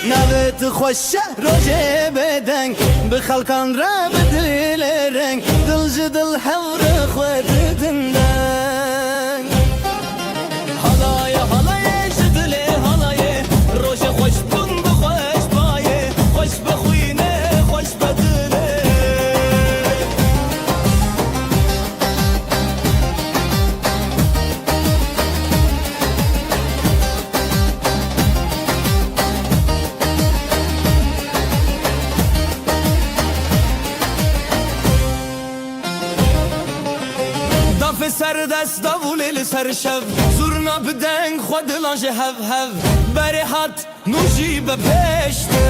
نوت خوش روجه بدنگ بخلقان را بدل رنگ دل جدل حور خود دندن حالای حالای جدل حالای روش خوش بند خوش بایه خوش بخوینه خوش بدله سر دست داولی سر شب زورنا بدنگ خود لانج هف هف بری هات نوشی به پشته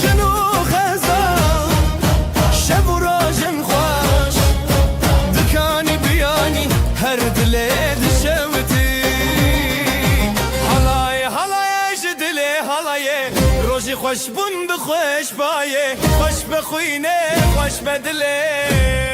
جنو خزا شب و راجن خوش دکانی بیانی هر دل دشوتی حالای حالای جدل حالای روشی خوش بون بخوش بایه خوش بخوینه خوش بدله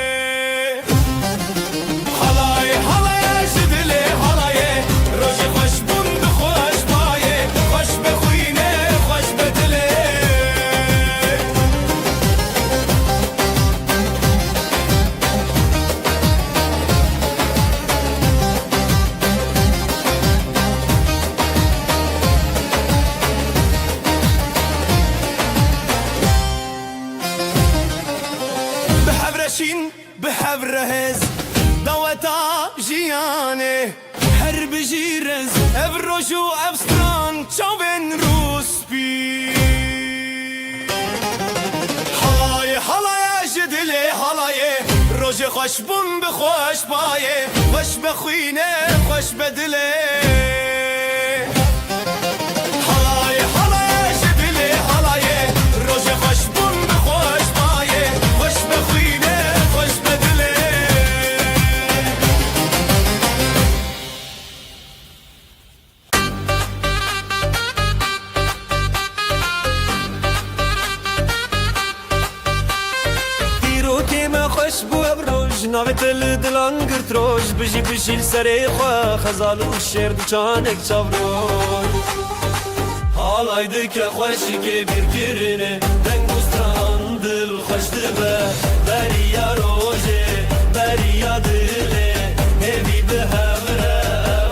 تا جیانه هر بجیرز اف روش و اف ستران چاوین روس بی حالای حالای جدلی حالای روش خوش بون بخوش بایه خوش بخوینه خوش بدله حالای حالای جدلی حالای روش خوش بون بخوش بایه خوش بخوینه خوش بدله خوش بو ابروج ناویت دلان گرت روش بجی بجیل سری خواه خزالو شیر دو چانک چاوروش حالایده که خوشی که بیر کرنه دنگ استران دل خوش دبه بریا روژه بریا دله همی به همره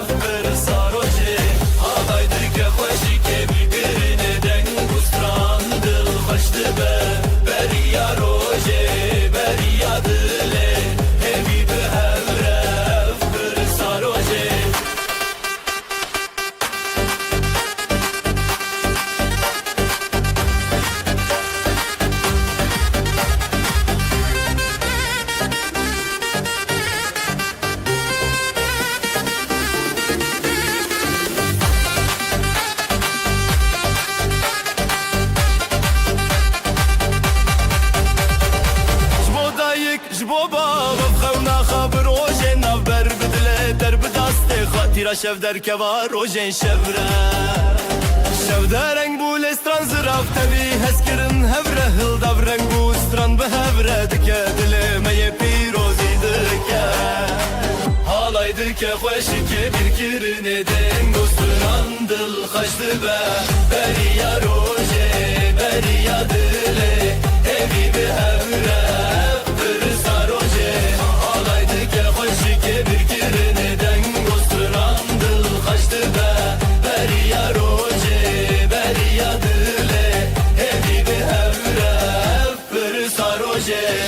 اف برسا روژه حالایده که خوشی که بیر کرنه دنگ استران دل خوش دبه بریا روژه بریا دله همی به همره اف برسا روژه تیرا شف در کوا روژن شفره شف در رنگ بول استران زراف تبی هست کرن هفره هل دو رنگ بول استران به هفره دکه دل می پیروزی دکه حالای دکه خوشی که بیر کرنه دنگ استران دل خشت به بریا روژه بریا دله همی به هفره برسا روژه حالای دکه خوشی که بیر کرنه دنگ بریا روژه بریا دله همی به همره برسا روژه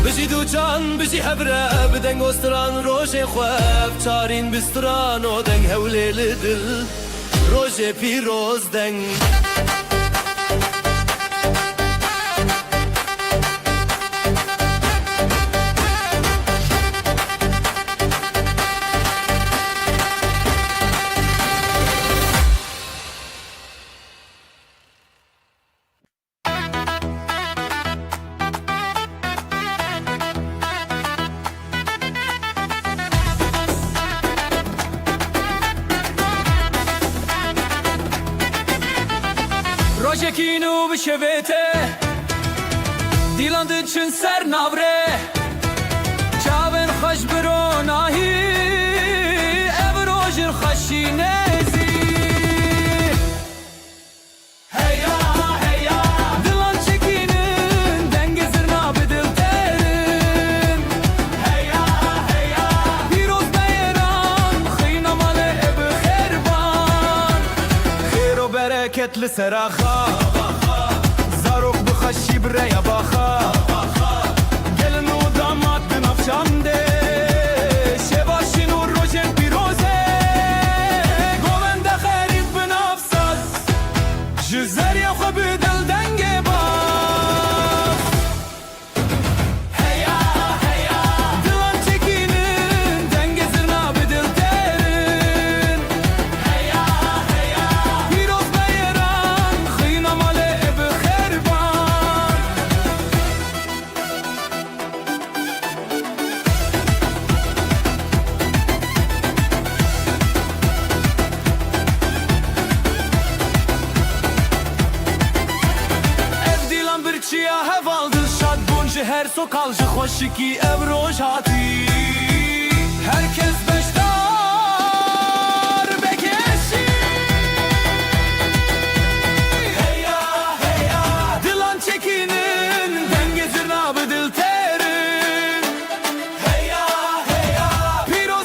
بجی دو جان بجی هبره بدنگ استران روژه خواب چارین بستران و دنگ هوله لدل روژه پیروز دنگ روژکینو بشویته دیلان دچن سر نابره چاون خوش برو ناهی او روژر خوشی نزی هیا هیا دلان چکینن دنگ زرنا بدل ترن هیا هیا پیروز بیران خینا مال اب خیربان خیر و برکت لسراخا زاروق بخشی بریا باخا گلن و داماد بنافشانده شباشین و روژن پیروزه گوونده خریب بنافساز جزریا خو بدل دنگ باز هیا هیا دلان چکینن دنگ زرنا بدل ترن هیا هیا پیروز بیران خینا مال اب خیربان ev dilan bir çiya hevaldı şad buncu her sokalcı hoşiki ev rojati herkes beştar bekeşi heya heya dilan çekinin denge zirna bedil terin heya heya piro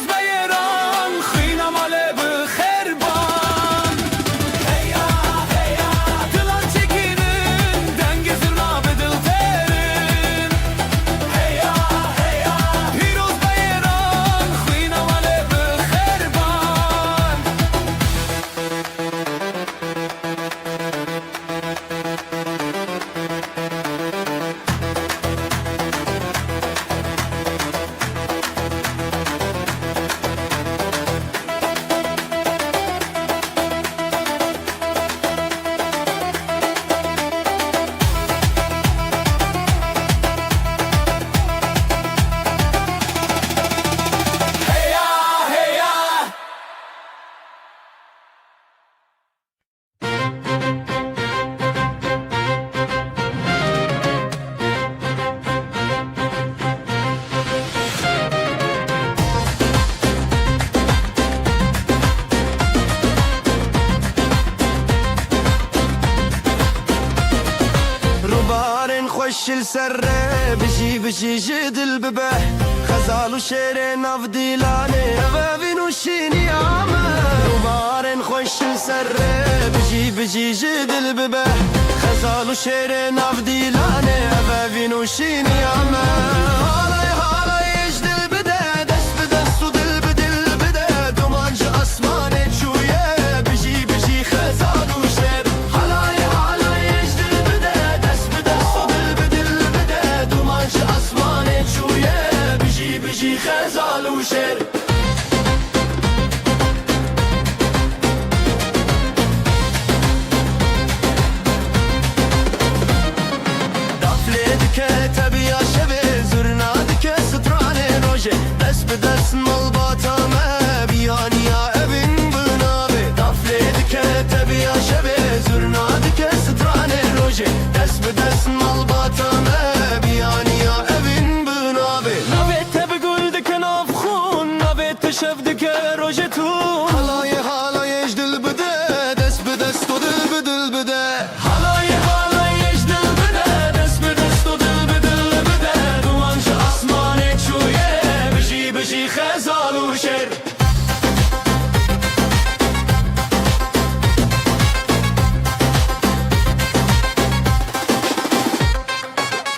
سره بجی بجی جدل ببه غزال و شعر ناف دیلانه اوین و شینی آمه دوبارن خوش سره بجی بجی جدل ببه غزال و شعر ناف دیلانه اوین و شینی آمه حالای حالای اجدل بده دست به دست و دل به دل بده دومانج اسمانه چویه بجی بجی غزال و شعر حالای حالای اجدل بده دست به دست و دل به دل بده دومانج اسمانه چویه بجی بجی غزال و شعر دست به دست مال باتامه بیانیا evin bınabe Dafledi ke tebiya şebe zurnadi ke strane roje Dest be dest mal batame بیانیا evin bınabe Navet tebi guldi ke nafkhun Navet teşevdi ke roje tun Halay halay ejdil bide Dest be dest o dil be dil bide Halay halay ejdil bide Dest be dest o dil be dil bide Dumanca asmane çuye بجي خزال وشر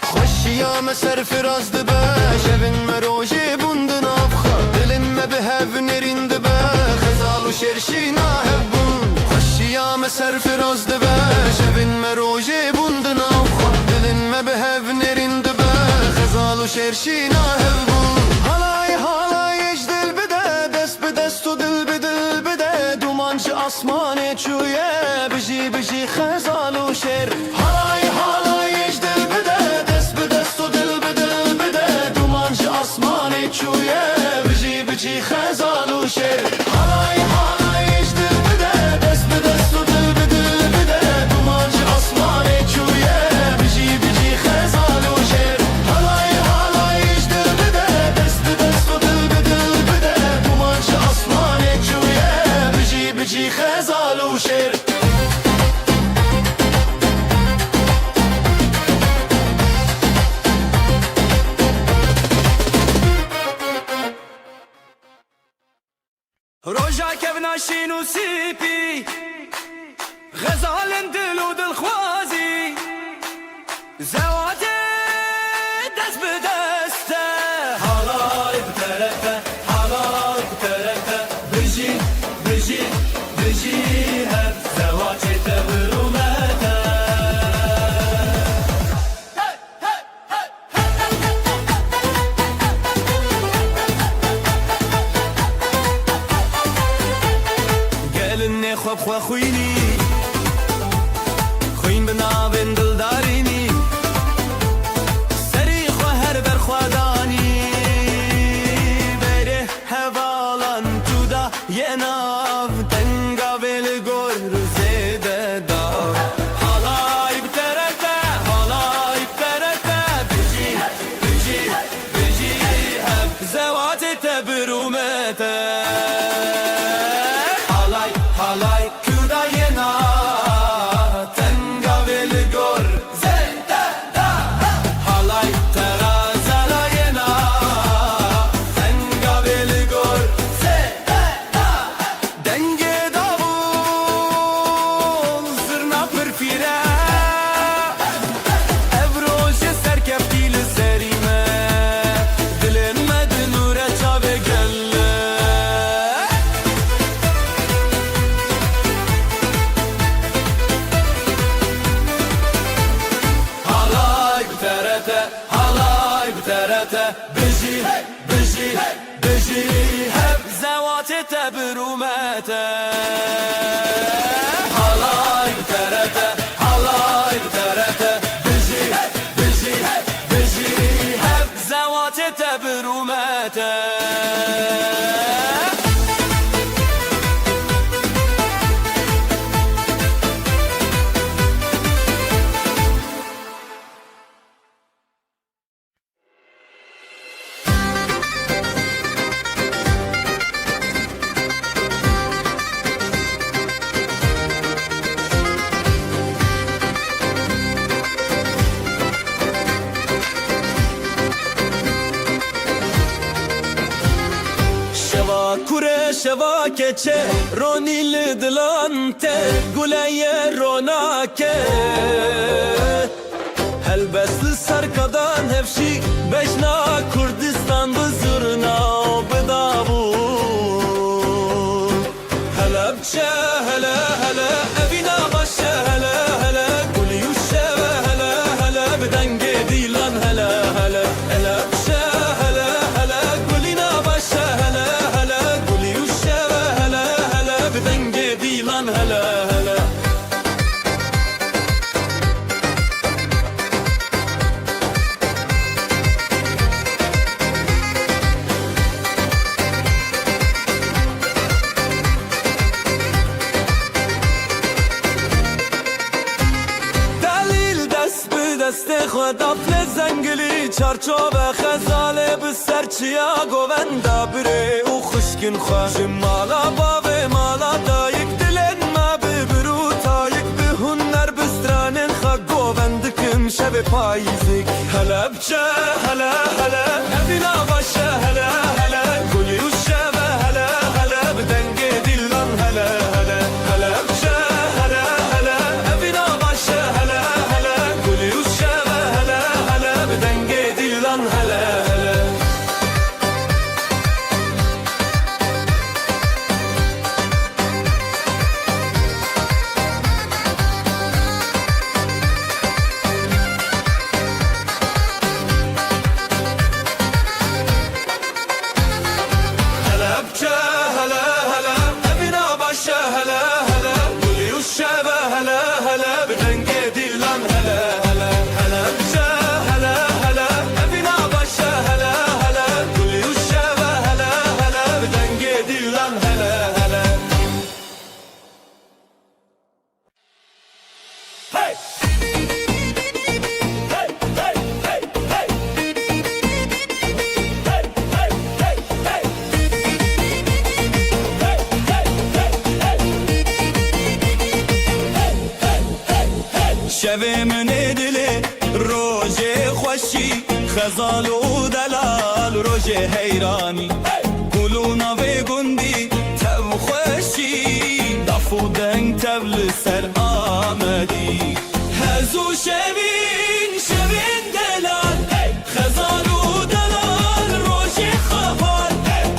خشي يا مسر فراز دبا شبن مروجي بندن افخا دلن ما بهاف نرين دبا خزال وشر شينا هبون خشي يا مسر فراز دبا شبن مروجي بندن افخا دلن ما بهاف نرين دبا خزال وشر شينا هبون آسمان چویه بجی بجی خزال و شر حالای حالای اجدل بده دست به دست و دل به دل بده دومانج آسمان چویه بجی بجی خزال و شر حالای حالای اجدل بده دست به دست و دل به دل بده دومانج آسمان چویه بجی بجی خزال و شر حالای حالای اجدل بده دست به دست و دل به دل بده دومانج آسمان چویه بجی بجی خزال و شر روجا كبنا شينو سيبي غزال دل ودل خوازي زواجي دست بدسته حالاي بتركه حالاي بتركه بجي بجي بجي هب زواجي تبرومته قالني خوب خو خويني خوين بنابن دلداريني سري خو هر بر خواداني بره هوالان تودا يناف تنگا بل گور زيده دا حالاي بترته حالاي بترته بجي بجي بجي هب زواتي تبرومته حالاي كودا ينا تنگا بل گور زيده دا حالاي ترازلا ينا تنگا بل گور زيده دا دنگه davul zırna pırfire evroş serkeftiyle serime dilenmedi nure çave gelle halay bterete biji biji biji hep zevati tebrumete halay bterete biji biji biji hep zevati tebrumete شوا keçe Ronil dilante Guleye ronake Helbesli serkadan hevşi Bejna Kurdistan bızırna Bıdavu Helepçe hele hele Evina başe hele hele Guliyuşe ve hele hele Bidenge dilan hele hele Helepçe hele hele Gulina başe hele hele Guliyuşe ve hele hele Bidenge dilan hele hele دست خدا پل زنگلی چارچوب خزاله بسر چیا گووندا بره او خشکن خواه جمالا باوه مالا دایک دلن ما ببرو تایک به هنر بسترانن خواه گووندکم شب پاییزک هلا بچه هلا هلا ابینا باشه هلا هلا گلی و شب هلا هلا بدنگ دیلان هلا هلا هلا بچه هلا هلا ابینا باشه هلا هلا گلی و شب هلا هلا بدنگ دیلان هلا هلا هلا بچه هلا هلا ابینا باشه هلا هلا گلی و شب هلا هلا بدنگ دیلان هلا هلا هلا بچه هلا هلا ابینا باشه هلا هلا گلی و شب هلا هلا بدنگ دیلان هلا هلا Hey! Hey! Hey! Hey! Hey! Hey! Hey! Hey! شب من دل روژه خوشی خزال و دلال روژه حیرانی گلونا و گندی تب خوشی دف و دنگ تبل سر آمدی هزو شبین شبین دلال خزال و دلال روژه خفال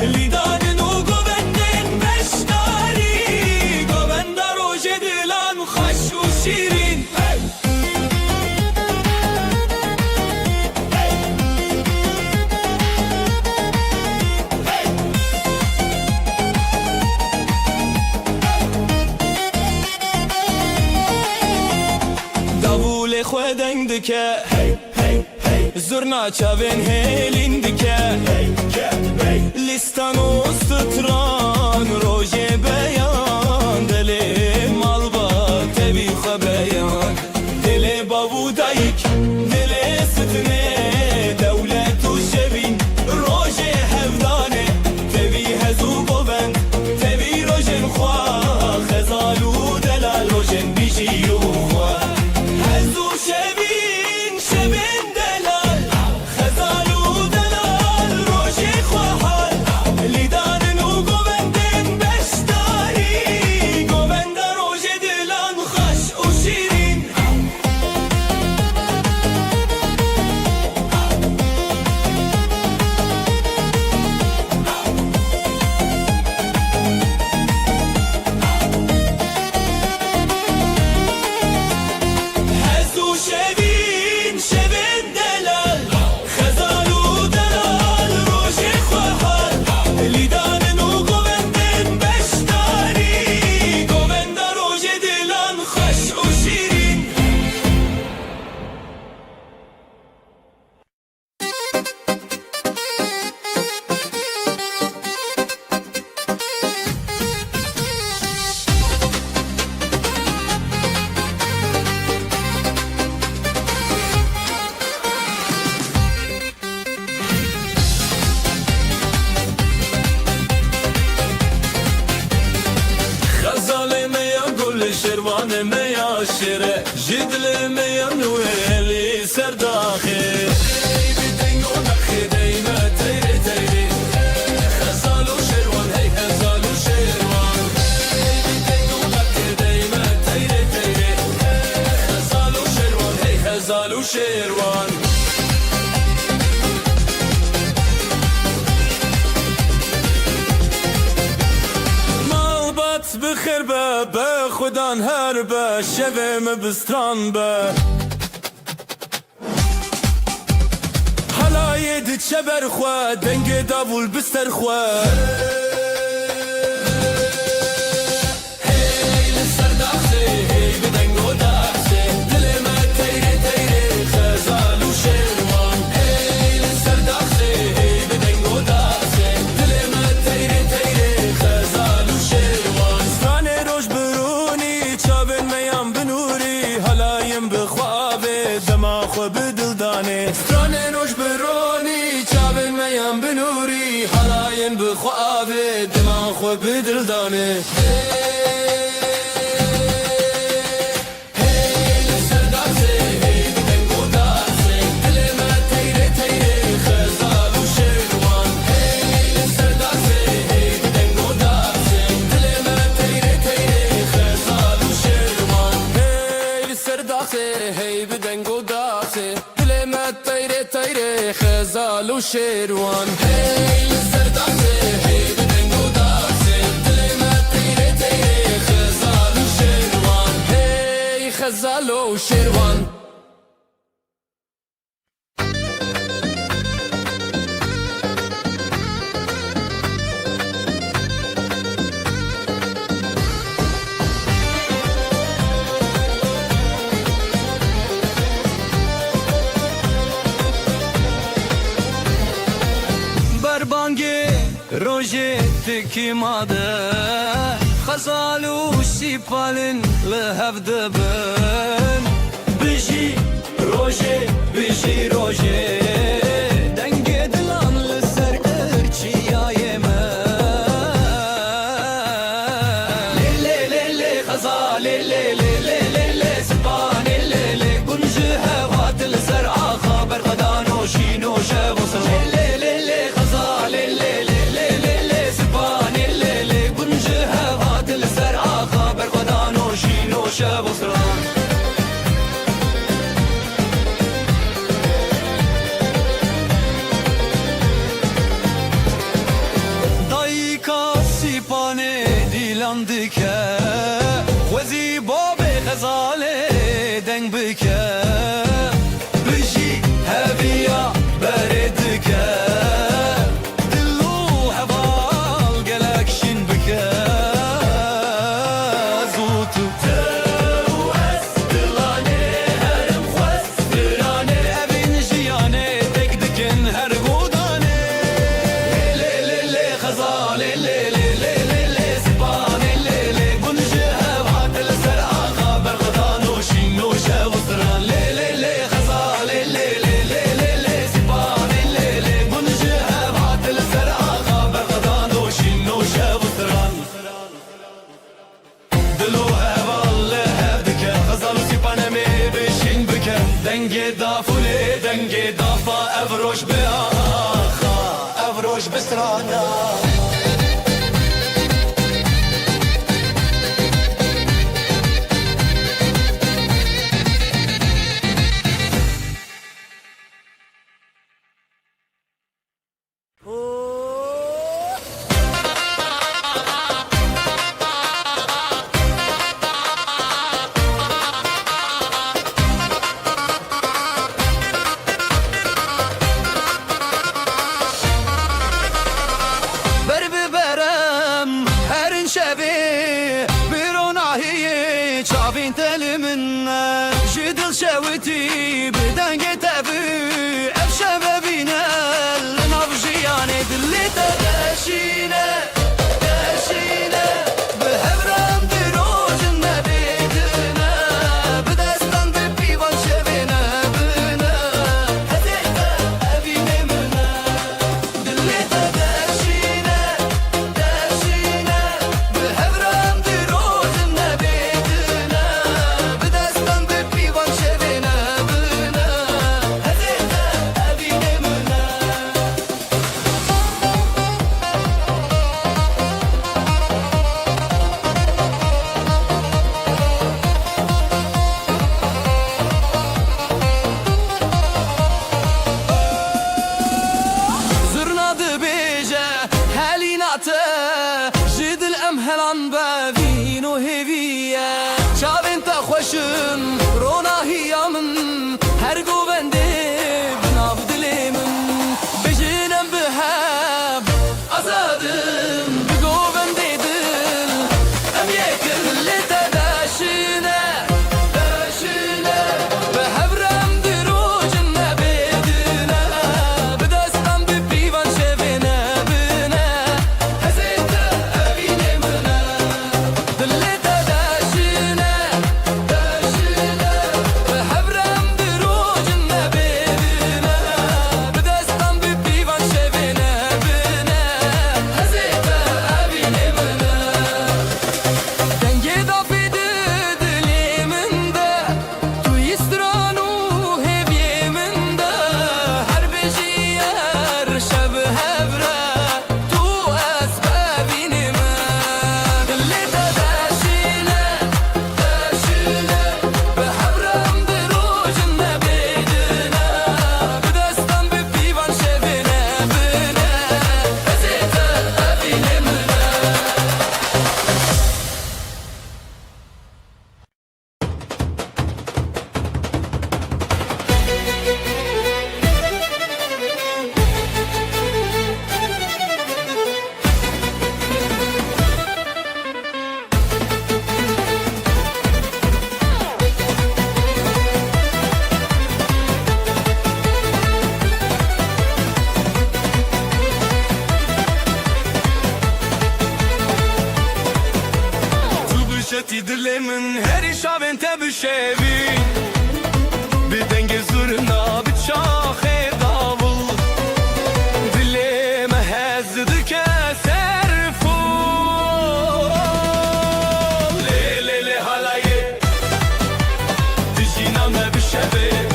لیدان و گوندن بشتاری گوند روژه دلان خوش و شیرین davul خودنگ دکه زرنا چاوین هلین دکه لیستان و ستران روژه بیان دل مالبا تبی خبیان دل بابو دایک دل ستنه دولت و شبین روژه هفدانه تبی هزو بوند تبی روژن خواه خزال و دلال روژن بیشی و خواه هزو شبین شبین دلال خزال و دلال روژه خواه لیدان و گوندن بشتاری گوند روژه دلان خوش و شیرین هزو شبین شبین دلال خزال و دلال روژه خواه لیدان و گوندن بشتاری گوند روژه دلان خوش و شیرین خزال میا گل شروان میا شره جدل میا نویلی سرداخه بدنگ و نخی دیمه تیری تیری خزال و شروان هی خزال و بخیر به خودان هر به شوم بستران به حلای دی چبر خواه دنگ داول بستر خواه هی لسر داخسه هی بدنگ و داخسه دل ما تیره تیره خزال و شیروان هی لسر داخسه هی بدنگ و داخسه دل ما تیره تیره خزال و شیروان سترانه روش برونی چابن میام بنوری حلایم بخوابه دما خو بدلدانه سترانه روش برونی چابن میام بنوری حلایم بخوابه دما خو بدلدانه خزال و شیروان هی لسر داخسه هی بدنگ و داخسه دل ما تیره تیره خزال و شیروان هی خزال و شیروان روجه تکی ماده خزالو سیپالن لهف دبن بجی روجه دنگ دلان لسر ارچیای من لیلی خزال لیلی سپان لیلی گنجه هوات لسر آخا برقدان و شین و شب و سر لیلی خزال لیلی شب و سران دایی کاسی پانه دیلان دکه وزی باب غزاله دنگ بکه بجی هویا بردکه دلو هوال گلکشین بکه زوتو دنگ دافوله دنگ دافا افروش به آخا افروش بسترانا چاوین تل من جدل شوتي بدنگ تبي افشا ببينا لنافجياني دلي تدشينا بهبرم دروج نبيدنا بدستان ببيوان شبينا بنا هديتا ابينا منا دلي تدشينا بهبرم دروج نبيدنا بدستان ببيوان شبينا بنا هديتا ابينا منا زرنا دبيجة هاليناته جد الأمهلان بابي روجتی دل من هری شب انت بشوی بدنگ زورنا بچاخ داول دلم هزد که سرفو لیلی حالایه دجینم بشوی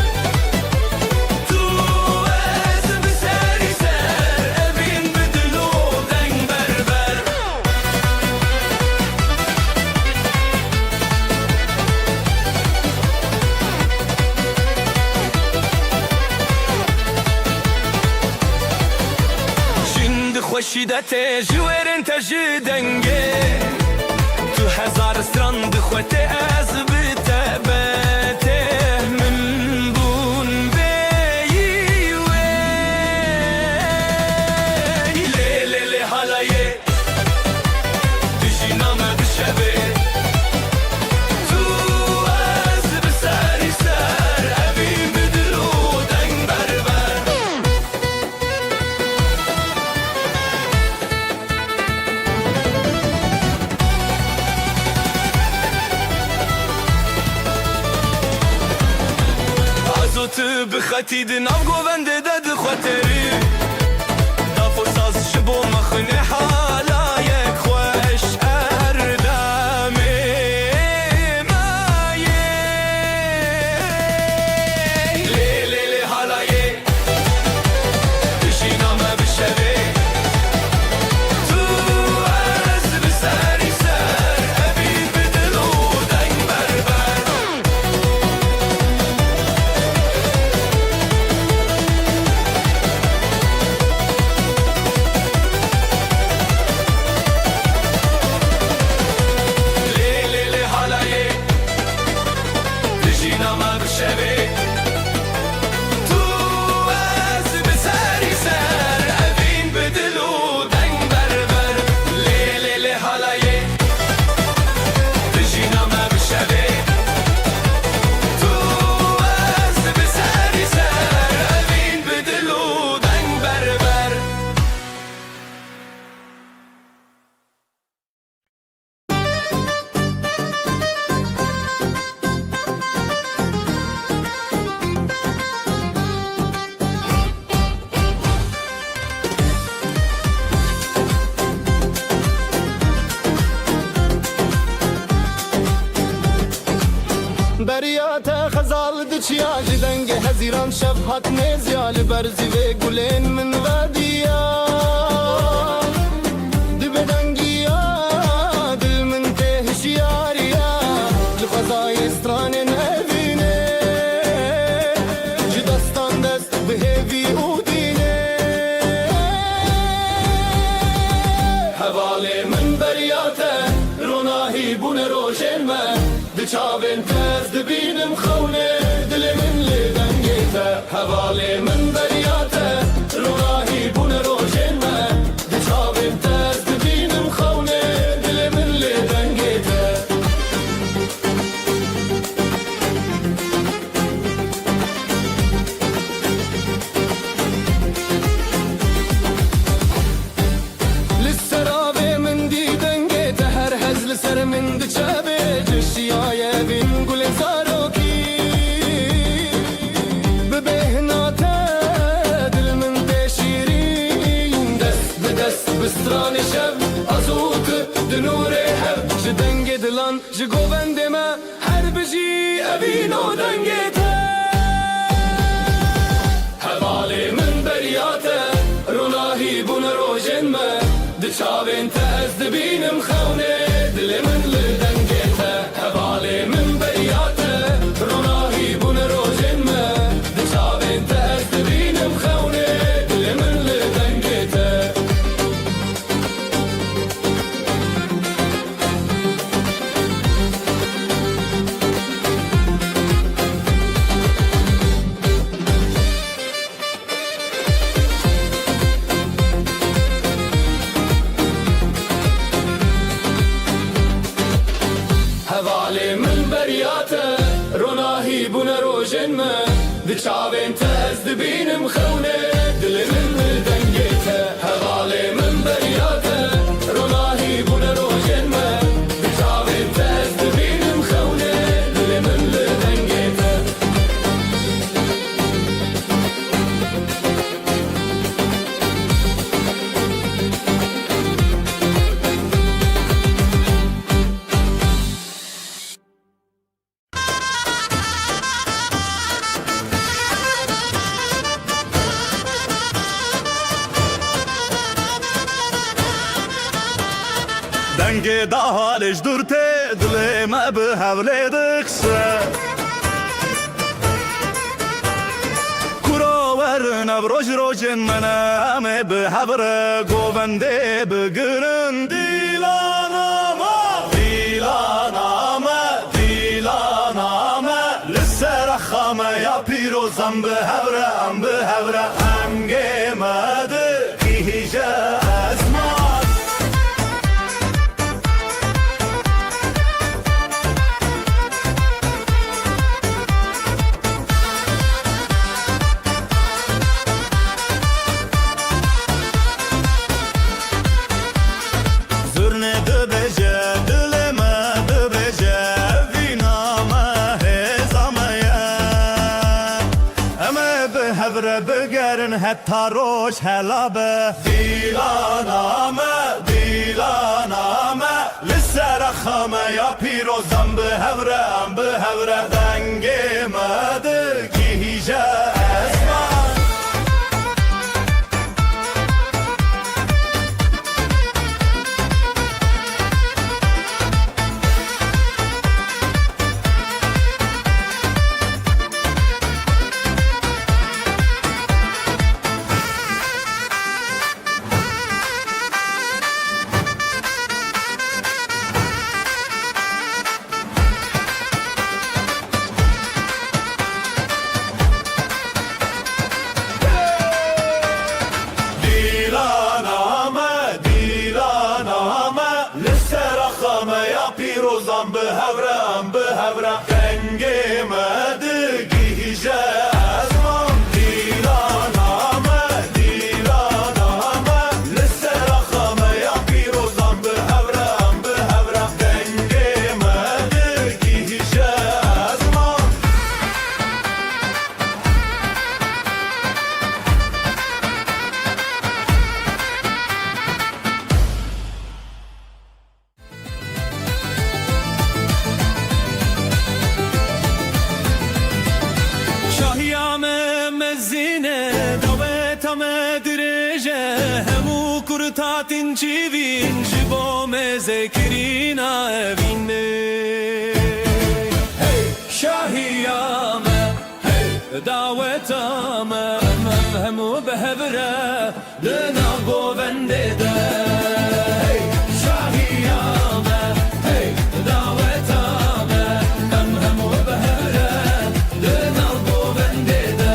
خوشیدت جویرن تجدنگه تو هزار سترند خوته از بتبته من بون بیوی لیلی حالایه دجینام بشبه تو از بسری سر ابی بدلو دنگ بربر تو بخطی دنام گوونده داد خاطری دافو ساز شبو مخنه حالایک خوش اردامه مایه لیلی حالایه دشینامه بشوی تو از بسری سر ابی بدلو دنگ بربر بریات خزال دچیا جدنگ هزیران شب هات نزیال برزی و گلین من ودیا دبدنگیا دل من تهشیاریا لخزای استران نبینه جدستان دست بهوی اودینه حواله من بریاته روناهی بون روشن من دچاوین تز دبینم خونه دل من لدنگیته حواله من بریاته روناهی بون روشن من دچاوین تز دبینم خونه دل من لدنگیته لسرابه من دیدنگیته هر هزل سر من دچابه جشیای بین گل زاروکی ببهناته دل من تشیرین دست به دست بستران شب ازوت دنور هب جدنگ دلان جگوبند ما هر بجی ابینو دنگیته حواله من بریاته روناهی بون روشن ما دچاوین تز دبینم خونه دل من لدنگیته حواله من بریاته روناهی بون روشن ما دچاوین تز دبینم خونه دل من لدنگیته حواله من بریاته روناهی بون روشن ما دچاوین تز دبینم خونه دل من لدنگیته حواله من بریاته روناهی بون روشن ما دچاوین تز دا حالش دورته دل ما به حوله دخشه کراور نبروج روج منم به حبر گوونده بگرن دیلانامه دیلانامه دیلانامه لسر خامه یا پیروزم به حبرم به حبرم گمده هیجه از ما بگرن حتی روش هلابه دیلانامه دیلانامه لسر خامه یا پیروزم به هورم به هوره دنگ مده کی هیجه اسمان پیروزم به هورم به هورم دنگ مدگی هیجه از من دیلانامه دیلانامه لسر خامه یا پیروزم به هورم به هورم دنگ مدگی هیجه از من تاتین چیوین جبو مزکرینا وینه شاهیامه دعوتامه همو بهبره دنا گوونده ده شاهیامه دعوتامه همو بهبره دنا گوونده ده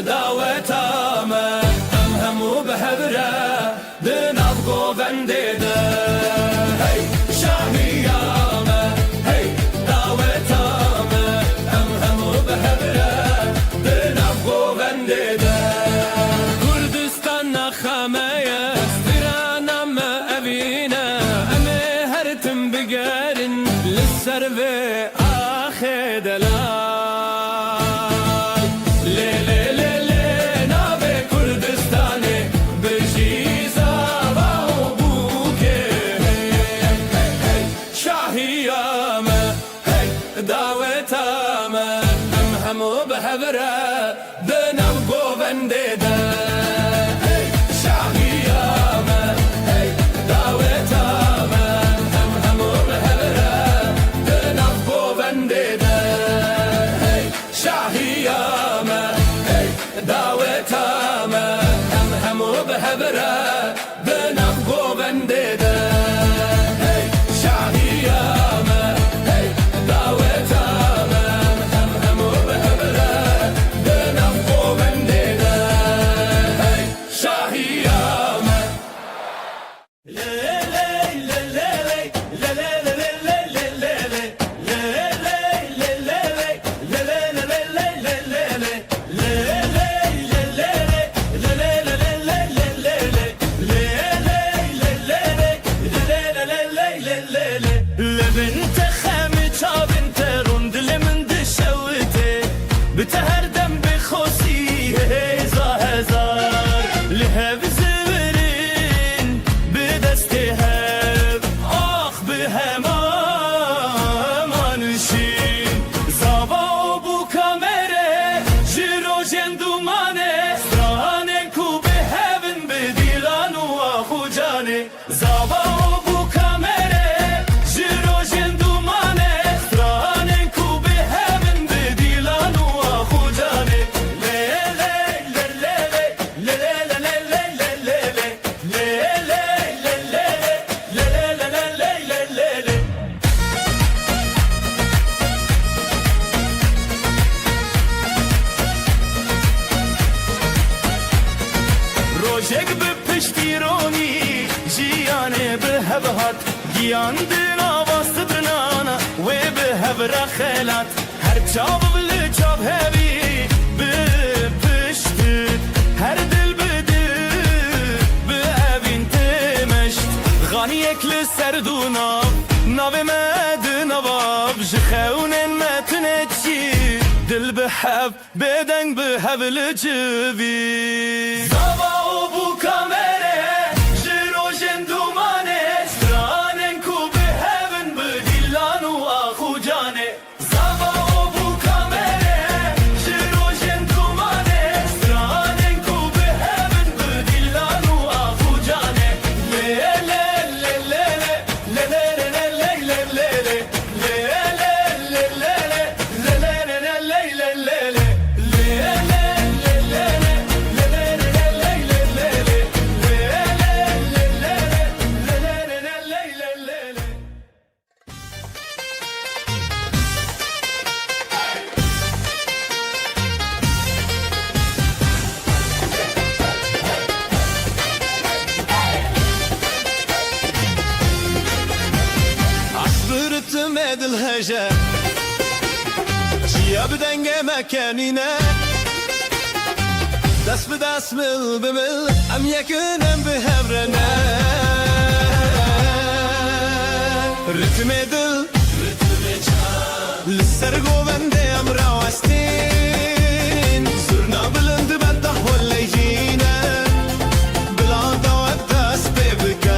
دعوتامه همو بهبره دناب گوونده ده شاهیامه دعوتامه همو بهبره دناب گوونده ده کردستان نخمه استرانم اوینه امه هرتم بگرن لسر و آخه دلال دعوتامه همو بهبره دنم گوونده ده شاهیامه دعوتامه همو بهبره دنم گوونده ده شاهیامه دعوتامه همو بهبره دنم گوونده ده دعوتامه همو بهبره دنم گوونده ده بتهر دم بخوسی هزار هزار لهب زورین به دست هب آخ به همانشین زابا و بو کامره جیرو جندومانه سترانه کو به هبن به دیلان و آخو جانه زابا و بو کامره جیرو جندومانه سترانه کو به هبن به دیلان و آخو جانه روشک به پشتیرونی جیانه به هبهات گیان دین آواست برنانا و به هبرا خیلات هر چاب بلی چاب هبی به پشتید هر دل بده به اوین تمشت غانی اکل سردونا ناو مد نواب جخونن متنه چی دل به هب بدنگ به هبل جوی زابا و بو کامره جیرو جندومانه سترانن کو به هبن به دیلان و آخو جانه زابا و بو کامره جیرو جندومانه سترانن کو به هبن به دیلان و آخو جانه عصبرتم ادل هجا جيا بدنگ مكانينا دست به دست مل بمل ام یکنم به هبرنا رتم دل لسر گوونده ام راوستین زرنا بلند بده هولی جینا بلا دوات دست ببکن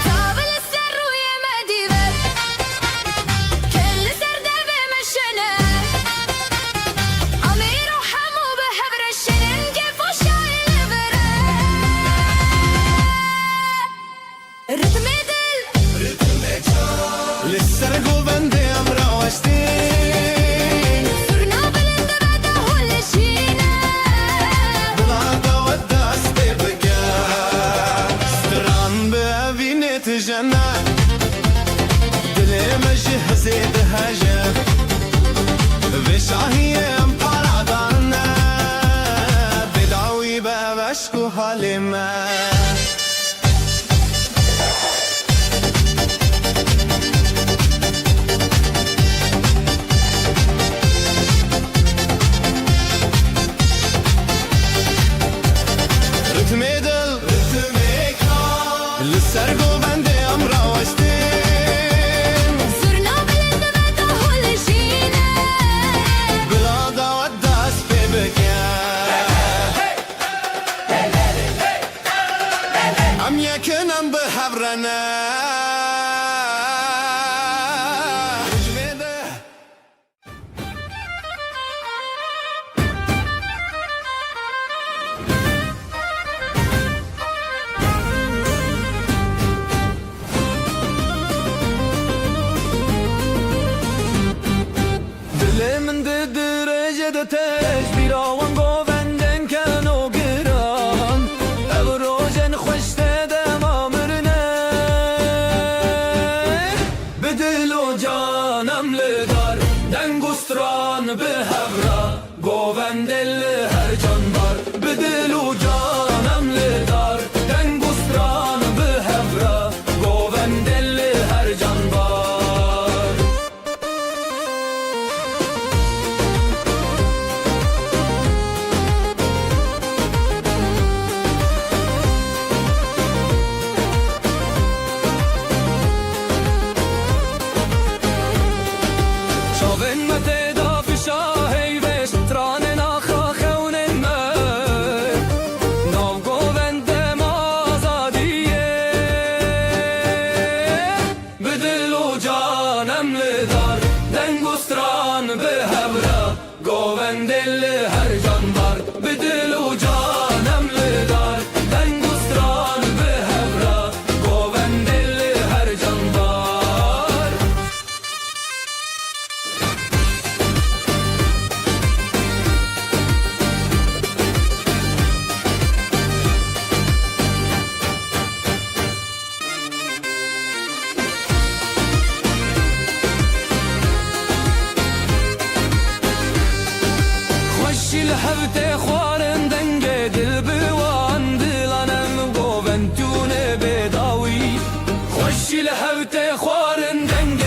تابل السر ويا ما ديبر كل سر درب مشنا أمير وحمو بحبر الشنن كيف وشاي البرا رتم دل لسر گوونده ام راوستین صرنا بلند بعده هول شينا بلا دوات دست ببکن ستران به اوینت جنن دل مجهزه دهجه و شاهی ام پارادانه بدعوی به وشکو حالمه رتم دل لسر گوونده ام راوستین صرنا بلند بعده هول شينا بلا دوات دست ببکن ام یکنم به هبرنه دل من ده درجه ده تش بیراوان گووندن کن و گران او روژن خوشته دم آمرنه به دل و جانم لدار دنگستران به هبرا گووندل هر جان بار به دل و جانم لدار دنگستران به هبرا گووندل هر جان بار جانم لدار دنگ و ستران به هبرا گووندل هر جان بار به دل و جانم لدار دنگ و ستران به هبرا گووندل هر جان بار خوشی لحبت خوارن دنگ دل بوان دلانم گووندون بداوی خوشی لحبت خوارن دنگ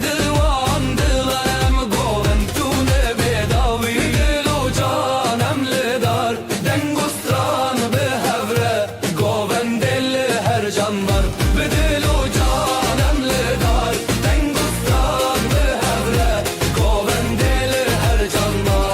دل وان دلانم گووندون بداوی دل و جانم لدار دنگ و ستران به هفره گووندل هر جان بار به دل و جانم لدار دنگ و ستران به هفره گووندل هر جان بار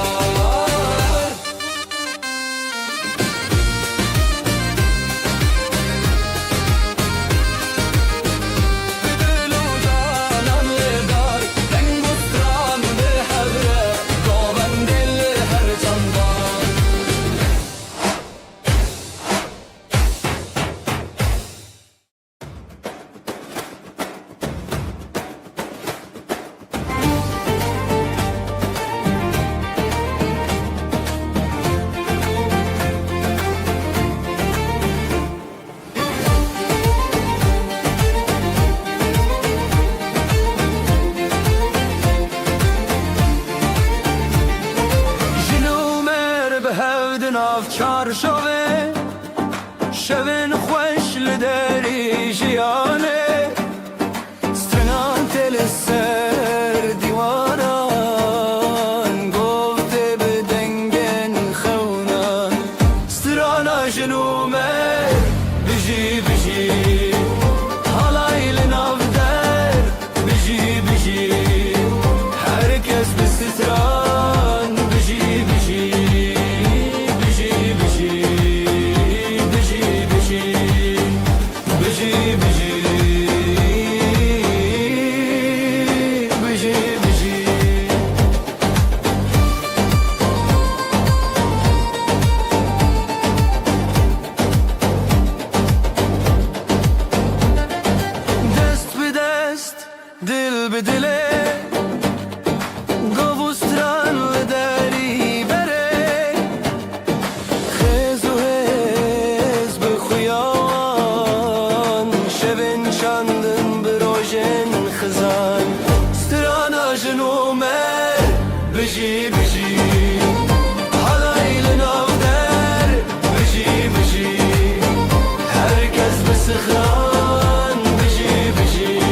چار شوه شوین خوش لدری جیانه سترنان تل سر دیوانان گفته بدنگن خونان سترانا جنومه بجی بجی حالای لناف در بجی بجی هرکس بستران بجی بجی دل به دل گوستران لداری بره خیز و حز به خویان شبن شاندن به روژن خزان سترانا جنومه بجی بجی حالای لناو در بجی بجی هرکس بسخران بجی بجی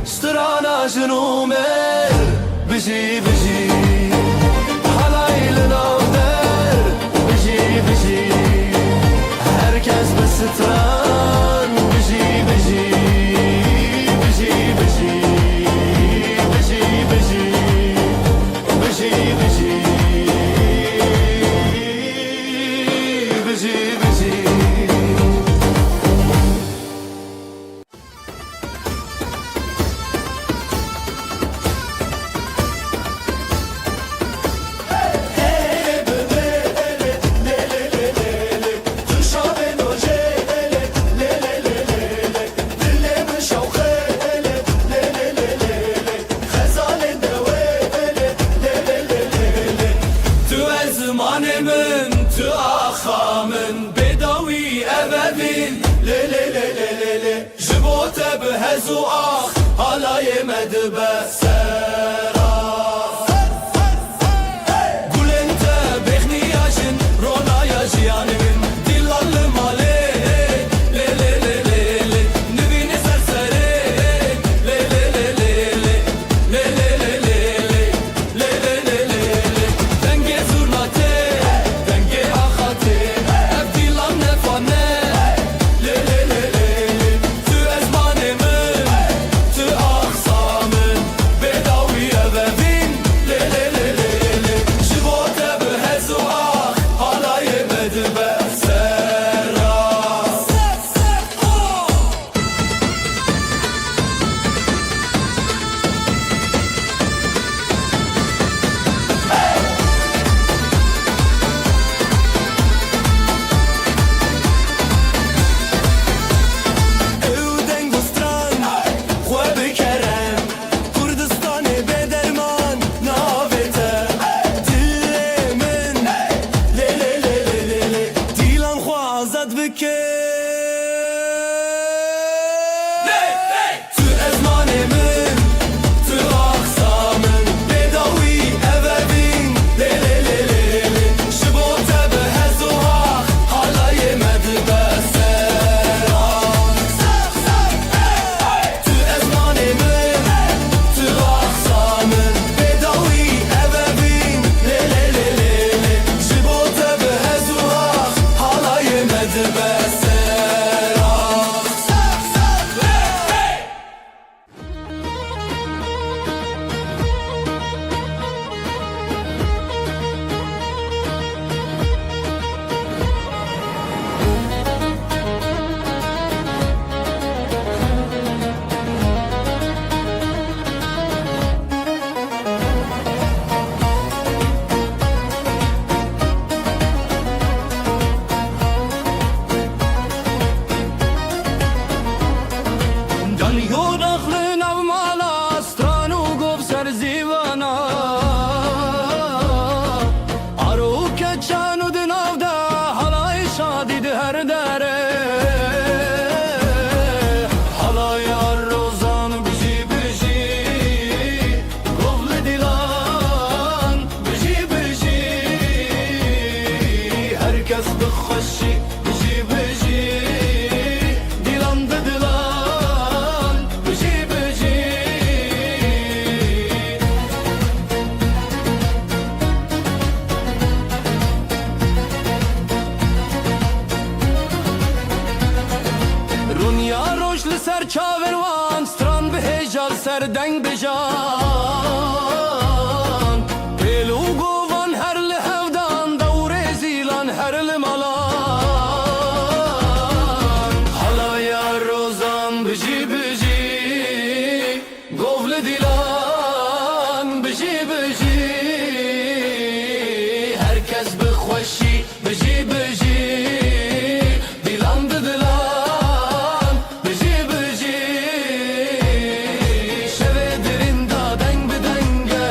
سترانا جنومر بجي بجي حالای لناو در بجي بجي هرکس بستران بجي بجي بجي بجي بجي بجي بجي بجي بجي بجي هزو آخ حالا یمد بسرا گلنته بخنی یاشن رونا یاشیان من دیلال ماله لی لی لی لی لی نبین سرسره لی لی لی لی لی لی لی لی لی لی لی لی لی دنگ زورناته دنگ آخاته اف دیلان نفانه لی لی لی لی تو ezmanımın tu aksamın bedaviye ve bin لی لی لی لی لی شبوته به هزو آخ حالا یمد بسرا او دنگستان خواه بکرم کردستان بدرمان ناوته دل من لی لی لی لی لی دیلم خواه آزاد بکر تو ezmanımın tu aksamın bedavi evevin لی لی لی لی لی شبوته به هزو آخ حالا یمد بسرا تو ezmanımın tu aksamın bedavi evevin لی لی لی لی لی شبوته به هزو آخ حالا یمد بسرا Can yoraklı navmala stranu gov ser zivana Aru keçanu dinavda halay şadid her dere Halay arrozan biji biji Govli dilan biji biji Herkes bixoşi biji biji Dilan da dilan biji biji Runya roş li ser çaverwan stran bi hejal ser deng bijan Pelu govan her li hevdan dawre zilan her li malan Halaya rozan biji biji govli dilan biji biji Herkes bi xoşi biji biji Dilan da dilan biji biji Şeve derin da deng bi denge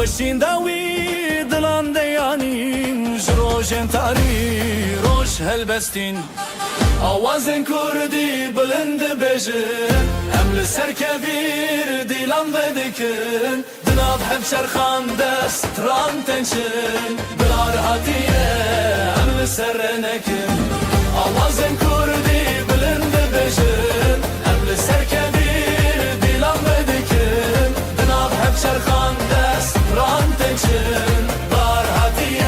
خوشین داوی دلان دیانین جروجن تاری روش هلبستین آوازن کردی بلند بجن هم لسر کبیر دیلان بدکن دناب هم شرخان دست ران تنشن بلار هاتیه هم لسر نکن آوازن کردی بلند بجن هم لسر کبیر دیلان بدکن دناب هم شرخان دست ران تنشن بلار هاتیه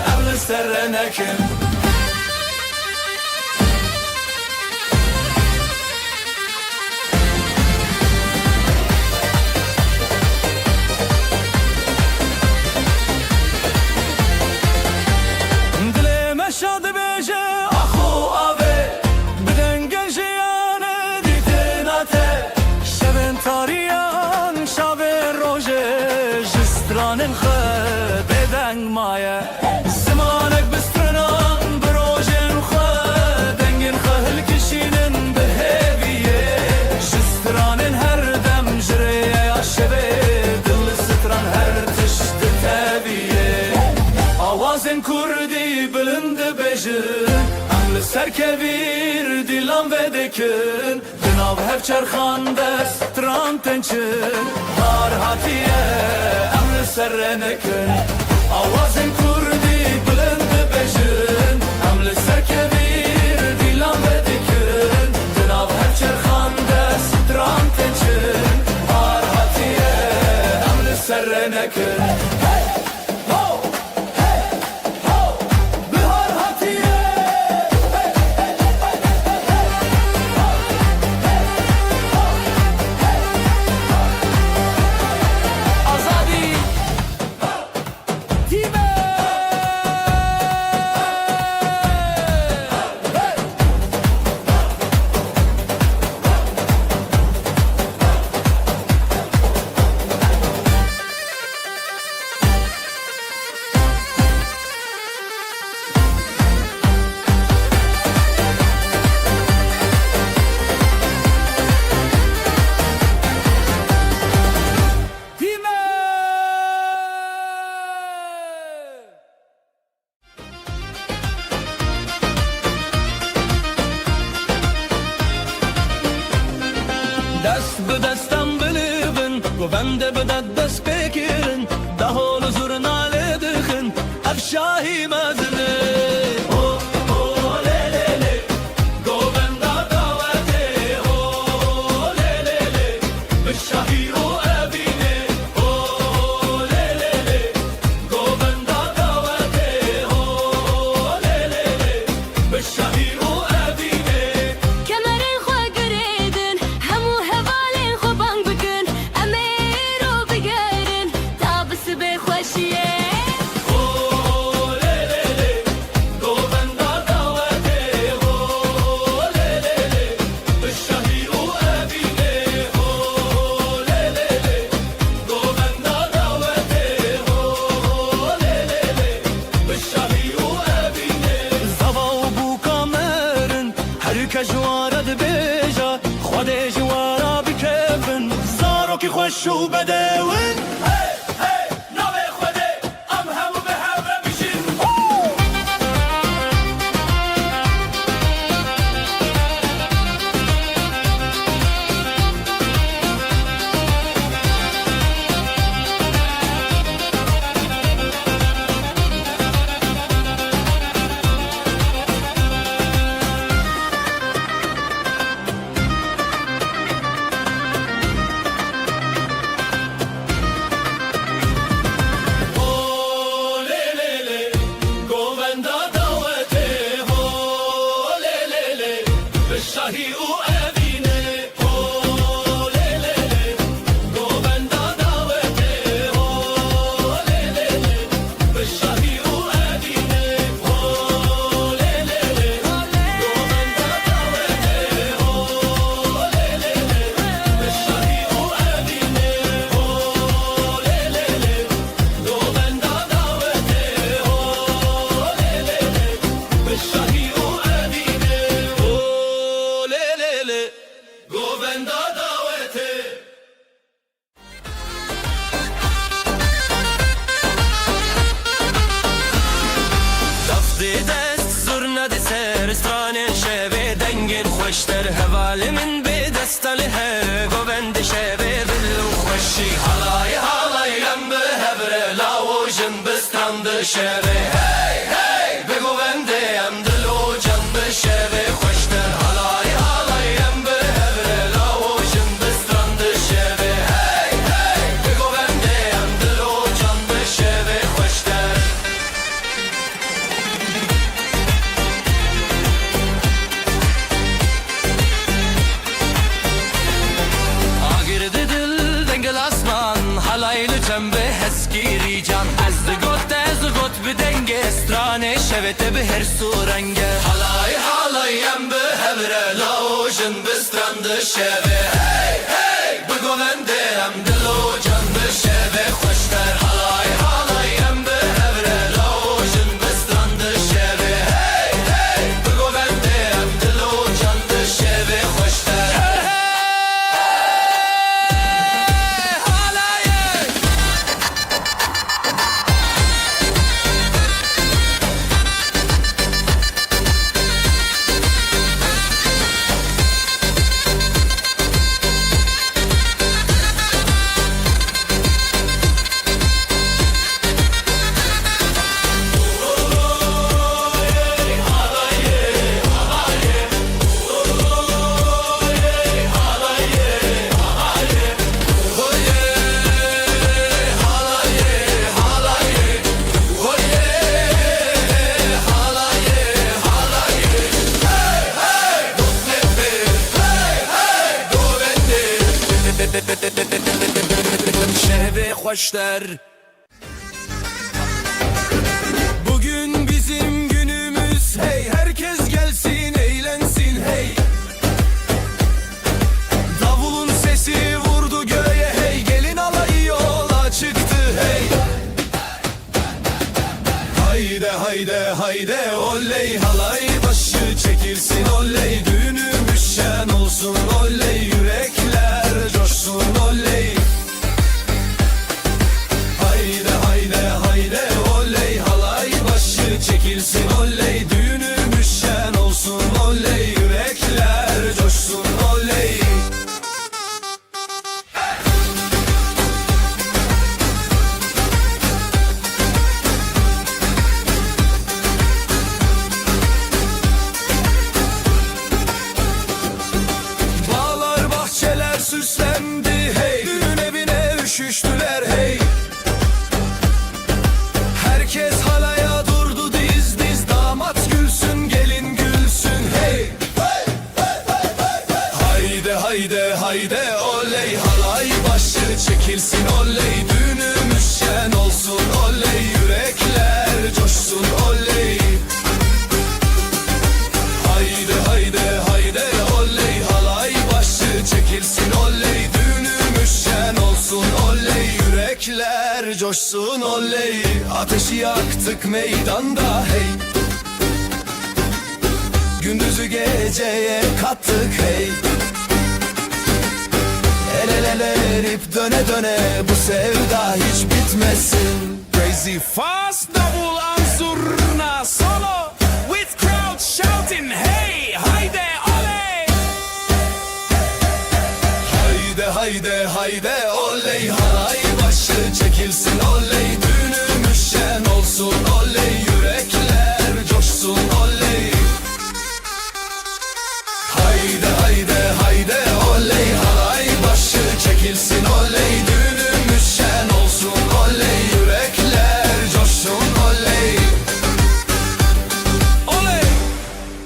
هم لسر نکن شاد بیجه اخو آوه بدن گنجیانه دیدناته شبن تاریان شابه روژه جسترانن خود بدن مایه زمانک بسترنان بروژن خود دنگن خهل کشینن به هیویه جسترانن هر دم جریه یا شبه دل ستران هر تشت تبیه آوازن کردی بلند بجن امل سر کبیر دیلان ودکن جناب هف چرخان دستران تنچن بار هاتیه امل سر نکن آوازن کردی بلند بجن امل سر کبیر دیلان ودکن جناب هف چرخان دستران تنچن بار هاتیه امل سر نکن دست به دستم بلیبن گوونده به دست بکرن ده حال زورناله دخن افشاهی مدنه جوارا دبیجا خود جوارا بکفن زارو کی خوشو بدون خوشتر هوالی من به دستالی هر گوند شبه دلو خوشی حالای حالایم به هبره لاوجن بستند شبه هی هی به گوندیم دلو جن به شبه خوشتر حالای حالایم به هبره لاوجن بستند شبه هی هی به گوندیم دلو جن به شبه خوشتر آگرد دل دنگل اسمان حالایل جنبه هسگیری جان از گوت به دنگ استرانه شوته به هر سورنگه حالایم به هبره لاوجن بسترند شبه هی هی بگونده هم دلو جان به شبه خوشتر حالایم به هبره لاوجن بسترند شبه هی هی بگونده هم دلو جان به شبه خوشتر şehve hoşlar. Bugün bizim günümüz hey, herkes gelsin eğlensin hey. Davulun sesi vurdu göğe hey, gelin alayı yola çıktı hey. Hayde hayde hayde oley, halay başı çekilsin oley, düğünümüz şen olsun oley, yürekler coşsun oley. Hayde hayde hayde oley, halay başı çekilsin oley, düğünümüz şen olsun oley, yürekler coşsun oley. Bağlar bahçeler süslendi hey, düğün evine üşüştüler hey. Herkes halaya durdu diz diz, damat gülsün gelin gülsün hey. Hayde hayde hayde oley, halay başı çekilsin oley, düğünümüz şen olsun oley, yürekler coşsun oley. Hayde hayde hayde oley, halay başı çekilsin oley, düğünümüz şen olsun oley, yürekler coşsun oley. Ateşi yaktık meydanda hey, gündüzü geceye kattık hey. El ele ele verip döne döne, bu sevda hiç bitmesin. Crazy fast double ansurna solo with crowd shouting hey hayde oley. Hayde hayde hayde oley, halay başı çekilsin oley, düğünümüz şen olsun oley, yürekler coşsun oley. Hayde hayde hayde oley, halay başı çekilsin oley, düğünümüz şen olsun oley, yürekler coşsun oley. Oley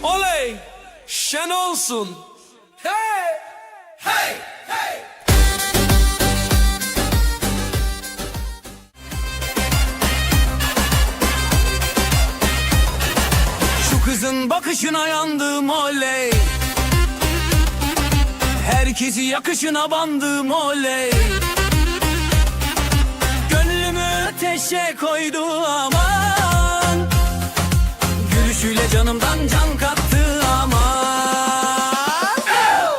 oley şen olsun hey hey hey. Şu kızın bakışına yandım oley, herkesi yakışına bandım oley. Gönlümü ateşe koydu aman, gülüşüyle canımdan can kattı aman.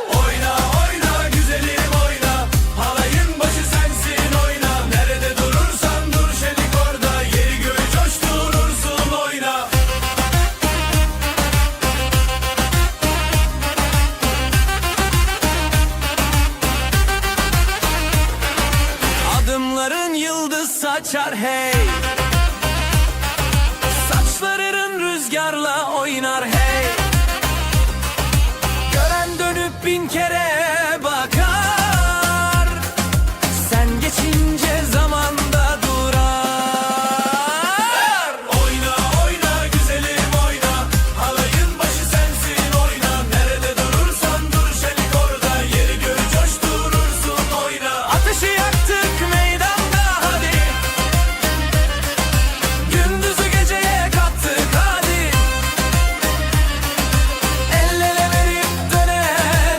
Oyna oyna güzelim oyna, halayın başı sensin oyna. Nerede durursan dur şenik orada, yeri göğü coşturursun oyna. Adımların yıldız saçar hey. Saçların rüzgarla oynar hey. Gören dönüp bin kere bakar. Sen geçince zamanda durar. Oyna oyna güzelim oyna, halayın başı sensin oyna. Nerede durursan dur şelik orada, yeri göğü coşturursun oyna. Ateşi yaktık meydanda hadi, gündüzü geceye kattık hadi. El ele verip döne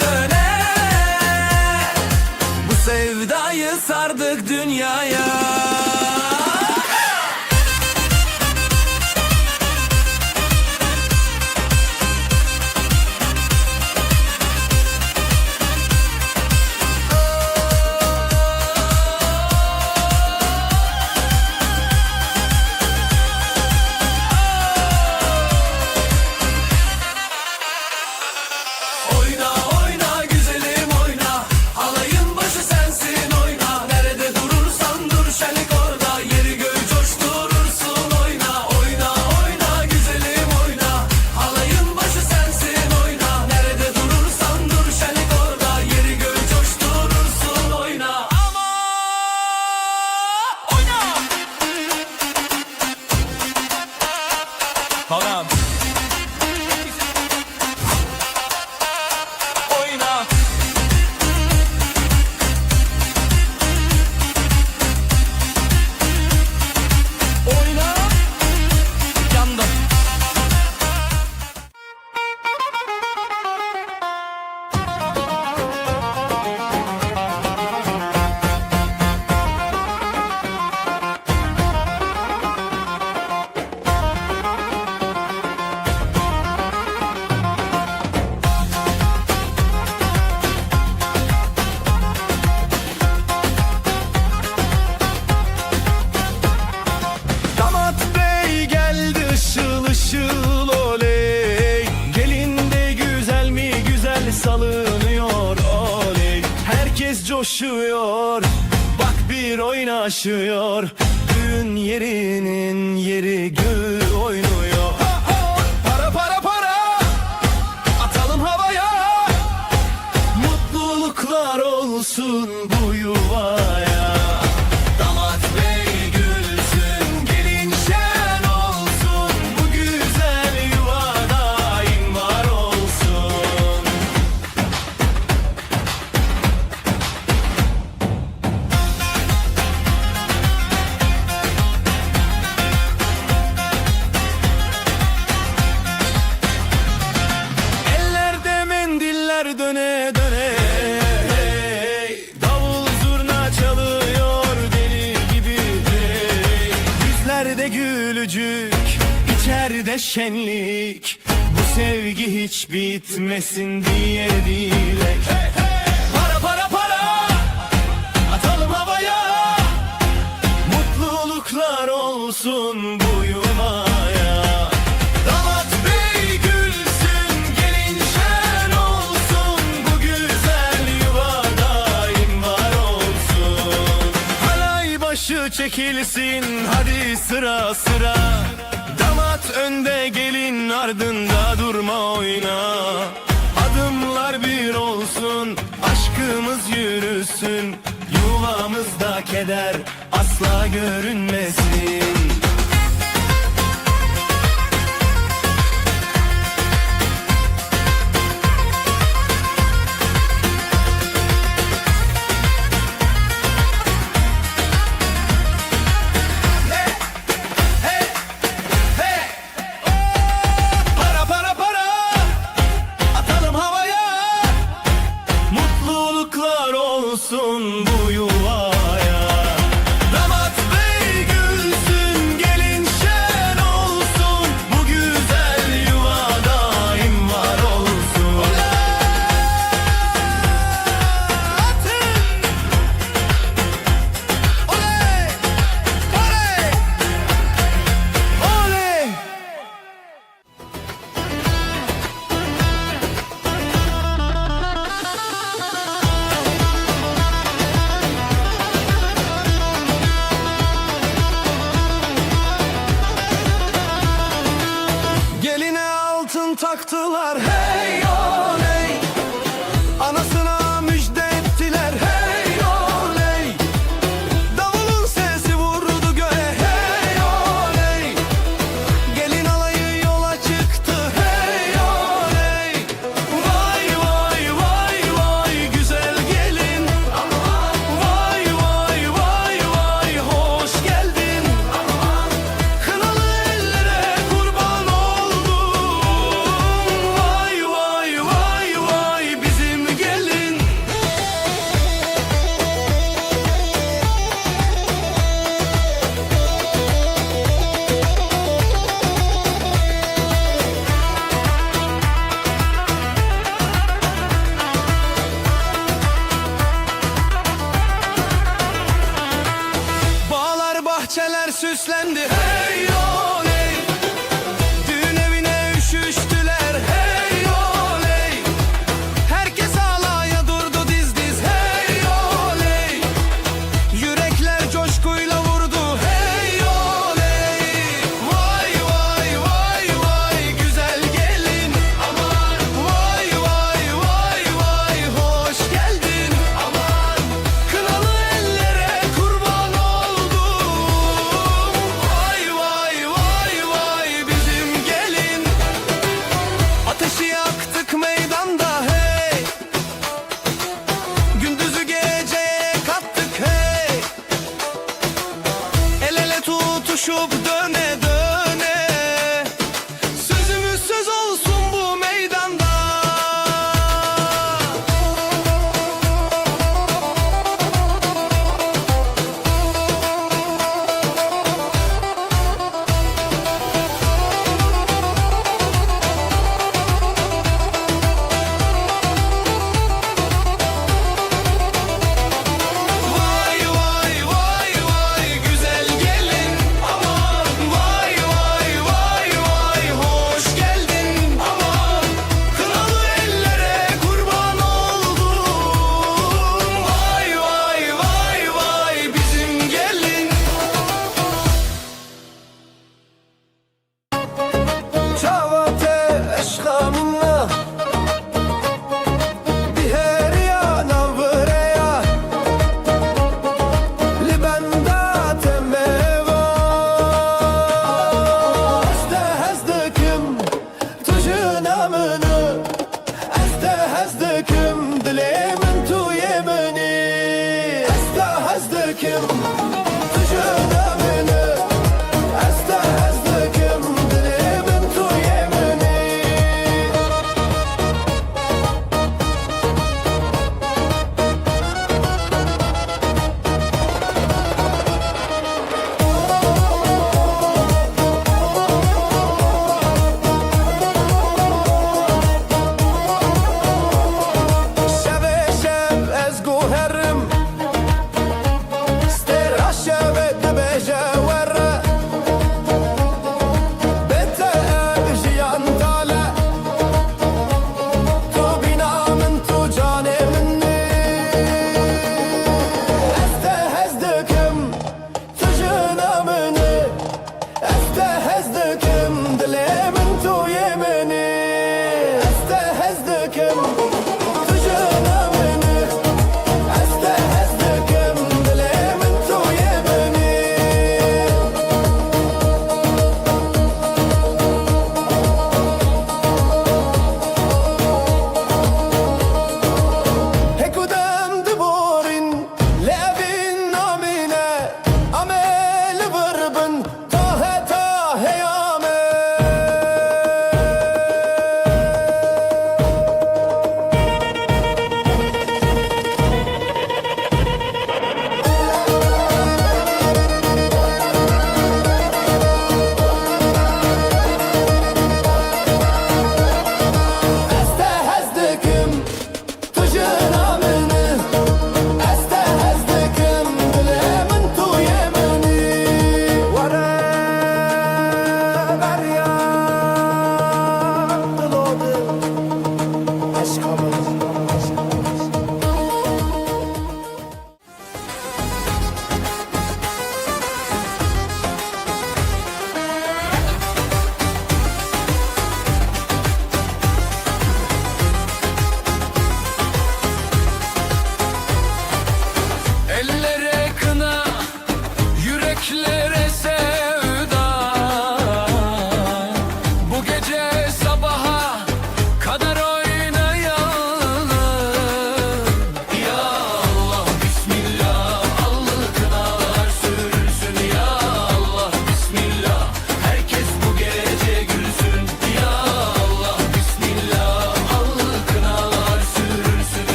döne, bu sevdayı sardık dünyaya. Oyna oyna güzelim oyna, halayın başı sensin oyna. Nerede durursan dur şenlik orada, yeri göğü coşturursun oyna. Oyna oyna güzelim oyna, halayın başı sensin oyna. Nerede durursan dur şenlik orada, yeri göğü coşturursun oyna. Ama oyna. Tamam. Oyna. Oyna. Yandım. Damat bey geldi ışıl ışıl oley. Gelin de güzel mi güzel salınıyor oley. Herkes coşuyor, bak bir oynaşıyor. Düğün yerinin yeri göğü oynuyor. Para para para, atalım havaya. Mutluluklar olsun bu yuvaya. Damat bey gülsün, gelin şen olsun. Bu güzel yuva daim var olsun. Ellerde mendiller döne döne. Davul zurna çalıyor deli gibi. Yüzlerde gülücük, içeride şenlik. Bu sevgi hiç bitmesin diye dilek. Para para para, atalım havaya. Mutluluklar olsun bu yuvaya. Damat bey gülsün, gelin şen olsun. Bu güzel yuva daim var olsun. Halay başı çekilsin hadi sıra sıra. Damat önde gelin ardında durma oyna. Adımlar bir olsun, aşkımız yürüsün. Yuvamızda keder asla görünmesin. Para para para, atalım havaya. Mutluluklar olsun bu yuvaya. Damat bey gülsün, yaktılar hey oley. Anasına müjde ettiler hey oley. Davulun sesi vurdu göğe hey oley. Gelin alayı yola çıktı hey oley. Vay vay vay vay güzel gelin. Vay vay vay vay hoş geldin. Kınalı ellere kurban oldum. Vay vay vay vay bizim gelin. Bağlar bahçeler süslendi hey oley. Düğün evine üşüştüler hey oley. Herkes alaya durdu diz diz hey oley. Yürekler coşkuyla vurdu hey oley. Vay vay vay vay güzel gelin. Aman vay vay vay vay hoş geldin. Aman kınalı ellere kurban oldum. Vay vay vay vay bizim gelin. Ateşi yaktık meydanda hey. Gündüzü geceye kattık hey. El ele tutuşup döne döne. Sözümüz söz olsun bu meydanda. Vay vay vay vay güzel gelin. Aman vay vay vay vay hoş geldin. Aman kınalı ellere kurban oldum. Vay vay vay vay bizim gelin. Çavate eşkamına Biheriya navreya Libenda temeva Este hezdekim tujun amını Este hezdekim dilimin tu yemini Este hezdekim tujun amını Este hezdekim dilimin tu yemini شب شب از گوهرم ستر شب دبج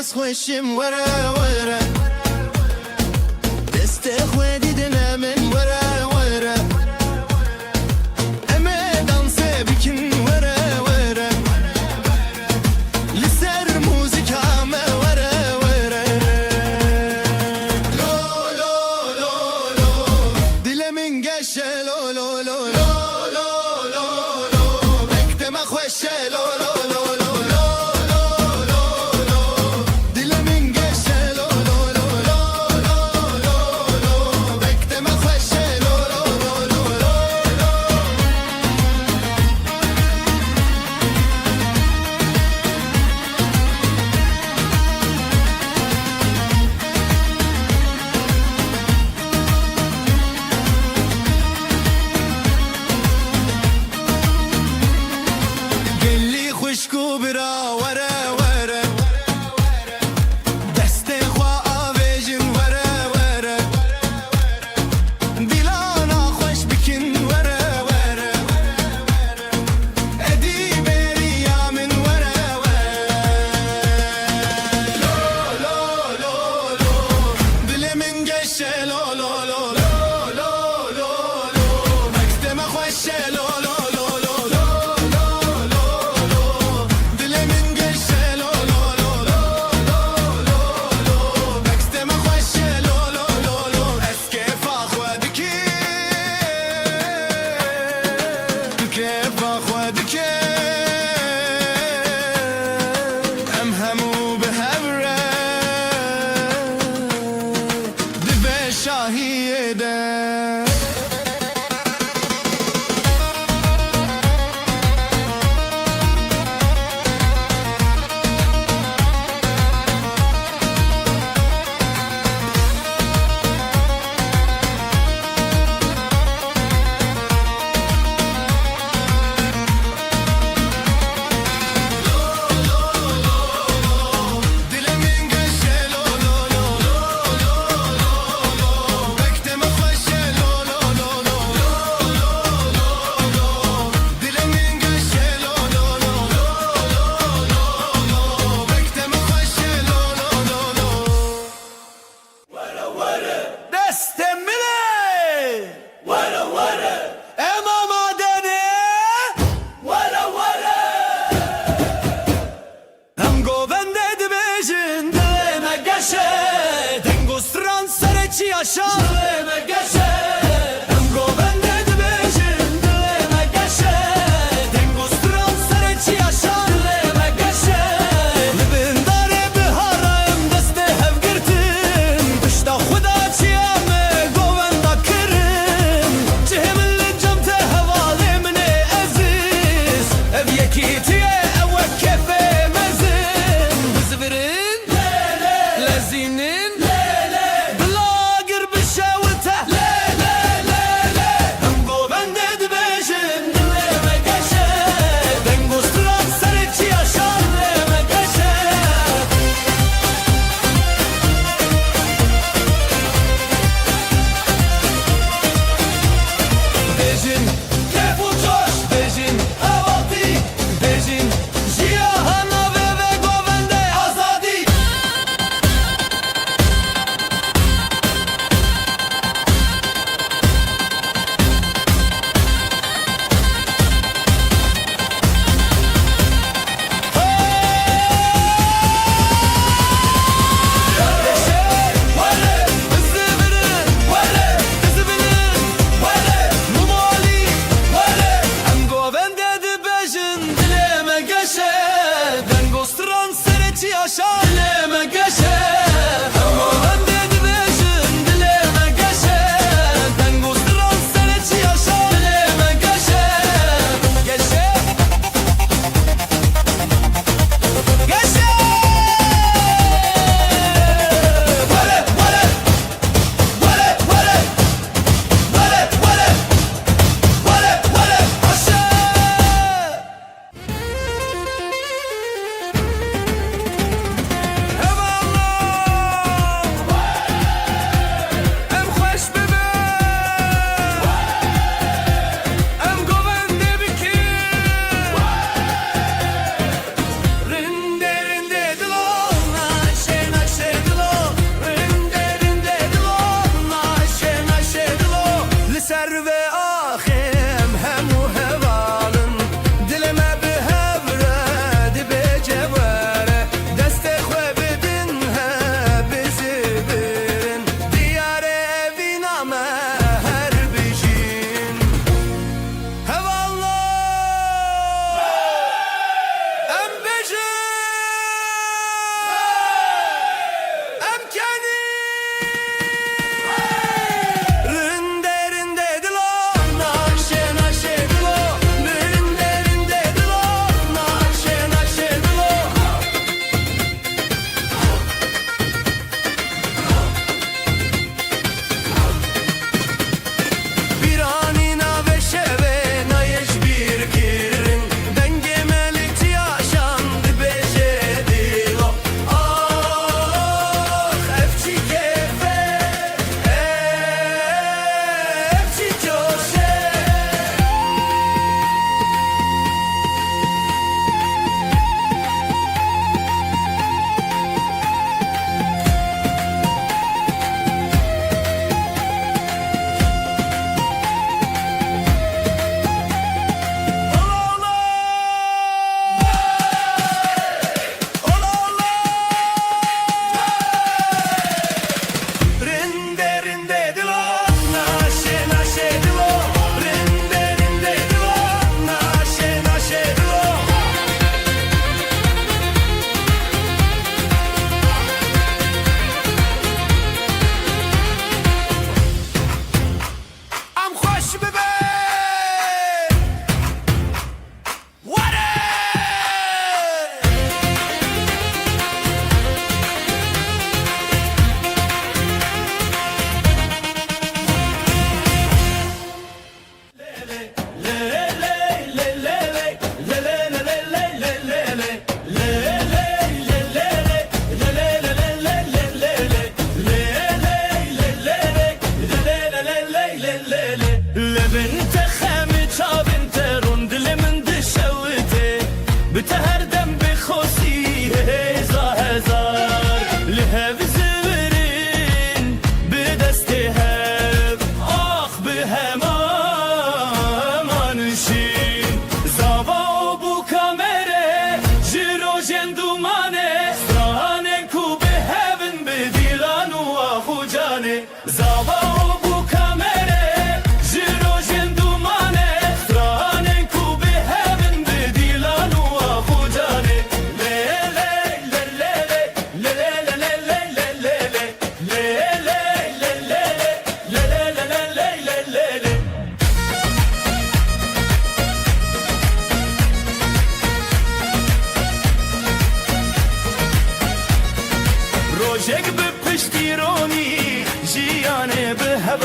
kes خوشم وره وره دست خودی دلم وره وره اما دانس بکن وره وره لسر موزیکام وره وره لو لو لو لو دلمن گشه لو لو لو لو لو لو لو بکتم خوشه لو لو لو لو خوشکو برا وره وره دست خواه آویجن وره وره دیلانا خوش بکن وره وره ادی بری یامن وره وره لو لو لو لو دل من گشه لو لو لو لو لو لو مکتم خوشه لو لو شاهیده yaşa Deme geçe Emgo bende de bejin Deme geçe Dengo stran sereci yaşa Deme geçe Libin dare biharayım deste hevgirtin Dışta xuda çiyame govenda kirin Cihimli camte hevali mine aziz Ev yekitiye ev kefe mezin Bizvirin Lezinin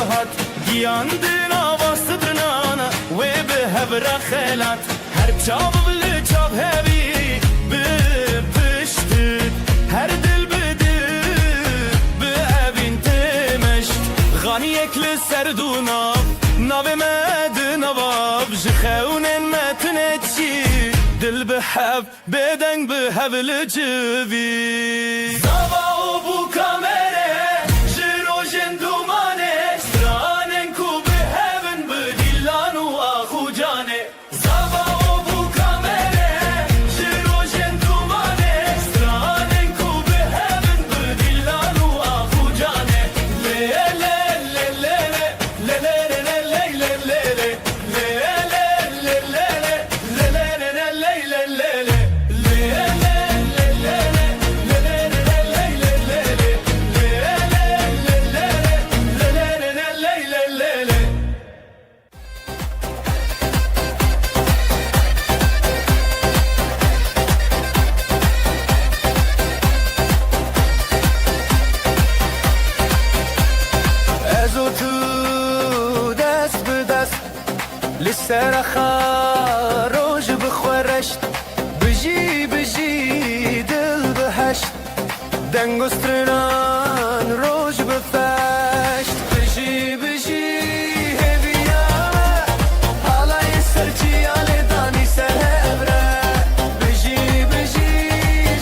بهات گیاندن آواسترنانا و به هبر خلات هر بچاب بل چاب هبی به پشت هر دل بده به اوین تمشت غانی اکل سردونا ناو مد نواب جخونن متنتشي دل بحب بدنگ به هبل جوی زاوا و بو کامره جرو جندومانه سترانن کو به هبن به دیلان و آخو جانه زاوا و بو کامره جرو جندومانه سترانن کو به هبن به دیلان و آخو جانه لی لی لی لی لی لی لی لسر خاروج بخورشت بجی بجی دل بهشت دنگ استرنان روج بفشت بجی بجی هبیامه حالای سرچی آلی دانی سهبره بجی بجی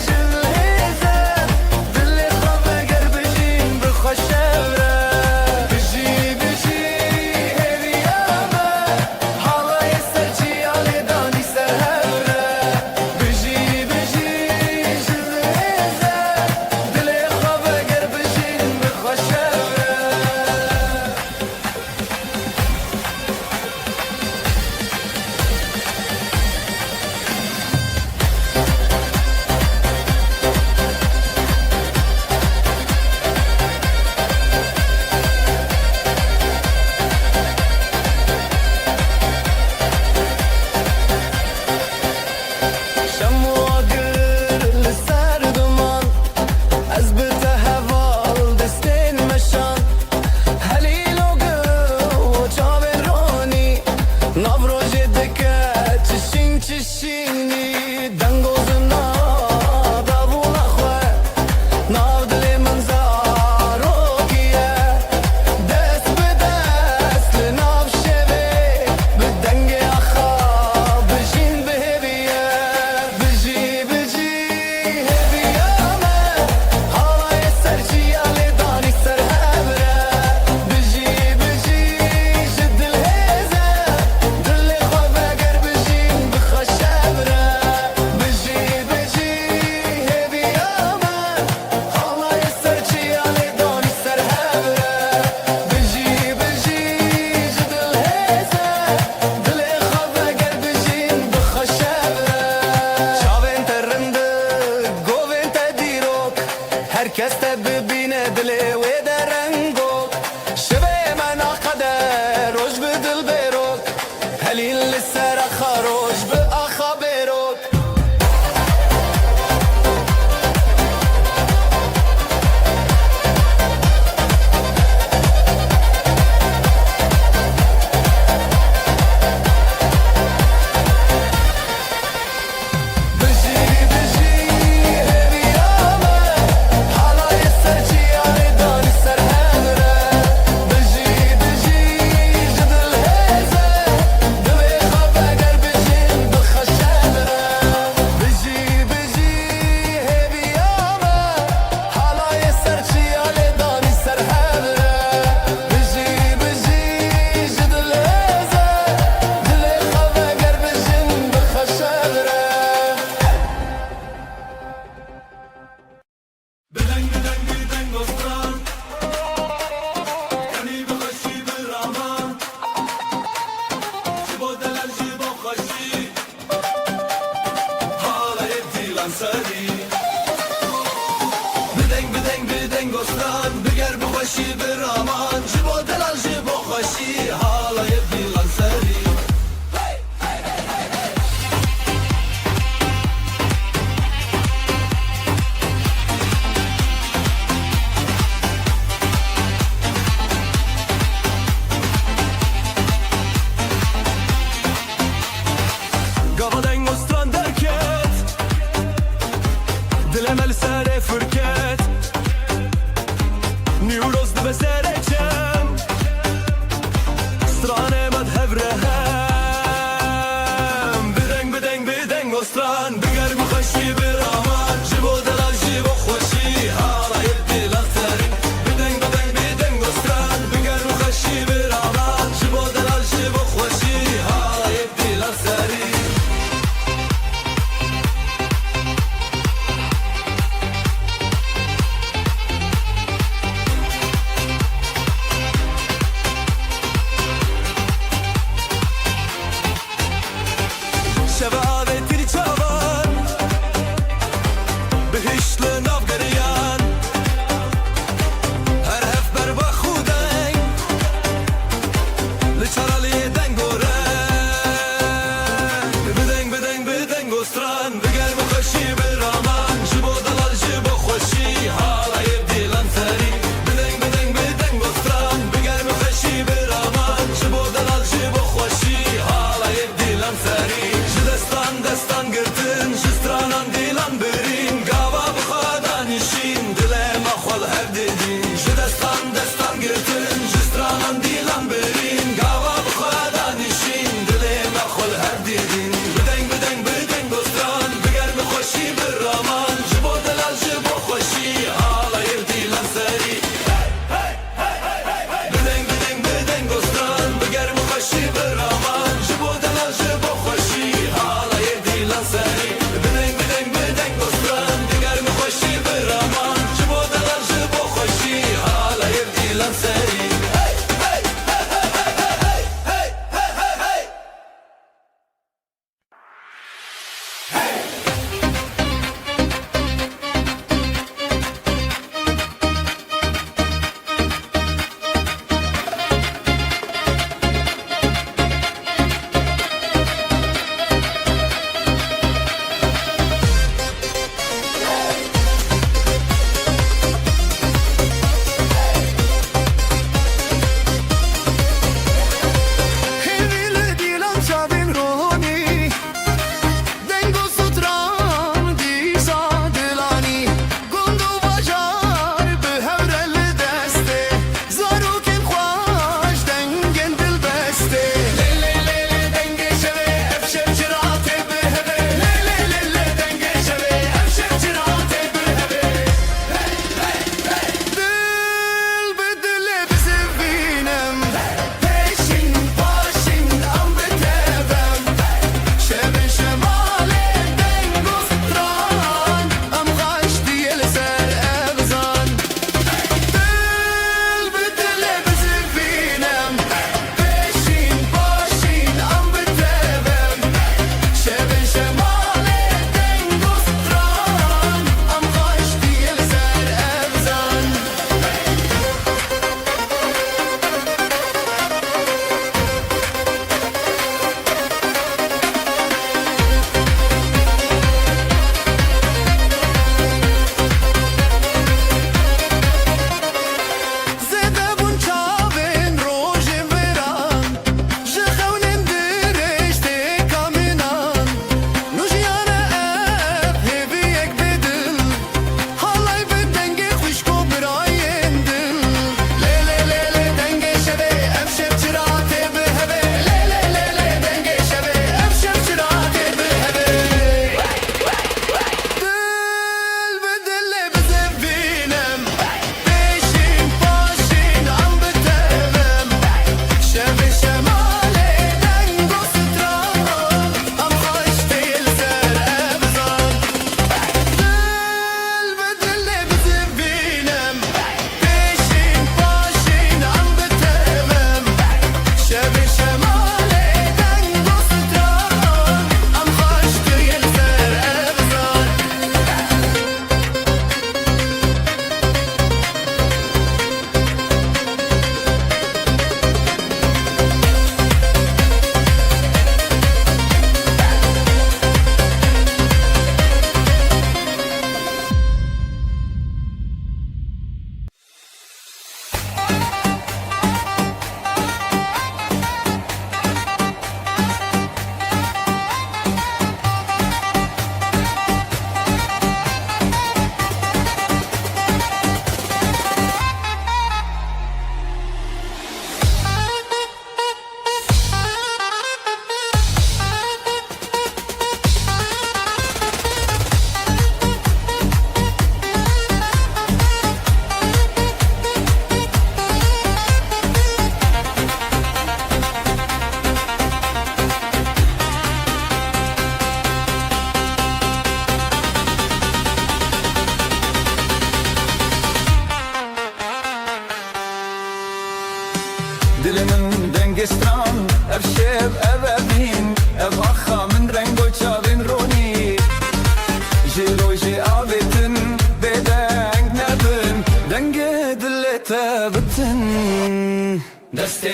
جل هیزه دل خواب اگر بجین بخوشبره بجی بجی herkes de bibine dili ve de rengo şive mena kader roj bi dil berok helin li ser xaroj bi axa berok بدنگ استان بگر بخوشی برامان جبو دلال جبو خوشی حالای دیلان سری emel sere fırket Newroz dibe sereçem Strane med hevrehem Bideng ostran Biger bukhashi bir aman Jibo delal jibo khoshi Hala yeddi laktari Bideng ostran Biger bukhashi bir aman Jibo delal jibo khoshi Hala yeddi laktari Şeva ve tir çavan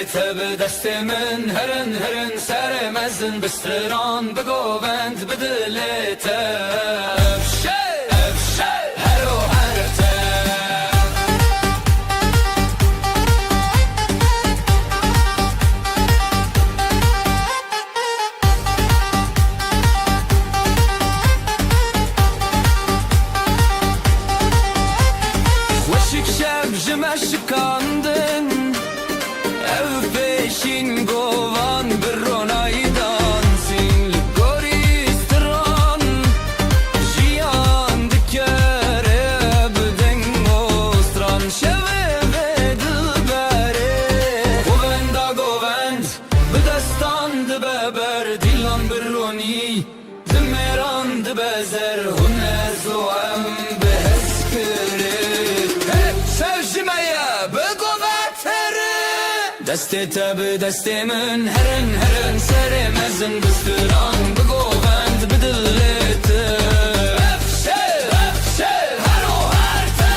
تب دست من هرن هرن سر مزن بستران بگووند بدلت افشه افشه هر و هرته وشک شب جمشکاندن ev peşin govan bir ronaydan sin goristan jiyan dikere bden ostran şeve ve dilbere govend bedestan de beber dilan bir roni demeran de bezer huner zoam beheskere hep sevjimeye دستی تب دستی من هرن هرن سر مزن بستران بگووند بدلت افشه افشه هر و هرته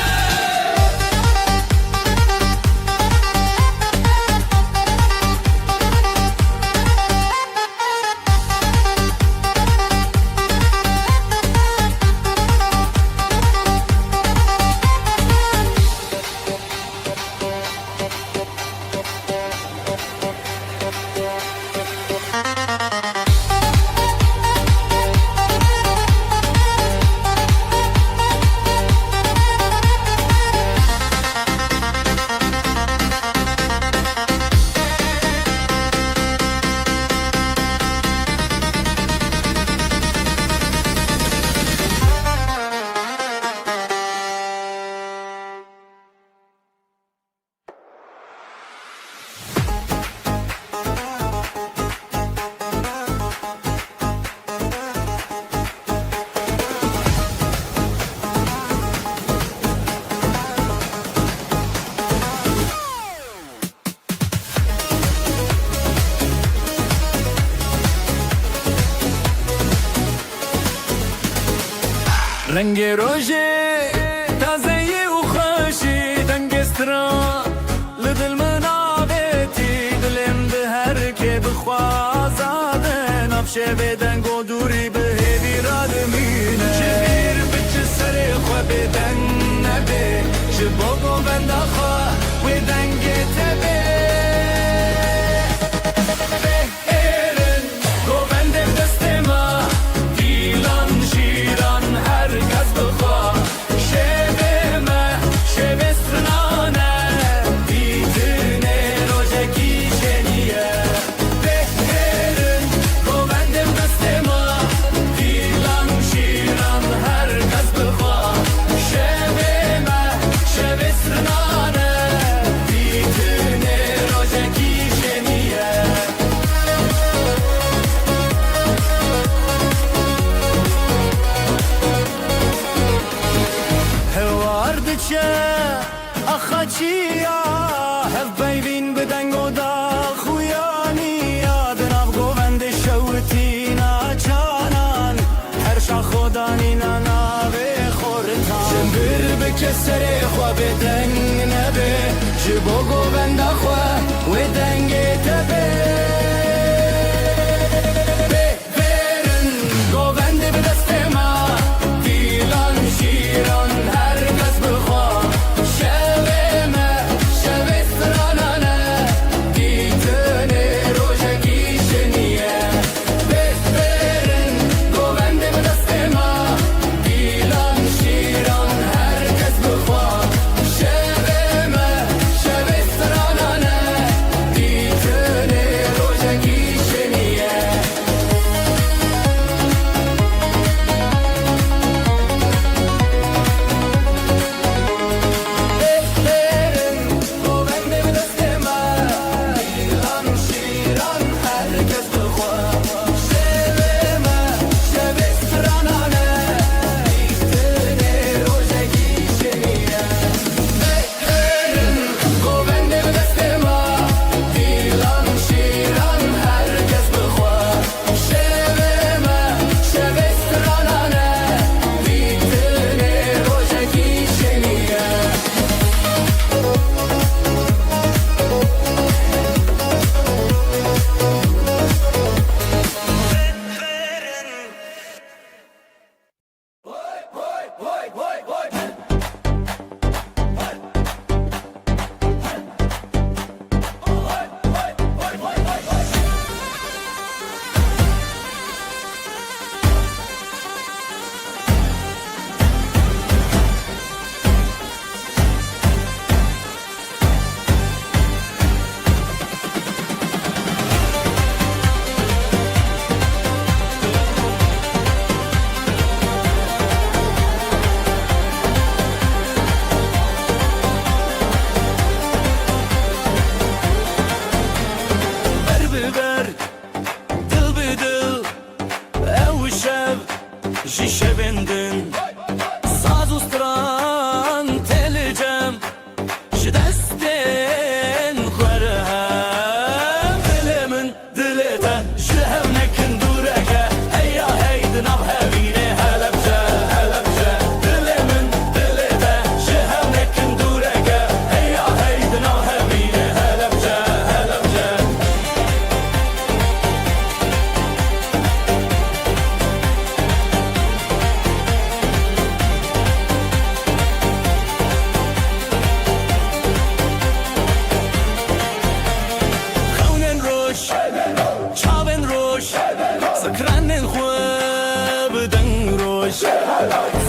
رنگ روژه تازه و خوشی دنگسترا لدل منابتی دلم به هر که بخوازاده نفشه بدن گو دوری به هیوی را دمینه جبیر بچه سر خواه بدن نبه جبا گو بند خواه و دنگه تبه بهرن گو بندم دست ما دیلان شیران herkes bıkar şevime şevesrnane bitine rojeki şeniye behrin govendim destema dilan şiran herkes bıkar şevime şevesrnane bitine rojeki şeniye هواردچه اخچیا هف بیوین بدن گودا خویانی یادناب گووند شوتی ناچانان هر شا خودانی ناوی خورتان جنبر بکسر خواه بدن نبه جبو گووند خواه و دنگی تبه بهرن گووند بدست ما دیلان شیران herkes bıkar şevime şevesranane ditine rojeki şeniye behrin govendim destema dilan şiran herkes bıkar şevime şevesranane ditine جیشه بندن ساز و ستران تلجم جدستن خورهم دل من دلتا جهم نکن دورکه هیا هیدن او هبینه هلبجه هلبجه دل من دلتا جهم نکن دورکه هیا هیدن او هبینه هلبجه هلبجه خونن روش چاون روش سکرانن خواب دن روش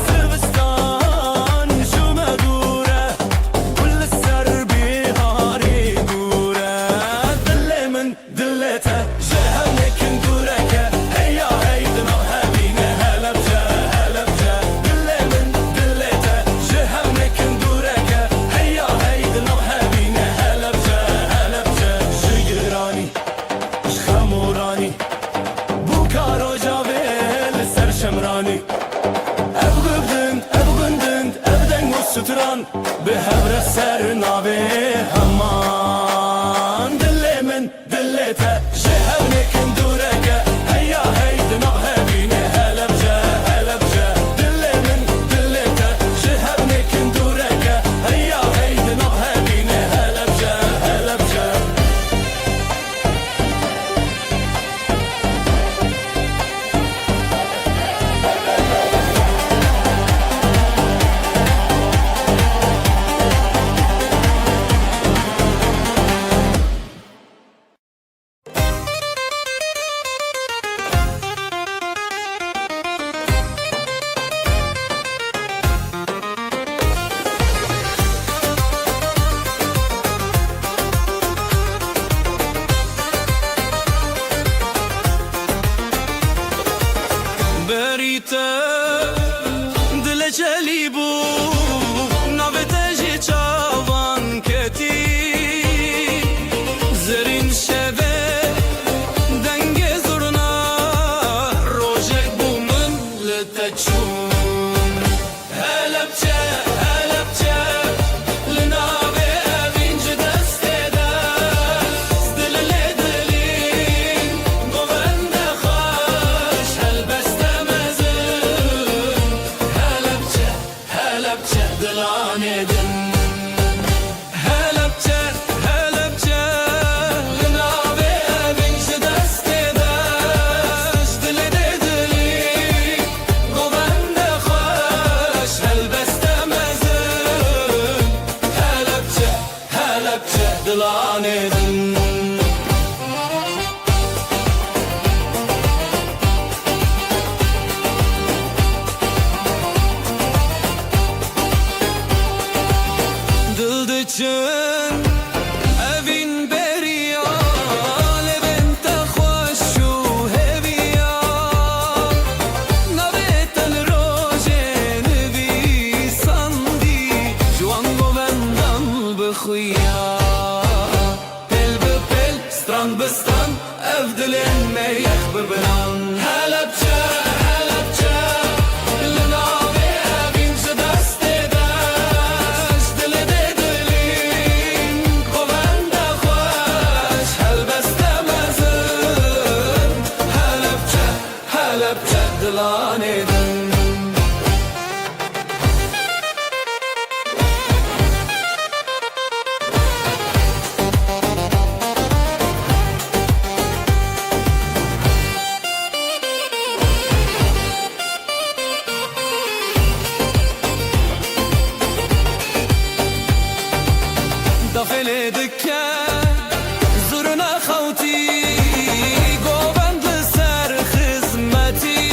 سوستان جمع دوره كل سر بیهاری دوره دل من دلتا جهم نکن دورکه هیا هیدن او هبینه هلبجه هلبجه دل من دلتا جهم نکن دورکه هیا هیدن او هبینه هلبجه هلبجه جگرانی خمورانی بو کارو جاویل سر شمرانی ابغندند ابدن و ستران به هبر سر ناوی همان دل من دلتا جهم نکن دورکه هیا هیدن او هبینه هلبجه هلبجه دل من دلتا جهم نکن دورکه هیا هیدن او هبینه هلبجه هلبجه بریته دل جلی بو نوته جی چاوان کتی زرین شوه دنگ زرنا روژک بو من لتچون هلبچه هلبچه لناوه اوینج دسته دست دل لدلین گوند خوش هلبسته مزون هلبچه هلبچه دلانه دن هلبچه هلبچه لناوه اوینج دسته دست دل لدلین گوند خوش هلبسته مزون هلبچه هلبچه دلانه دن دلدچن اوین بریا لبنت خوش و هویا نویتن روژن بی سندی جوان گوندن بخویا پل به پل ستران به ستران افدلن میخ ببنان هلبچه هلبچه لناوه اوینج دسته دست دل دلین گوند خوش هلبسته مزن هلبچه هلبچه دلانه دن داخل دکه زورنا خوتی گوبند سر خدمتی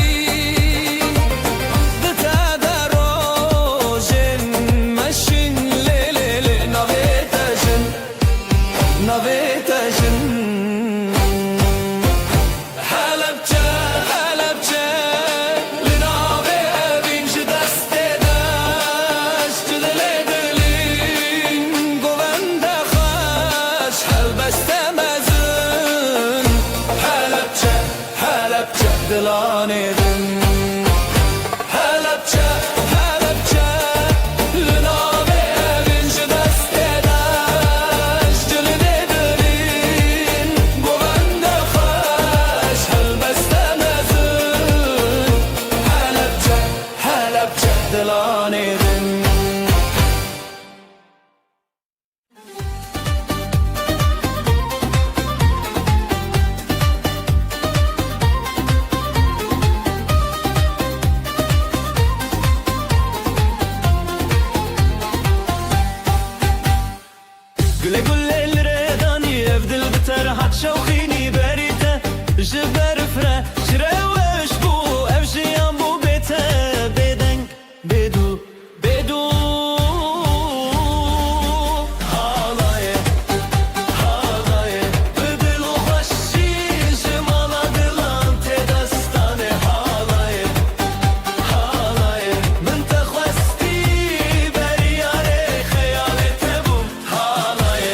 دتا دروژن مشین لیلی نویتشن نویتشن هلبچه هلبچه لناوه اوینج دسته دست دل دلین گوند خوش هلبسته مزون هلبچه هلبچه دلانه دن حلبچه حلبچه لناوی اوین جدست دش جلده دلین گوند خوش هلبسته مزون حلبچه حلبچه دلانی دن Güle güle الرداني افدل بترحت شوخيني بريته جبر فره شروش بو افجيان بو بيته بدن بدو بدو حالاي حالاي بدل وخشي جمالا دلان تدستاني حالاي حالاي من تخوستي برياري خيالي تبوم حالاي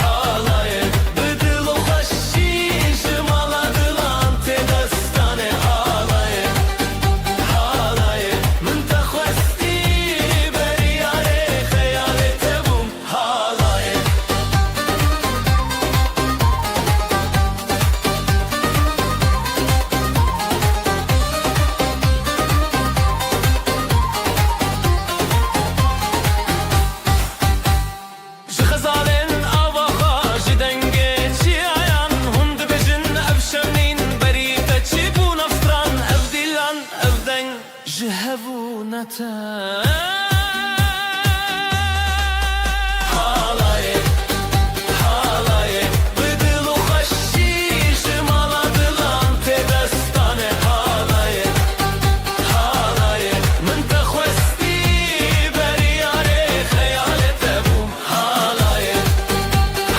حالاي بدل وخشي جمالا دلان تدستاني حالاي حالاي من تخوستي برياري خيالي تبوم حالاي جخزالين أواخا جدنجي تشيعان هند بجن أبشمنين بريدة تشيبو نفطران أبدلان أبدن جهبو نتان حالاي حالاي بدل وخشي جمالا دلان تدستاني حالاي حالاي من تخوستي برياري خيالي تبوم حالاي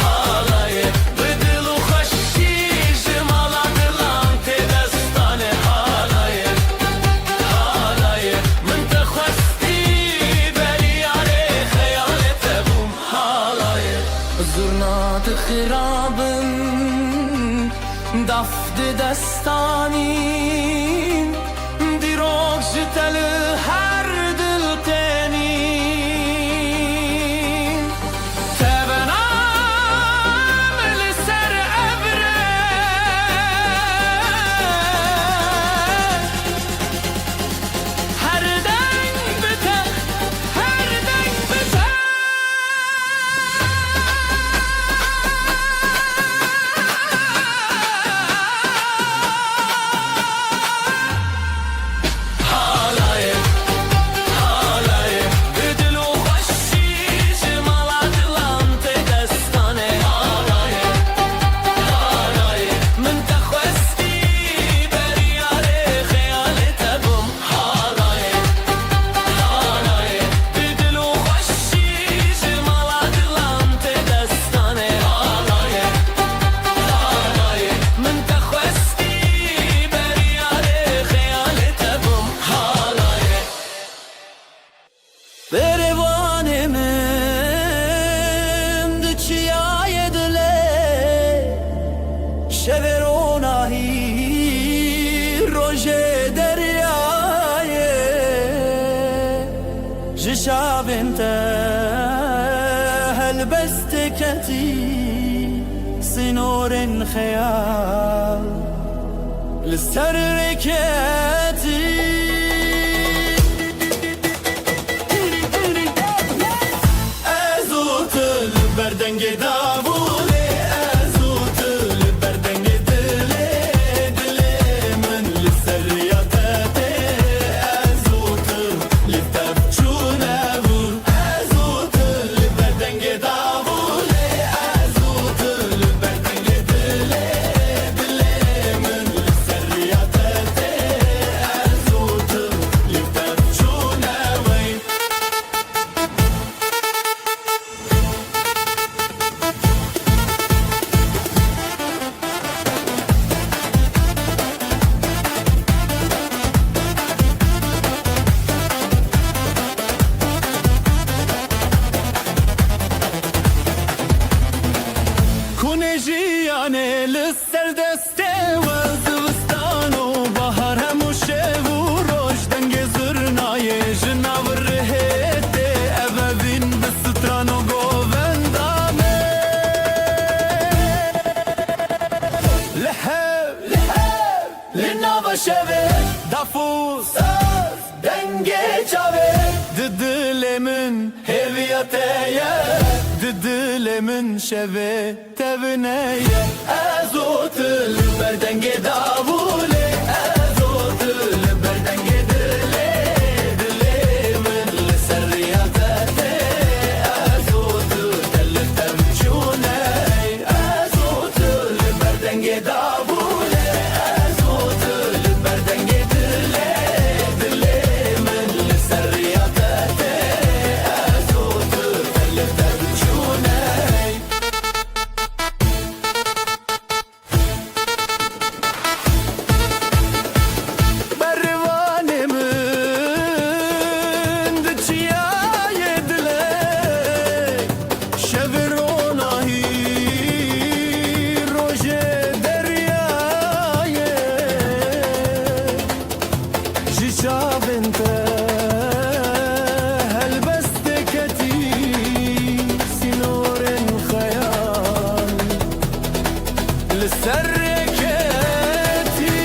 حالاي بدل وخشي جمالا دلان تدستاني حالاي حالاي من تخوستي برياري خيالي تبوم حالاي زرنات خرابن دفد دستانين دیروگ جتل هر دل تنین تبنام لسر ابره هر دنگ بته هر دنگ بته حالاي حالاي بدل وخشي جمالا دلان تدستاني حالاي حالاي من تخوستي برياري خيالي تبوم حالاي حالاي بدل وخشي جمالا دلان تدستاني حالاي حالاي من تخوستي برياري خيالي تبوم حالاي بروانم دچیای دله شوروناهی روژه دریایه جشابنت هلبست کتی سنور خیال لسر رکتی ازوتل بردنگ داوله ازوتل بردنگ دله دله من لسر ریاضته ازوتل لفتف چونهور ازوتل بردنگ داوله ازوتل بردنگ دله دله من لسر ریاضته dafus Denge çave Didilemin heviyateye Didilemin şeve tevneye Ezotul berdenge davule Ezotul berdenge dile Dilemin serriyatete Ezotul telli tevçune Ezotul berdenge davule Ezotul berdenge dile Dilemin serriyatete Ezotul telli tevçune Bervanemin diçiyaye dile Şevironahi roje deryaye Jicavente helbesteketi Sinoren khayal لسركتي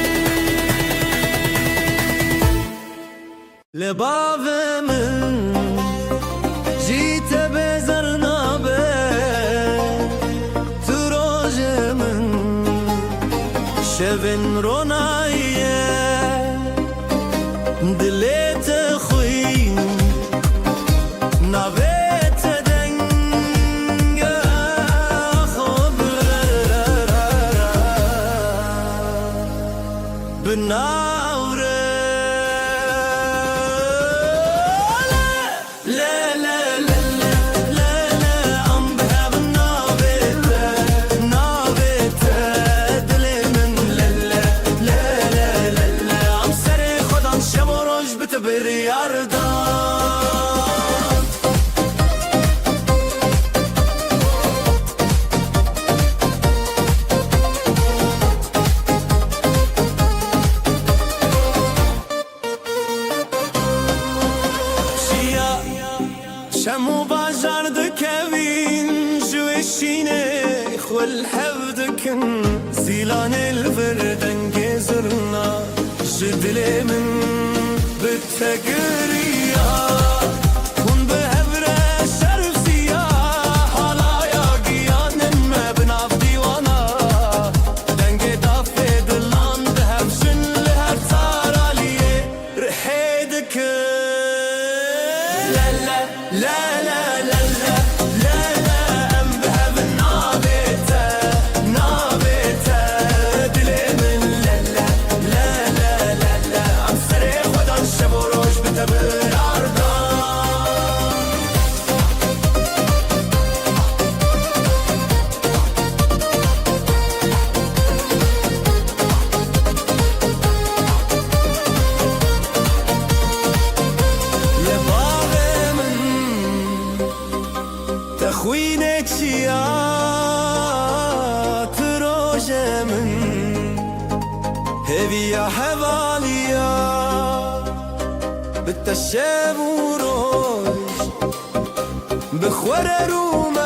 لبابمن جيت بزرنا به تروجمن شبن رونايه دليت خوين نبيت دنگ خبر بناوره bir yardan Şia şemu bajardı kevin Şu eşine khul hevdkin Zilan elverden gezirna Jidlemin بالتقرية كن بهبرة شرف سياح حلايا قيان ما بنعف ديوانا دنقي دافي دلان دهب شن لهب صار عليه رحيدك لا لا لا لا لا لا لا لا ام بهب نابته نابته دلي من لا لا لا لا لا لا عم سري خدان شب وروج بتبر عرضان تخوينك شيات روجة من هبيا حواليا بالتشاب وروج بخور رومات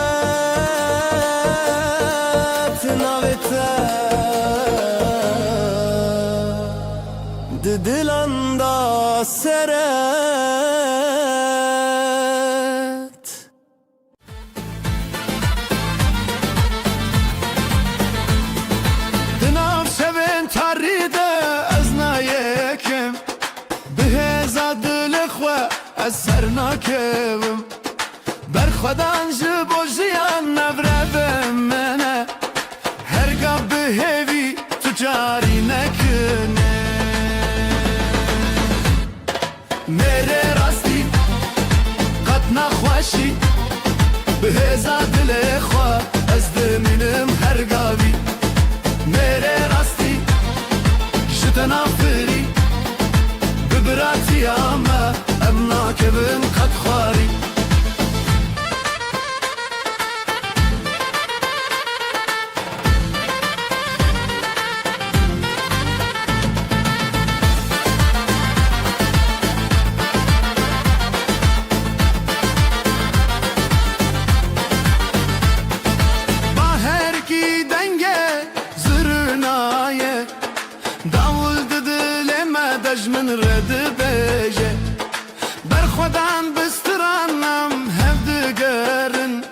نابتا ددلان دا سرت دناف شبن تاريده ازنا يكم بهزاد الاخوة اسرناكم برخدان جبو جيان نبربم منه هرقا بهوي تجاري نكنه میره راستی قد نخوشی به هزار دل خواه از دمینم هر گاوی میره راستی شد نافری ببراتی اما امنا که بن قد خواری من رد بیجه بر خودم بسترانم هفدگرن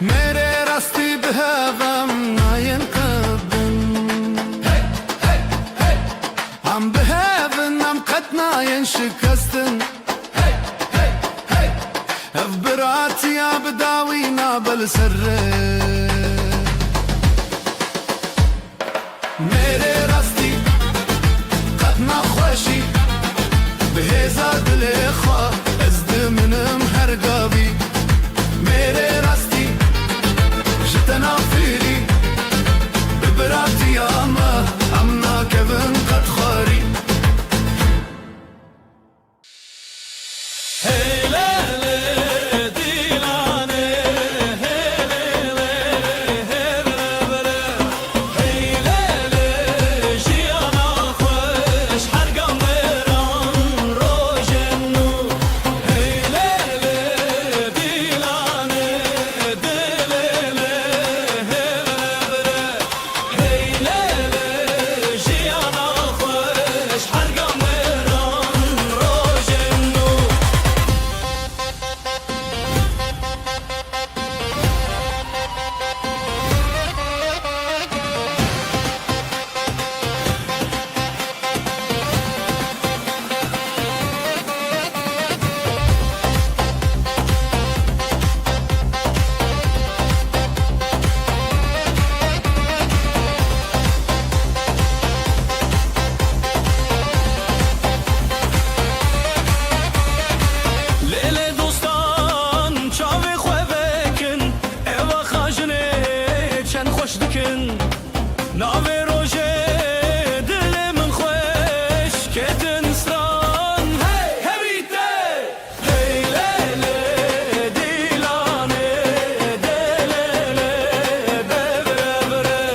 میره راستی به هوام ناین قدن هم به هونم قد ناین شکستن اف براتي يا بداوينا بالسره میره راستی قد نخوشی به هزار دل خواه از دمنم هر قابی میره راستی جتنا فیری ببراتی اما امنا کبن قد خاری ناوی روژه دل من خوش کدن سران هی هبیته هی لیله دیلانه دلیله ببره بره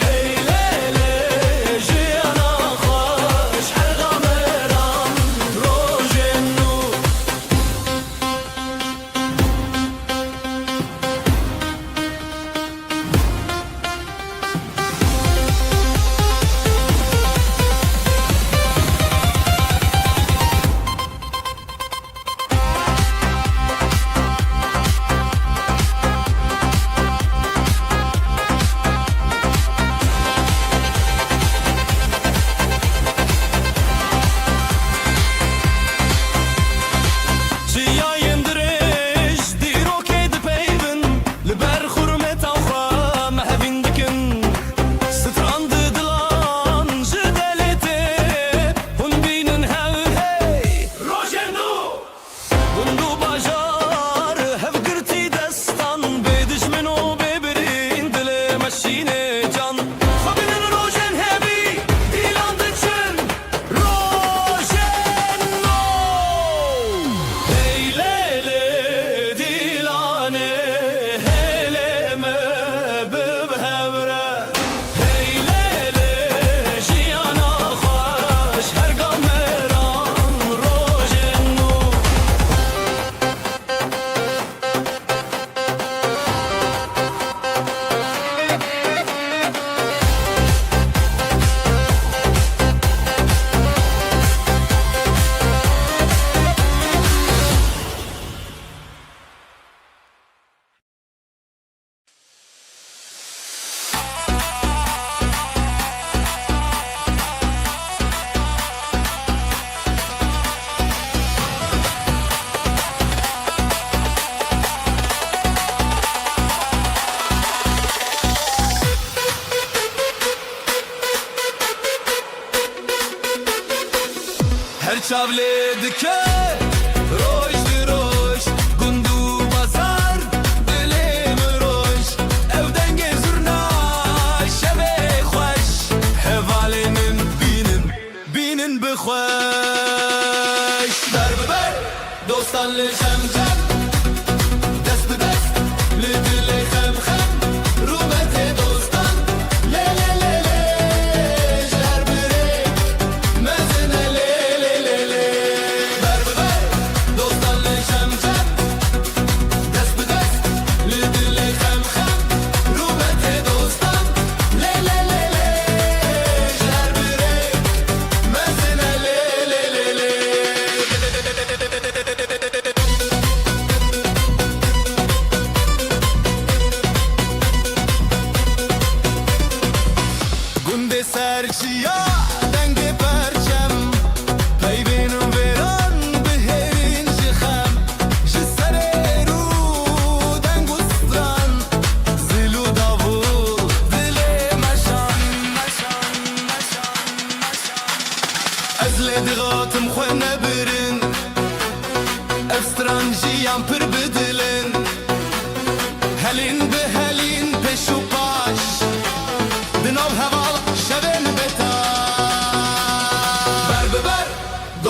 هی لیله جیانا خوش هر غمران روژه نو چاوله دکه روش دی روش گندو بازار دلیم روش او دنگ زرنا شبه خوش حوالی من بینن بخوش در ببر دوستان لجم جم دست به دست لدل خم خم روبت دوستان لی لی لی لی جر بره مزنه لی لی لی لی بر ببر دوستان لجم جم دست به دست لدل خم خم روبت دوستان لی لی لی لی جر بره مزنه لی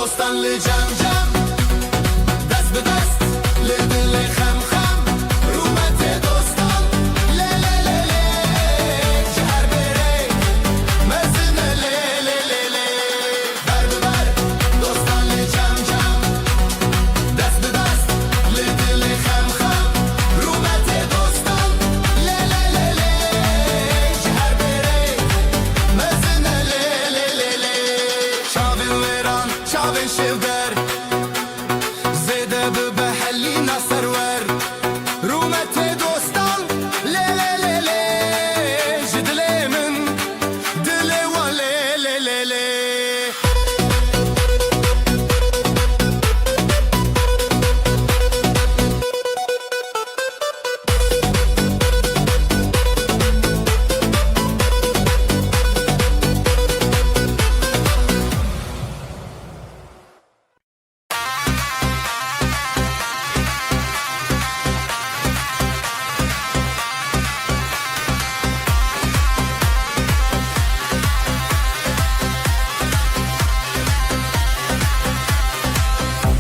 دوستان لی جم جم دست به دست لی دل خم خم رومت دوستان لی لی لی لی جهر بره مزن لی لی لی لی بر به بر دوستان لی جم جم دست به دست لی دل خم خم رومت دوستان لی لی لی لی جهر بره مزن لی لی لی لی شاوین ویران شاوین شیودر زیده به حلی نصر ور رومت دوستان لی لی لی لی جدلی من دلی و لی لی لی لی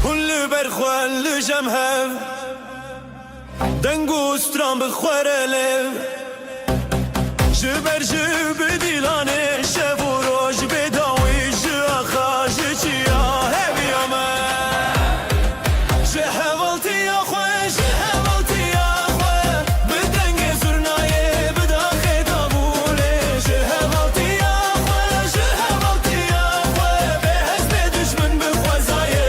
هون برخوال جمهر دنگو سترام بخوره لب جبر جب دیلانه شب و روش بداوی جاخا جچیا هبی آمد جهوالتی یا خواه جهوالتی یا خواه بدنگ زرنایه بداخه دابوله جهوالتی یا خواه جهوالتی یا خواه به حزب دشمن بخوازایه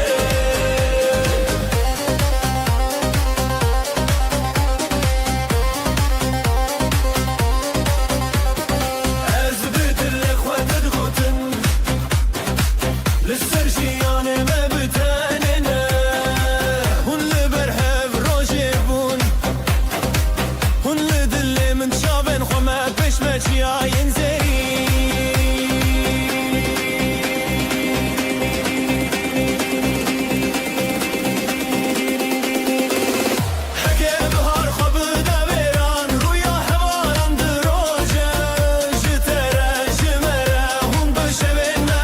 از بدل خواه تدغوتن للسرجياني ما بتاننا هون لبرهب روجي بون هون لدلي من شابن خمات بش ماشي ينزري حكي بهار خبدا بيران رويا حواران دروجة جترا جمرا هون بشبنا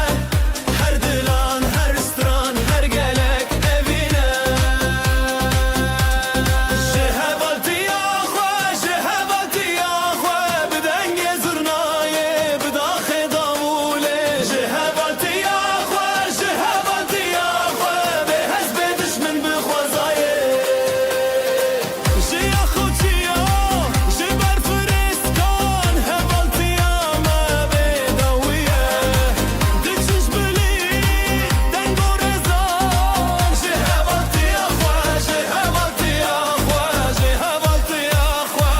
هر دلان هر ستران هر قلق أبينا جهبالتي يا أخوة جهبالتي يا أخوة بدنج زرناي بداخل ضمولي جهبالتي يا أخوة جهبالتي يا أخوة بحسب دشمن بخوازاي جي أخوتي يا جبر فريسكان هبالتي يا ما بدوية دكشش بلي دنگو رزان جهبالتي يا أخوة جهبالتي يا أخوة جهبالتي يا أخوة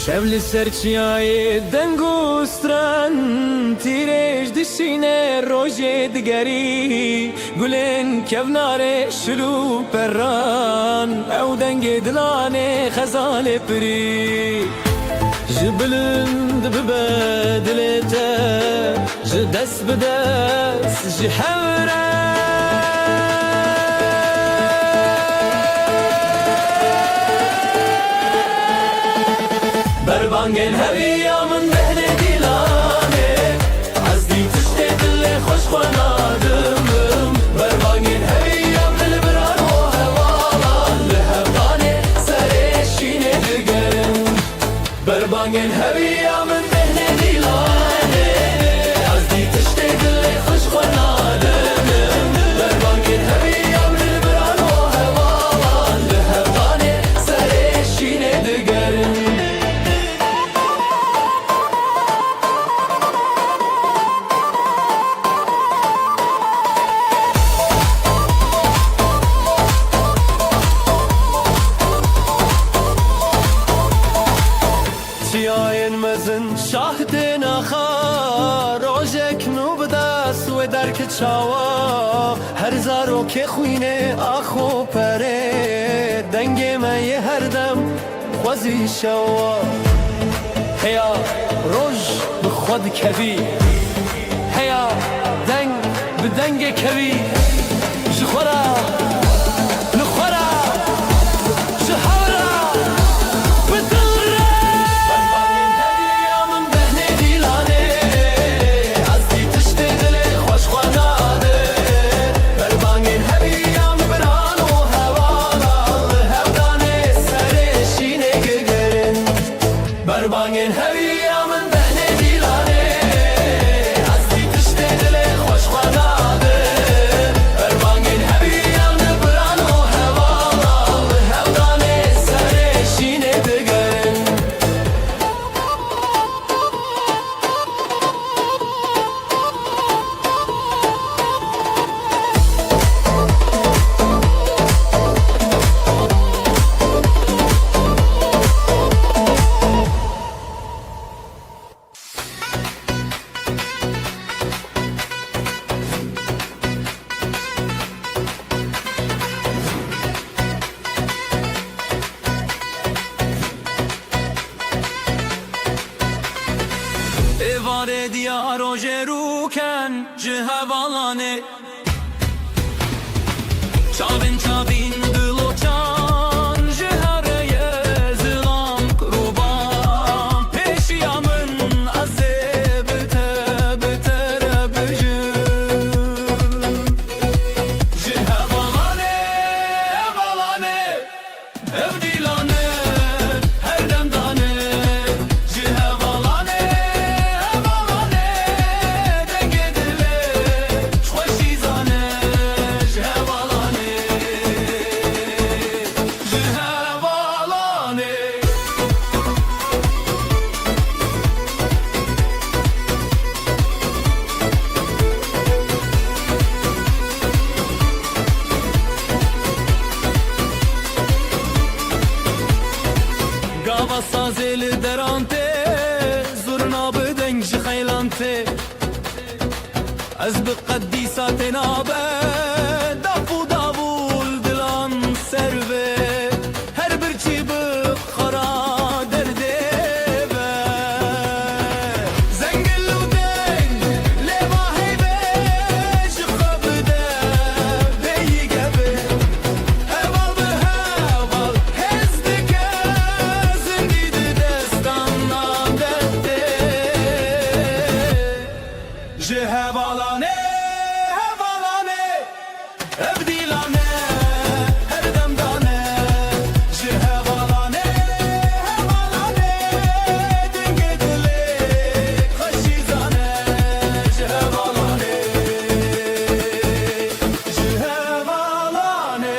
شبل سرچیای دنگو ستران تیرش دشینه روژه دگری گلن کونار شلو پران او دنگ دلانه خزال پری جبلند ببدلته جدس بدس جحوره بربانگن هویا من بهنه دیلانه عزدی تشتی دل خوش خوانادمم بربانگن هویا من بران و هوالان لهبانه سرشینه دگرم بربانگن هویا من بهنه دیلانه عزدی تشتی دل خوش خوانادمم بربانگن هویا من بران و هوالان لهبانه سرشینه دگرم نو بدست و درک چاوا هر زارو که خوینه آخو پره دنگ من یه هر دم خوزی شوا هیا روش به خود کوی هیا دنگ به دنگ کوی جخورا نخورا جهورا بدره بربانین هدیه من بهنه دیلانه از دی تشت دل خوش خواناده بربانین هدیه من بران و هوالا هودانه سرشینه گگرن بربانین هدیه من بهنه دیلانه از دی تشت دل خوش خواناده بربانین هدیه من بران و هوالا هودانه سرشینه گگرن Evare diyar o jeruken cihavalane Çavin çavin dıloçan jihareye zilam kurban Peşiyamın azebete betere bücür Cihavalane evalane evdilane her demdane Cihavalane evalane dengedile Şhoşizane cihavalane Cihavalane Gava sazeli derante Zurna beden jixaylante Ez bi qeddisaten abe Dafu davul dilan serve Her bir çi bi xara derde ve Zengil u deng leva heybe Jixo bide beyi gebe Heval bi heval hez dike Zindidi destandan derde Cihavalane hevalane evdilane her demdane Cihavalane hevalane dengedile Hoşizane Cihavalane Cihavalane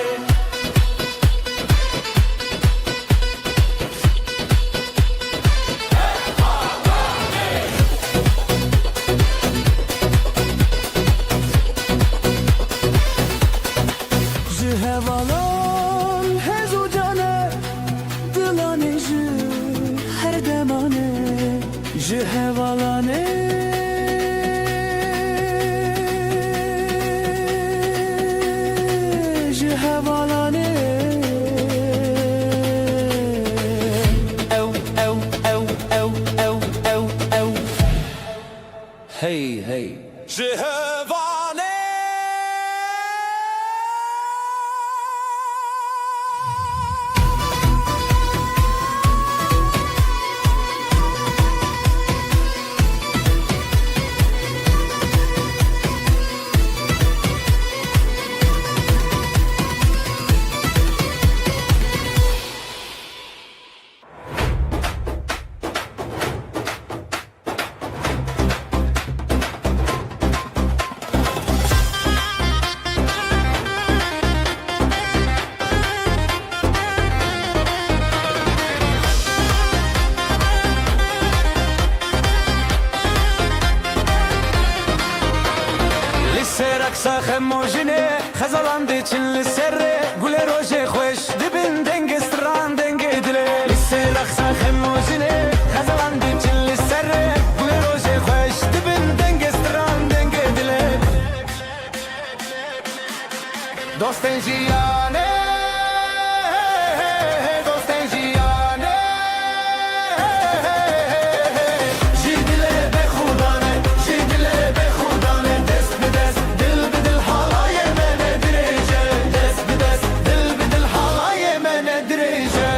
Cihevalan hezu cane Dilane ji her demane Cihevalane Cihevalane Ev ev ev ev ev ev ev Hey hey Cihavane رقصا خموجنه خزالان دی چن لسره گل روشه خوش دبن دنگ استران دنگ دله لسه رقصا خموجنه خزالان دی چن لسره گل روشه خوش دبن دنگ استران Dostên jiyane Dostên jiyane Ji dile be khudane Ji dile be khudane Dest bi dest Dil bi dil halaye mene dirêje Dest bi dest Dil bi dil halaye mene dirêje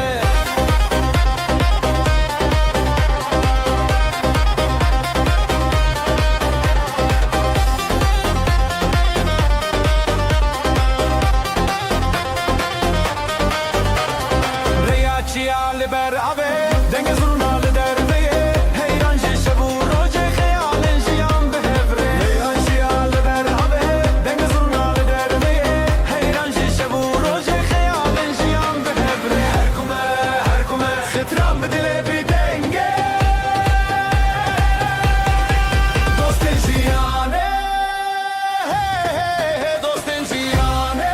Çiğali ber ave Denge zurnalı derveye Heyran şeşebu roce Kheyalin jiyan behevre Heyran çiğali ber ave Denge zurnalı derveye Heyran şeşebu roce Kheyalin jiyan behevre Her kume Khitram dile bir denge Dostin jiyane Dostin jiyane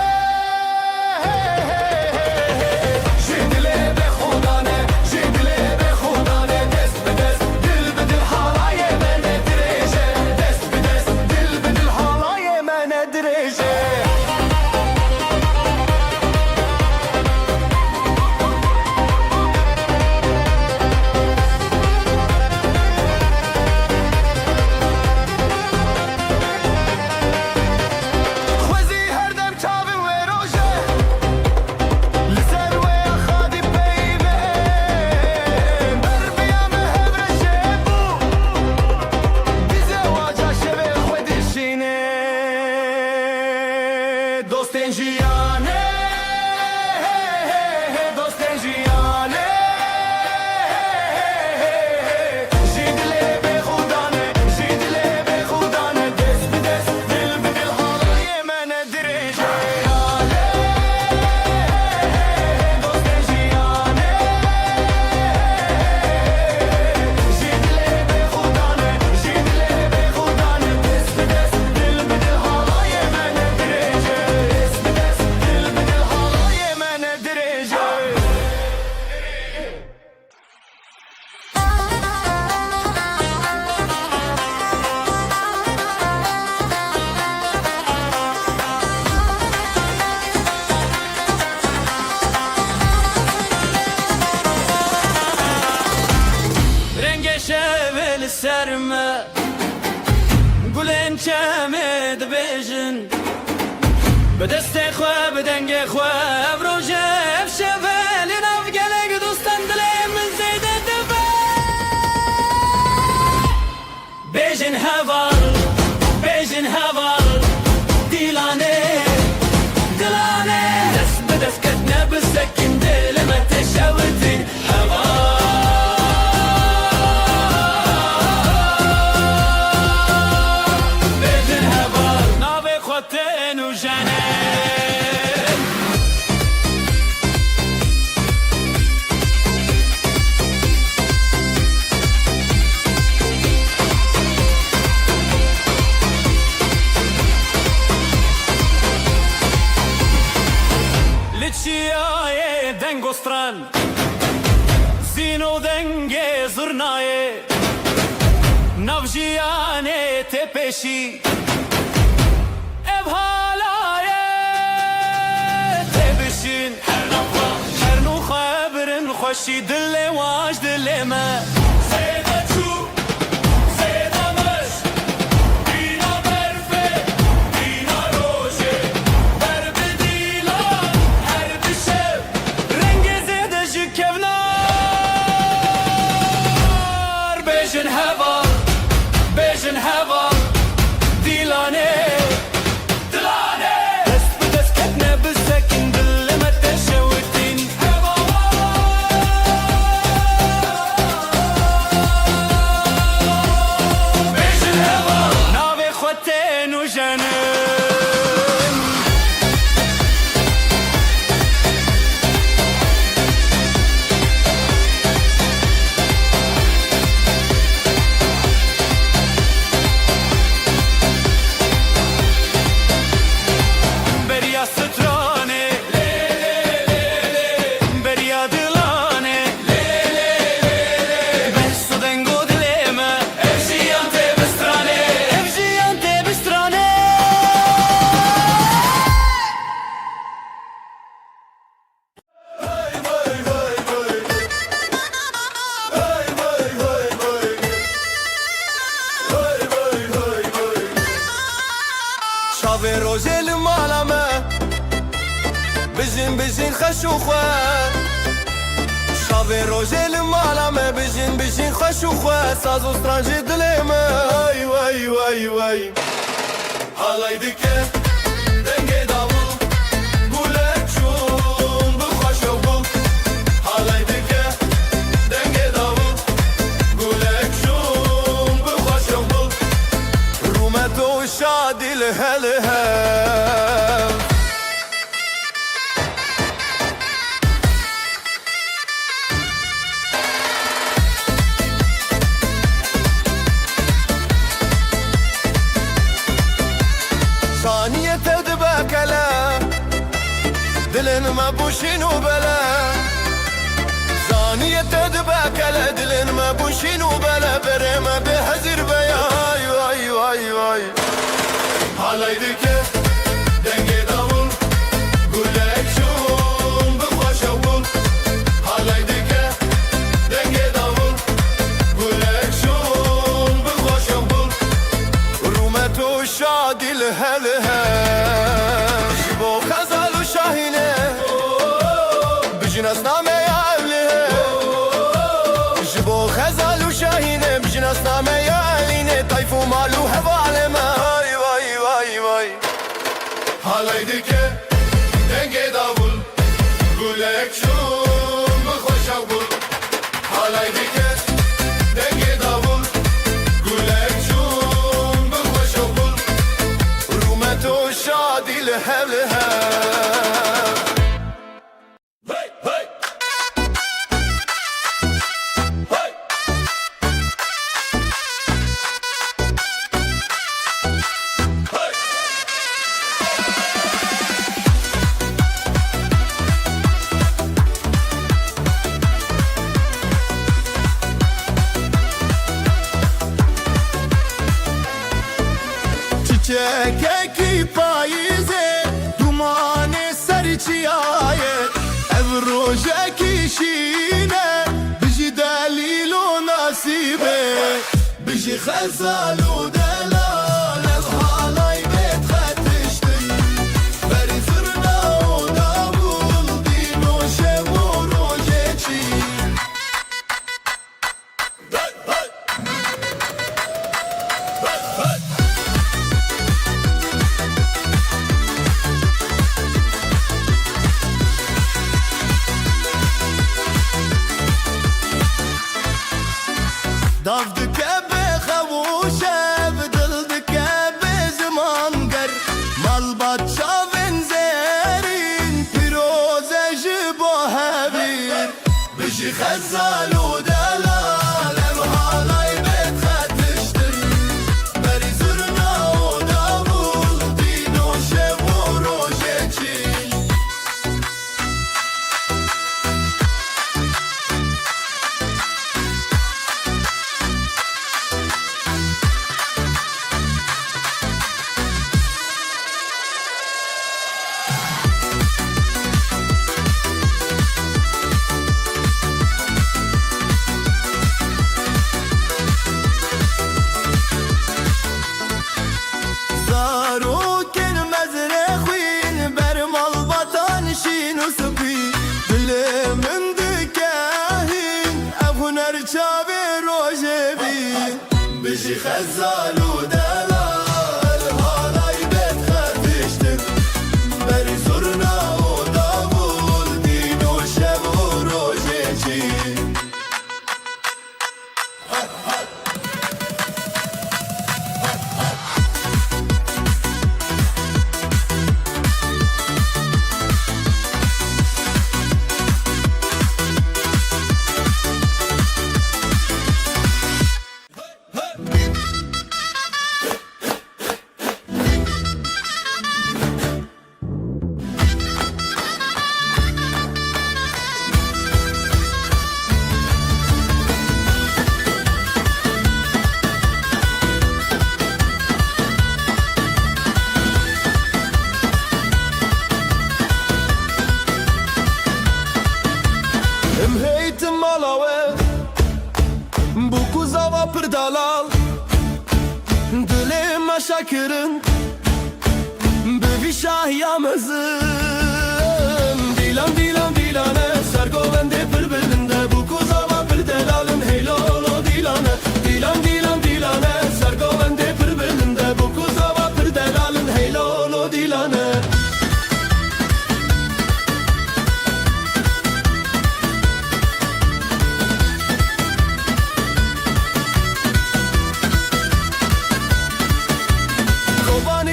Jidile be khudane Jidile be khudane Dest bi dest Dil bi dil halaye mene dirêje Dest bi dest Dil bi dil halaye mene dirêje Xwezî her dem çavên wê roje Li ser wê xadî peyve Berbiya me hevreşê bû Bize waca şevê xwe dişîne Dostên jiyane Dostên jiyane Ji dilê bê xudane Ji dilê bê xudane Dest bi dest Dil bi dil halayê mene dirêje Dostên jiyane Ji dilê bê xudane Ji dilê bê xudane Dest bi dest Dil bi dil halayê mene dirêje Dest bi dest Dil bi dil halayê mene dirêje رنگ شول سرمه گلن چمه دبیجن به دست خواه به دنگ خواه بروژه شول ناف گلگ دوستان دلیم زیده دبه بیجن هوال بیجن هوال دیلانه دلانه دست به دست کتنه بسکن دلمه تشاوتین هوال Liçiyaye dengostran Zino denge zurnaye Navjiyane tepeşi Ev halaye Tebişin Her nuha birin خوشی دل واج دل ما زیده چو زیده مش بینا برفه بینا روشه بر بدیلان هر بشب رنگ زیده جو کفنار بیشن هوا دیلانه دست به دست کتنه بسکن دل ما تشوتین شاوی روزل مالامه بجین بجین خشوخه شاوی روزل مالامه بجین بجین خشوخه ساز و سترانجی دلمه وای وای وای وای حالای دکه دنگه داوو گوله چون بخوشو بو حالای دکه دنگه داوو گوله چون بخوشو بو رومت و شادی لهله ثانية تدبكلا دلن ما بوشين وبلا ثانية تدبكلا دلن ما بوشين وبلا بريما بهزر بياي واي واي واي حالي دكه دنگه داول گلک شون بخوش اول حالي دكه دنگه داول گلک شون بخوش اول رومت و شادی لهله جبو خزال و شاهینه بجناس نامه اوله جبو خزال و شاهینه بجناس نامه علینه طیف و مالو هوالمه وای وای وای وای حالای دکه دنگه داول گلک شون بخوش اول حالای دکه دنگه داول گلک شون بخوش اول رومت و شادی لهله Çekeki payize dumanı serçiyaye ev rojeki şine biji delil o nasibe biji xezalu delal ev halay bet xetiştin beri zırna o davul dino şevo rojeçi Dav dike be xewuşe dil dike be ziman ger malbat çavên zerîn pîroze ji bo hevîr bijî xezal û delal ev halay bet xetiştin berî zirna û davul dîno şev û rojeçî بجي خزال ودلال هالاي بيت خرفشتك بري زرنا ودابول دينو شب وروجيتي dalal Dilim şakirin bir şahyamızın. Dilan dilan dilane sergovende birbirinde bu kuzava bir delalın heylolo dilane. Dilan dilan dilane sergovende birbirinde bu kuzava bir delalın heylolo dilane.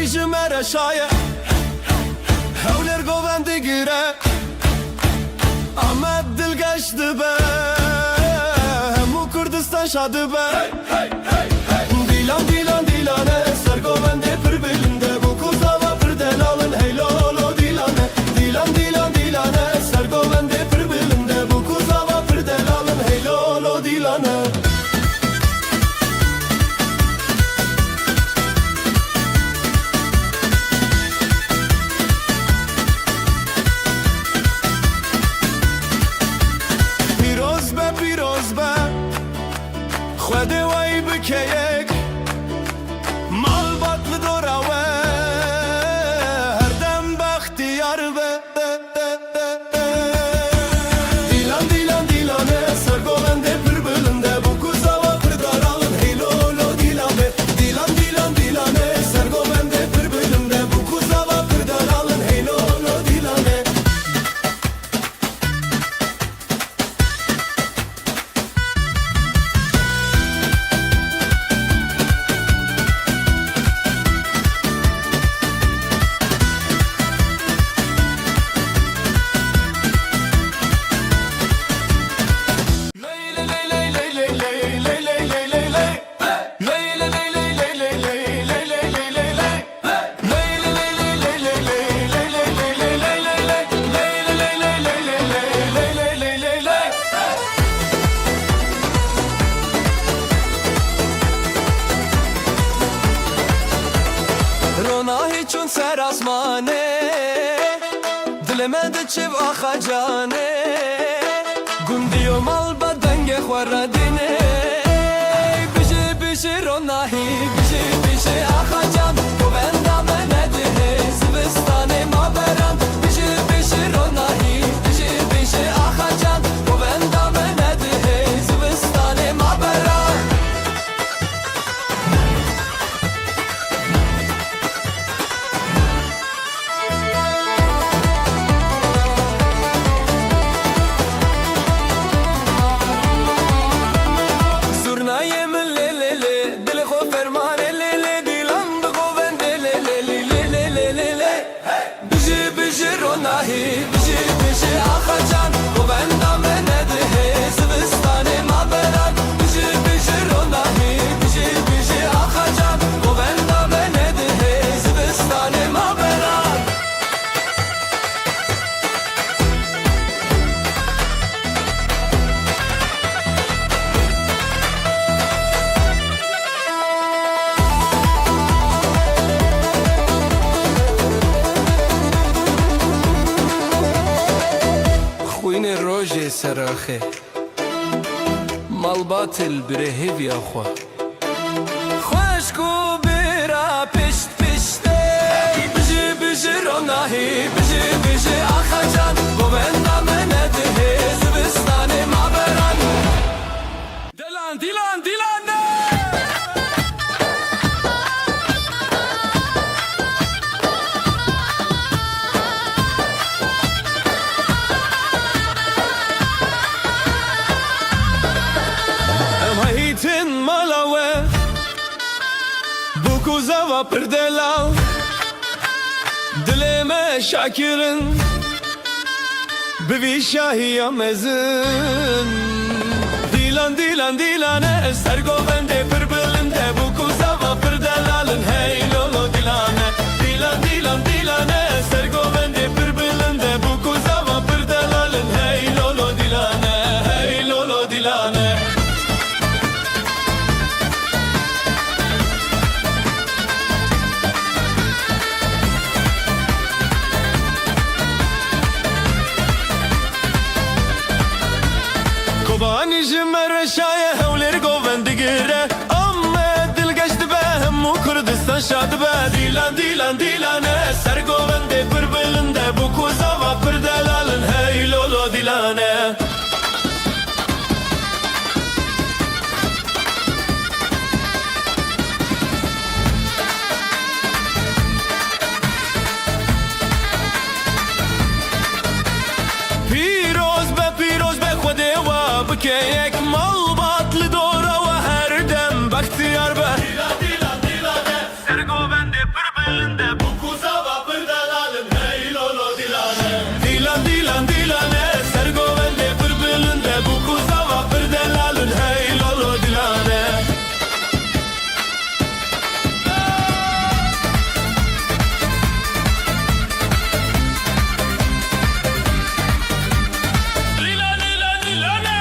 Jimere şaye Hevler govendi gire Ahmet dil geçti be Hemu Kurdistan şadı be Dilan dilan dilane Ser govendi pır belinde Bu kuzava pır delalın heylolo dilane. Dilan dilan dilane Ser govendi pır belinde Bu kuzava pır delalın heylolo dilane. خود وای بکیک مال باطل دوراوه هر دم بختیار به دیلان دیلان دیلانه سرگولنده پر بلنده bu kuzava پر daralın heylolo dilane. Dilan dilan dilane sergovende per bölümde bu kuzava per daralın heylolo dilane. چون سر آسمانه دل من چه آخا جانه گندی و مال بدنگ خوردینه بشه بشه روناهی بشه بشه آخا جان تو بندم نده زبستان ما برم بشه بشه روناهی بشه بشه آخا جان تو بندم نده زبستان ما برم. روژه سراخه مال باطل بره هیوی آخوا خوشکو برا پشت پشته بجی بجی روناهی بجی بجی آخا جان گوبندم نده زبستان ما بران. دیلان دیلان دیلان نه kuzava perdelav dileme şakirin bevi şahiya mezin. Dilan dilan dilane sergovende birbirinde bu kuzava perdelalın heylolo dilane. Dilan dilan dilane sergovende birbirinde bu kuzava perdelalın heylolo dilane heylolo dilane. Kobani jimere şaye hevleri govendi gire Amma dil geçti be hemmu Kurdistan Dilan şad be dilan dilan dilane Sergovende pır belinde bu kuzava pır delalın hey lolo dilane پیروز به خود و بکه یک مال باطل دوره و هر دم بختیار به Dilan dilane سرگوبنده پر بلنده bu Kuzava pırdalalım hey lolo dilane dilan dilan dilane Sergovende پر بلنده bu kuzava پر delalın hey lolo dilane Dilan dilan dilane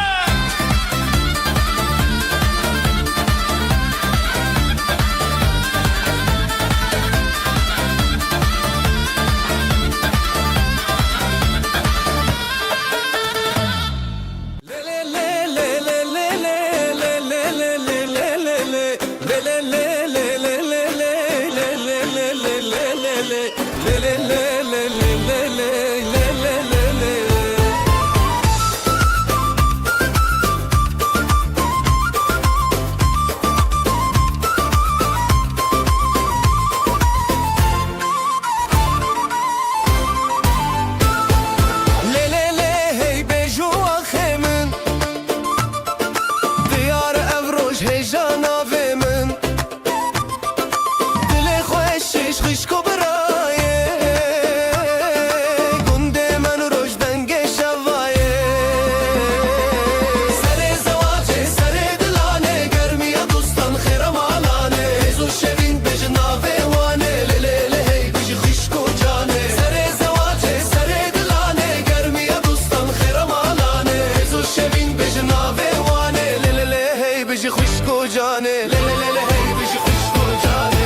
hey bejo achemin Diyar evroj hejan avemin Dile خوشش خشکو برایه گنده من روش دنگ شوایه سر زواجه سر دلانه گرمی دوستان خیرم آلانه زو شوین بجناوه وانه لیلی هی بجی خشکو جانه سر زواجه سر دلانه گرمی دوستان خیرم آلانه زو شوین بجناوه وانه لیلی هی بجی خشکو جانه لیلی هی بجی خشکو جانه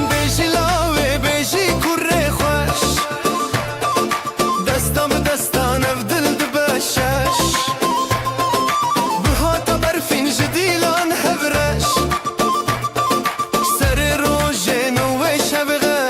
بیشی لاوه بیشی کره خوش دستم دستان اف دل دبشش بهاتا برفین جدیلان هبرش سر روژه نوش هبغه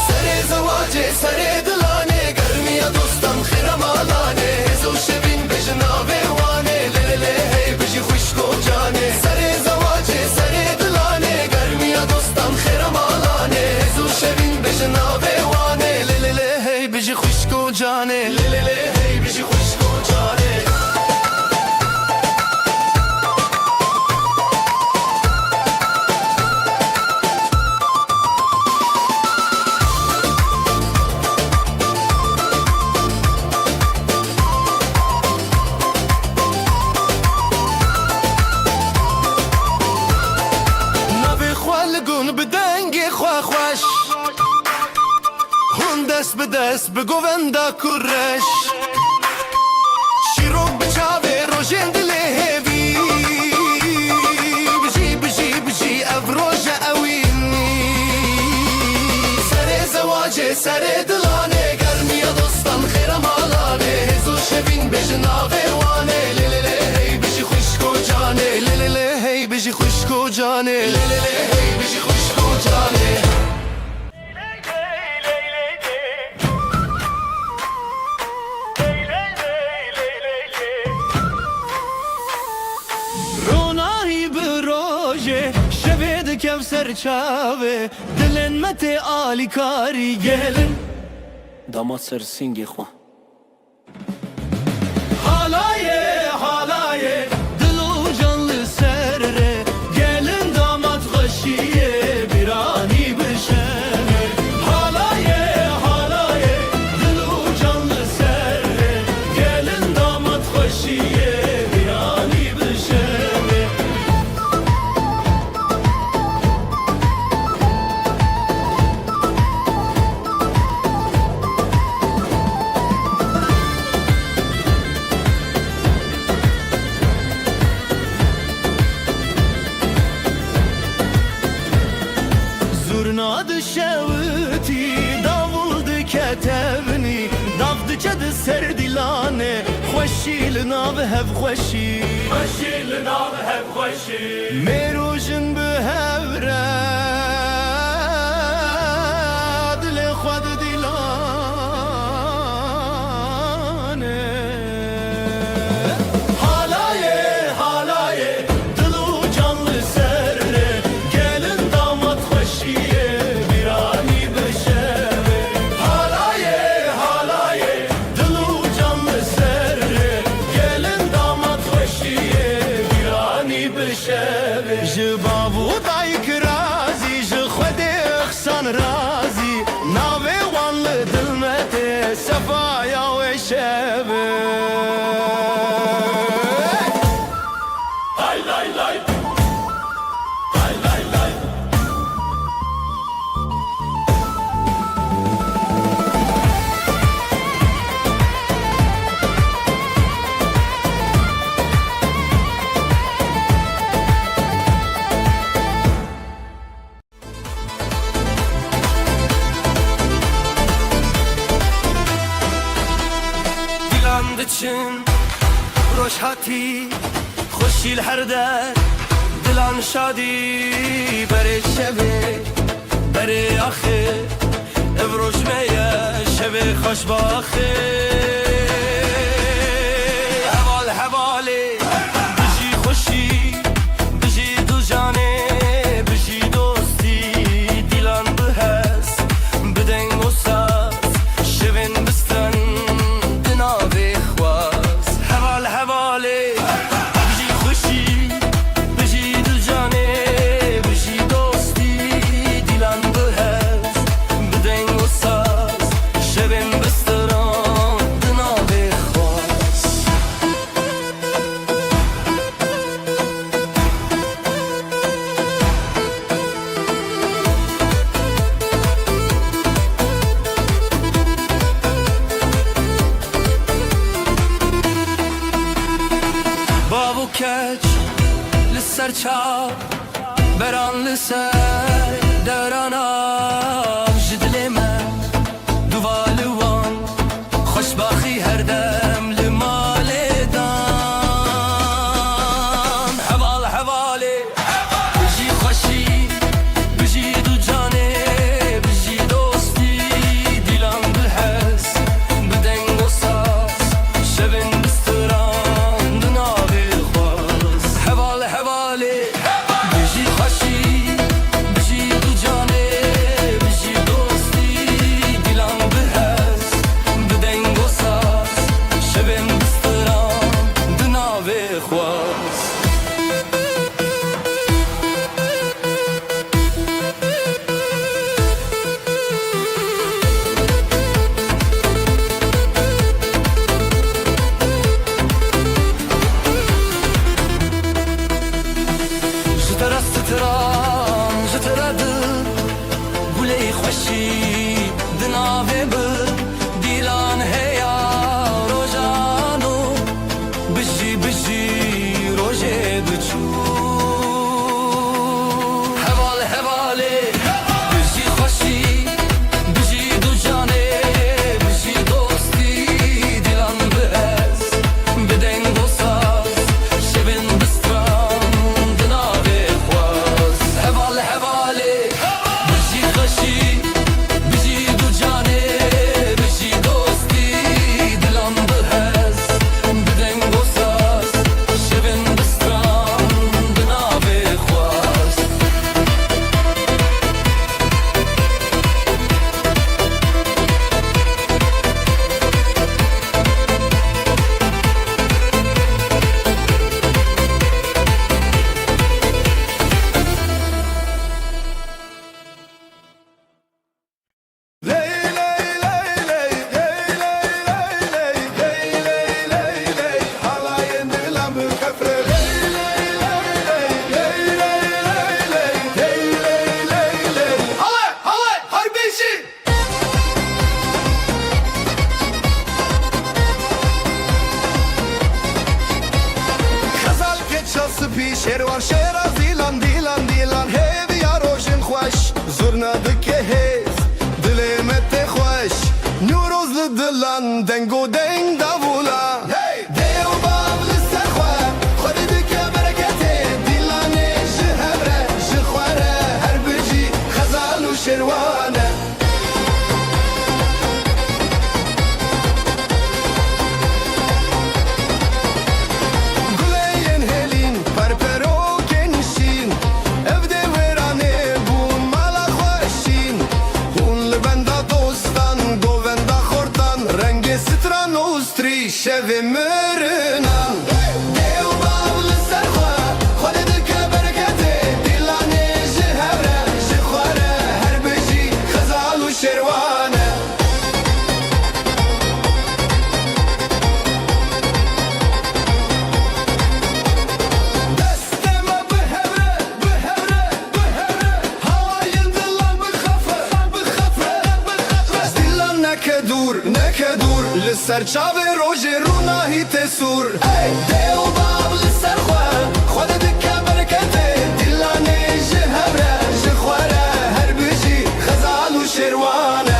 سر زواجه سر دلانه گرمی دوستم خیرم آلانه زو شبین بجناوه وانه لیلی هی بجی خوشکو جانه سر زواجه سر دلانه گرمی دوستم خیرم آلانه زو شبین بجناوه وانه لیلی هی بجی خوشکو جانه لیلی هی بجی خوشکو جانه نبی خوالگون بدنگی خواه خوش هون دست به دست بگو وندا کرش شیروک بچاوه روشن دلی هیوی بجی بجی بجی افروج اوینی سر زواجه سر دلانه گرمی دوستان خیرم آلانه هزو شبین بجناوه وانه لیلی هی بجی خوشکو جانه لیلی هی بجی خوشکو جانه لیلی هی بجی خوشکو جانه رونایی به روژه شوید کفسر چاوه دلن مت آلی کاری گلن داماد سر سینگی خواه halay dilu canlı serre gelin damat hoşiye bir ani beşere halay dilu canlı serre gelin damat hoşiye bir ani beşere خوشی لناو هف خوشی خوشی لنام هب خوشی میروژن به هوره دل خود دیلانه Halaye halaye Dılı canlı serre Gelin damat hoşiye Bir ani beşere Halaye halaye Dılı canlı serre Gelin damat hoşiye Bir ani beşere جبابو دایک رازی ج خود اخسان رازی ناوی وان دلمت صفایا و شبه Lay lay lay Lay lay lay Dilan için روشهاتی خوشیل هر در دلان شادی بره شبه بره آخه ابروش میه شبه خوش باخه حوال حواله بجی خوشی بجی دو جانه بجی دوستی دیلان بهست بدنگ و ساز شبن بستن دناوی خواز حوال حواله بجی خوشی بجی دو جانه بجی دوستی دیلان بهست بدنگ و ساز شبن بستن دناوی خواز بابو کچ لسر چاو بران لسر دورانم جدل من دوالوان خوشباخی هر دم لمال دان حوال حواله بجی خوشی بجی دو جانه بجی دوستی دیلان بلحس بدنگ و ساز شبن بستران دناوی خواز حوال حواله بجی خوشی بجی دو جانه بجی دوستی دیلان بلحس بدنگ و ساز شبن بستران دناوی خواز جترا ستران جترا دل گلی خوشی دناوی بر دیلان هیا روزانو بجی بجی روزه بچو حوال حواله بجی خوشی بجی دو جانه بجی دوستی دیلان بهز بدنگ و ساز شبن بستران دناوی خواز حوال حواله بجی خوشی بجی دو جانه بجی دوستی دلان بهز بدنگ و ساز شبن بستران دناوی خواز Ley ley ley ley ley ley ley ley ley ley halayın dilan bu kafre ley ley ley ley ley ley ley ley ley halay halay harbisi Khazal ke chası pi şervar şeraz dilan dilan dilan hev ya rojin خوش zurna dike hez دلمت خوش نوروز دلان دنگو دنگ داولا دیر شوی مرنا دیو باول سرخوا خود دکه برکته دیلانه جهوره جخواره هر بجی خزال و شروانه نکدور لسر چاوه روژ رو ناهی تسور دیو باب لسر خواه خود دکه برکته دیلانه جهوره جخواره هر بجی خزال و شروانه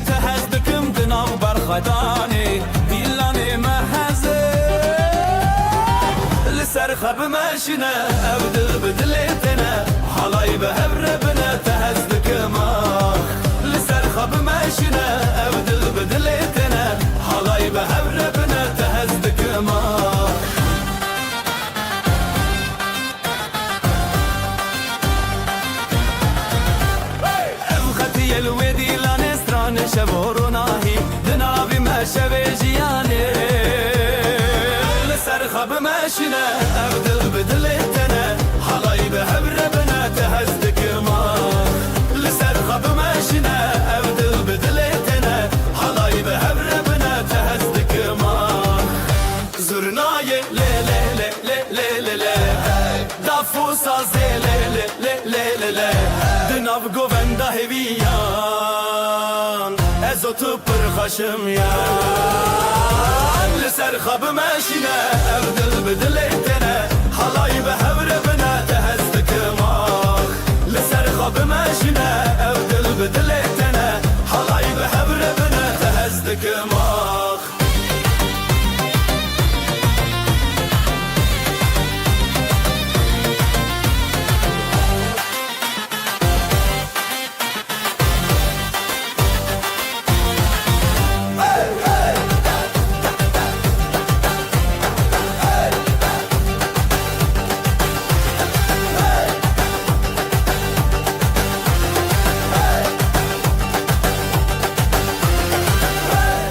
تهزدكم دناو برخداني ديلاني مهزه لسر خب ماشنا ابدل بدلتنا حلاي بهبر بنا تهزدكم لسر خب ماشنا ابدل بدلتنا حلاي بهبر بنا تهزدكم ابختي الودي شبور ناهی دنابی مشوی جیانه لسر خب ماشنه ابدل بدلتنه حالای به هبر بنا تهزدک ما لسر خب ماشنه ابدل بدلتنه حالای به هبر بنا تهزدک ما زرنای لی لی لی لی لی لی دافو سازه لی لی لی لی لی دناب گوونده هویان ازوتو پرخشم یا لسر خب ماشینه ابدل بدلتنه حالای به هبر بنا تهزدک ما لسر خب ماشینه ابدل بدلتنه حالای به هبر بنا تهزدک ما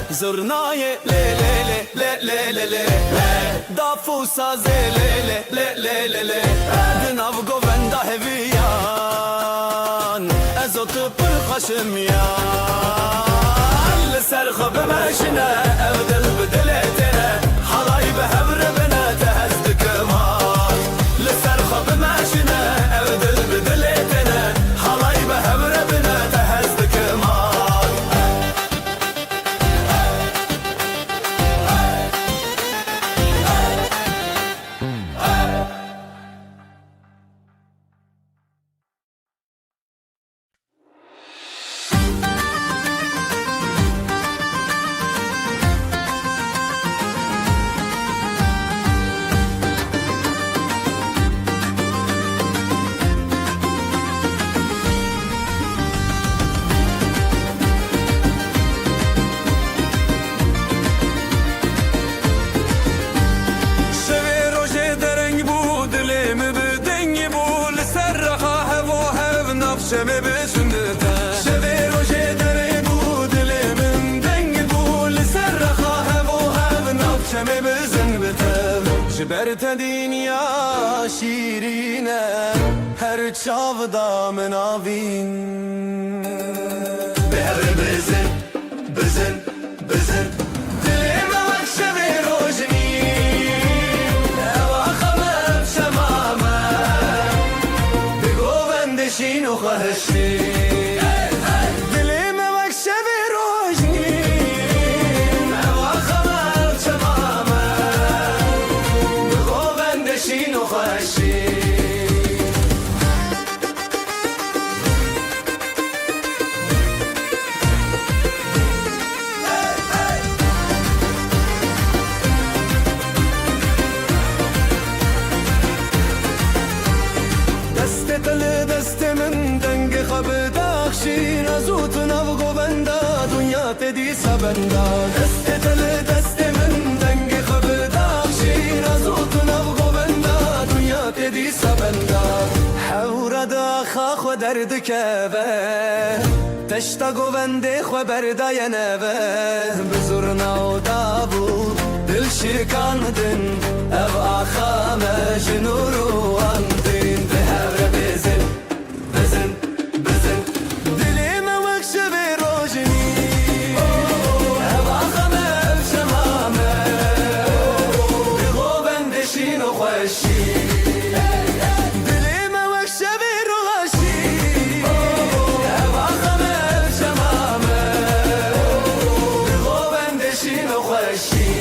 زرنای لی لی لی لی لی لی دافو سازه لی لی لی لی لی دناو گوونده هویان ازوتو پرخشم یان لسر خب ماشنه ابدل بدلتنه حالای به هبر بنا تهزدک ما لسر خب ماشنه ابدل بدلتنه حالای به هبر بنا تهزدک ما شمه بسندته شبه روشه دره بود من دنگ بول سر خواه و هم ناب شمه بسندته جبرت دنیا شیرینه هر چاودا مناوین بهر بزن بزن بزن دلم وقت شبه روشنی اواخمم شمامه بگو بندشین و خواهشی دلم وقت شبه روشنی اواخمم شمامه بگو بندشین و خواهشی سبندار دست دل دست من دنگ خبدار شیراز و تنو گوبندا دنیا تدی سبندار حورا داخا خو درد كبه تشتا گوبنده خو بردای نبه بزرنا و دابو دل شکاندن او آخا مجنور و اندین به هر بزن بزن بزن دلیم وکش به روشنی او آخا مجمامه به گوبندشین و خوشی دلیم وکش به روشی او آخا مجمامه به گوبندشین و خوشی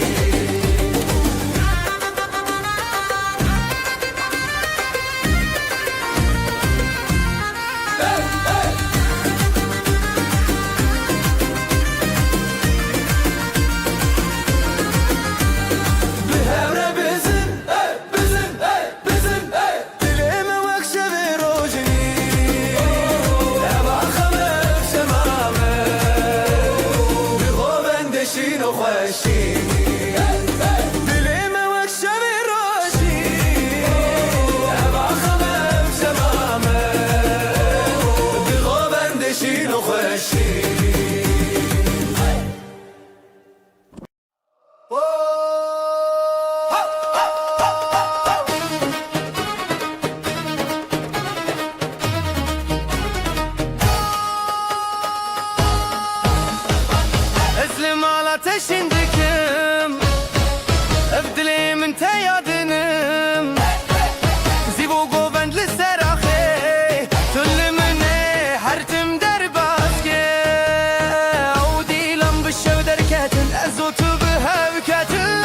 اسلم على تشندكم ابدلي من تيادنم زيبو قوبند للسراخي تل مني حرتم درباسكي عودي لم بالشو دركاتن ازوت بهاوكاتن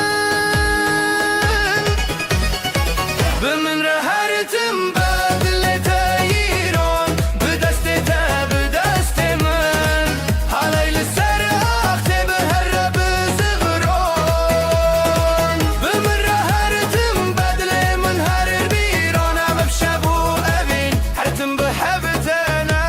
بمن رهرتم بدل تايرون بدستي بدستي من علي للسراخ تبهر بزغرون بمن رهرتم بدل من هر بيرون بشابو أبين حرتم بحبتنا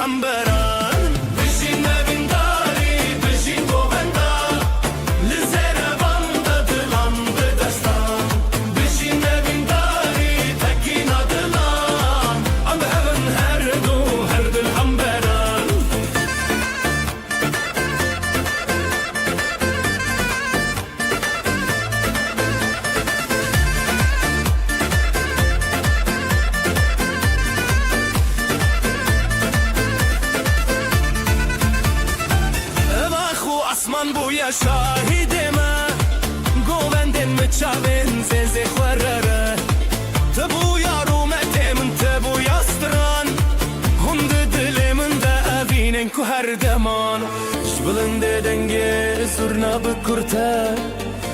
الحنبران بجين نبینداری بجین گووندا لزر باندا دلان بدستان بجین نبینداری تکینا دلان ام هون هر دل الحنبران اسمان بویا شاهد ما گووندن مچاون زنزه خورره تبویا رومت من تبویا ستران هند دل من دا اوینن که هر دمان جبلند دنگه زرنا بکرته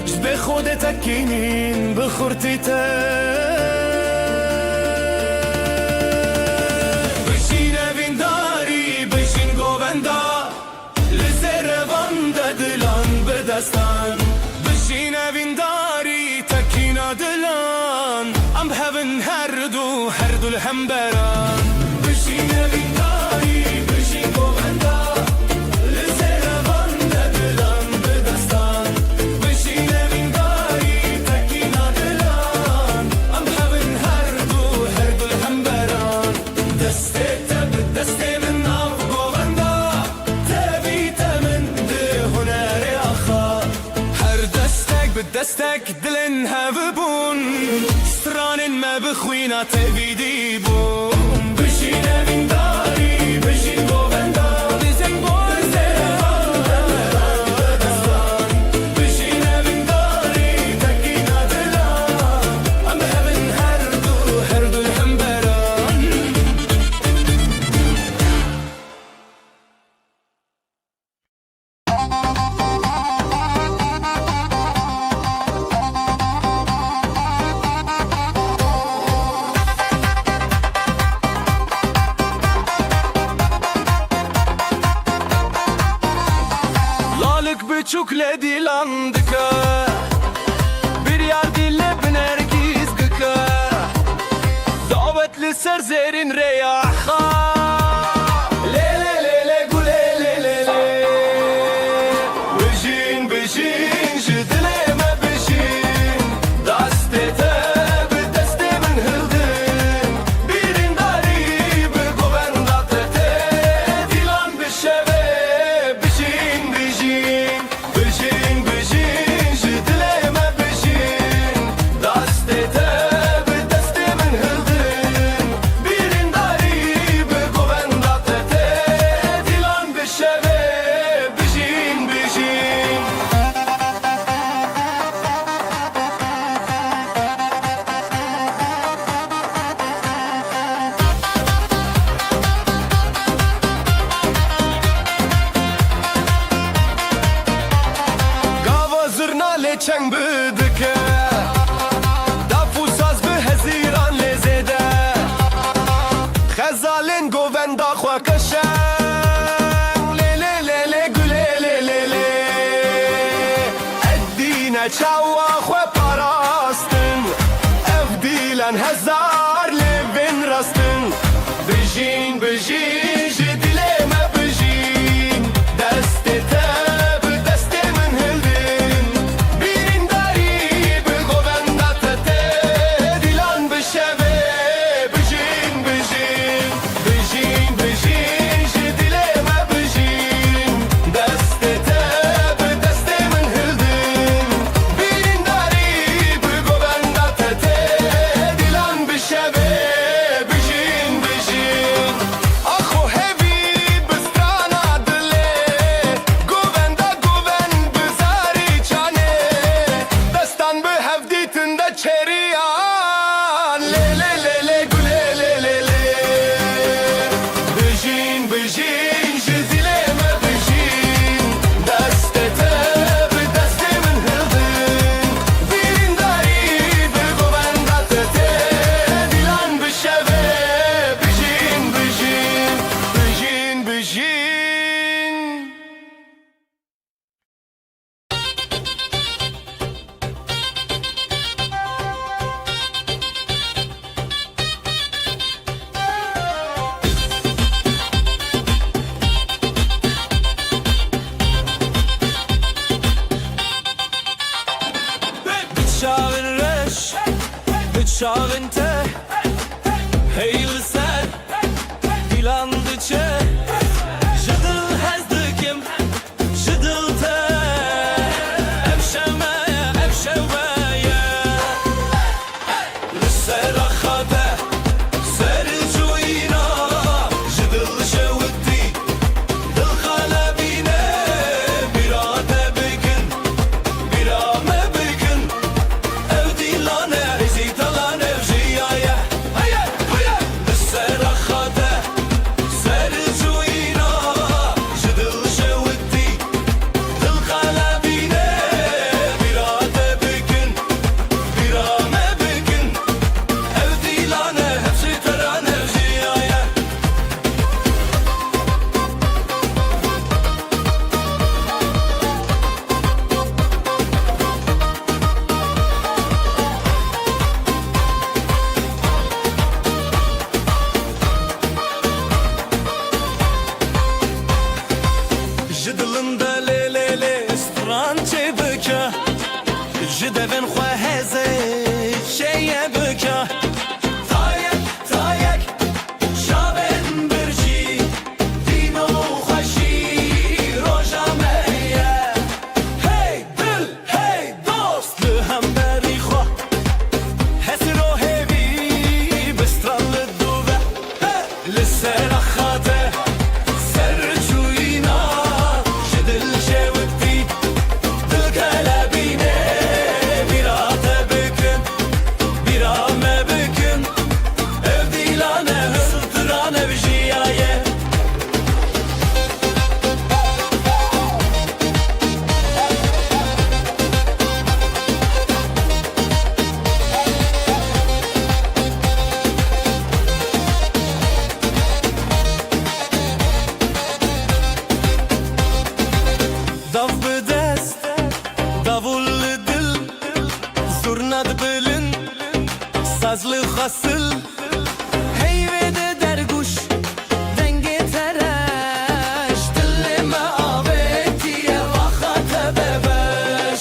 جب خود تکینین بخورتی تا بشین اوینداری بشین گووندا دلان بدستان بشین اوینداری تکینا دلان ام هون هر دو الحنبران بشین اوینداری بشین گووندا لزر باندا دلان بدستان بشین اوینداری تکینا دلان ام هون هر دو الحنبران دسته تب دسته من آف گووندا دستك دلن هفبون ستران ما بخوينا تبيدي بون بشين اوینداری بشين گووندا بزن بشين اوینداری تکینا دلان ام هون هر دو الحنبران بچوكلة دي لاندكا بريار دي لبنرجيز ككا ضعبت لسر زيرين رياحا ليلي ليلي قولي ليلي بجين بجين جدلي ما بجين دستي تاب دستي من هلدين بيرين داري بقوبان داتتي ديلان بالشباب بجين بجين بجين بجين جدلي ما بجين دستي تاب دستي من هلدين بيرين داري بقوبان داتتي ديلان بالشباب بجين بجين Gava zırna le çeng bıdıke Dafu saz bi heziran le zede Khazalin govenda khwa kashan Le le le le güle le le le Eddine çawa khwa parastin Evdilen hezar levin rastin Bijin bijin jidile me bijin Deste teb deste min hildin Birin dari bıgovenda tete Dilan bişeve bijin bijin Bijin bijin jidile me bijin Deste teb deste min hildin Birin dari bıgovenda tete Dilan bişeve bijin bijin Akho شاغنته هیل سر dilandıçe Jıdıl hezdikim Jıdılta Evşevmeye Evşevmeye Lisserakhate Sercuyina Jıdıl şevdi Dıl kalebine Birate bikin Birame bikin Evdilane Ezitalane Evjiyaye Lisserakhate Sercuyina Jıdıl şevdi Dıl kalebine Birate bikin Birame bikin Evdilane Hepsi terane Evjiyaye Jidilinde le le le strançe bika Jidevin xwe heze şeye bika Tayek tayek şaben birci Dino xweşi roja meye Hey dil hey dost li hemberî xwe Hesiro hevî bistran li dûve Li seraxate Sercuyina Jidil şevdi Dil kalebine Birate bikin Birame bikin Evdilane Hısıltıran evjiyaye Dav bidest Davul dil Zurnad bilin Sazlı hasıl Heyvede derguş Denge tereş Dilleme avetiye Vakate bebeş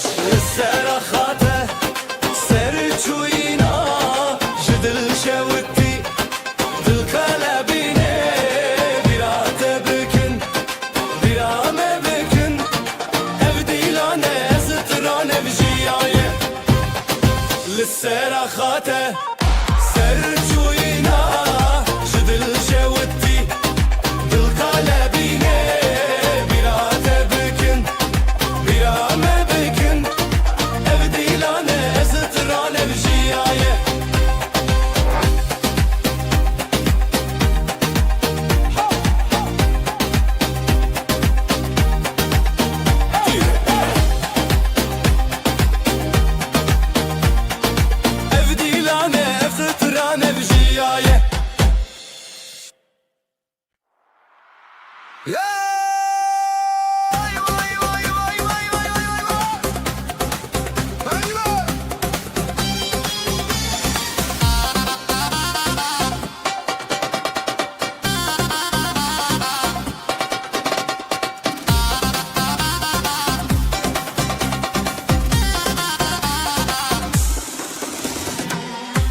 Serakhate Serçuyina Jidil şevdi Dil kalebine Birate bikin Birame bikin Evdilane Zıtıran evjiyaye Lisserakhate Sercuyina Jidil şevdi Dil kalebine Birate bikin Birame bikin Evdilane Zıtıran evjiyaye Evdilane Zıtıran evjiyaye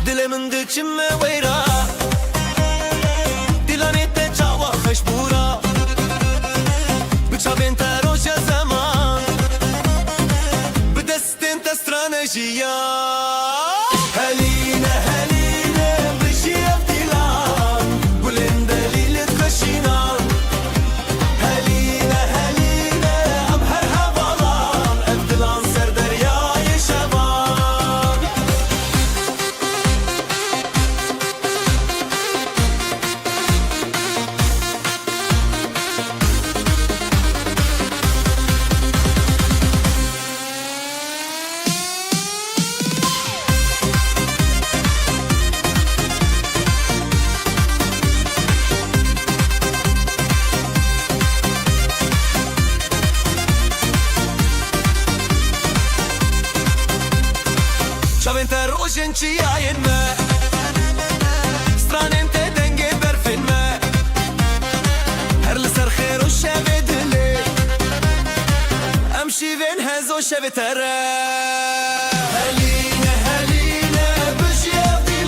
Dilimin diçime weyra Dilanete çawa xeşbura Bıçabên te roja zaman Bi destên te stranejiya Heline heline bijî evdilan Gulên delîlê dixweşînan Heline heline em her hevalan Evdilan ser deryayê şevan Çavên te rojên çiyayên me Stranên te dengê berfên me Her li ser xêr û şevê dilê Em şîvên hezo şevê te re Heline heline bijî evdî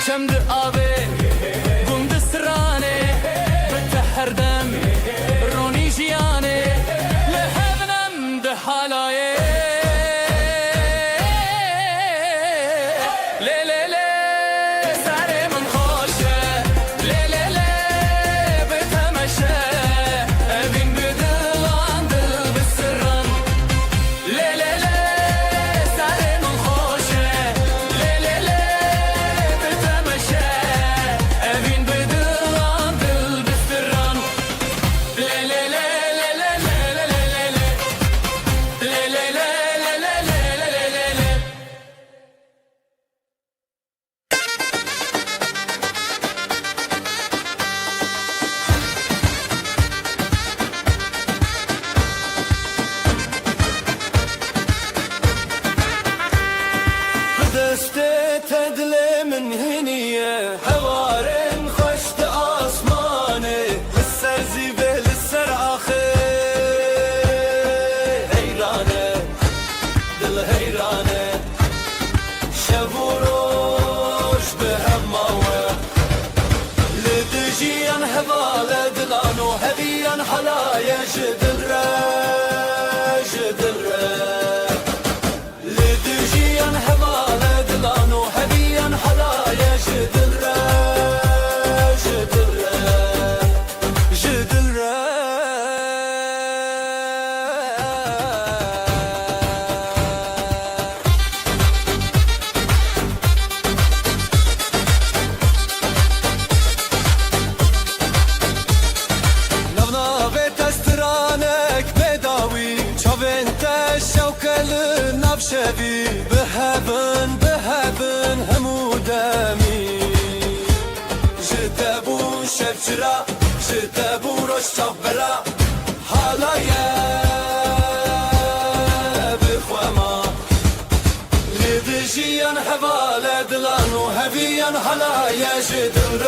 چمد آبه گند سرانه بتحر دم رونی جیانه لحبنم ده حالایه من هنية هوارن خشت آسماني لسر زيبه لسر آخر هيرانة دل هيرانة شبوروش بهماوة لدجيان هبالة دلانو هبيان حلايا جدل جدل لدجيان هبالة دلانو هبيان حلايا جدل جدل جدل نبنابت استرانك بداوي شوفنت الشوكة للنبشبي بهبن بهبن همودامي جدبو شبشرا جدبو رشتبرا حالايا بخوما لدجيان هبالة دلانو هبيان حالايا جدل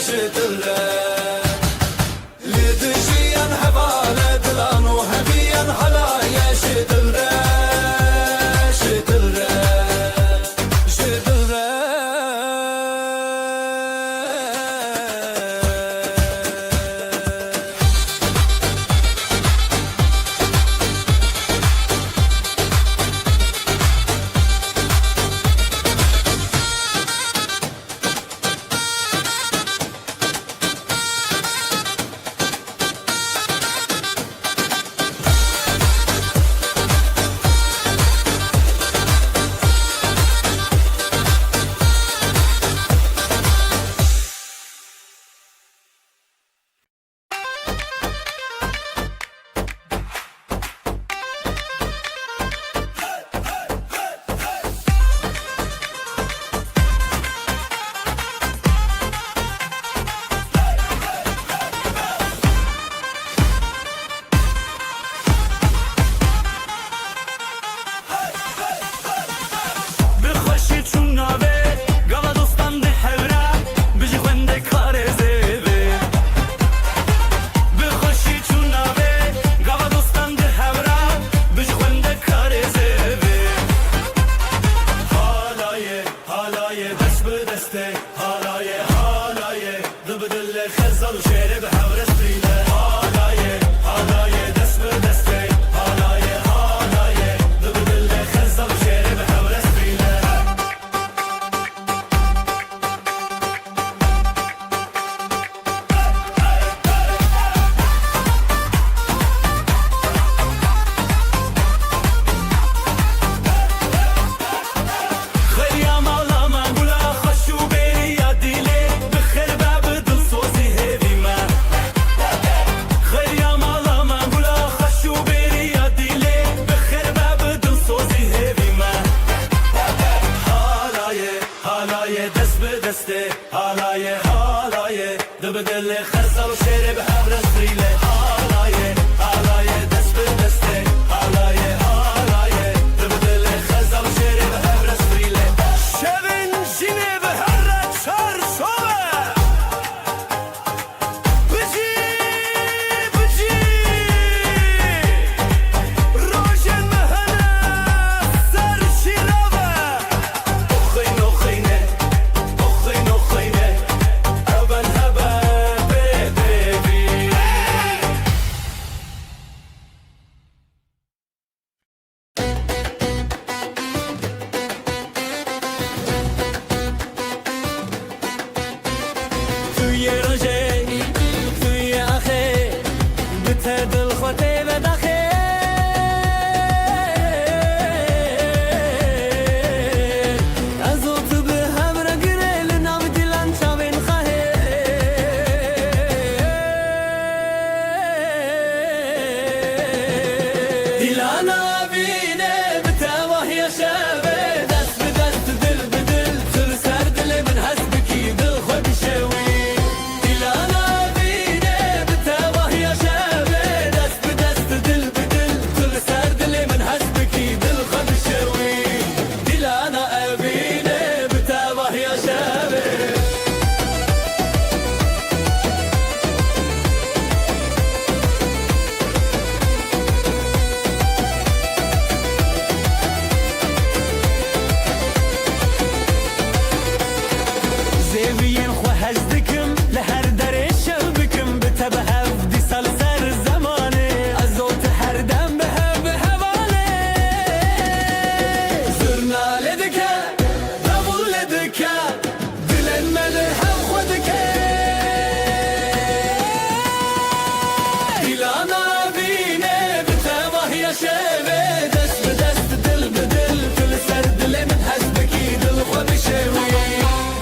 جدل لدجيان هبالة دلانو هبيان حلايا جدل جدل جدل توی روژه توی آخه بته دل خوته بداخه از او تو به هم را گره لنام دیلان چاوین خواهه دیلانا بینه بته وحی شبه دست به دست دل به دل تر سر دل من هست بکی دل خود شوی دیلانا بینه بته وحی شبه دست به دست دل به دل تر سر دل من هست بکی دل خود شوی دیلانا بینه بته وحی شبه زیوین خو هزدکم لهر در شب بکم بتبه هفدی سال سر زمانه از اوت هر دم به حواله زرناله دکه دبول دکه دلن مله هم خودکه دیلانا بینه بتبه یا شبه دست به دست دل به دل تل سر دل من حسبکی دل خود شوی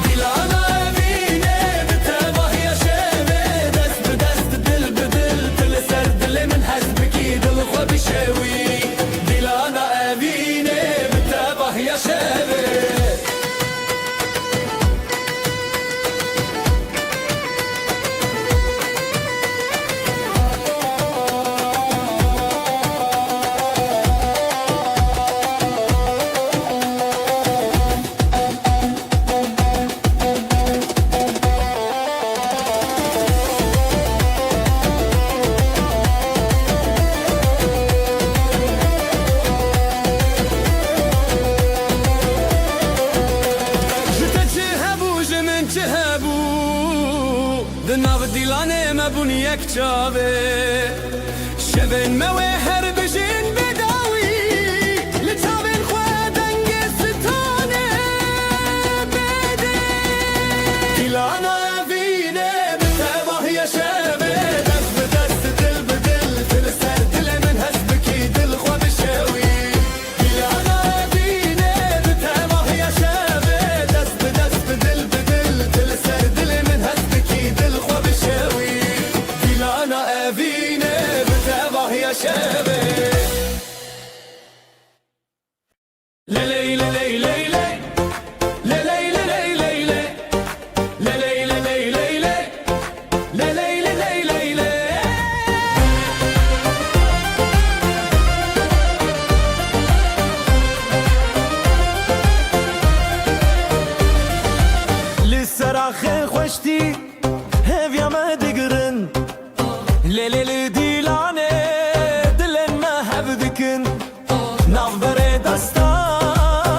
دیلانا بینه بتبه یا شبه دست به دست دل به دل تل سر دل من حسبکی دل خود شوی دیلانا بینه بتبه یا شبه جتا چه هبو جمن چه هبو دناو دیلانه مبون یک چاوه شبن موه هر بجین بداوی لچاوین خواه دنگ ستانه بده دیلانا وینه بتباه یا شبه دست به دست دل به دل تل سر دل من هست بکی دل خواه بشوی دیلانا وینه بتباه یا شبه دست به دست دل به دل تل سر دل من هست بکی دل خواه بشوی دیلانا وینه بتباه یا شبه لیلی لیلی لیلی لیلی لیلی لیلی لیلی لیلی لیلی لسراخ خوشتی هفیا ما دگرن لیلی دیلانه دلن ما هفدکن ناف بره دستان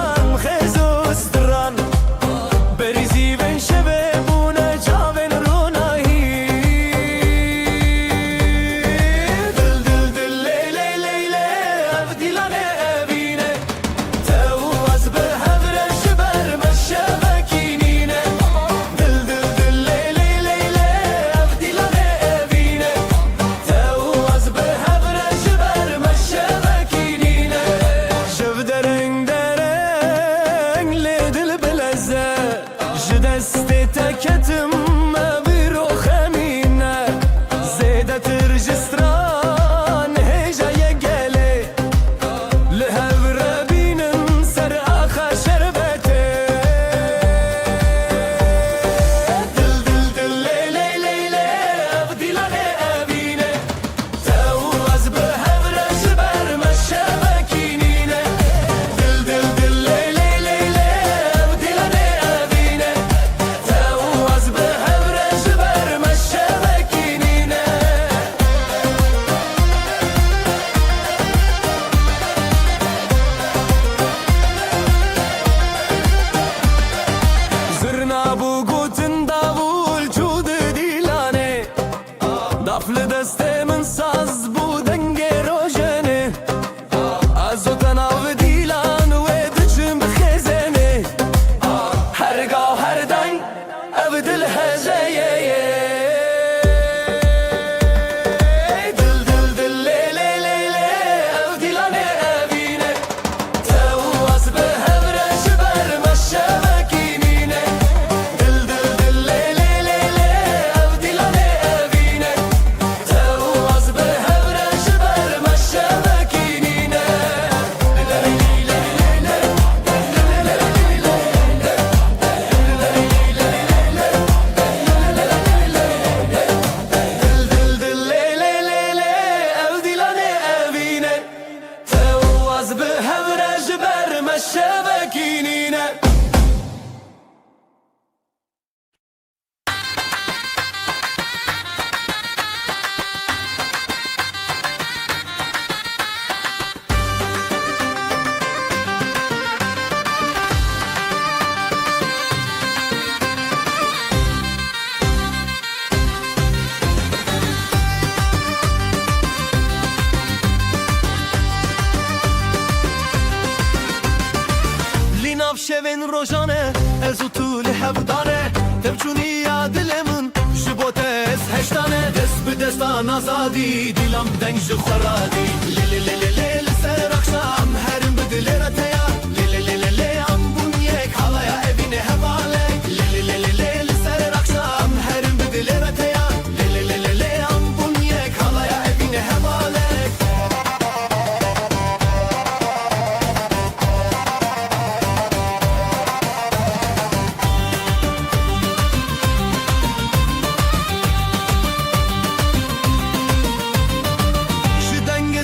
شوین روزانه از طول هفدانه تبچونی یاد لمن جبوته از هشتانه دست به دستان آزادی دیلم دنگ خورادی لی لی لی لی لی لسر اخشام هرم بدل رتیا لی لی لی لی لی ام بون یک حالیا evine hevalek لی لی لی لی لی لسر اخشام هرم بدل رتیا لی لی لی لی لی ام بون یک حالیا evine hevalek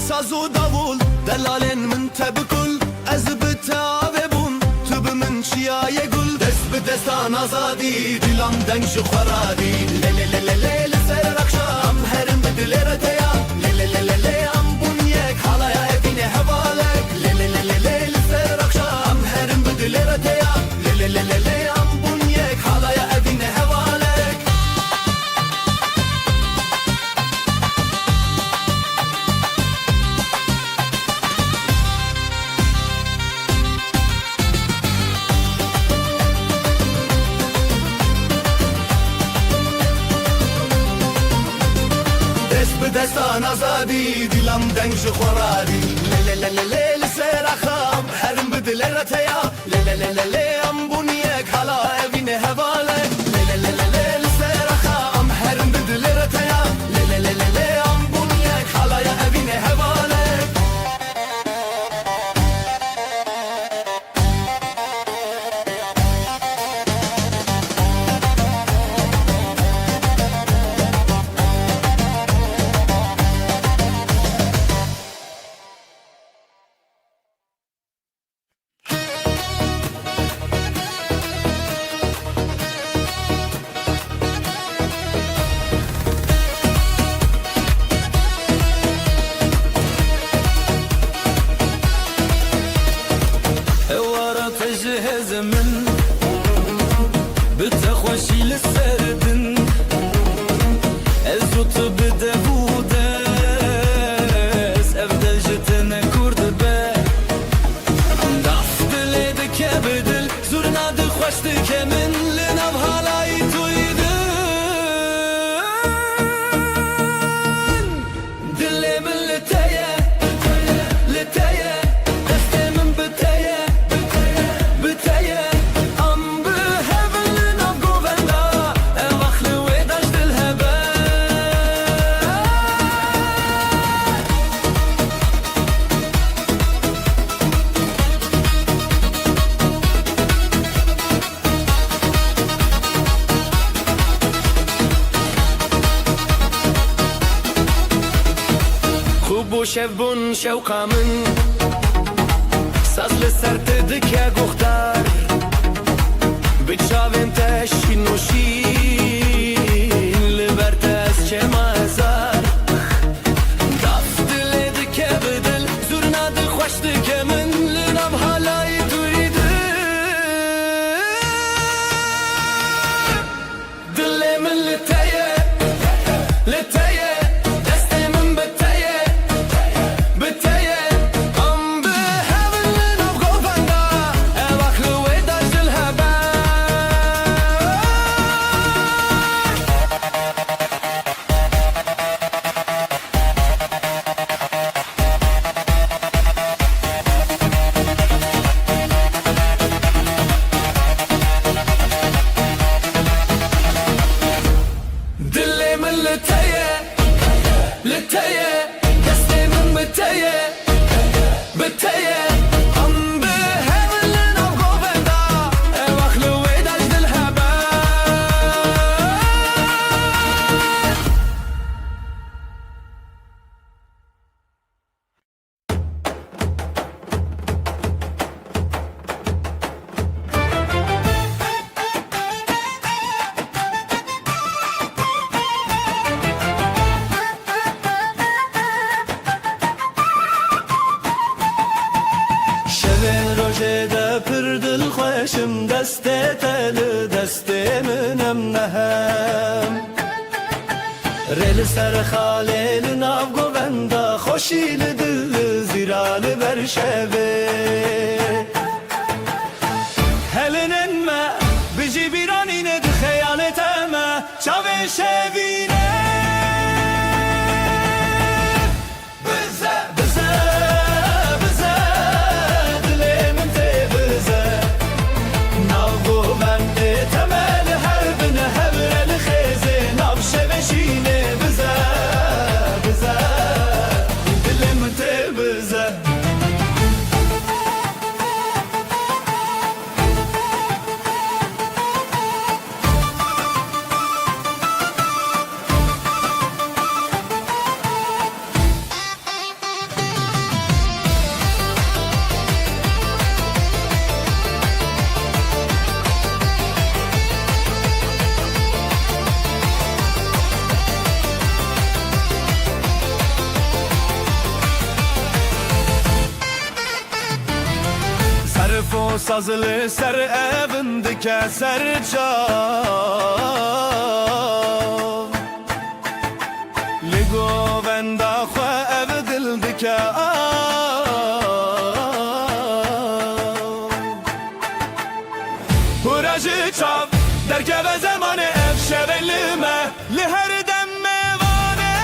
saz و davul delalin min tebkul ez bitave bun tüb min çiyaye gul dest bi destan azadi dilam deng ji xwaradi le le le le le le ser akşam herim bi dilere teya le le le le le am bun yek halaya evine hevalek le le le le le le ser akşam herim bi dilere teya le le le le le am bun yek halaya evine hevalek دستان آزادی دیلم دنگ جو خورادی لی لی لی لی لی لسر اخام هرم بدل رتیا لی لی لی لی لی ام بون یک حالا evine hevalek لی لی لی لی لی لسر اخام هرم بدل رتیا لی لی لی لی لی ام بون یک حالا evine hevalek تجهز من بتخوشي للسردن الزوت بدهودس افدل جتنا كرد با ضعف دليدك بدل زورنا دخوشتك من لناف هالاي تويدن دلي من لتايا لتايا دستي من بتايا شبون شوقا من ساز لسرت دکه گختار بچاوین تشین نوشین لبرت از چه مازار داف دل دکه بدل زورنا دل خوش دکه من لنام حالای دویده دل من لتایه لتایه خوشم دست تل دست منم نهم رل سر خاله ناو گوندا خوشی دل زیرال بر شبه شوینه بزه بزه بزه دل من تی بزه ناو بنده تمل هر بن هبر الخیزه ناو شوشینه بزه بزه دل من تی بزه Sarfo sazlı ser evindike ser çav Ligo venda xwe ev dildike Hurajı çav derkeve zamanı ev şevelime Li her dem mevane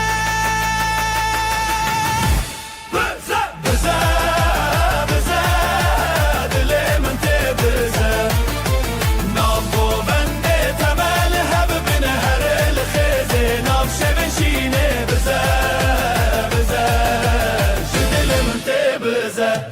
Bize bize bize dilimin te bize Navbo bende temel hebibine her el khizi Nav şeveşine bize bize dilimin te bize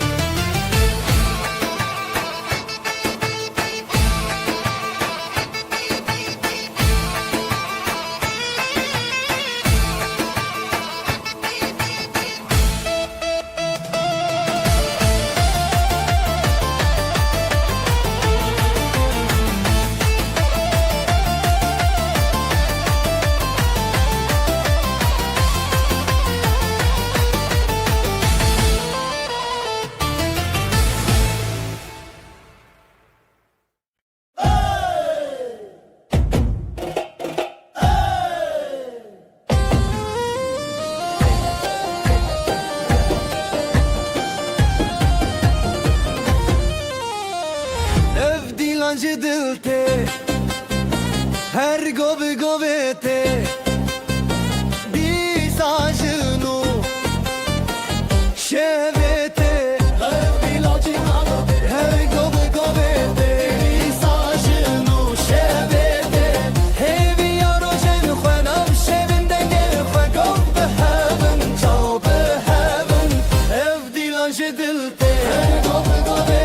Ev dilancı dilte Her gobi govete Disajını Şevete Ev dilancı Her gobi govete Disajını Şevete Hevi yarojen Khwenav şevinden gel Khwe gov beheven Çav beheven Ev dilancı dilte Her gobi govete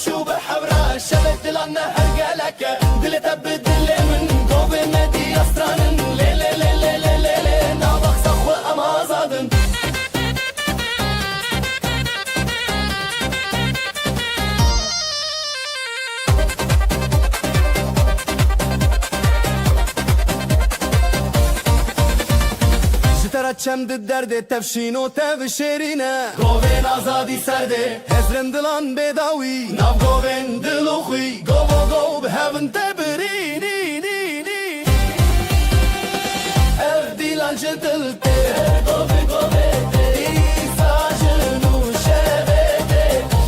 شو بحبرة شبت لنا هرجلك دل تبدل من قوي مدي أسران لي لي لي لي لي لي لي نابخ سخوة أما زادن جترا چمد درد تفشین و تفشیرینه گوین آزادی سرده هزرن دلان بداوی ناو گوین دلو خوی گو گو به هون تبرینی نی نی اف دیلان جدلته گوی گوی دیساجنو شبته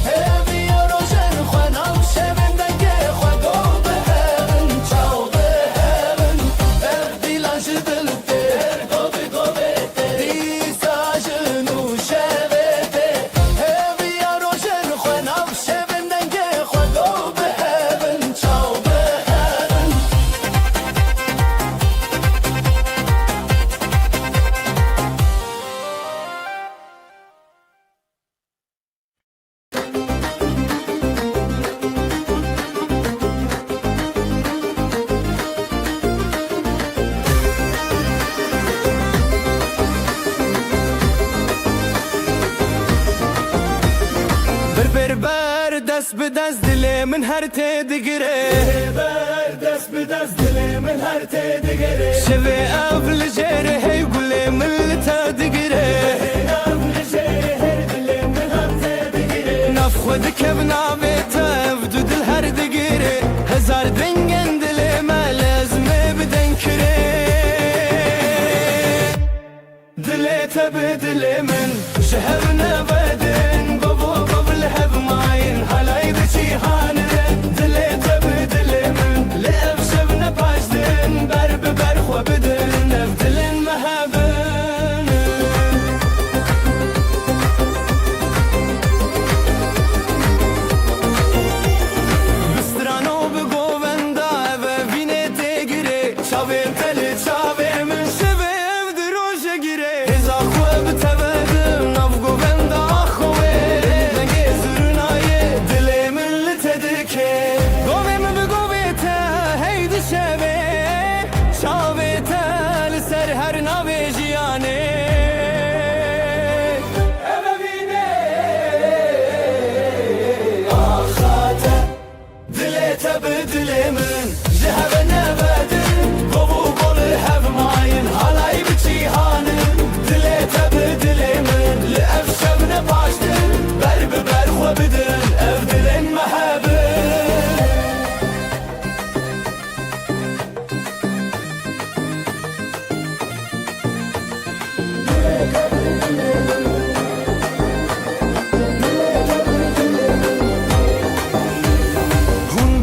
همی روشن خوانم شبندگه خوا گو به هون چاو به هون اف دیلان جدلته دست به دست دل من هر تدگره بر دست به دست دل من هر تدگره شوی اول جره هی گل من تدگره اول جره هی دل من هر تدگره نف خود کب ناوی تف دو دل هر دگره هزار دنگن دل ما لازمه بدن کره تبدلي من جهب نبدن قبو قول هب ماين هلاي بجيهانن دلي تبدلي من لأفشب نباشتن برب برخو بدن أفدلن محبن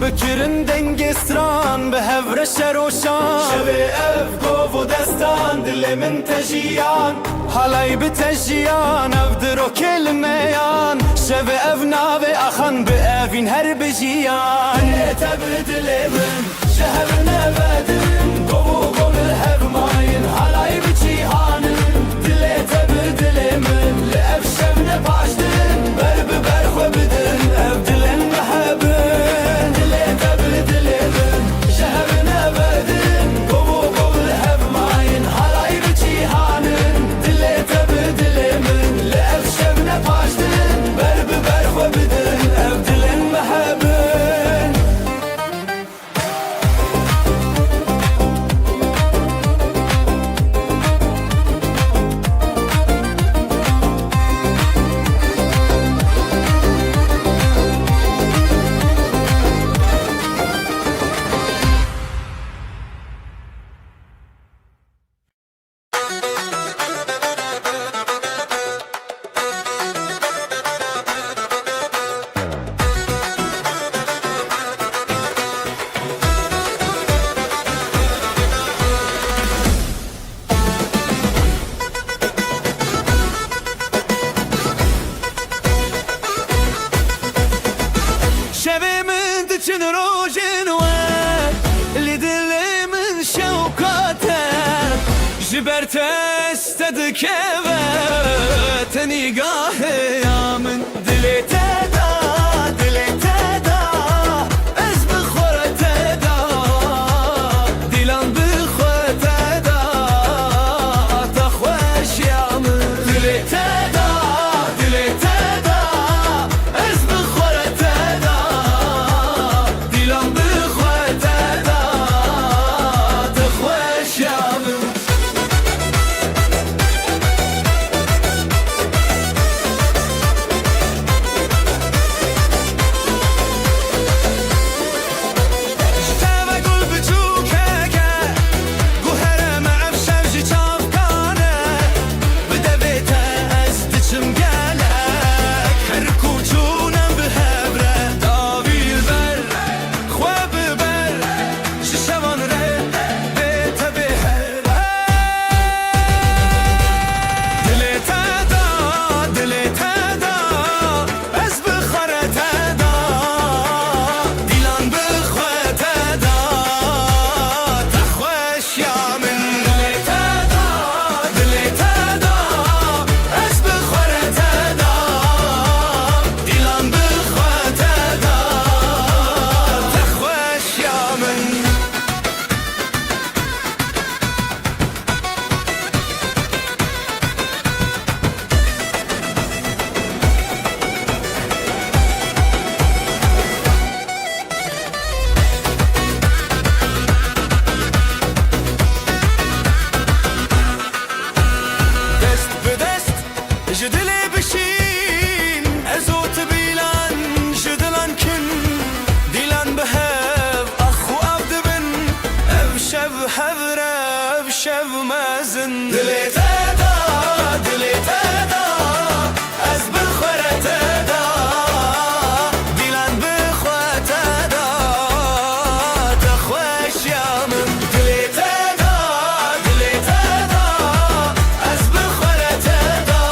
بکرن دنگستران به هفر شروشان شوی اف گوف و دستان دل من تجیان حالای بتجیان اف درو کلمیان شوی اف ناوی اخان به افین هر بجیان تبدل من شهر نبدن گوف و هف ماین حالای بجیان دل تبدل من لأف شب نباشتن برب برخو بدن اف دلن محبن جبرت استدك نگاه یا من دلی تدا از بخورت دا دیلان بخورت دا تخوش یا من دلی تدا از بخورت دا دیلان بخورت دا تخوش یا من جدلي بشين ازوت بيلان جدلان كن ديلان بهاب اخو عبد بن ابشب حذرة ابشب مازن دلي تدا از بالخورة تدا ديلان بخوة تدا تخوش يا من دلي تدا از بالخورة تدا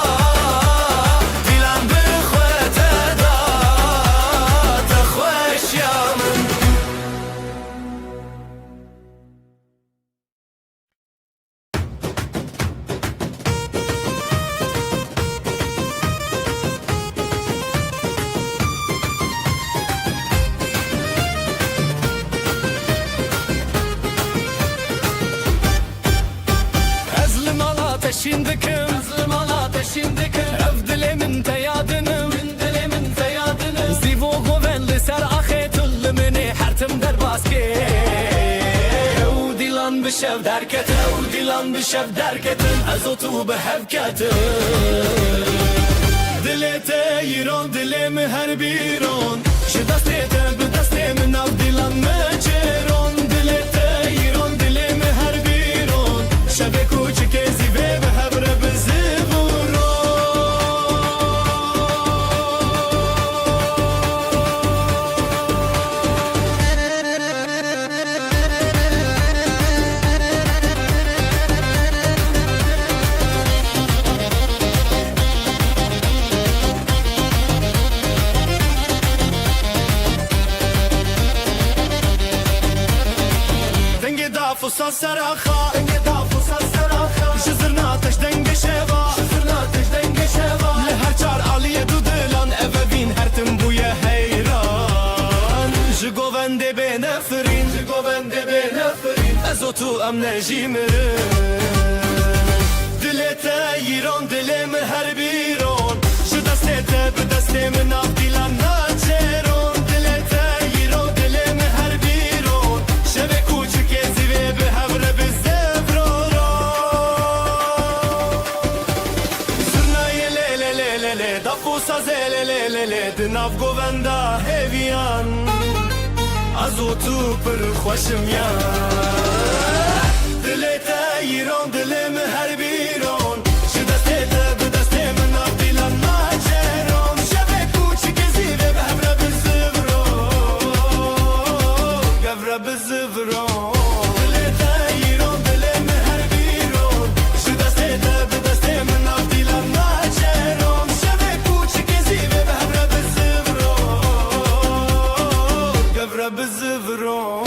ateşindekim Evdile min teyadınım Zivô govên li ser axê tu li minê her هاتم در باسکه و دیلان بشف درکت و دیلان بشف درکتن از تو به هفکت دلت ایران دلم هر بیرون شدستت به دست من او دیلان مجرون دلت ایران دلم هر بیرون شب کوچک زیبه به هبر بزبورون فصل سراخا انقطع فصل سراخا جزرنا تش دنگ شوا جزرنا تش دنگ شوا لهر چار عالیه دو دلان اوین هر تم بویا حیران جگوونده به نفرین جگوونده به نفرین از تو ام نجیمرن دلت ایران دلم هر بیرون شو دستت به دست من آف دیلان ناچرون دلت ایران دلم هر بیرون شب کوچک زیبه به هبر بزفرون سرنای لی لی لی لی دفو سازه لی لی لی لی دناف گووندا هیویان از تو پر خوشم یان دلت ایران دلم هر بیرون شو دستت به دست من آف دیلان ناچرون شب کوچک زیبه به هبر بزفرون گفر بزفرون دلت ایران دلم هر بیرون شو دستت به دست من آف دیلان ناچرون شب کوچک زیبه به هبر بزفرون گفر بزفرون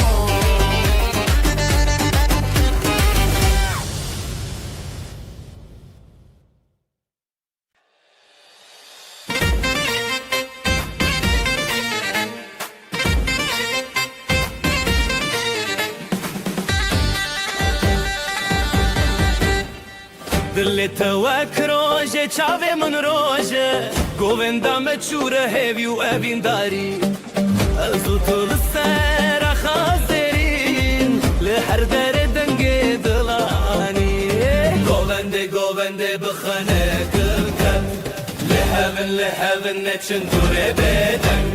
دلت وک روژه چاوه من روژه گووندا مچوره هیوی و اوین داری از تو لسر خازرین لحر در دنگ دلانی گوونده بخانه کلکت لحبن نچن دوره بدن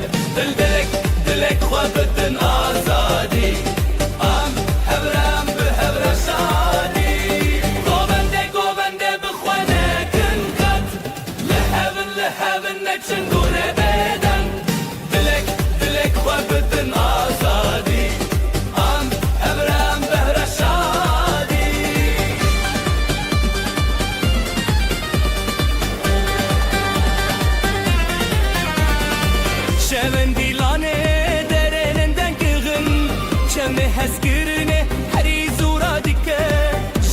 دلک خوابتن آزادی ام هبرم به هبر شادی نچن دوره بدن دلک خوابتن آزادی ام هبرم بهر شادی شون دیلانه درنندن کغن چمه هسکرنه هری زورا دیکه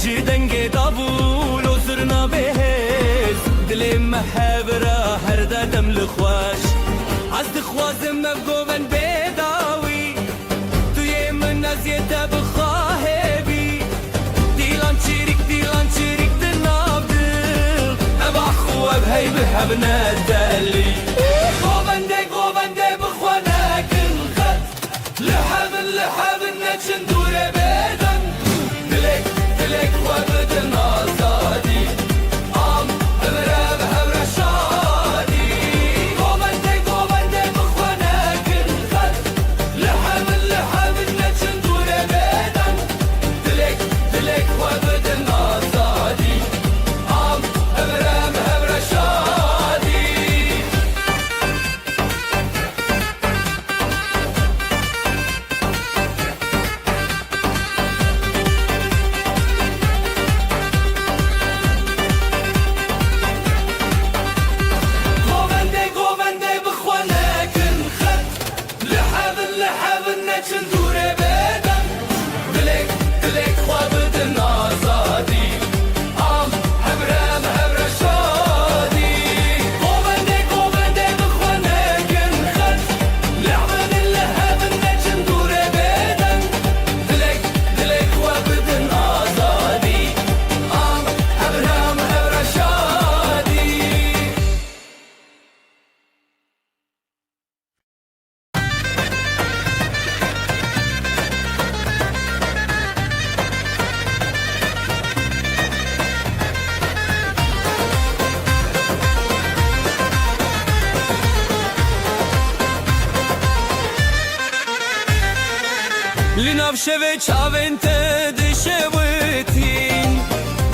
جدنگ دابول و زرنا بهز دل محبره هر دادم لخواش از دخوازم مفقوبن بداوی توی من نزیده بخواهبی دیلان چیریک دناب دل ابا خواب هی بحب ندلی گوونده بخوانه کن خد لحب نچن دوره بدن دلک خوابتن آزادی ام هبره به هبر شادی گوونده بخوانه کن خد لحب نچن دوره بدن دلک خوابتن آزادی ام هبره به هبر شادی لنفشه çavên te dişewitin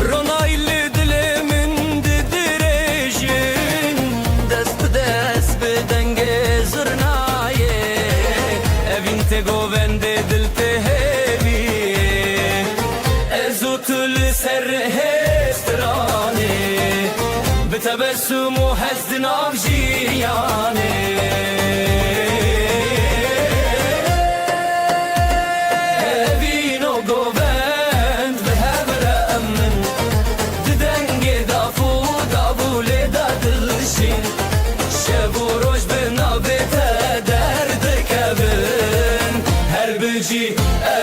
Ronaylı dilimin didirejin Dest bi dest bi dengê zirnayê Evîn te govendê dil te hêviye Ez û tu li ser hêstiranê Bi tebessum û hez di nav jiyanê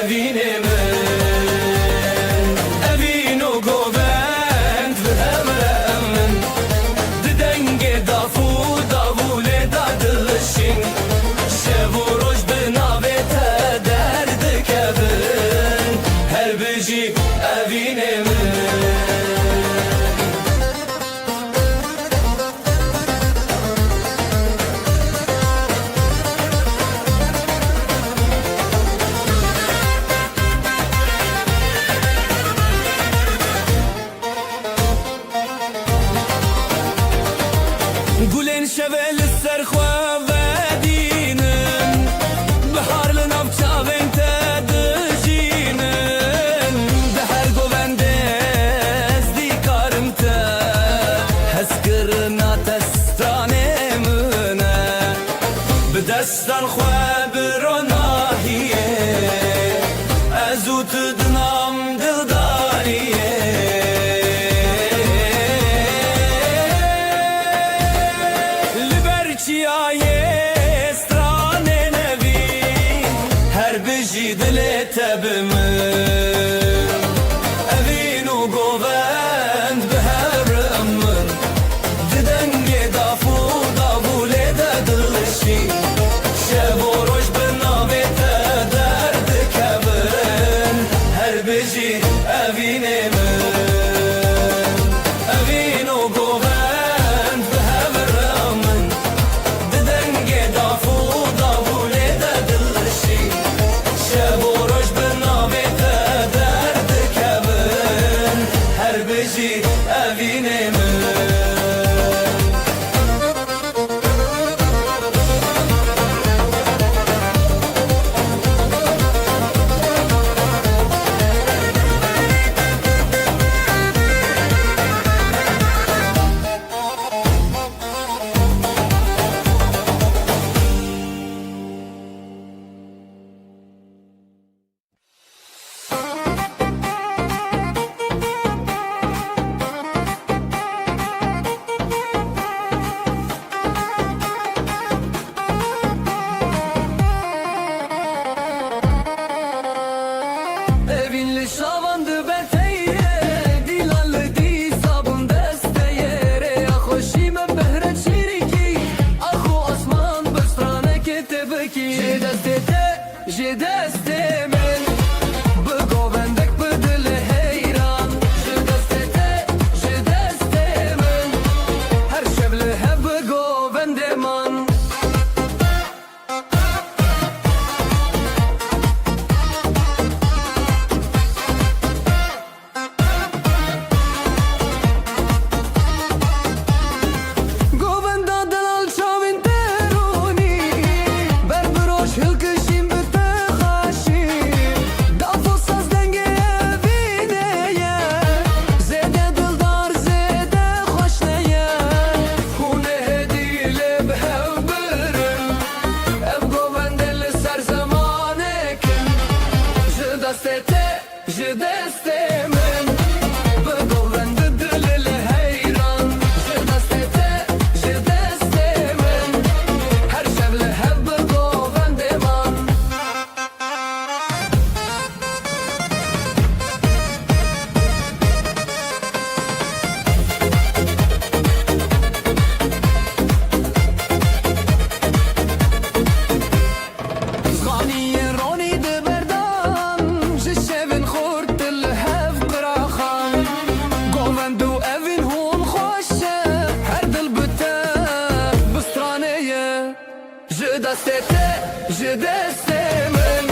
Evine min Evin o govend Ve hevre min Di denge dafu davule da dilşin Şev u roj bi nave te derdi kevin Her bici evine min Gulen şevel serxwe vedînin Bihar li nav çavên te dijînin Di her govendê ez dîkarim te Hezkirina te stranê min e Bi destan xwe bi ronahiyê Ez û tu di nam dildariyê Çiyaye strane nevi Her biji dile tebimin Evin u govend bi hevrimin Di denge dafu davule de dilşi Şev u roj bi navê te derdi kevin Her biji evine min Evin u govend bi hevrimin Evine min Evinli şavandı ben teyre Dilanlı di sabun desteyere Ya hoşime behre çiriki Ahu osman bıstrane ketebeki Je deste men Bu govendek bu dili heyran Je deste men Her şevli hep bu govendeman Je deste men Bu govende dilili heyran Je deste men Her şevle hep bu govendeman Zganiye roni de berdan Je şevin xurt dil hev qiraxan Govendu evin hun xoşe Her dil bite bistraneye Je deste men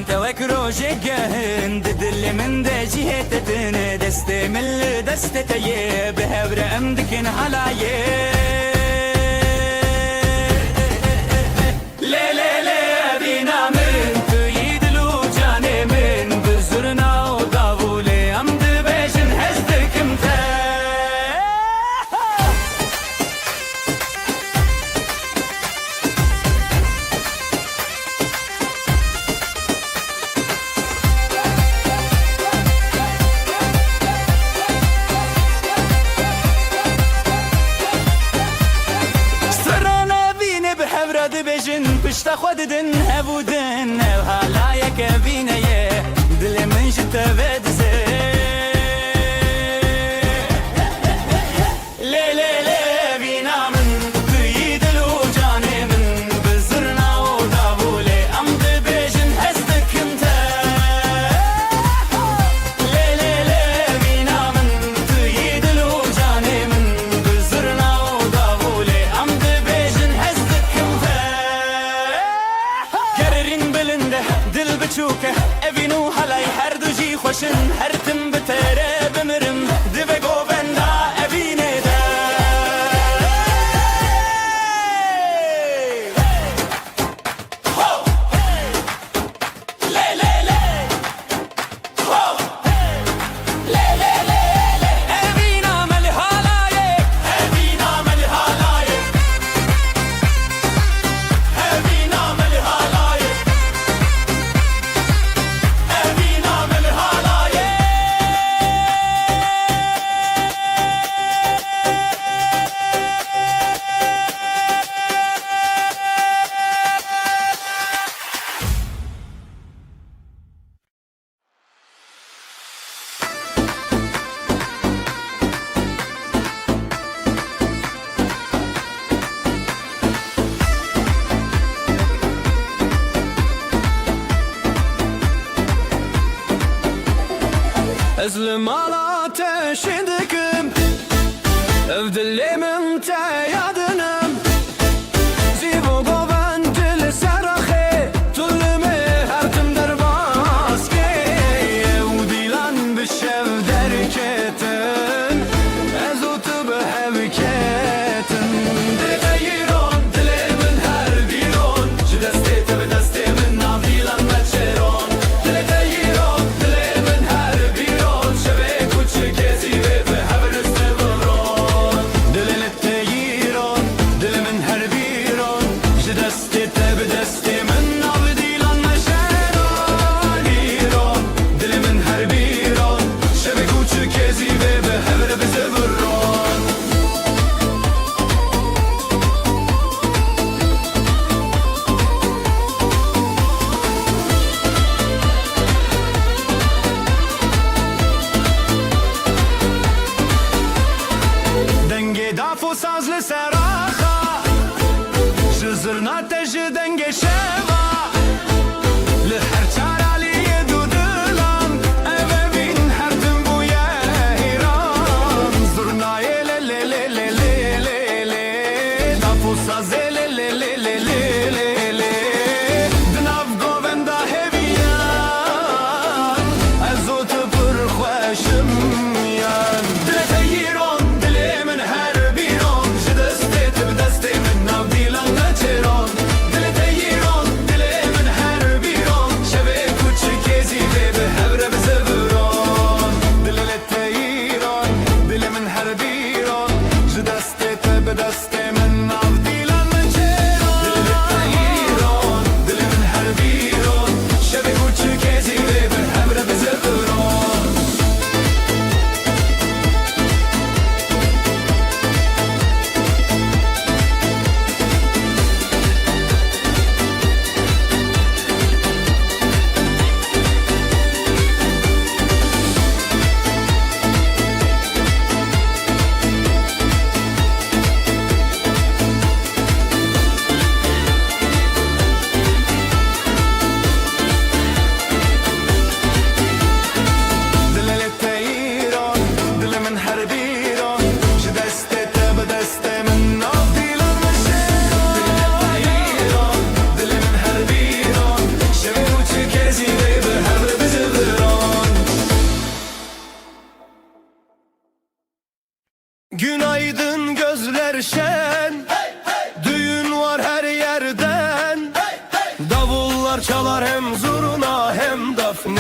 انت وكروجي جهن ددل من دجيه تتن دستي من دستي بهبر امدكن حلايه بجن پشت خود دن هبودن و حالا یک بینه دل من جت بدزه لی لی لی بینا من توی دل و جان من بزرنا و دابوله ام ده بجن هستکم تا لی لی لی بینا من توی دل و جان من بزرنا و دابوله ام ده بجن هستکم تا دل بچوکه اوینو حلای هر دو جی خوشن هر تم بتره بمرم دی بگو بندا اوینه ده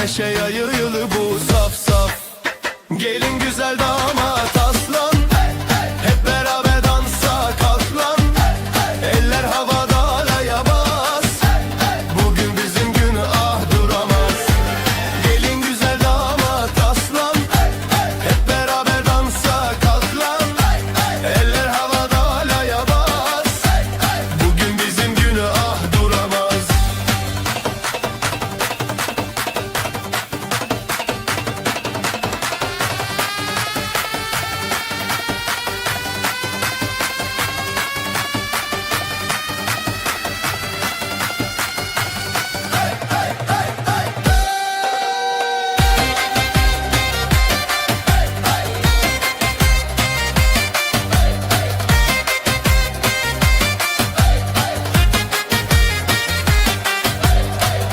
neşe yayılı bu saf saf. Gelin güzel damat aslan, hep beraber dansa kalk lan. Eller havada alaya bas, bugün bizim gün ah duramaz. Gelin güzel damat aslan, hep beraber dansa kalk lan. Eller havada alaya bas, bugün bizim gün ah duramaz.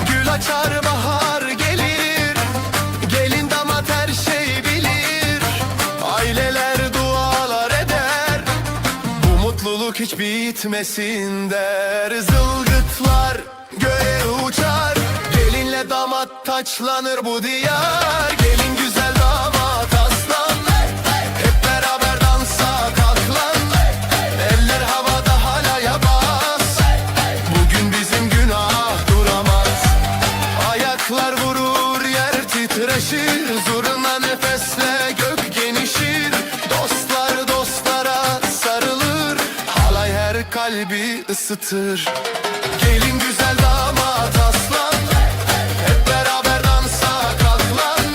Gül açar bahar gelir, gelin damat her şey bilir. Aileler dualar eder, bu mutluluk hiç bitmesin der. Zılgıtlar göğe uçar, gelinle damat taçlanır bu diyar. Gelin güzel damat aslan, hep beraber dansa kalk lan. Eller havada halaya bas, bugün bizim günah duramaz. Ayaklar vurur yer titreşir, zurna nefesle gök genişir. Dostlar dostlara sarılır, halay her kalbi ısıtır. Gelin güzel damat aslan, hep beraber dansa kalk lan.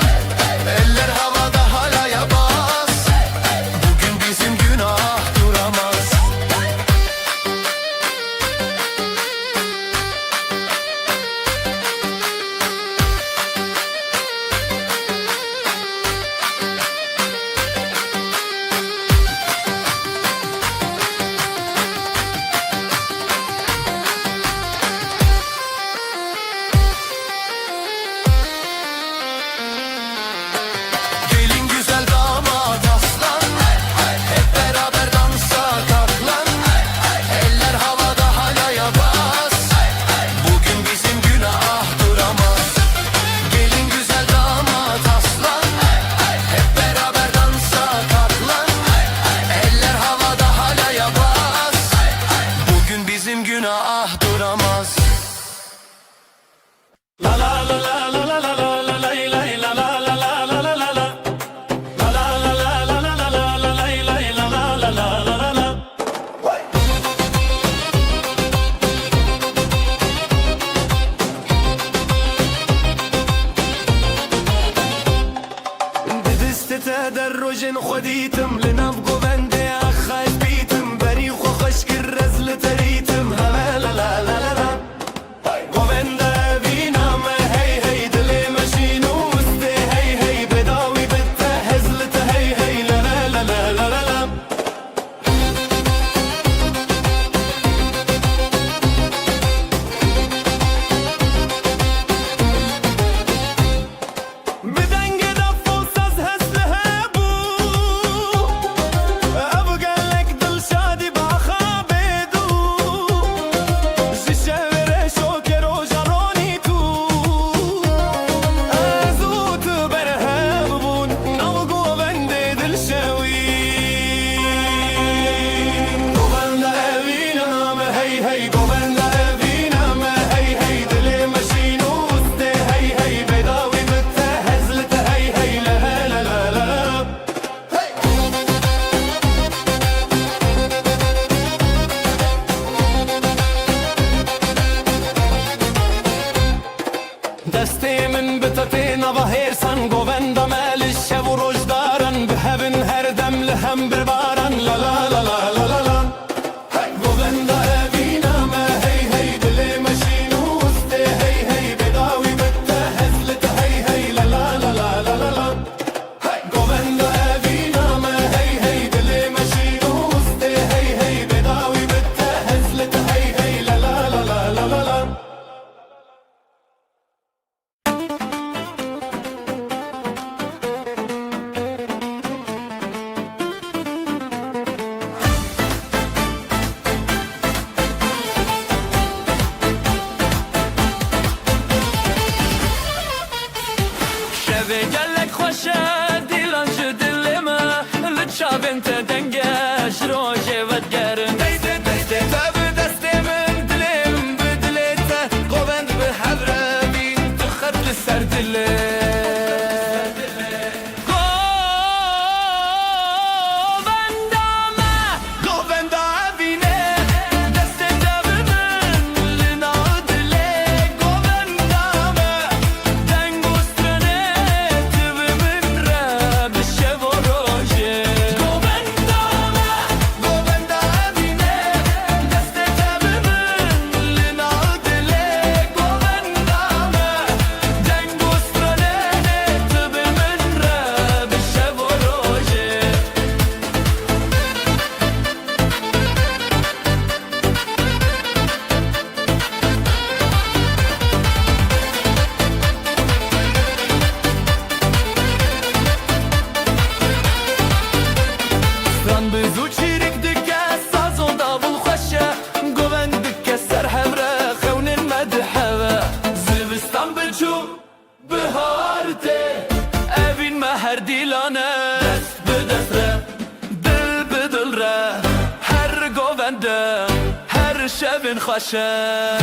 Eller havada halaya bas, bugün bizim günah duramaz. Gelin güzel damat aslan, hep beraber dansa kalk lan. Eller havada halaya bas, bugün bizim günah duramaz. Gelin güzel damat aslan, hep beraber dansa kalk lan. Eller havada halaya bas, bugün bizim günah duramaz. بدست تدرج خديتم لنبقوا بندي أخايف بيتم بريخ وخشك الرزل تريتم هلا لا لا لا لا قوبندا بينا ما هي هي دلي ماشين وسطي هي هي بداوي بتهزلت هي هي لا لا لا لا لا لا لا بدنگ دف و ساز هسله بو ابقى لك دل شادي بخابدو ششور شوكر و جروني تو ازوت برهاب بون نوقو بندي دل شوي قوبندا ابينا ما هي هي قوبندا ابينا ما هي هي دلي ماشين وسطي هي هي بداوي بتهزلت هي هي لا لا لا لا لا دستی من بتتینا و هیرسان گووندا مالش شب و روز دارن به هبن هر دم لهم بربارن لا لا لا لا لا لا لا گووندا ابینا ما هی هی دلی ماشین وسطی هی هی بداوی بتهزلت هی هی لا لا لا لا لا لا لا گووندا ابینا ما هی هی دلی ماشین وسطی هی هی بداوی بتهزلت هی هی لا لا لا لا لا لا لا شبن خوشه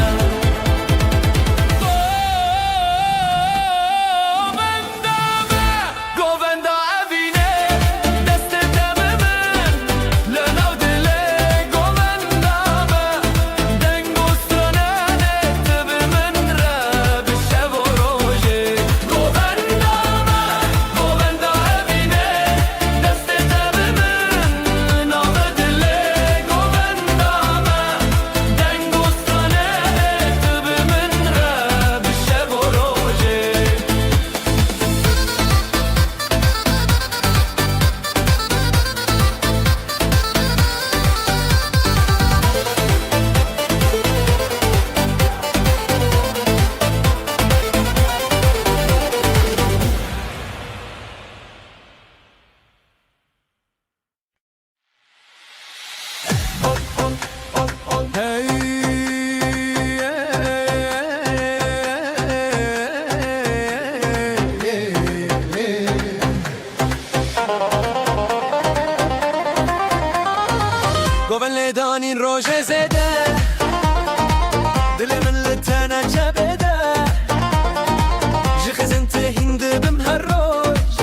گوون لیدانین روژه زده دل من لتنه جبده جخزن تهند بم هر روز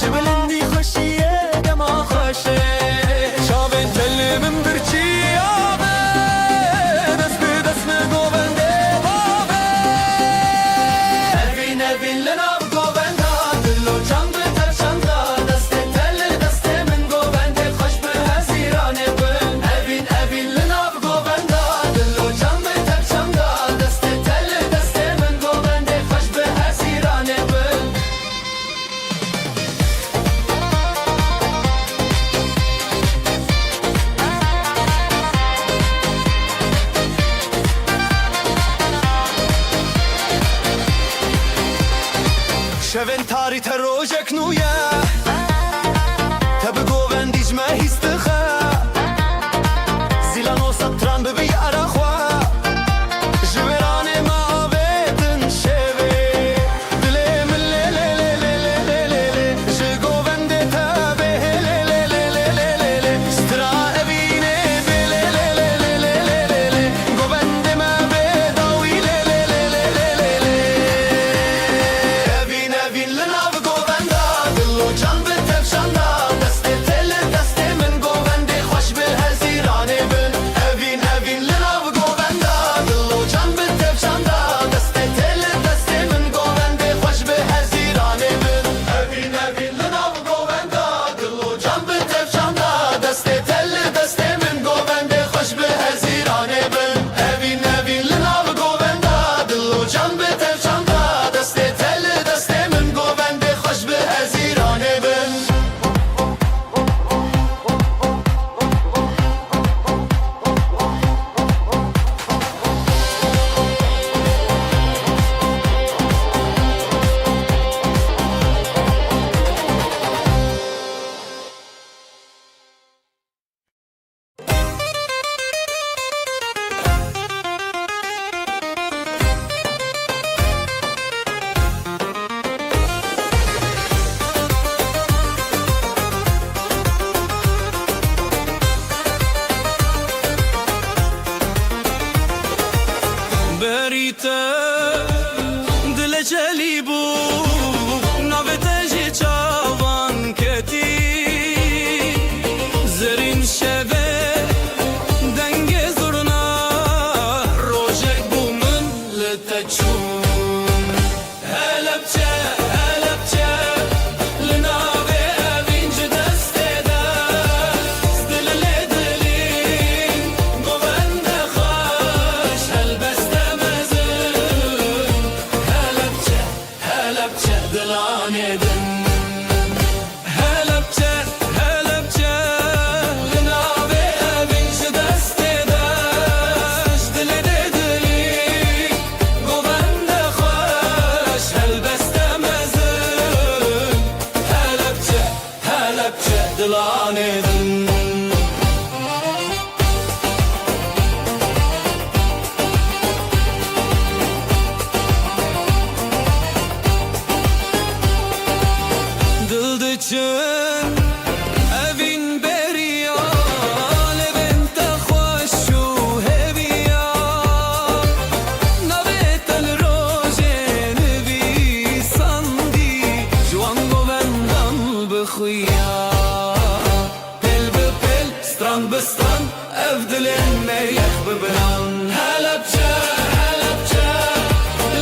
جبلندی خوشیه دما خوشه شابن تل من برچی آبه دست به دست من گوون ده بابه نبین نبین لناب گوون دا دلو جان به ترشان دا دست تل دست من گوون ده خوش به هزیرانه شوین تاری تروجک نویا تب گوون دیجمه هیستخه زیلان و سطران ببی عراخوا جویران ما آبیدن شوی دلی من لی لی لی لی لی لی لی جه گوون دی تبه لی لی لی لی لی لی لی سترا ابینه بی لی لی لی لی لی لی لی گوون دی ما بیداوی لی لی لی لی لی لی Evin linav govenda Dillo can be tevşanda Deste tele deste min govende Hoş be hezirane bin Evin linav govenda Dillo can be tevşanda Deste tele deste min govende Hoş be hezirane bin Evin linav govenda Dillo can be tevşanda Deste tele deste min govende Hoş be hezirane bin Evin linav govenda Dillo can be tevşanda Deste tele deste min govende خوش به هزیرانه بن بریته دل جلی بو نوته جی چاوان کتی زرین شوه دنگ زرنا روژک بو من لتچون هلبچه هلبچه لناوه اوینج دسته ده دل لدلین گوند خوش هلبسته مزن ببنان هلبچه هلبچه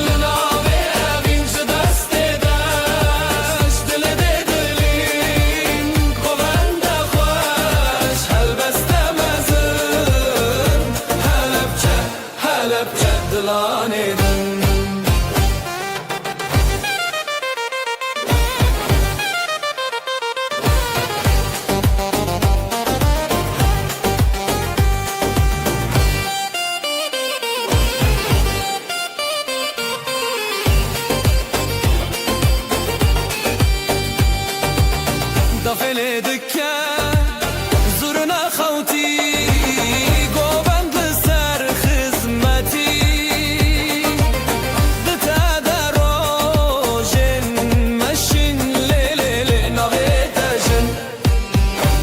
لناوی اوین چه دست دش دل دلین قوند خوش هلبسته مزن هلبچه هلبچه دلانه دن دفل دکه زورنا خوتی گوبند لسر خدمتی دتا دروژن مشین لیلی نویتجن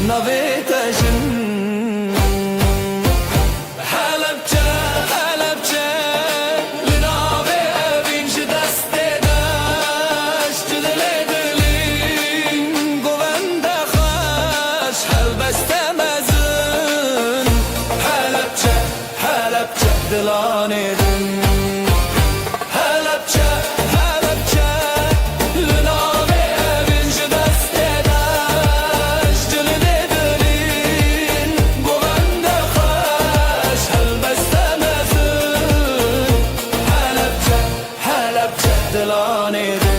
نویتجن هلبچه هلبچه لناوی اوین چه دست دش دل دلین گوبند خوش هلبسته مزن هلبچه هلبچه دلانه دن هلبچه هلبچه لناوی اوین چه دست دش دل دلین گوبند خوش هلبسته مزن هلبچه هلبچه دلانه دن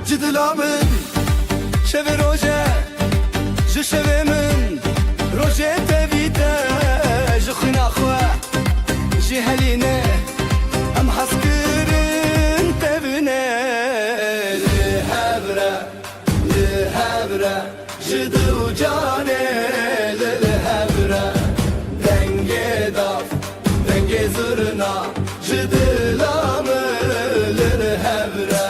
جدلا من شب روزه ج شب من روزه تبیته ج خنا خوا ج هلینه ام حسکرین تبنه لهبره لهبره جدو جانه لهبره دنگه داف دنگه زرنا جدلا من لهبره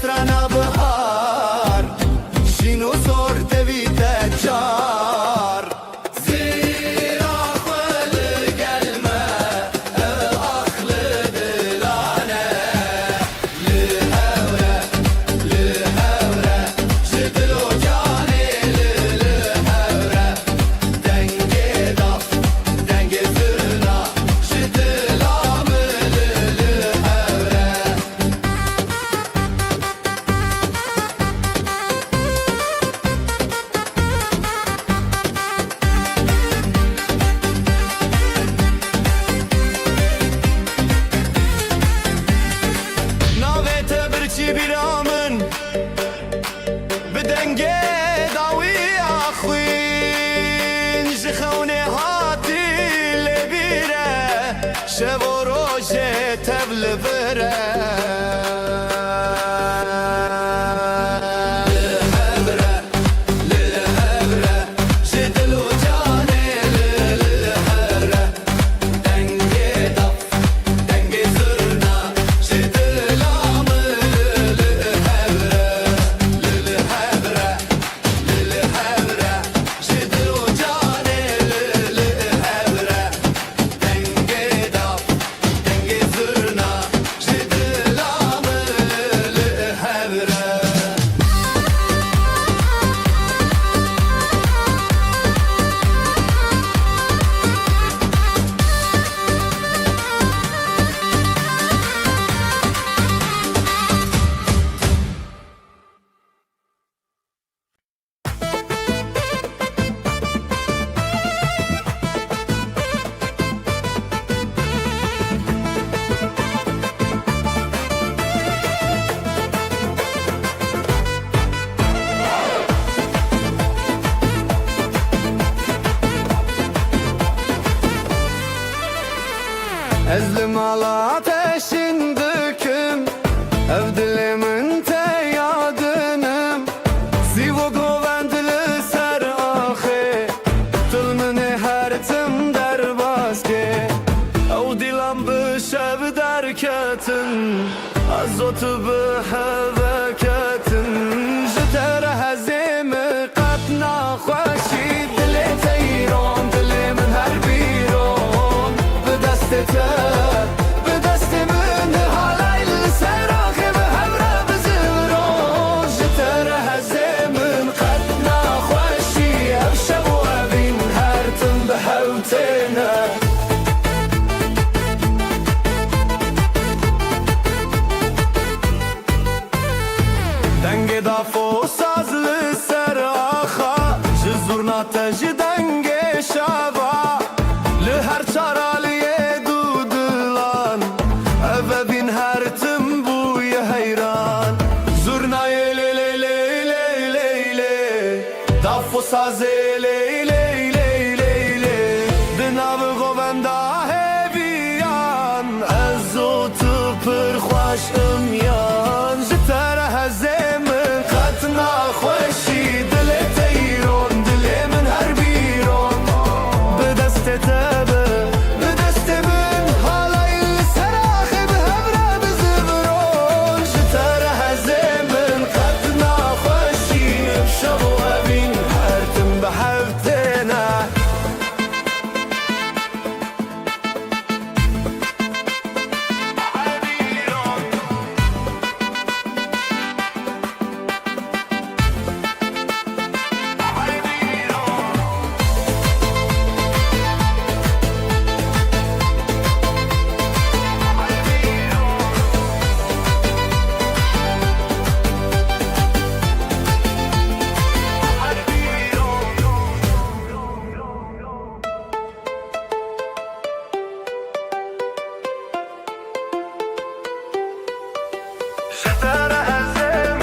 Strana bahar Şino zor devite çar Zira khwel gelme Aklı dilane Lihevre Lihevre Jidil o cani Lihevre Denge daf Denge zırna Jidil amil Lihevre mal ateşindikim Ev dilimin te yadınım Zivo govendili ser ahi Tılmını her tim derbaske Ev dilam bişev derketin Azotu bihevketin Jitere hezimi qatna خوشی دل تیران دل من هر بیرون به دست ته به دست من حالای لسراخی به همراه بزرون جتر هزمن قد نخوشی افشب و ابین هر تن به هوتنه دنگ دافو ساز لسر آخا جزورنا تجی دنگ شابا لهر چارالیه دودلان اوه بین هر تم بوی حیران زورنای لی لی لی لی لی لی دافو ساز لی لی لی لی لی دناو غووندا هبیان ازو تو پر خوش امیان جتر هزم قد نخوشی دل تیرون دل من هر بیرون به دست تبه به دست من حالای سراخی به همراه بزرون جتر هزم قد نخوشی شب و ابین هر تم به هفتنه جتر هزم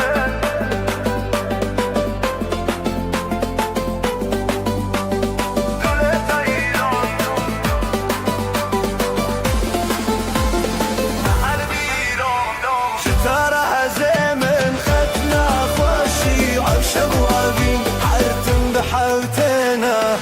دل تیران هر بیرون جتر هزم قد نخوشی عشق و ابین هر تم به حوتنه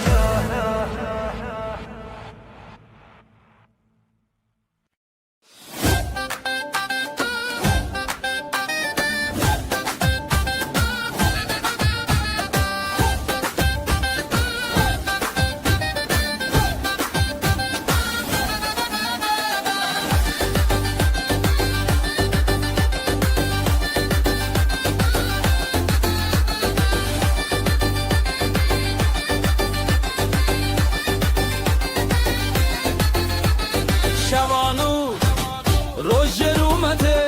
شوانو روز رومته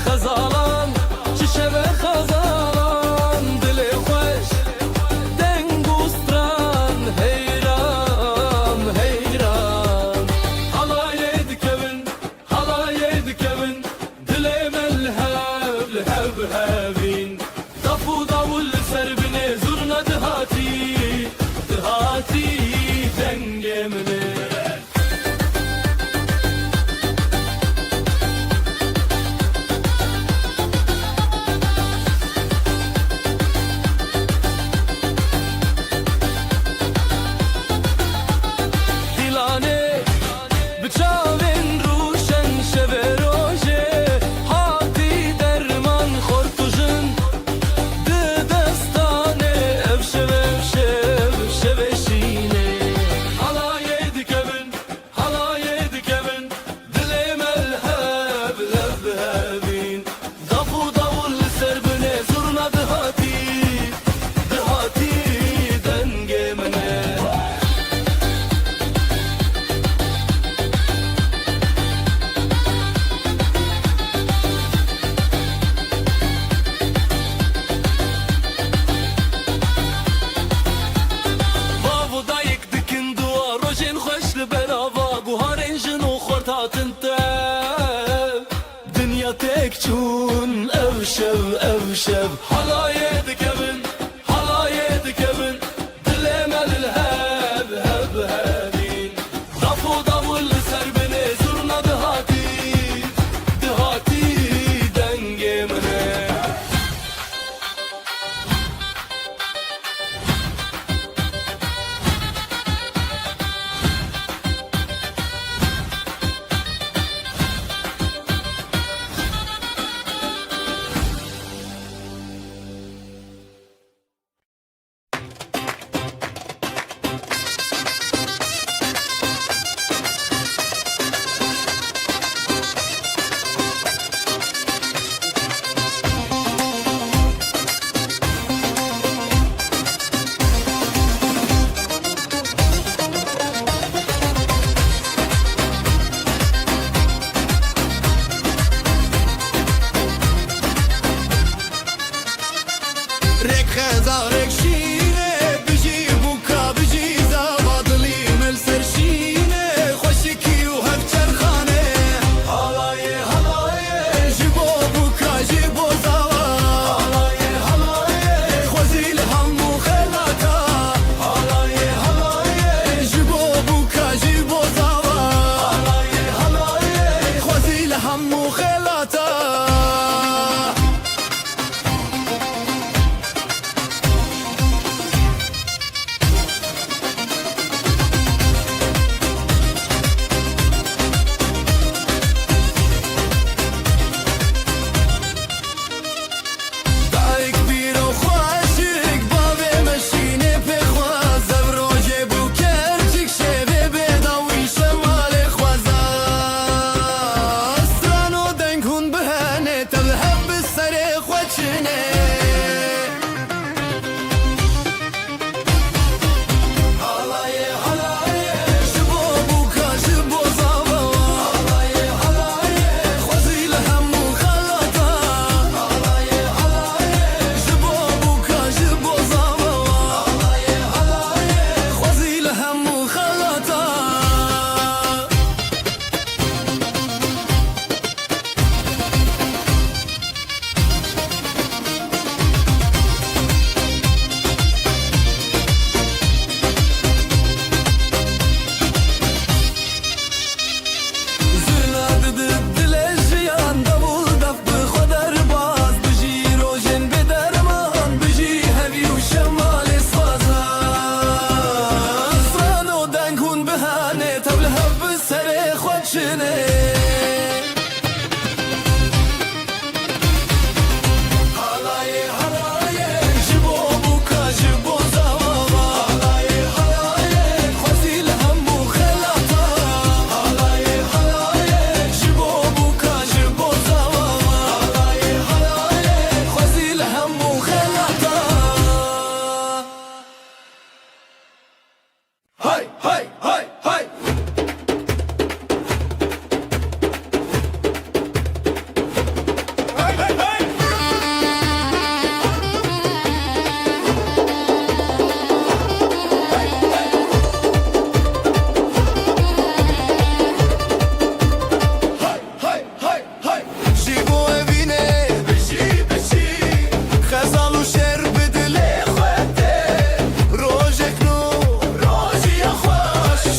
خزالان چه شب خزالان دل خوش دنگوستران حیران حیران حلای دکبن دل ملهب لهب هبین دفو داول سر بنه زورنا دهاتی دنگ منه tek çun evşev حلاية دكبن دلمل الهب هب هبين ضفو ضول سربني زرنا دهات بشنه Halaye halaye Jibo buka jibo zavava Halaye halaye Khwazil hammu khelata Halaye halaye Jibo buka jibo zavava Halaye halaye Khwazil hammu khelata Hay hay hay hay جيبو evine خزال و شر بدل روجك نور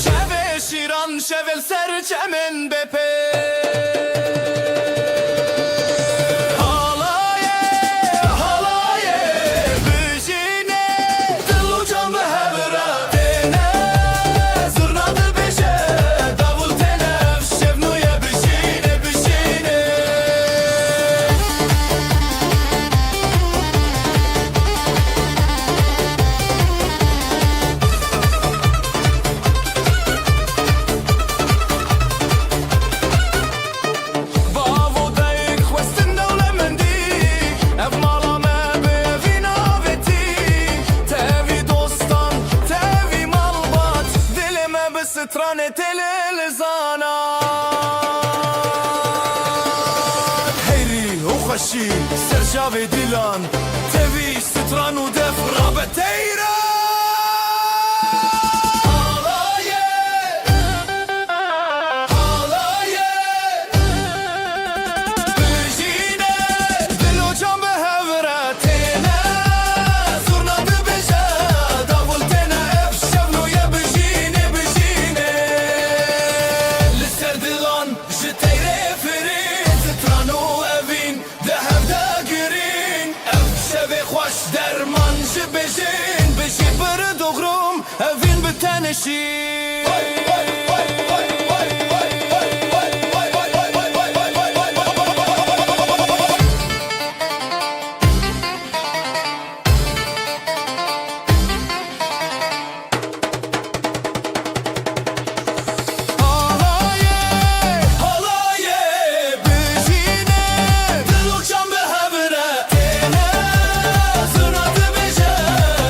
شب شیران شول سر چمن بپه Halaye halaye Bijine Dilu can ve hevra Tene Zırnadı beşe Davul tenef Şevnuye bijine bijine Bavo dayık Westin devle mendi Ev malame bevi naveti Tevi dostan Tevi malbat Dilime bir strane telel zanat Heyri o خشی سرجاو دیلان تevی ستران و دف رابط ایران Halaye Halaye Bijine Dilu can be hevretine Zurnadı beşe Davul tene ev şevnuye bijine bijine Li ser dilan ji teyre firin Zitranu evin de hevde girin Ev şevi xoş derman ji bejin Bişi bir doğrum evin biteneşin Halaye halaye bijine Dilu can be hevretine Zırnadı beşe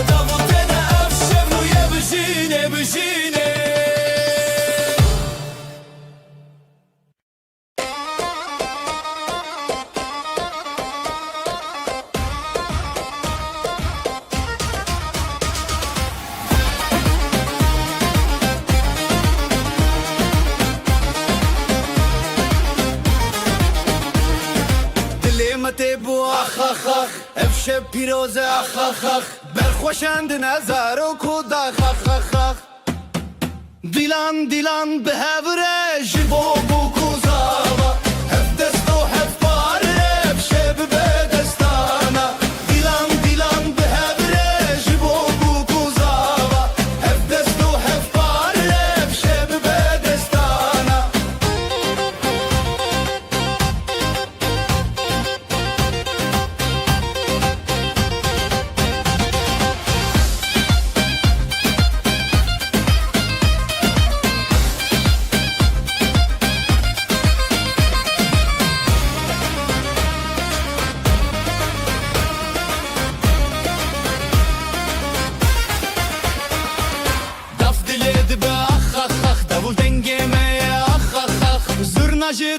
Davul tene ev şevnuye bijine bijine دلی مته بو اخ اخ اخ افش پیروز اخ اخ اخ برخوشند نظر و کود اخ اخ اخ اخ دیلان دیلان به هوره جبو بو کوزاوا هف دست و هف پاره افش به دستانا دیلان دیلان به هوره جبو بو کوزاوا هف دست و هف پاره افش به دستانا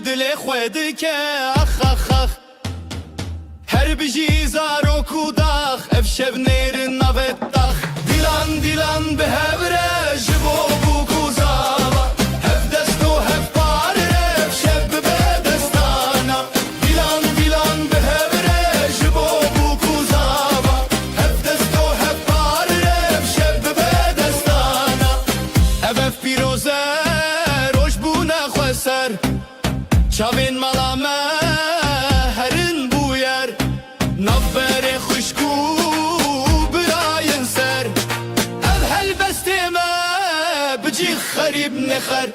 دل خود که اخ اخ اخ هر بجی زارو کوداخ اف شب نیر نوتاخ دیلان دیلان به هبره جبو بو کوزاوا هف دستو هف پاره اف شب به دستانا دیلان دیلان به هبره جبو بو کوزاوا هف دستو هف پاره اف شب به دستانا اف پیروزه روش بو نخوسر Çavin malame herin bu yer Navbere xuşku birayın ser Ev helbestime bicik xarib nexer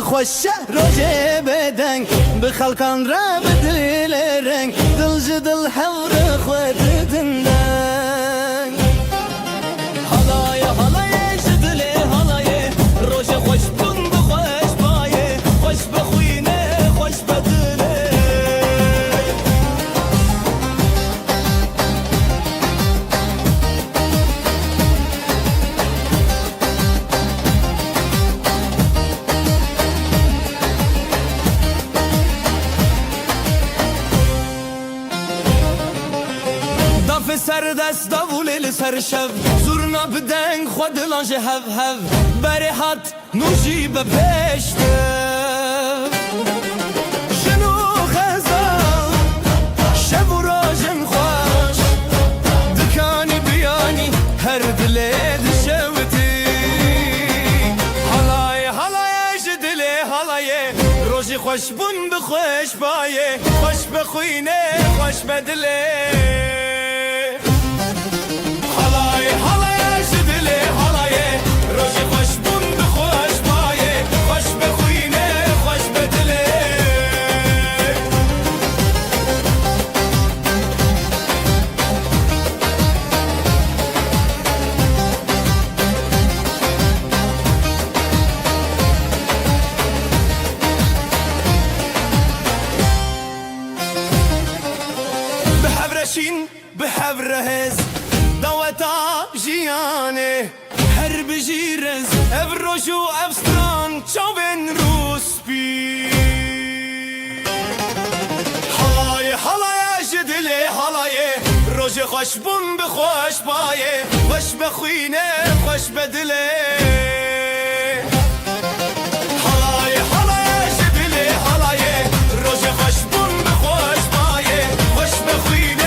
خوشه روژه بدن به خلقان را بدل رنگ دل جدل حور خود دندن حالای حالای جدل حالای روژه خوش بون بخوش بایه خوش بخوینه خوش بدله سر دست داولی سر شب زورنا بدنگ خود لانج هف هف بری هات نوشی به پشته شنو خزان شب و راجن خوش دکانی بیانی هر دلی دشوتی حالای حالای جدلی حالای روژی خوش بون بخوش بایه خوش بخوینه خوش بدله بحبرهز دوتا جیانه هر بجیرز افروش و افستران چاوین روسپی حالای حالای جدلی حالای روژ خوش بون بخوش بایه خوش بخوینه خوش بدله حالای حالای جدلی حالای روژ خوش بون بخوش بایه خوش بخوینه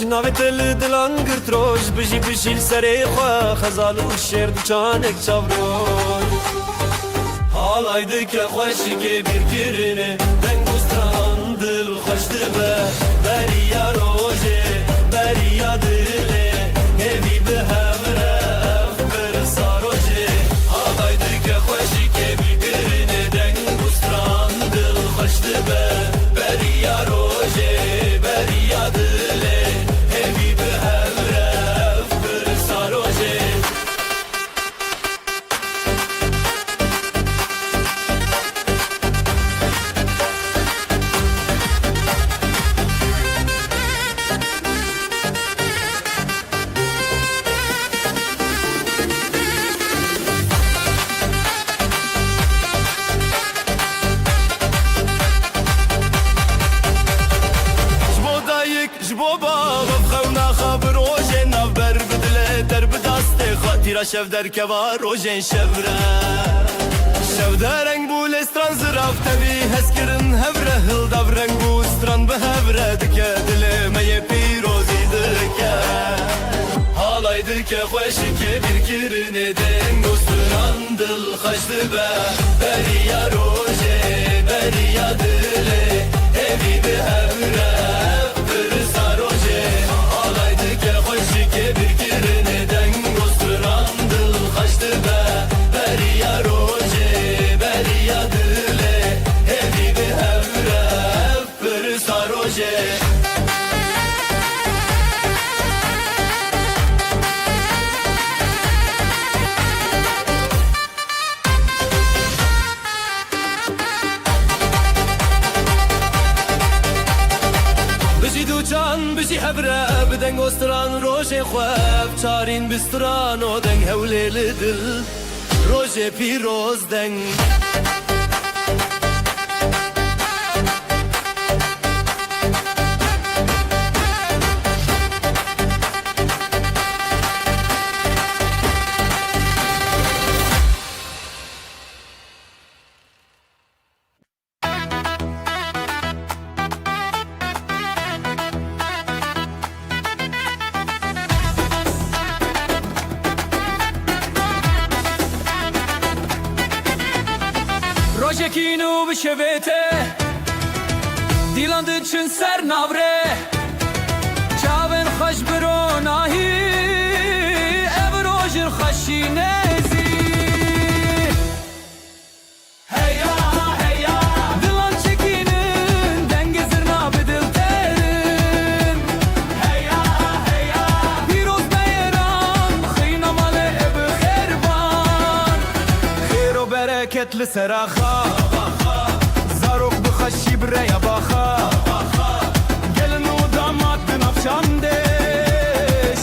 ناوی تل دلان گرت روش بجی بشیل سری خواه خزال و شیر دو چانک چاوروش حالای دکه خوشی که بیر کرنه دنگ استران دل خوش دبه بریا روژه بریا دله همی به همره اف برسا روژه حالای دکه خوشی که بیر کرنه دنگ استران دل خوش دبه بریا روژه بریا دله شف در کوار روژن شبره شو درنگ بول استران زراف تبی هس کرن هبره هل دو رنگ بو استران به هبره دکه دل می پیروزی دکه حالای دکه خوشی که بیر کرنه دنگ استران دل خشت به بریا روژه بریا دله همی به هبره برسا روژه حالای دکه خوشی که بیر کرنه دنگ بریا روژه بریا دله همی به همره برسا روژه بجی دو جان بجی هبره بدنگ استران روژه خواب چارین بستران و دنگ هوله لدل روژه پیروز دنگ şevete Dilan dıçın ser navre Çaven xoş biro nahi Ev rojir xaşinezi Heya heya Dilan çekinin Denge zırna bedil terin Heya heya Piroz beyran Xıyna male ev xerban Xeyr o bereketli seraxa Zarok bixaşi biraya baxa Gelin o damat bin afşande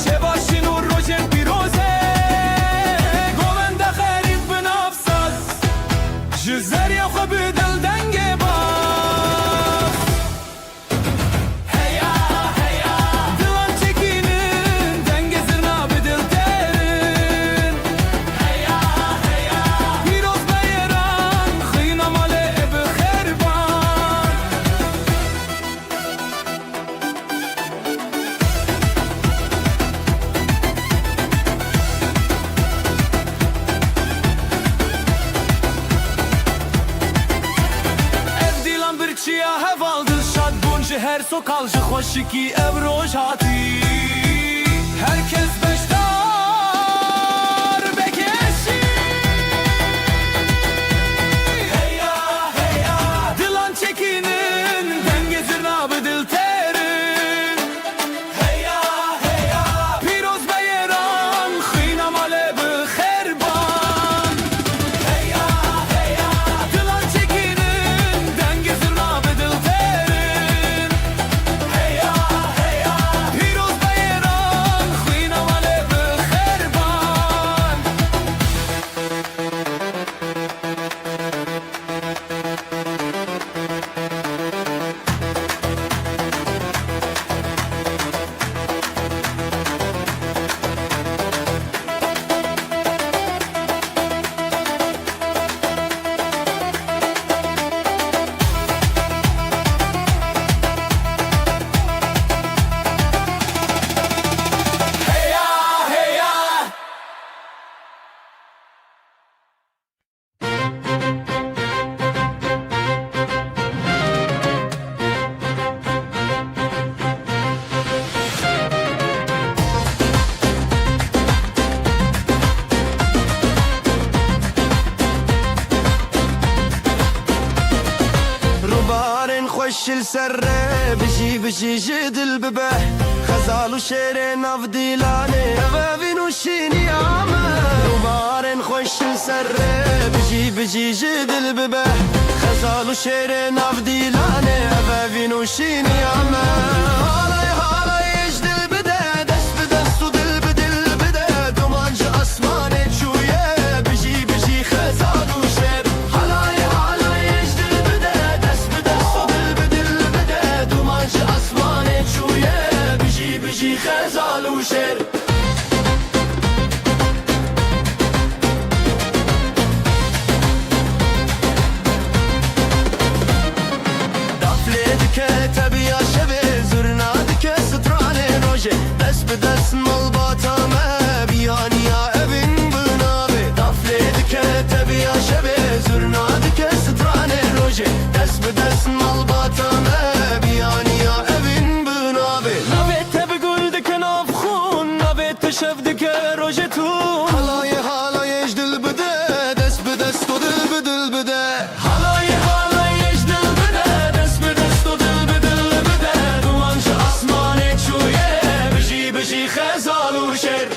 Şebaşin o rojen piroze Govende xerif bin afsaz Jizer ya xo bedil denge bak Heya heya Dilan çekinin Denge zırna bedil terin Heya heya Piroz beyran Xıyna male ev xerban Ev dilan bir çiya hevaldır Şad buncu her sokalcı Xoşiki ev rojati Herkes beştar Bekeşi Heya heya Dilan çekinin Denge zırna bedil terin Heya heya Piroz beyran Xıyna male bi xerban Heya heya Dilan çekinin Denge zırna bedil terin Heya heya Piroz beyran Xıyna male bi xerban Heya heya روبارن خوش السره بجي بجي جد الببه خزال وشيرين افضيلاني افافين وشيني عامه روبارن خوش السره بجي بجي جد الببه خزال وشيرين افضيلاني افافين وشيني عامه هالاي هالاي يجد البدا دست بدست ودل بدل بدا دومانج اسماني شويه بجي بجي خزال وشير هالاي هالاي يجد البدا دست بدست ودل بدل بدا دومانج اسماني شويه بجي بجي خزال وشير دفلتك تبي يا شبه زرنادك ستراني روجي دس بدس ملباتا ما بياني يا ابن بنابي دفلتك تبي يا شبه زرنادك ستراني روجي دس بدس ملباتا ما بياني يا ابن بنابي Navete biguldek navkhun Navete şevdek rojetun هلاي هلاي اجدل بدا دس بدس ودل بدل بدا Halay halay ecdil bide Des bide stodil bidil bide Dumanç asmane çuye Biji biji khezal u şer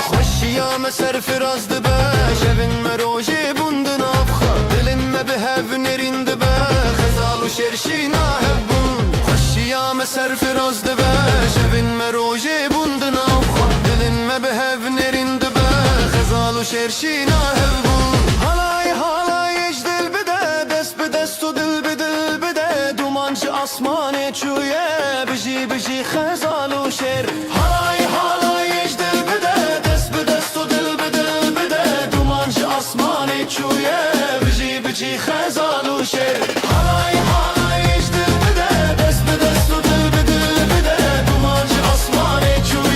خوش يا مسر فراز دبا شبن مروجي بندن افخا دلن ما بهاف نرين دبا خزال وشرشينا هبون خوش يا مسر فراز دبا شبن مروجي بندن افخا دلن ما بهاف نرين دبا خزال وشرشينا هبون هلاي هلاي اجدل بدا دس بدست ودل بدل بدا دومانج اسماني çuye بجي بجي خزال وشر هلاي هلاي اجدل بدا دس بدست ودل بدل بدا دومانج اسماني çuye بجي بجي خزال وشر هلاي هلاي اجدل بدا دس بدست ودل بدل بدا دومانج اسماني çuye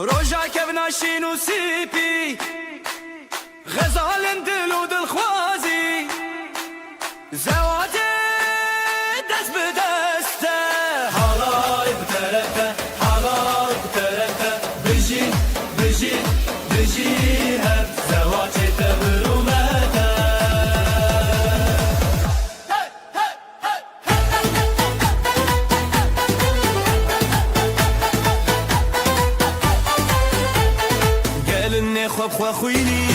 روجا كبنا شينو سيبي غزال دل ودل خوازي زواجي دست بدسته حالاي بترته حالاي بترته بجي بجي بجي هب زواجي تبرومته قالني خوب خوا خويني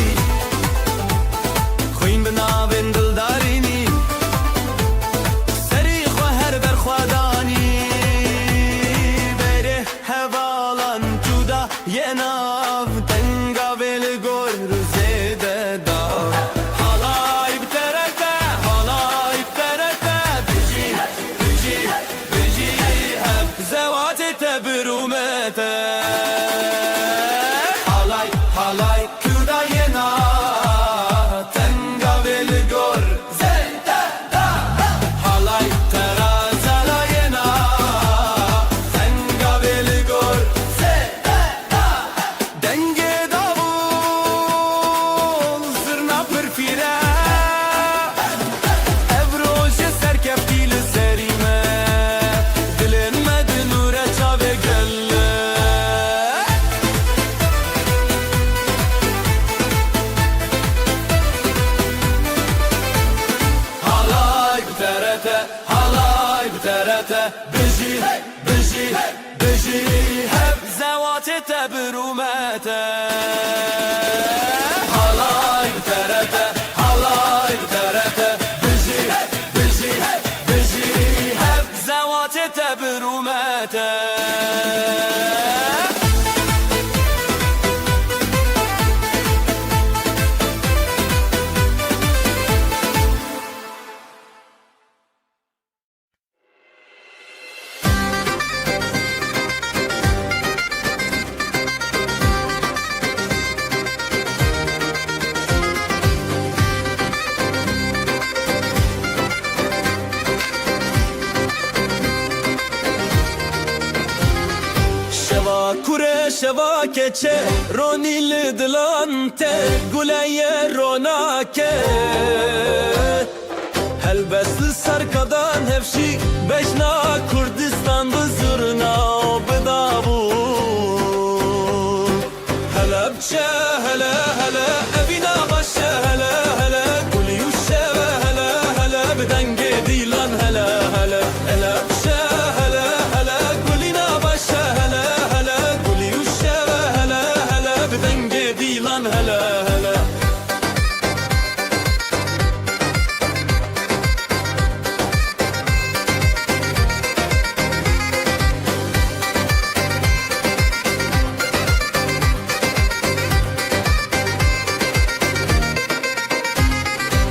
خوين بنابن دلداريني سري خوا هر بر خوا داني بره هوالان جودا يناف تنگا بلگور روزيده دا حالاي بترته حالاي بترته بجي بجي بجي هب زواتي تبرومته Halay kuda yena tenga velgor zeyta da halay terazala yena tenga velgor zeyta da denge davul zırna pırfire evroje serkeftil serime dilenmedi nure çave gelle halay bterete biji biji biji hep zevati tebrumete halay bterete biji biji biji hep zevati tebrumete kure şeva keçe ronil dilante guleye ronake helbesli sarkadan hevşi beşna Kurdistan bızırna bedavu helepçe hele hele evina başe hele hele guliyuşe ve hele hele bedenge dilan hele hele helepçe hele hele gulina başe hele denge dilan hele hele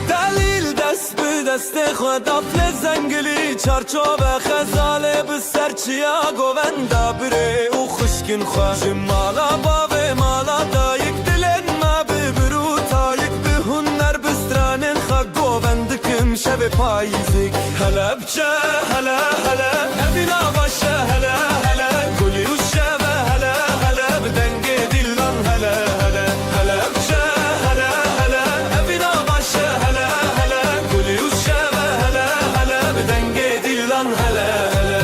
دلیل دست به دست خود افل زنگلی چارچوب خزاله به سرچیا گوندا بره او خشکن خواه مالا باوه مالا دایک دلن ما ببرو تایک به هنر بسترانن خواه گوندکم شب پاییزک هلا بچه هلا هلا هبینا باشه هلا هلا گلی و شب هلا هلا بدنگ دیلان هلا هلا هلا بچه هلا هلا هبینا باشه هلا هلا گلی و شب هلا هلا بدنگ دیلان هلا هلا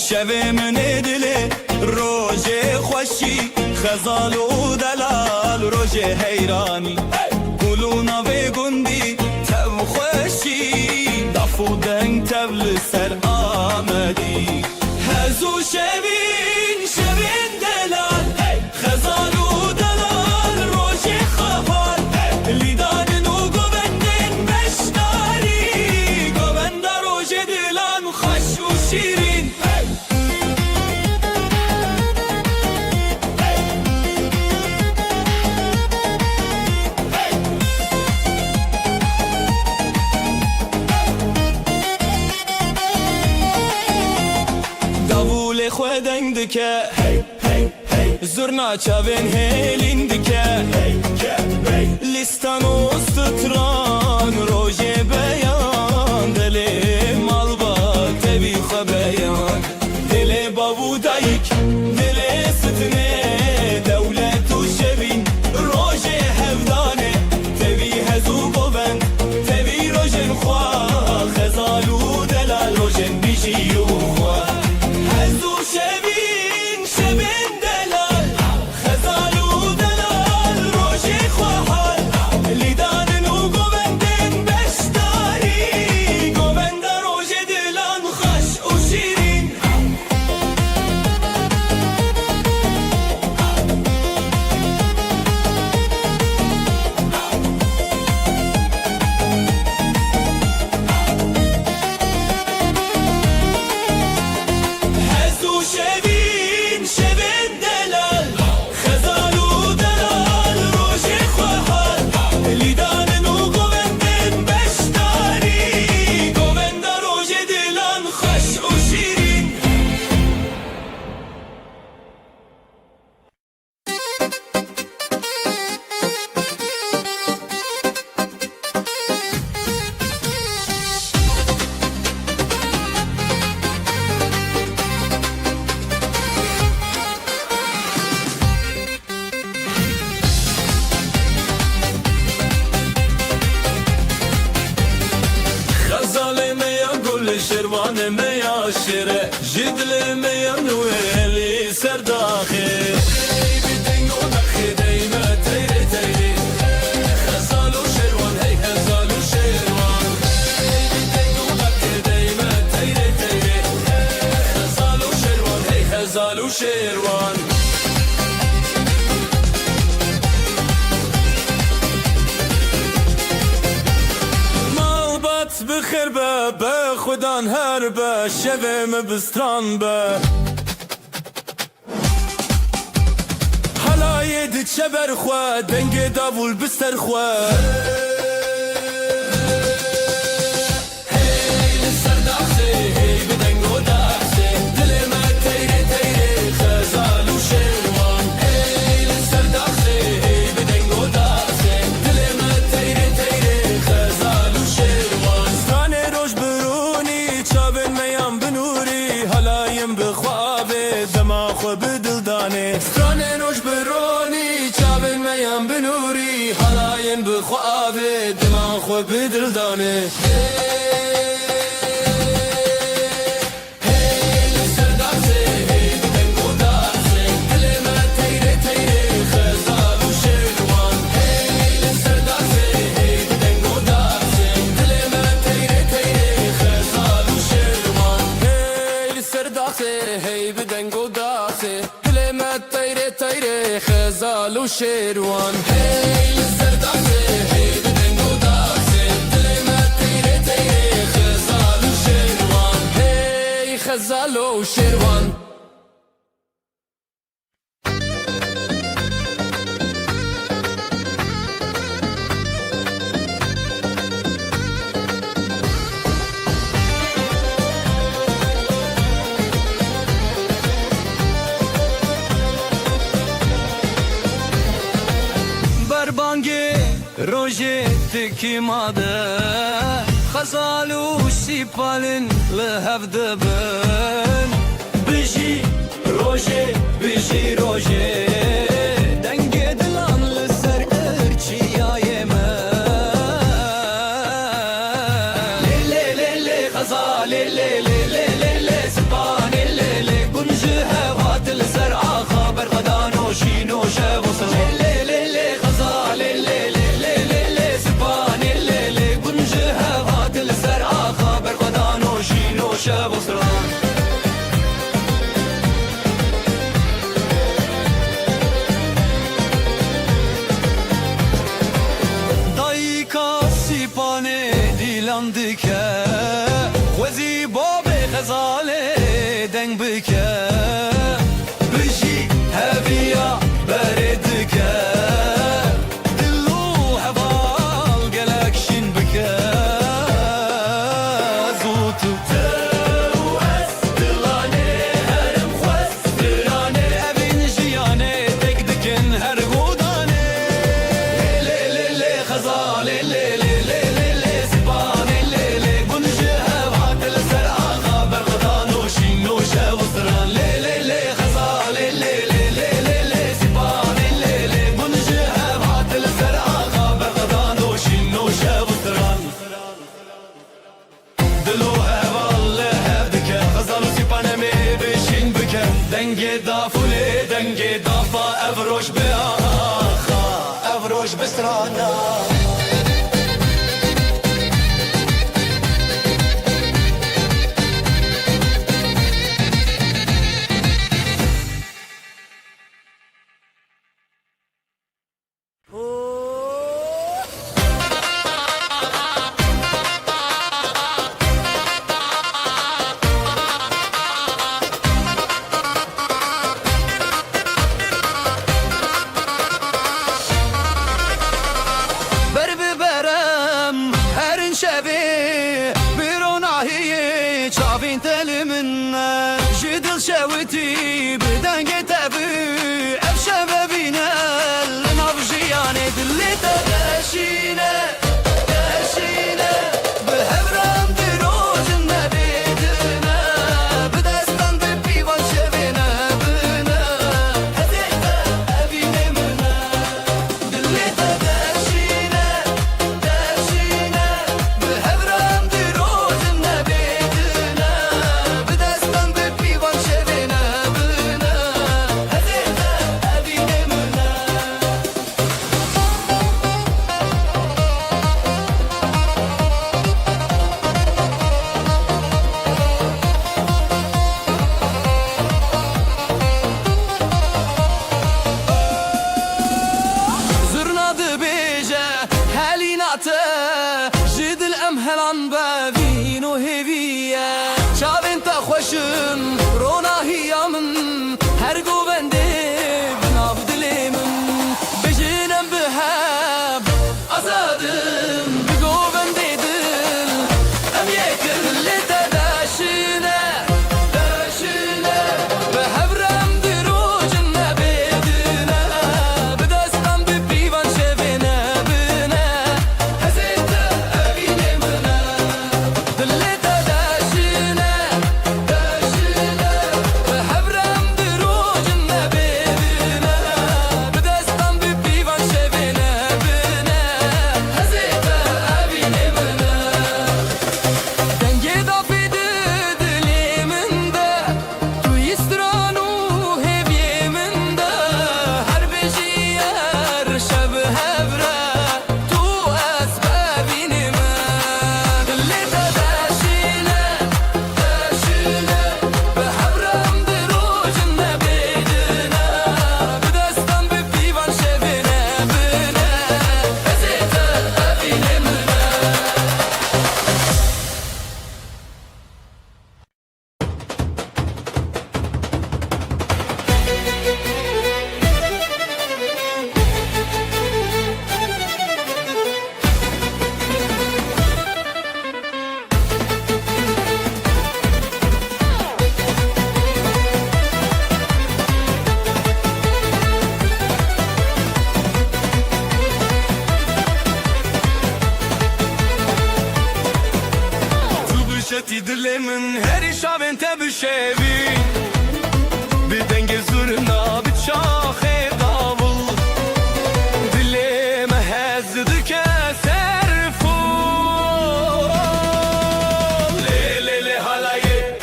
شویم ندلی روژه خوشی خزال و دلال روژه حیرانی گلونا و گندی فودن تبل سر آمدی هزو شوین شوین دلال خزال و دلال روش خفال لیدان و گوبندن بشتاری گوبند روش دلان خوش و شیرین خودن دکه زرنا چاوین هلین دکه لیستان و ستران روژ بیان دل مال با تبی خبیان دل بابو دایک دل ستنه دولت و شبین روژ هفدانه تبی هزو بوبن تبی روژن خواه خزالو دلال روژن بیشی و خواه هزو شبین شبین دلال خزالو دلال روشی خواهال لیدان و گوبندن بشتاری گوبند روش دلان خوش و شیرین هزو شبین شبین دلال خزالو دلال روشی خواهال لیدان و گوبندن بشتاری گوبند روش دلان خوش و شیرین خزال میا گل شروان میا شیره جدل میا نویلی سرداخی بیدنگو دخی دیمه تیری تیری خزالو شروان هی خزالو شروان بیدنگو دخی دیمه تیری تیری خزالو شروان هی خزالو شروان بخیر به خودان هر به شوم بستران به حلای دی چبر خواه دنگ داول بستر خواه هی لسر داخسه هی بدنگو داخسه دل ما تیره تیره خزال و شروان هی لسر داخسه هی بدنگو داخسه دل ما تیره تیره خزال و شروان ستانه روش برونی چابن میام بنوری حلایم بخوابه دما خو بدلدانه ستانه روش برونی چابن میام بنوری حلایم بخوابه دما خو بدلدانه خزال و شیروان هی سرداخته هی بدنگو داخته دل ما تیره تیره خزال و شیروان هی خزال و شیروان روژه تکی ماده خزالو سیپالن لحفظ بن بجی روژه بجی روژه دنگ دلان لسر ارچیای من لیلی لیلی خزال لیلی لیلی لیلی سپان لیلی گنج هوات لسر آخا برقدان و شین و شب و سر لیلی خزال لیلی سپان لیلی گنج هوات لسر آخا جیان دکه وزی باب غزاله دنگ بکه بجی هبیا بردکه دلو هوال گلکشین بکه زوتو تو از دلانه هرم خواست درانه اوین جیانه دک دکن هر گودانه لی لی لی خزاله لی لی لی لی لی زبانه لی لی بنجه هوات لسر آقا برغدان و شین و شوستران لی لی لی خزاله لی لی لی لی لی زبانه لی لی بنجه هوات لسر آقا برغدان و شین و شوستران دلو هوال هبدکه خزال و سیپانه می بشین بکن دنگ دافوله دنگ دافا افروش به آخا افروش بسترانا بر ببرم هرن شبه بروناهی چاوین تل من جدل شوتي بدنگ تبي افشا ببينا نافجياني دلي تداشينا داشينا بهبرام دروج النبيدنا بدستان ببيوان شبينا بنا هديتا ابينا منا دلي تداشينا داشينا بهبرام دروج النبيدنا بدستان ببيوان شبينا بنا هديتا ابينا منا زرنا بيجا هاليناتا جد الأمهلان بابين وهيفيا شابين تخوشن رونا هي من هرقو بندي بناف دلي من بجينم بهاب أزادم بقو بندي دل أم يكر اللي تداشنا داشنا بهبرم دروج النبيدنا بدستان ببيوان شبنا بنا هزيتا أبينا منا دلي تداشنا داشنا بهبرم دروج النبيدنا بدستان ببيوان شبنا بنا هزيتا أبينا منا دنگی دافی دلی من ده تو یسترانو هبی من ده هر بجی هر شب هبره تو اسبابین من دلی تداشینه داشینه به هبرم دروج نبیدنه بدستان ببیوان شبینه بینه هزیتا ابینه منه تو بشتی دل من هری شاوین تبشوی بدنگ زورنا بچاخ داول دل مهزد که سرفول لی لی لی حالایه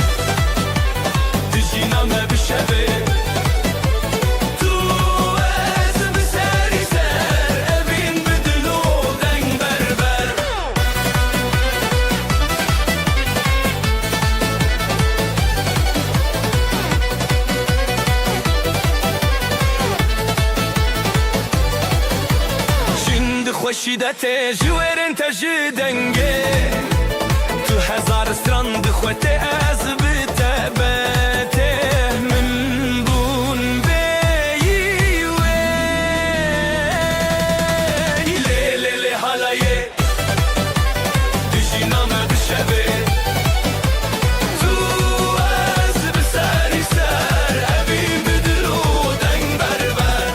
دجینا مبشوی تو اسم سری سر evin بدلو دنگ بربر خوشیدت جویرن تجدنگه هزار ستران دخوته از بتبته من بون بی وی لیلی حالایه دشی نام دشبه تو از بسری سر ابین بدلو دنگ بربر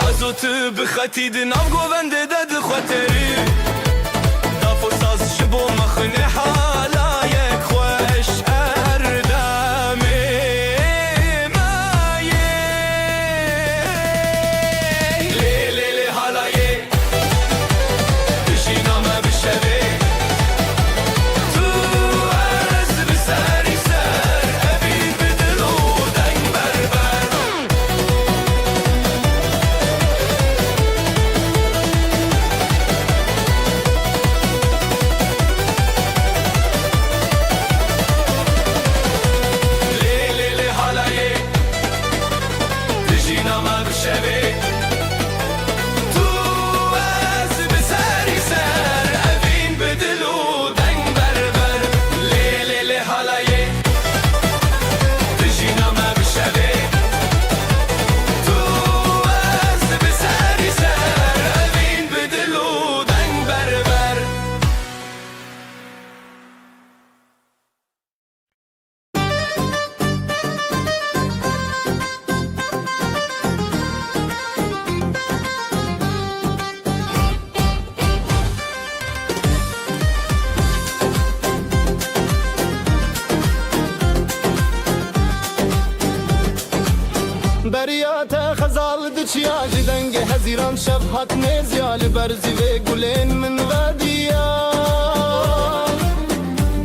عزوت بخطید ناو گوونده دد خطری دافو ساز شبو مخنه حالایک خوش اردامه مایه لیلی حالایه دشی نامه بشوه تو از بسری سر ابین بدلو دنگ بربر لیلی حالایه دشی نامه بشوه تو از بسری سر ابین بدلو دنگ بربر لیلی حالایه دشی نامه بشوه تو از بسری سر ابین بدلو دنگ بربر بریات خزال دچیا جدنگ هزیران شب هات نزیال برزی و گلین من ودیا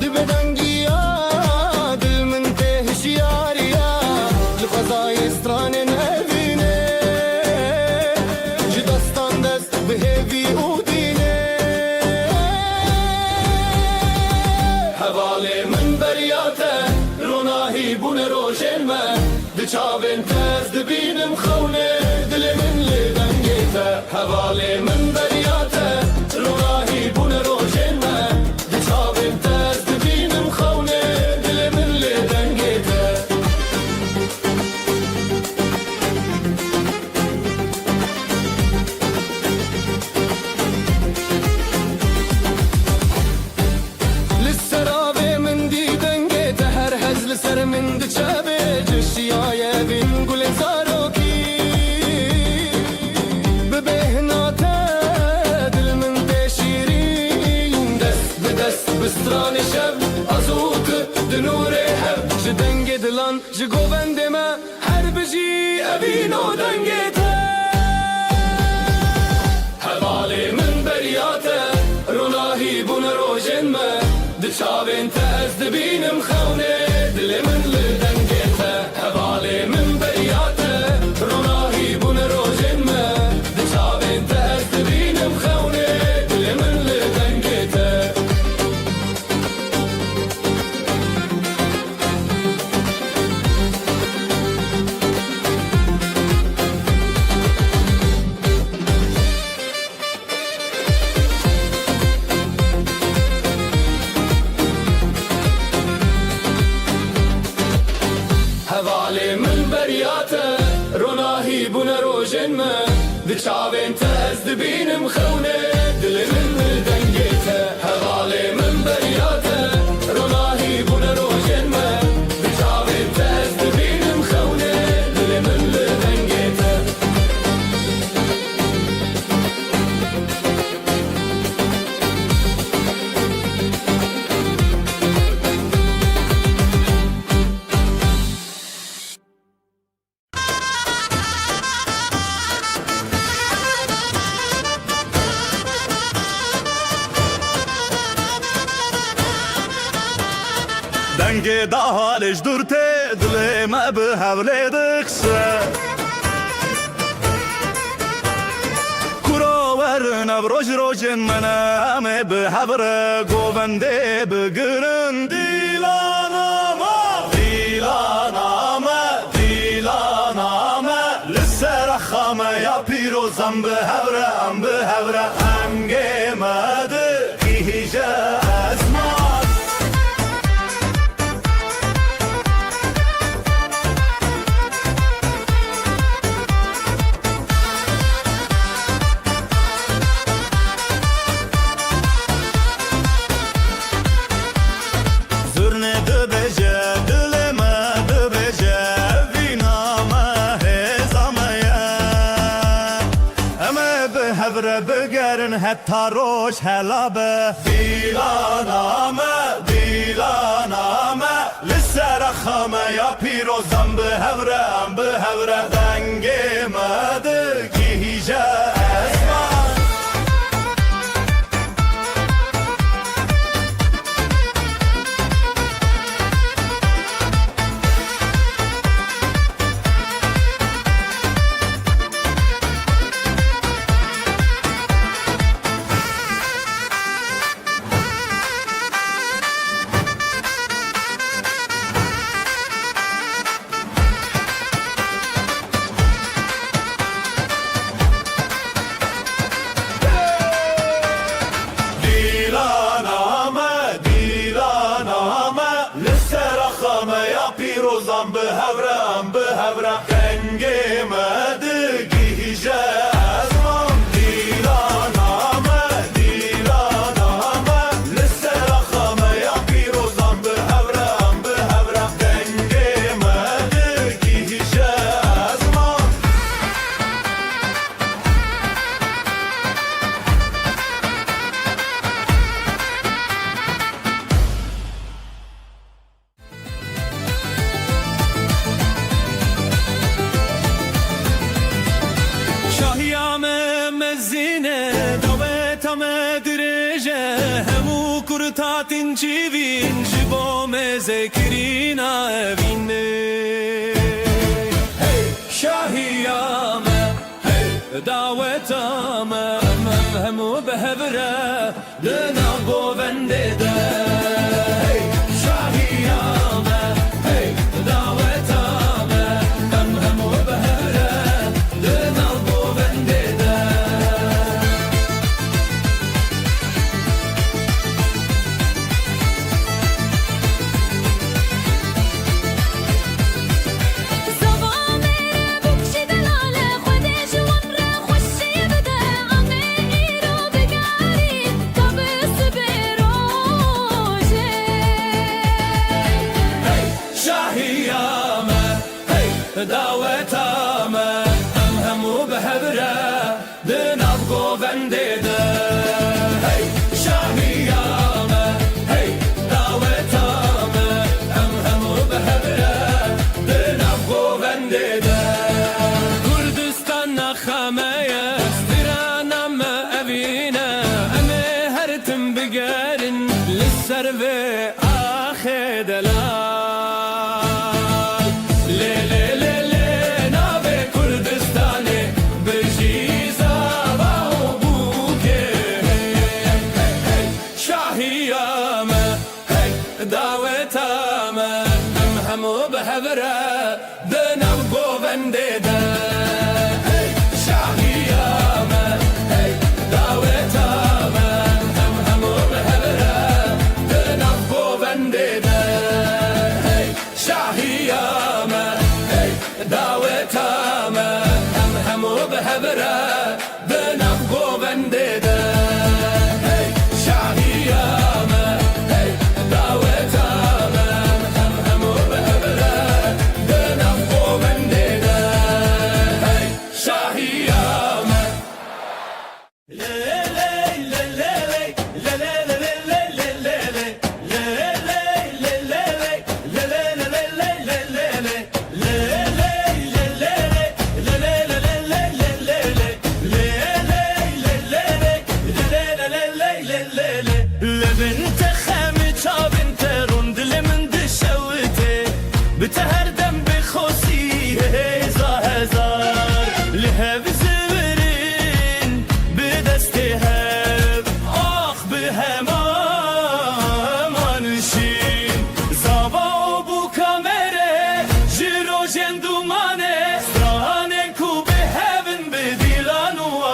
دبدنگیا دل من تهشیاریا لخزای استران نبینه جدستان دست بهوی اودینه حواله من بریاته روناهی بون روشن من دچاوین تز دبینم خونه دل من لدنگیته حواله من بریاته روناهی بون روشن من دچاوین تز دبینم خونه دل من لدنگیته لسرابه من دیدنگیته هر هزل سر من دچابه جشیای بین گل زاروکی ببهناته دل من تشیرین دست به دست بستران شب ازوت دنور هب جدنگ دلان جگوبند ما هر بجی ابینو دنگیته حواله من بریاته روناهی بون روشن ما دچاوین تز دبینم خونه دل من لدنگیته حواله من بریاته روناهی بون روشن ما دچاوین تز دبینم خونه دل من لدنگیته حواله من بریاته روناهی بون روشن ما دچاوین تز دبینم خونه دل من دنگیته حواله من بریاته روناهی بون روشن ما دچاوین تز دبینم خونه دل من دنگیته دنگ دالش دورته دل ما به حوله دخسه کراور نبروج روجن منامه به حبره گوونده بگرن دیلانما دیلانما ام بهوره ام بهوره ام گمده هیجه ازمان زرنه دو بجه دلمه دو بجه وینامه هزامه امه به هفره بگرن حتی روش هلابه دیلانامه دیلانامه لسر خامه یا پیروزم به هفره ام به هفره دنگه مده گیجه اسمان پیروزم به هورم به هورم دنگه مدگی جزمم دیلانامه دیلانامه لسر خامه یا پیروزم به هورم به هورم دنگه مدگی جزمم Tatin civin jibome zekrina evine hey şahiyame hey davetame mevhemu behevre dena govendede hey şahiyame hey davetame mevhemu behevre dena govendede دعوتامه هم همو بهبره دناب گوونده هی شاهیامه هی دعوتامه هم همو بهبره دناب گوونده کردستان نخمه استرانم اوینه امه هرتم بگرن لسر و آخه دلال دعوتامه هم همو بهوره دنم گوونده هی شاهیامه هی دعوتامه هم همو بهوره دنم گوونده هی شاهیامه هی دعوتامه هم همو بهوره دنم گوونده بتهردم بخوصی هزار هزار لهب زورین به دست هب آخ به همانشین زابا و بو کامره جیرو جندومانه سرانه کو به هبن به دیلان و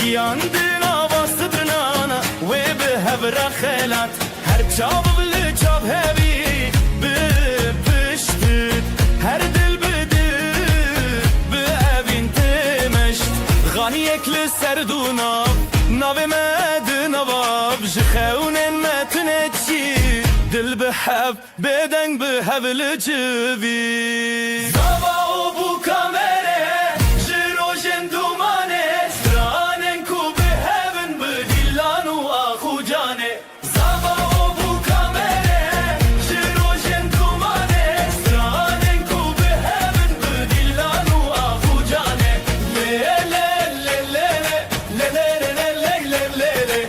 Yandın havası dırnağına ve bir hevra xelat her çab bili çab hevi bir piştit her dil bidir bir evin temeşt Ganiyekli serduna nave medin avab jxeunen metnetçi dil bihev beden bihevli civi Zava o bu kamere jirojen dumane stranen ku bihevin bidillanu ahu cane Zava o bu kamere jirojen dumane stranen ku bihevin bidillanu ahu cane Le le le le le le le le le le le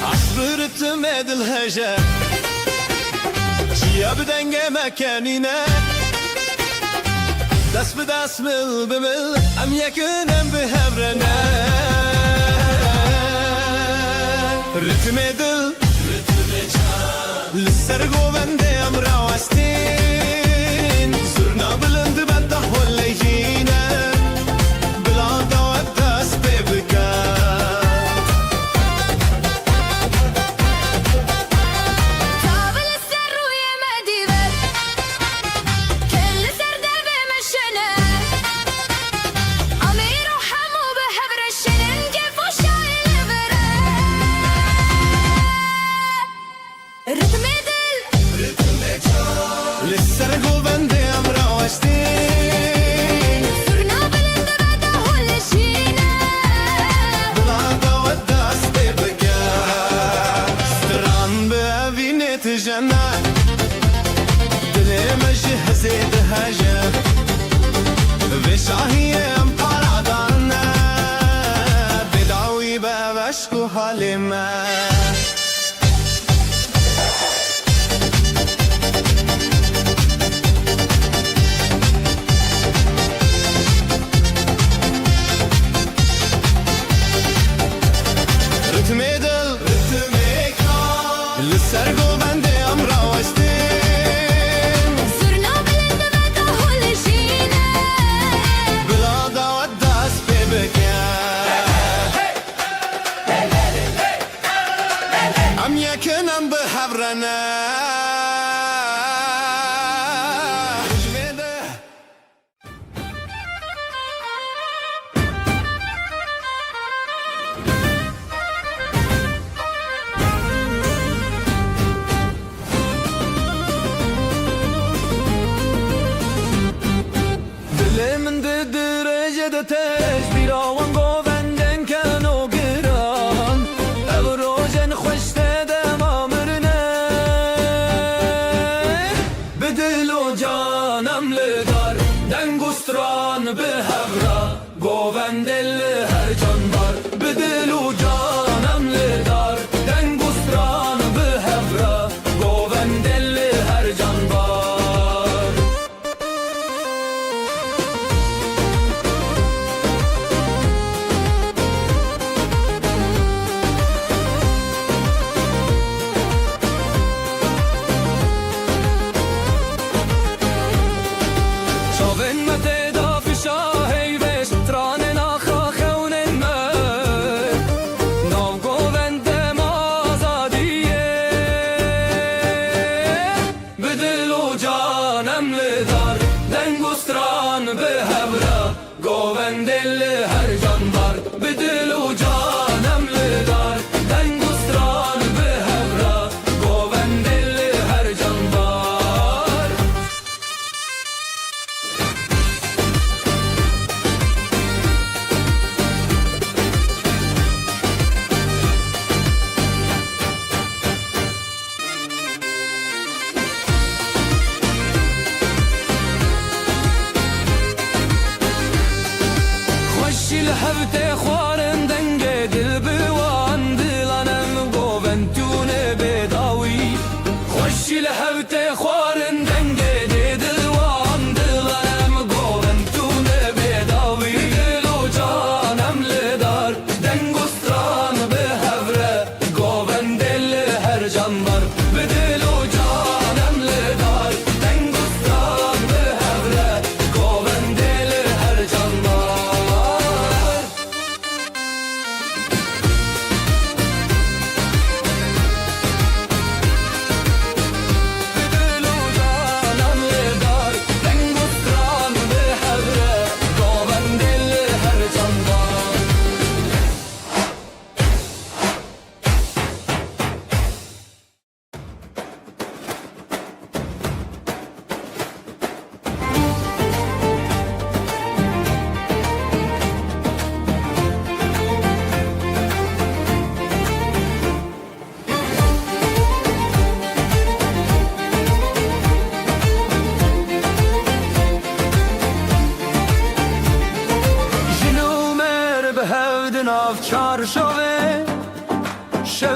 عصرت مد الهجا يا بدنج مكاننا دس بدس مل بمل ام يكن ام بهبرنا رتم دل للسرقو بندي ام راوستين زرنا بلند بده ولا يجينا بلا دوت دس ببكا كابل السر ويا مديبر كل سر درب مشنا أمير وحمو بهبر الشنن كيف وشايل برا رتم دل للسرقو بندي ام راوستين صرنا بلند بعده ولا شينا بلا دوت دس ببكا ستران بأبيني تجنى دلي مجهزي دهجة بشاهي ام قرادانا بدعوي بابشكو حالما رتم دل للسرقو بندي ام راوستين صرنا بلند بعده ولا شينا بلا دوت دس ببكا ام يكن ام بحبرنا من درجة تجبير وانقو بندن كانوا قران أبروجن خوش تدام أمرنا بدلو جانم لدار دنگوستران بهبرا قوبندل هر جانبار بدلو جانم لدار دنگوستران بهبرا قوبندل هر جانبار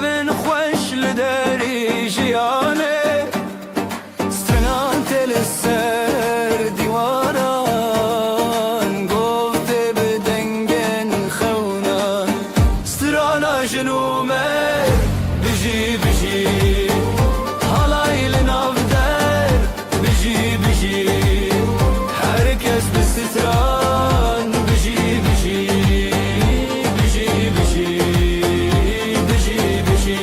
من خوش لداري جياني سترنان تل السر ديوانان قلت بدنجن خونان سترانا جنومي بجي بجي هلاي لنافدر بجي بجي herkes bir stran biji biji biji biji biji biji biji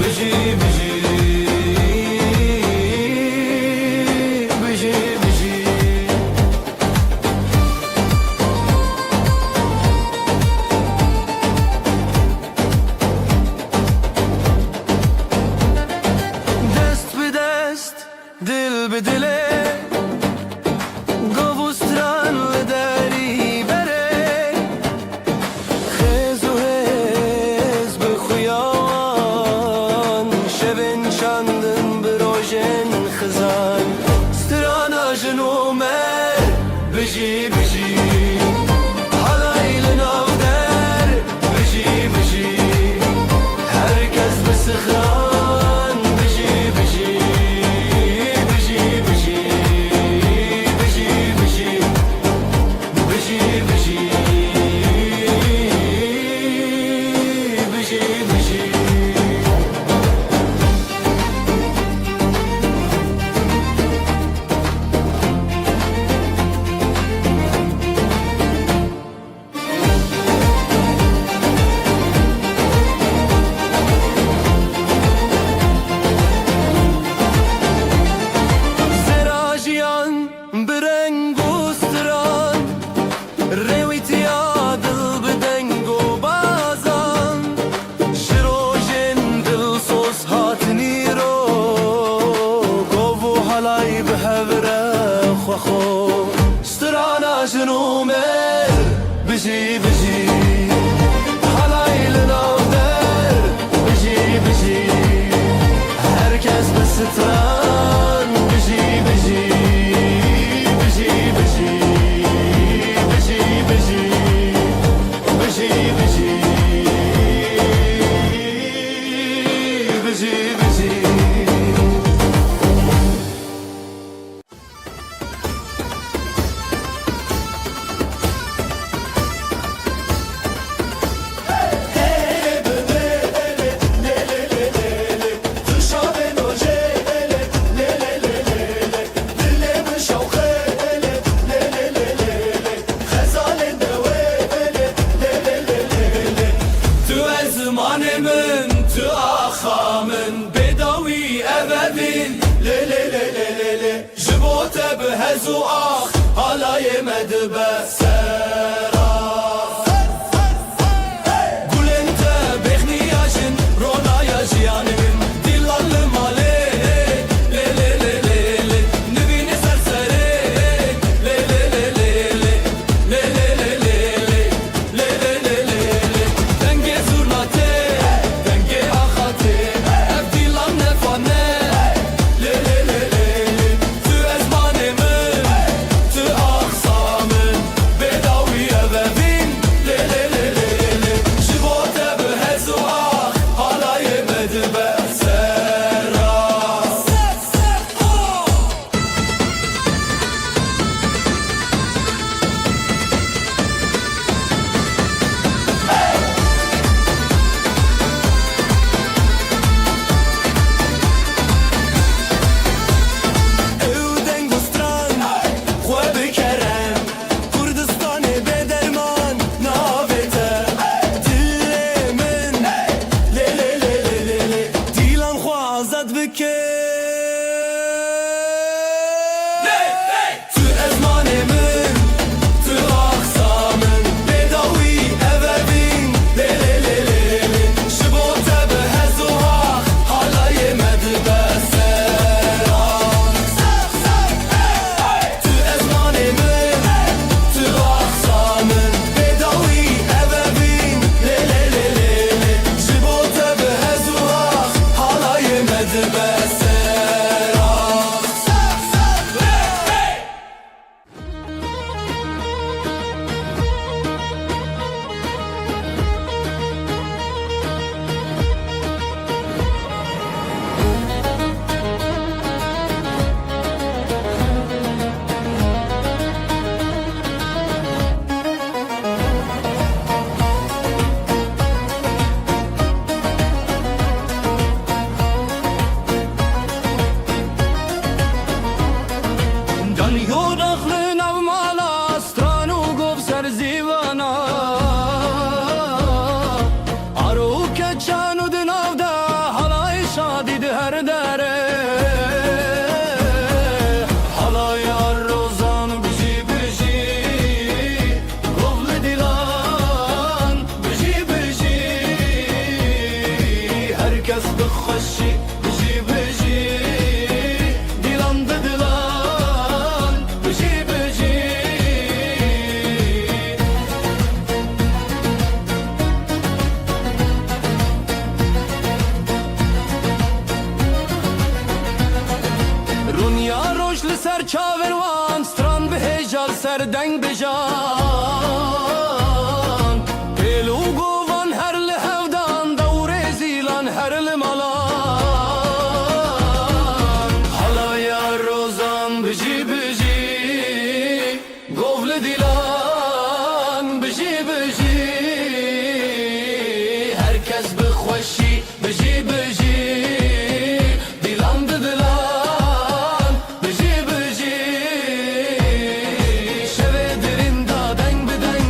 biji biji biji dest bi dest dil bi dile Gavustran ledari bere Khezu hez bkhuyan Shevin chandin brojen khazan Strana jnumer biji biji Halayl navder biji biji Herkes bsikhran biji biji biji biji biji biji biji biji biji biji Zerajian brengu stran Rewitya dil bedengo bazan Shirojen dil sos hatni ro Govu halay behevre khokho Strana jnumer biji biji Halay lenavder biji biji Herkes bistran biji biji biji biji biji biji biji biji biji biji Tu ezmanemin, tu axamın Bedavi evevin Le le le le le le Jibote behezu ah Halaye medbe serah Gulente behniyajin Ronaya jiyanimim Dillallı male Le le le le le Nivini sersere Le le le le le Le le le le le Le le le le le Denge zurnate Denge ahate Ev dilan nefane Le le le le le Tu ezmanemin Tu aksamın Bedavi evevin Le le le le le Jibote behezu ah Halaye medbe serah Evden gustran Khwe bikerem Kurdistanê bederman Navete Dilemin Le le le le le le Dilan xwe azad bike Tu ezmanemin Tu aksamın Bedavi evevin Le le le le le Jibote behezu ah Halaye medbe serah Tu ezmanemin Tu aksamın Bedavi evevin Le le le le le Jibote behezu ah Halaye medbe serah شان و دناو دا حالای شادی ده هر داره حالای هر روزان بجی بجی گفل دیلان بجی بجی herkes بخوشی بجی بجی دیلان ده دیلان بجی بجی رونیا روش لسر چاوروان ستران به هجال سردنگ بجان پیلو گوان هر لحودان دور زیلان هر لمالان حالای روزان بجی بجی گوول دیلان بجی بجی herkes بخوشی بجی بجی دیلان ده دیلان بجی بجی شوه درین دادنگ بدنگ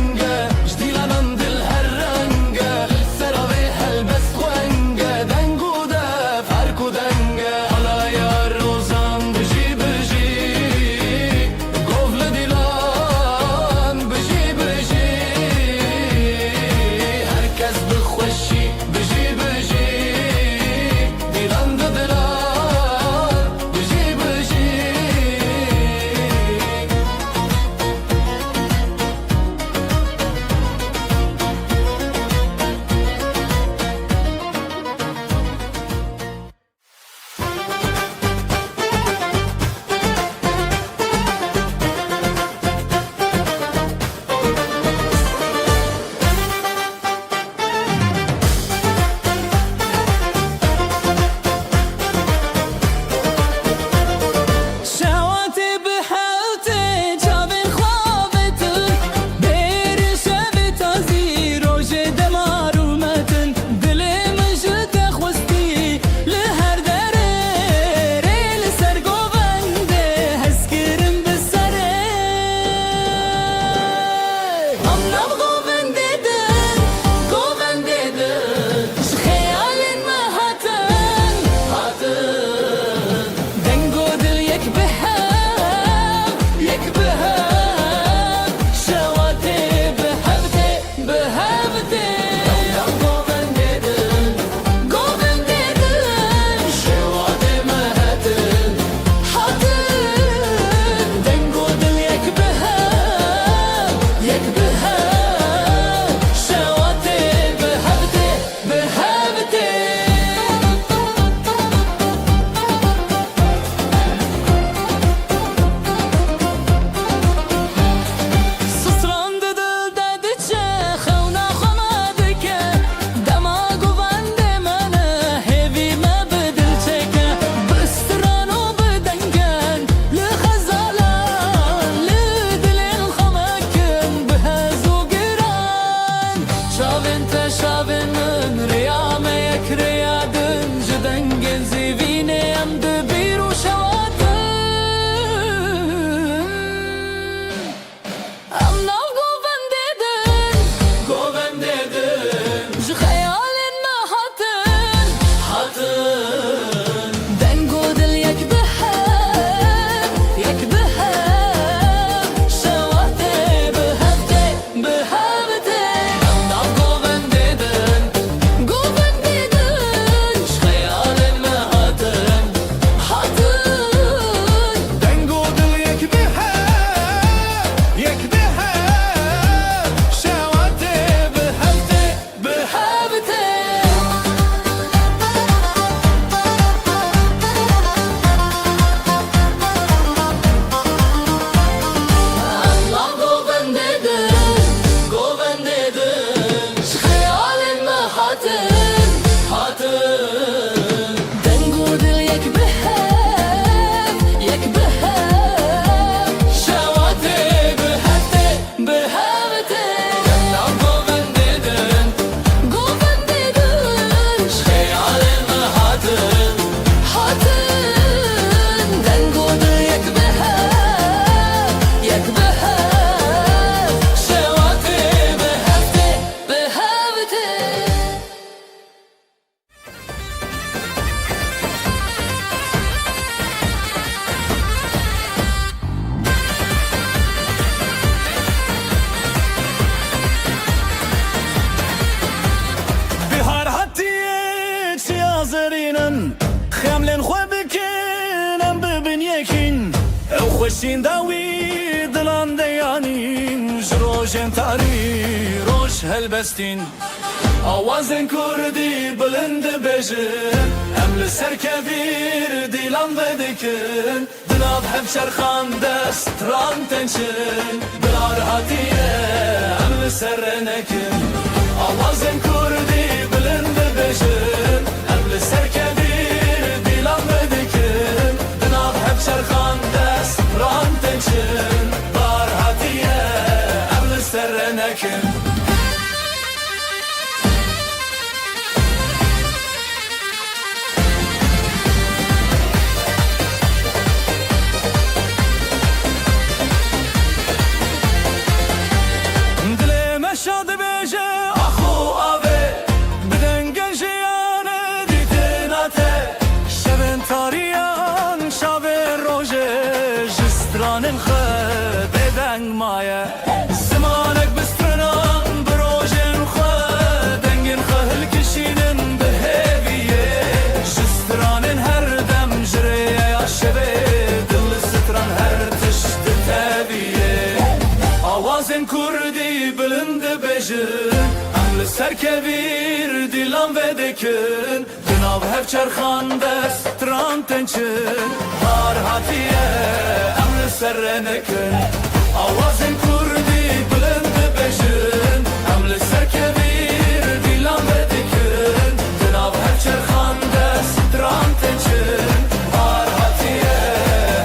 ناظرینن خملن خو بکنن ببین یکین او خوشین داوی دلان دیانین جروجن تاری روش هلبستین آوازن کردی بلند بجن هم لسر کبیر دیلان بدکن دلاب هم شرخان دست ران تنشن بلار هاتیه هم لسر نکن آوازن کردی بلند بجن هم لسر کبیر دیلان بدکن دلاب هم شرخان دست ران تنشن بلار هاتیه هم لسر نکن شاد بیجه آخو آوه بدن گنجیانه دیدناته شبن تاریان شب روژه جسترانن خود بدنگ مایه زمانک بسترنان بروژن خود دنگن خهل کشیدن به هیویه جسترانن هر دم جریه یا شبه دل ستران هر تشت تبیه آوازن کردی بلند بجن هم لسر کبیر دیلان ودکن دناو هف چرخان دستران تنچن هار هاتیه هم لسر نکن آوازن کردی بلند بجن هم لسر کبیر دیلان ودکن دناو هف چرخان دستران تنچن هار هاتیه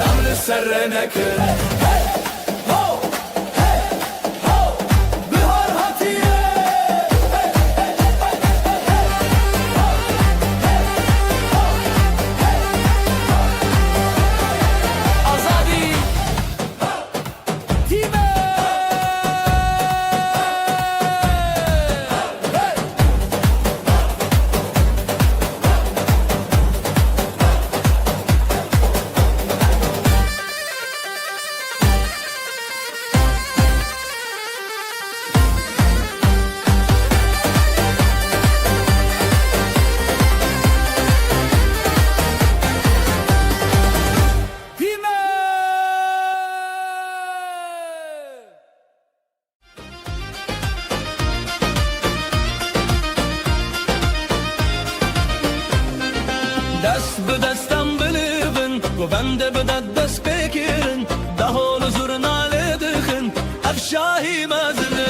هم لسر نکن دست به دستم بلیبن گوونده به دست بکرن دهان زرناله دخن افشاهی مزنه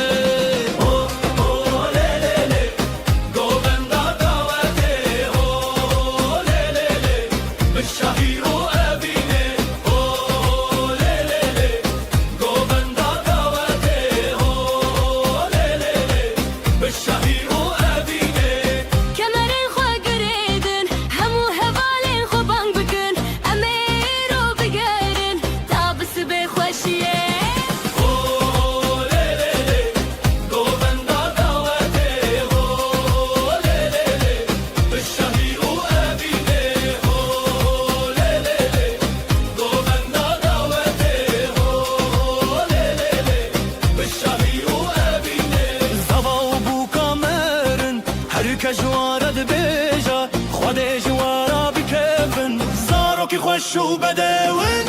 جوارا دبیجا خود جوارا بکفن زارو کی خوشو بدون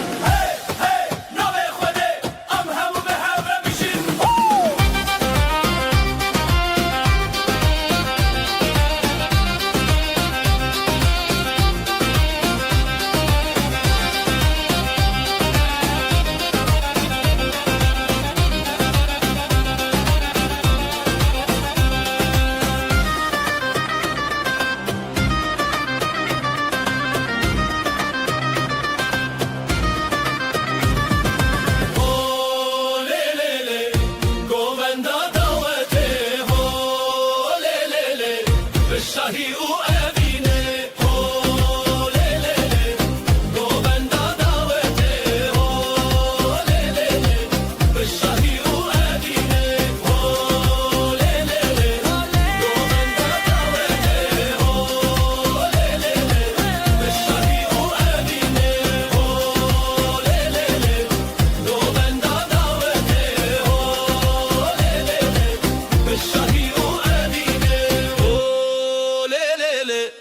ليلة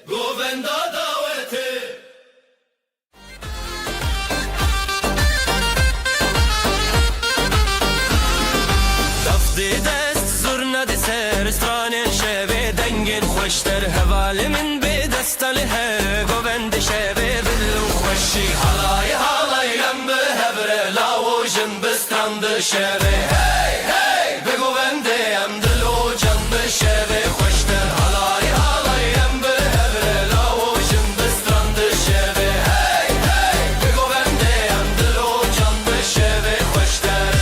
Govenda daveti دفدی دست زور ندیسر استرانین شوی دنگین خوشتر هوالی من بی دستالی he گووند شوی دلو خوشی halay halay یم به هبره لاوجن بستراند شوی hey hey به گوونده یم دلو جن به شوی خوشتر halay halay یم به هبره لاوجن بستراند شوی hey hey به گوونده یم دلو جن به شوی خوشتر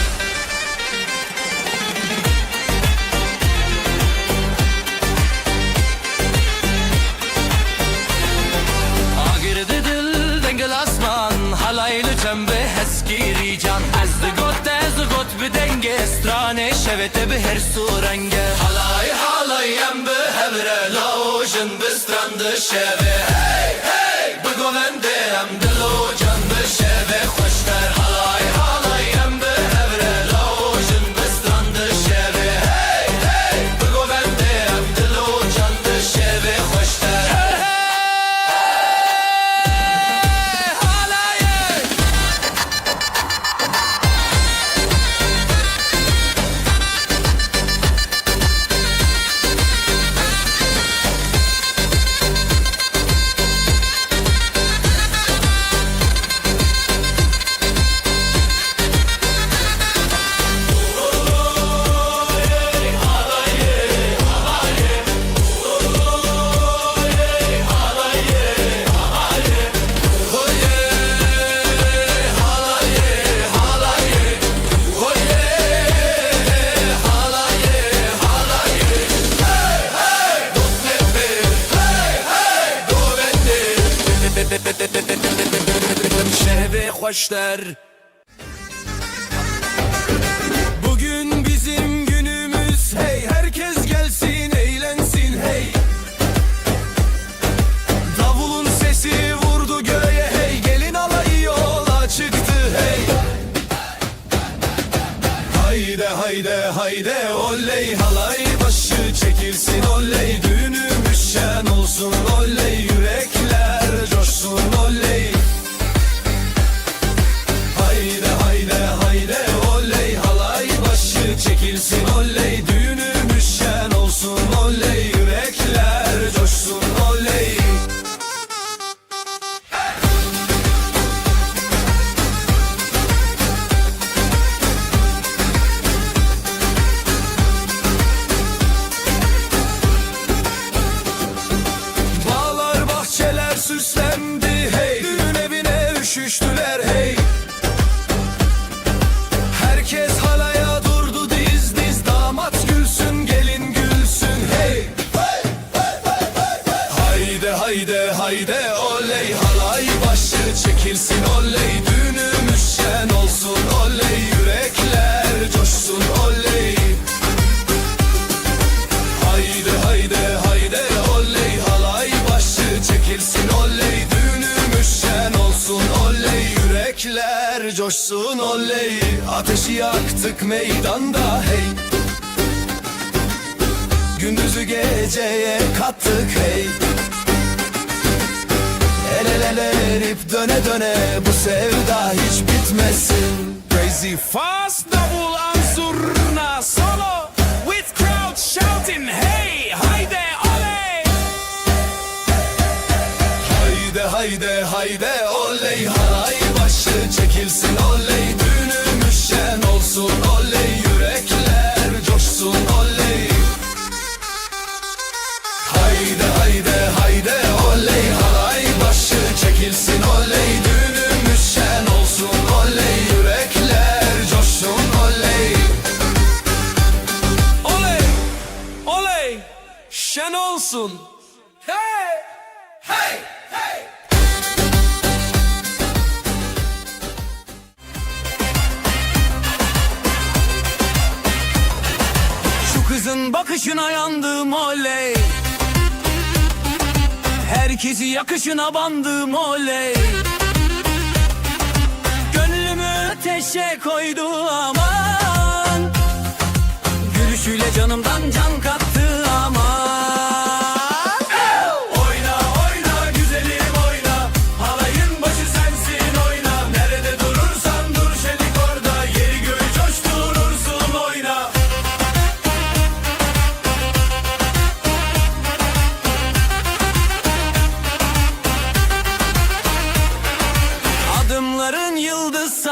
Agirdi dil dengel asman halaylı çembe heskiri can az got bi denge strane şevete bi her surenge halay halay yem bi hevre lojin bi strandı şeve hey hey bi govende yem dilo can bi şeve hoşter halay halay yem bi hevre lojin bi strandı şeve hey hey bi govende yem dilo can bi şeve hoşter Şehve hoşlar Bugün bizim günümüz hey herkes gelsin eğlensin hey Davulun sesi vurdu göğe hey gelin alayı yola çıktı hey Hayde hayde hayde oley halay başı çekilsin oley Düğünümüz şen olsun oley yürekler coşsun oley Hayde hayde hayde oley halay başı çekilsin oley Düğünümüz şen olsun oley yürekler coşsun oley Bağlar bahçeler süslendi hey Düğün evine üşüştüler hey Herkes halaya durdu diz diz Damat gülsün gelin gülsün hey Hayde hayde hayde oley halay başı çekilsin oley Düğünümüz şen olsun oley yürekler coşsun oley Hayde hayde hayde oley halay başı çekilsin oley Düğünümüz şen olsun oley yürekler coşsun oley Ateşi yaktık meydanda hey Gündüzü geceye kattık hey El ele ele ip döne döne bu sevda hiç bitmesin Crazy fast double ansurna solo with crowd shouting hey hayde oley Hayde hayde hayde oley halay başı çekilsin oley Düğünümüz şen olsun oley yürekler coşsun oley Hayde hayde hayde oley halay başı çekilsin oley Düğünümüz şen olsun oley yürekler coşsun oley oley oley şen olsun hey hey hey Şu kızın bakışına yandım oley Herkesi yakışına bandım oley Gönlümü ateşe koydu aman Gülüşüyle canımdan can kattı aman Oyna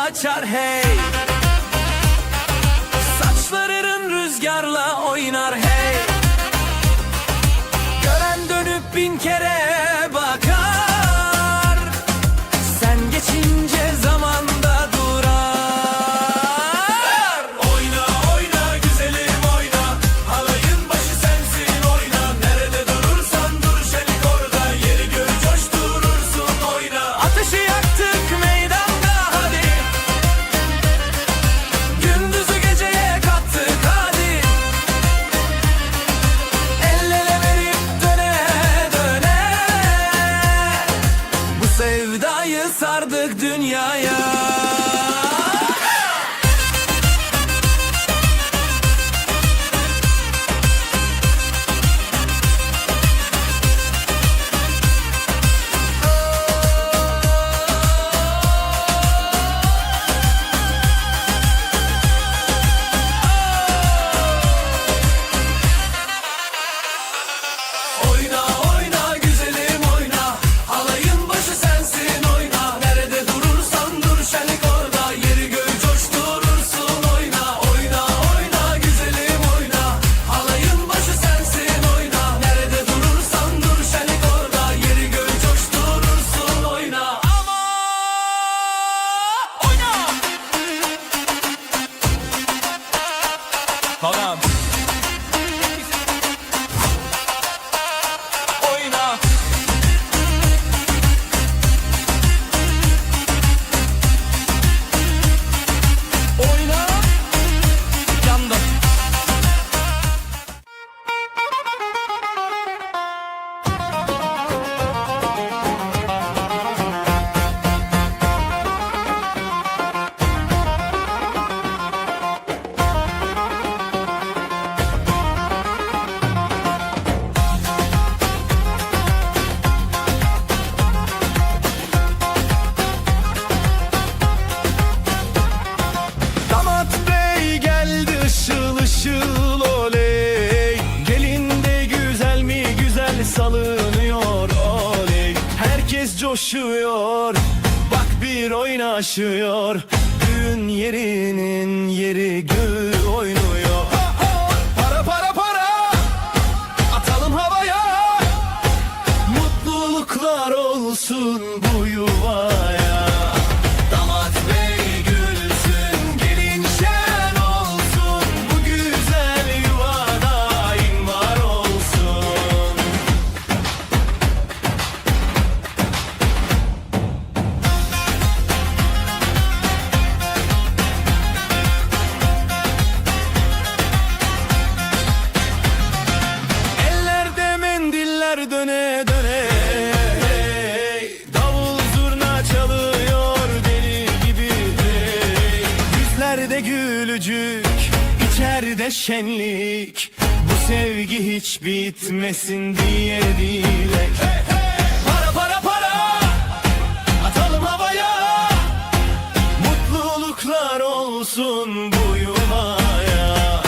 açar hey. Saçların rüzgarla oynar hey. Gören dönüp bin kere bakar. Sen geçince zamanda durar. Oyna oyna güzelim oyna. Halayın başı sensin oyna. Nerede durursan dur şenik orada. Yeri göğü coşturursun oyna. Ateşi yaktık meydanda hadi. Gündüzü geceye kattık hadi. El ele verip döne döne. Bu sevdayı sardık dünyaya. Oyna oyna güzelim oyna. Halayın başı sensin oyna. Nerede durursan dur şenik orada. Yeri göğü coşturursun oyna. Oyna oyna güzelim oyna. Halayın başı sensin oyna. Nerede durursan dur şenik orada. Yeri göğü coşturursun oyna. Ama oyna. Halam. Oyna. Oyna. Yandım. Damat bey geldi ışıl ışıl oley. Gelin de güzel mi güzel salınıyor oley. Herkes coşuyor, bak bir oynaşıyor. Düğün yerinin yeri gül oynuyor. Para para para, atalım havaya. Mutluluklar olsun bu yuvaya. Damat bey gülsün, gelin şen olsun. Bu güzel yuva daim var olsun. Ellerde mendiller döne döne. Davul zurna çalıyor deli gibi. Yüzlerde gülücük, içeride şenlik. Bu sevgi hiç bitmesin diye dilek. Para para para, atalım havaya. Mutluluklar olsun bu yuvaya.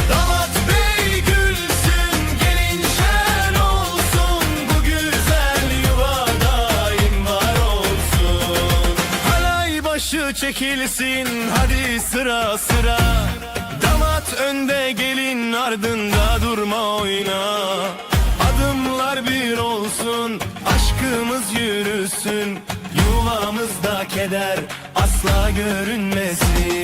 Damat bey gülsün, gelin şen olsun. Bu güzel yuva daim var olsun. Halay başı çekilsin hadi sıra sıra. Damat önde gelin ardında durma oyna. Adımlar bir olsun, aşkımız yürüsün. Yuvamızda keder asla görünmesin.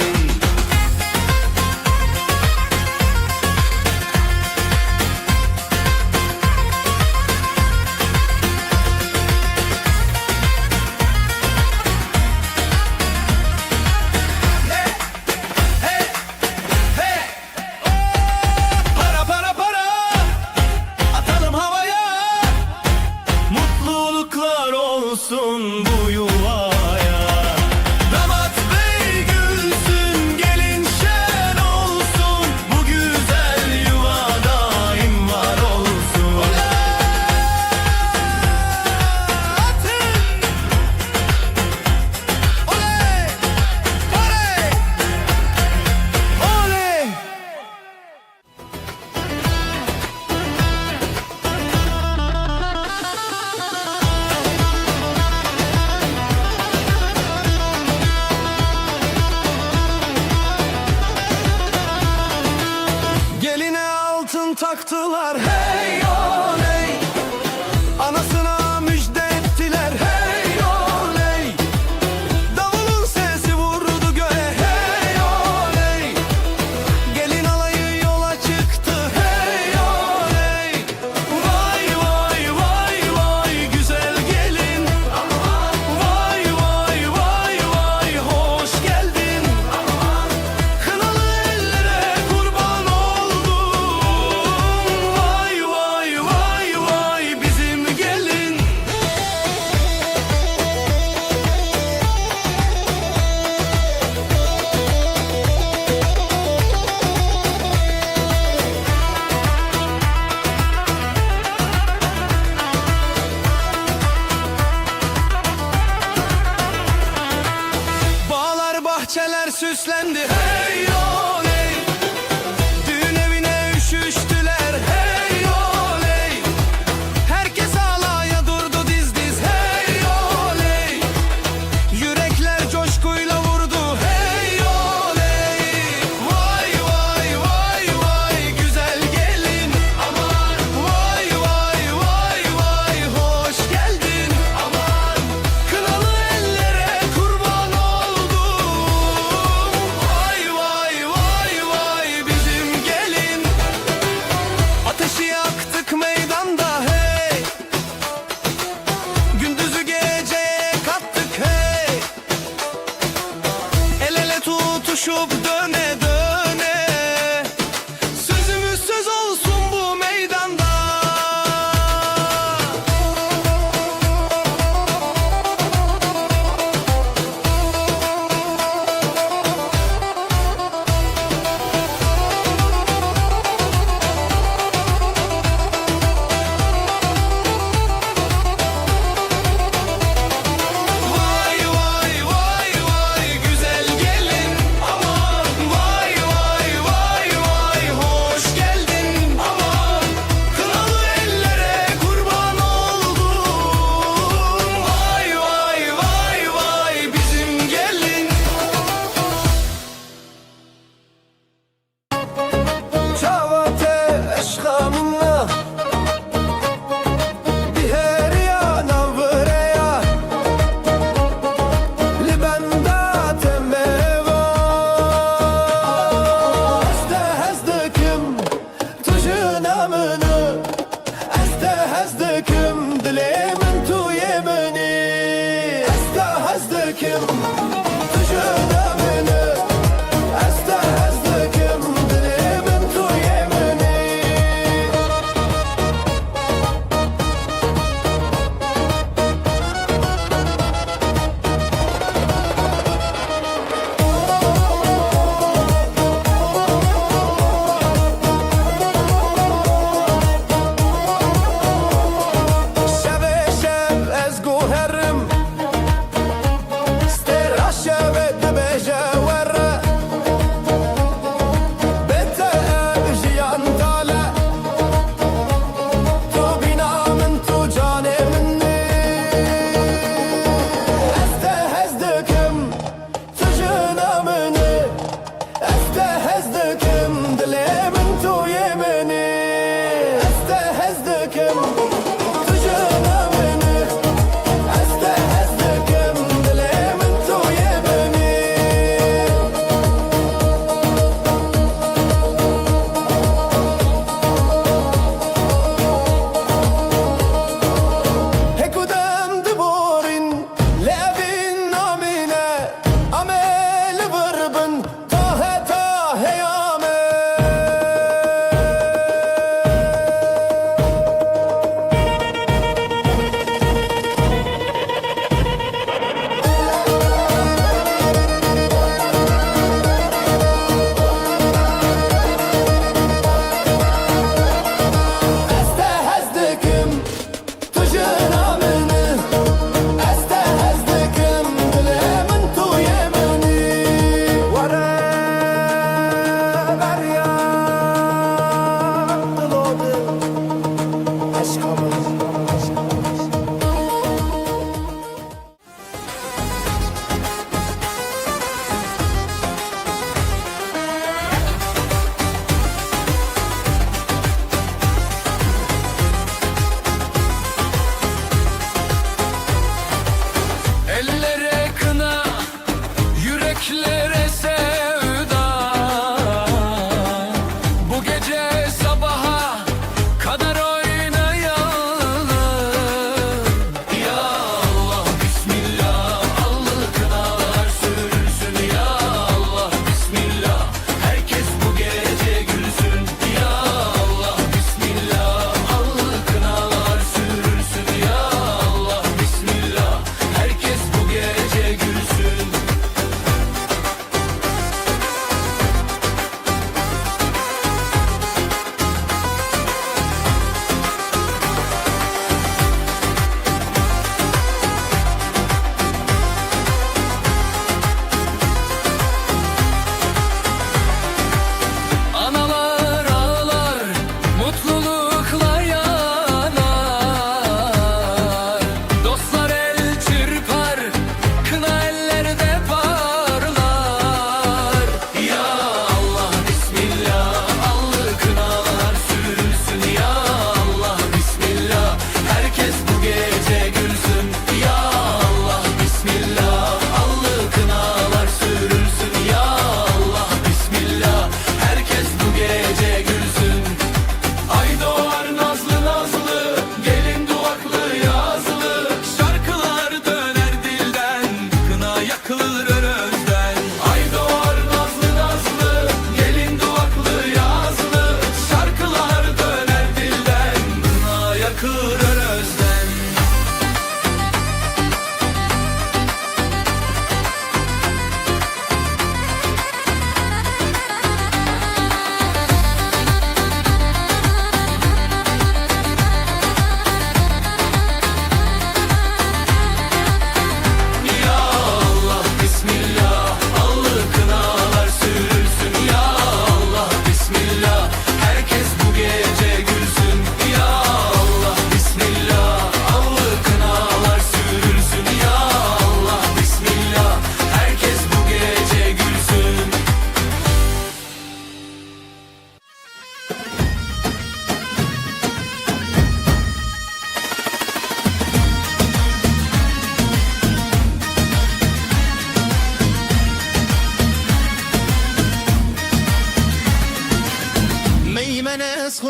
Para para para, atalım havaya. Mutluluklar olsun bu yuvaya. Damat bey gülsün, gelin şen olsun. Bu güzel yuva daim var olsun. Atın! Oley! Oley! Oley! taktılar hey oley. Anasına müjde ettiler hey oley. Davulun sesi vurdu göğe hey oley. Gelin alayı yola çıktı hey oley. Vay vay vay vay güzel gelin. Vay vay vay vay hoş geldin. Kınalı ellere kurban oldum. Vay vay vay vay bizim gelin. Bağlar bahçeler süslendi hey oley. Düğün evine üşüştüler hey oley. Herkes alaya durdu diz diz hey oley. Yürekler coşkuyla vurdu hey oley. Vay vay vay vay güzel gelin. Aman vay vay vay vay hoş geldin. Aman kınalı ellere kurban oldum. Vay vay vay vay bizim gelin. Ateşi yaktık meydanda hey. Gündüzü geceye kattık hey. El ele tutuşup döne döne. Sözümüz söz olsun bu meydanda. Vay vay vay vay güzel gelin. Aman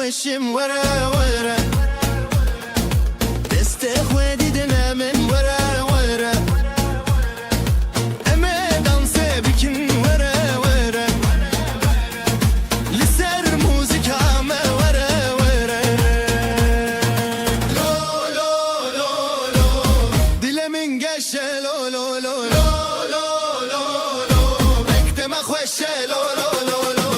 خوشم وره وره دست خودی دنه من وره وره امه دانسه بکن وره وره لسر موزیک همه وره وره لو لو لو لو دلمین گشه لو لو لو لو لو لو لو بکتم خوشه لو لو لو لو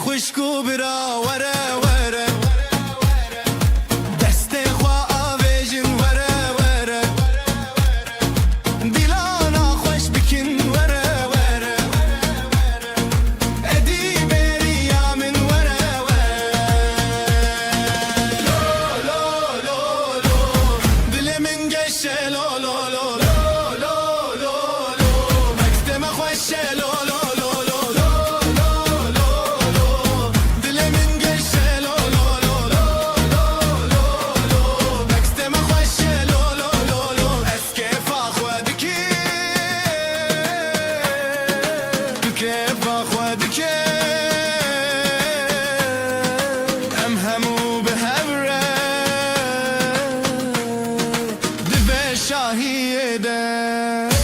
خوشکو برا وره وره دست خواه آویجن وره وره دیلانا خوش بکن وره وره ادی بری یامن وره وره لو لو لو لو دل من گشه لو لو لو لو لو لو لو مکتم خوشه لو لو لو لو ام همو به هوره دو شاهیه ده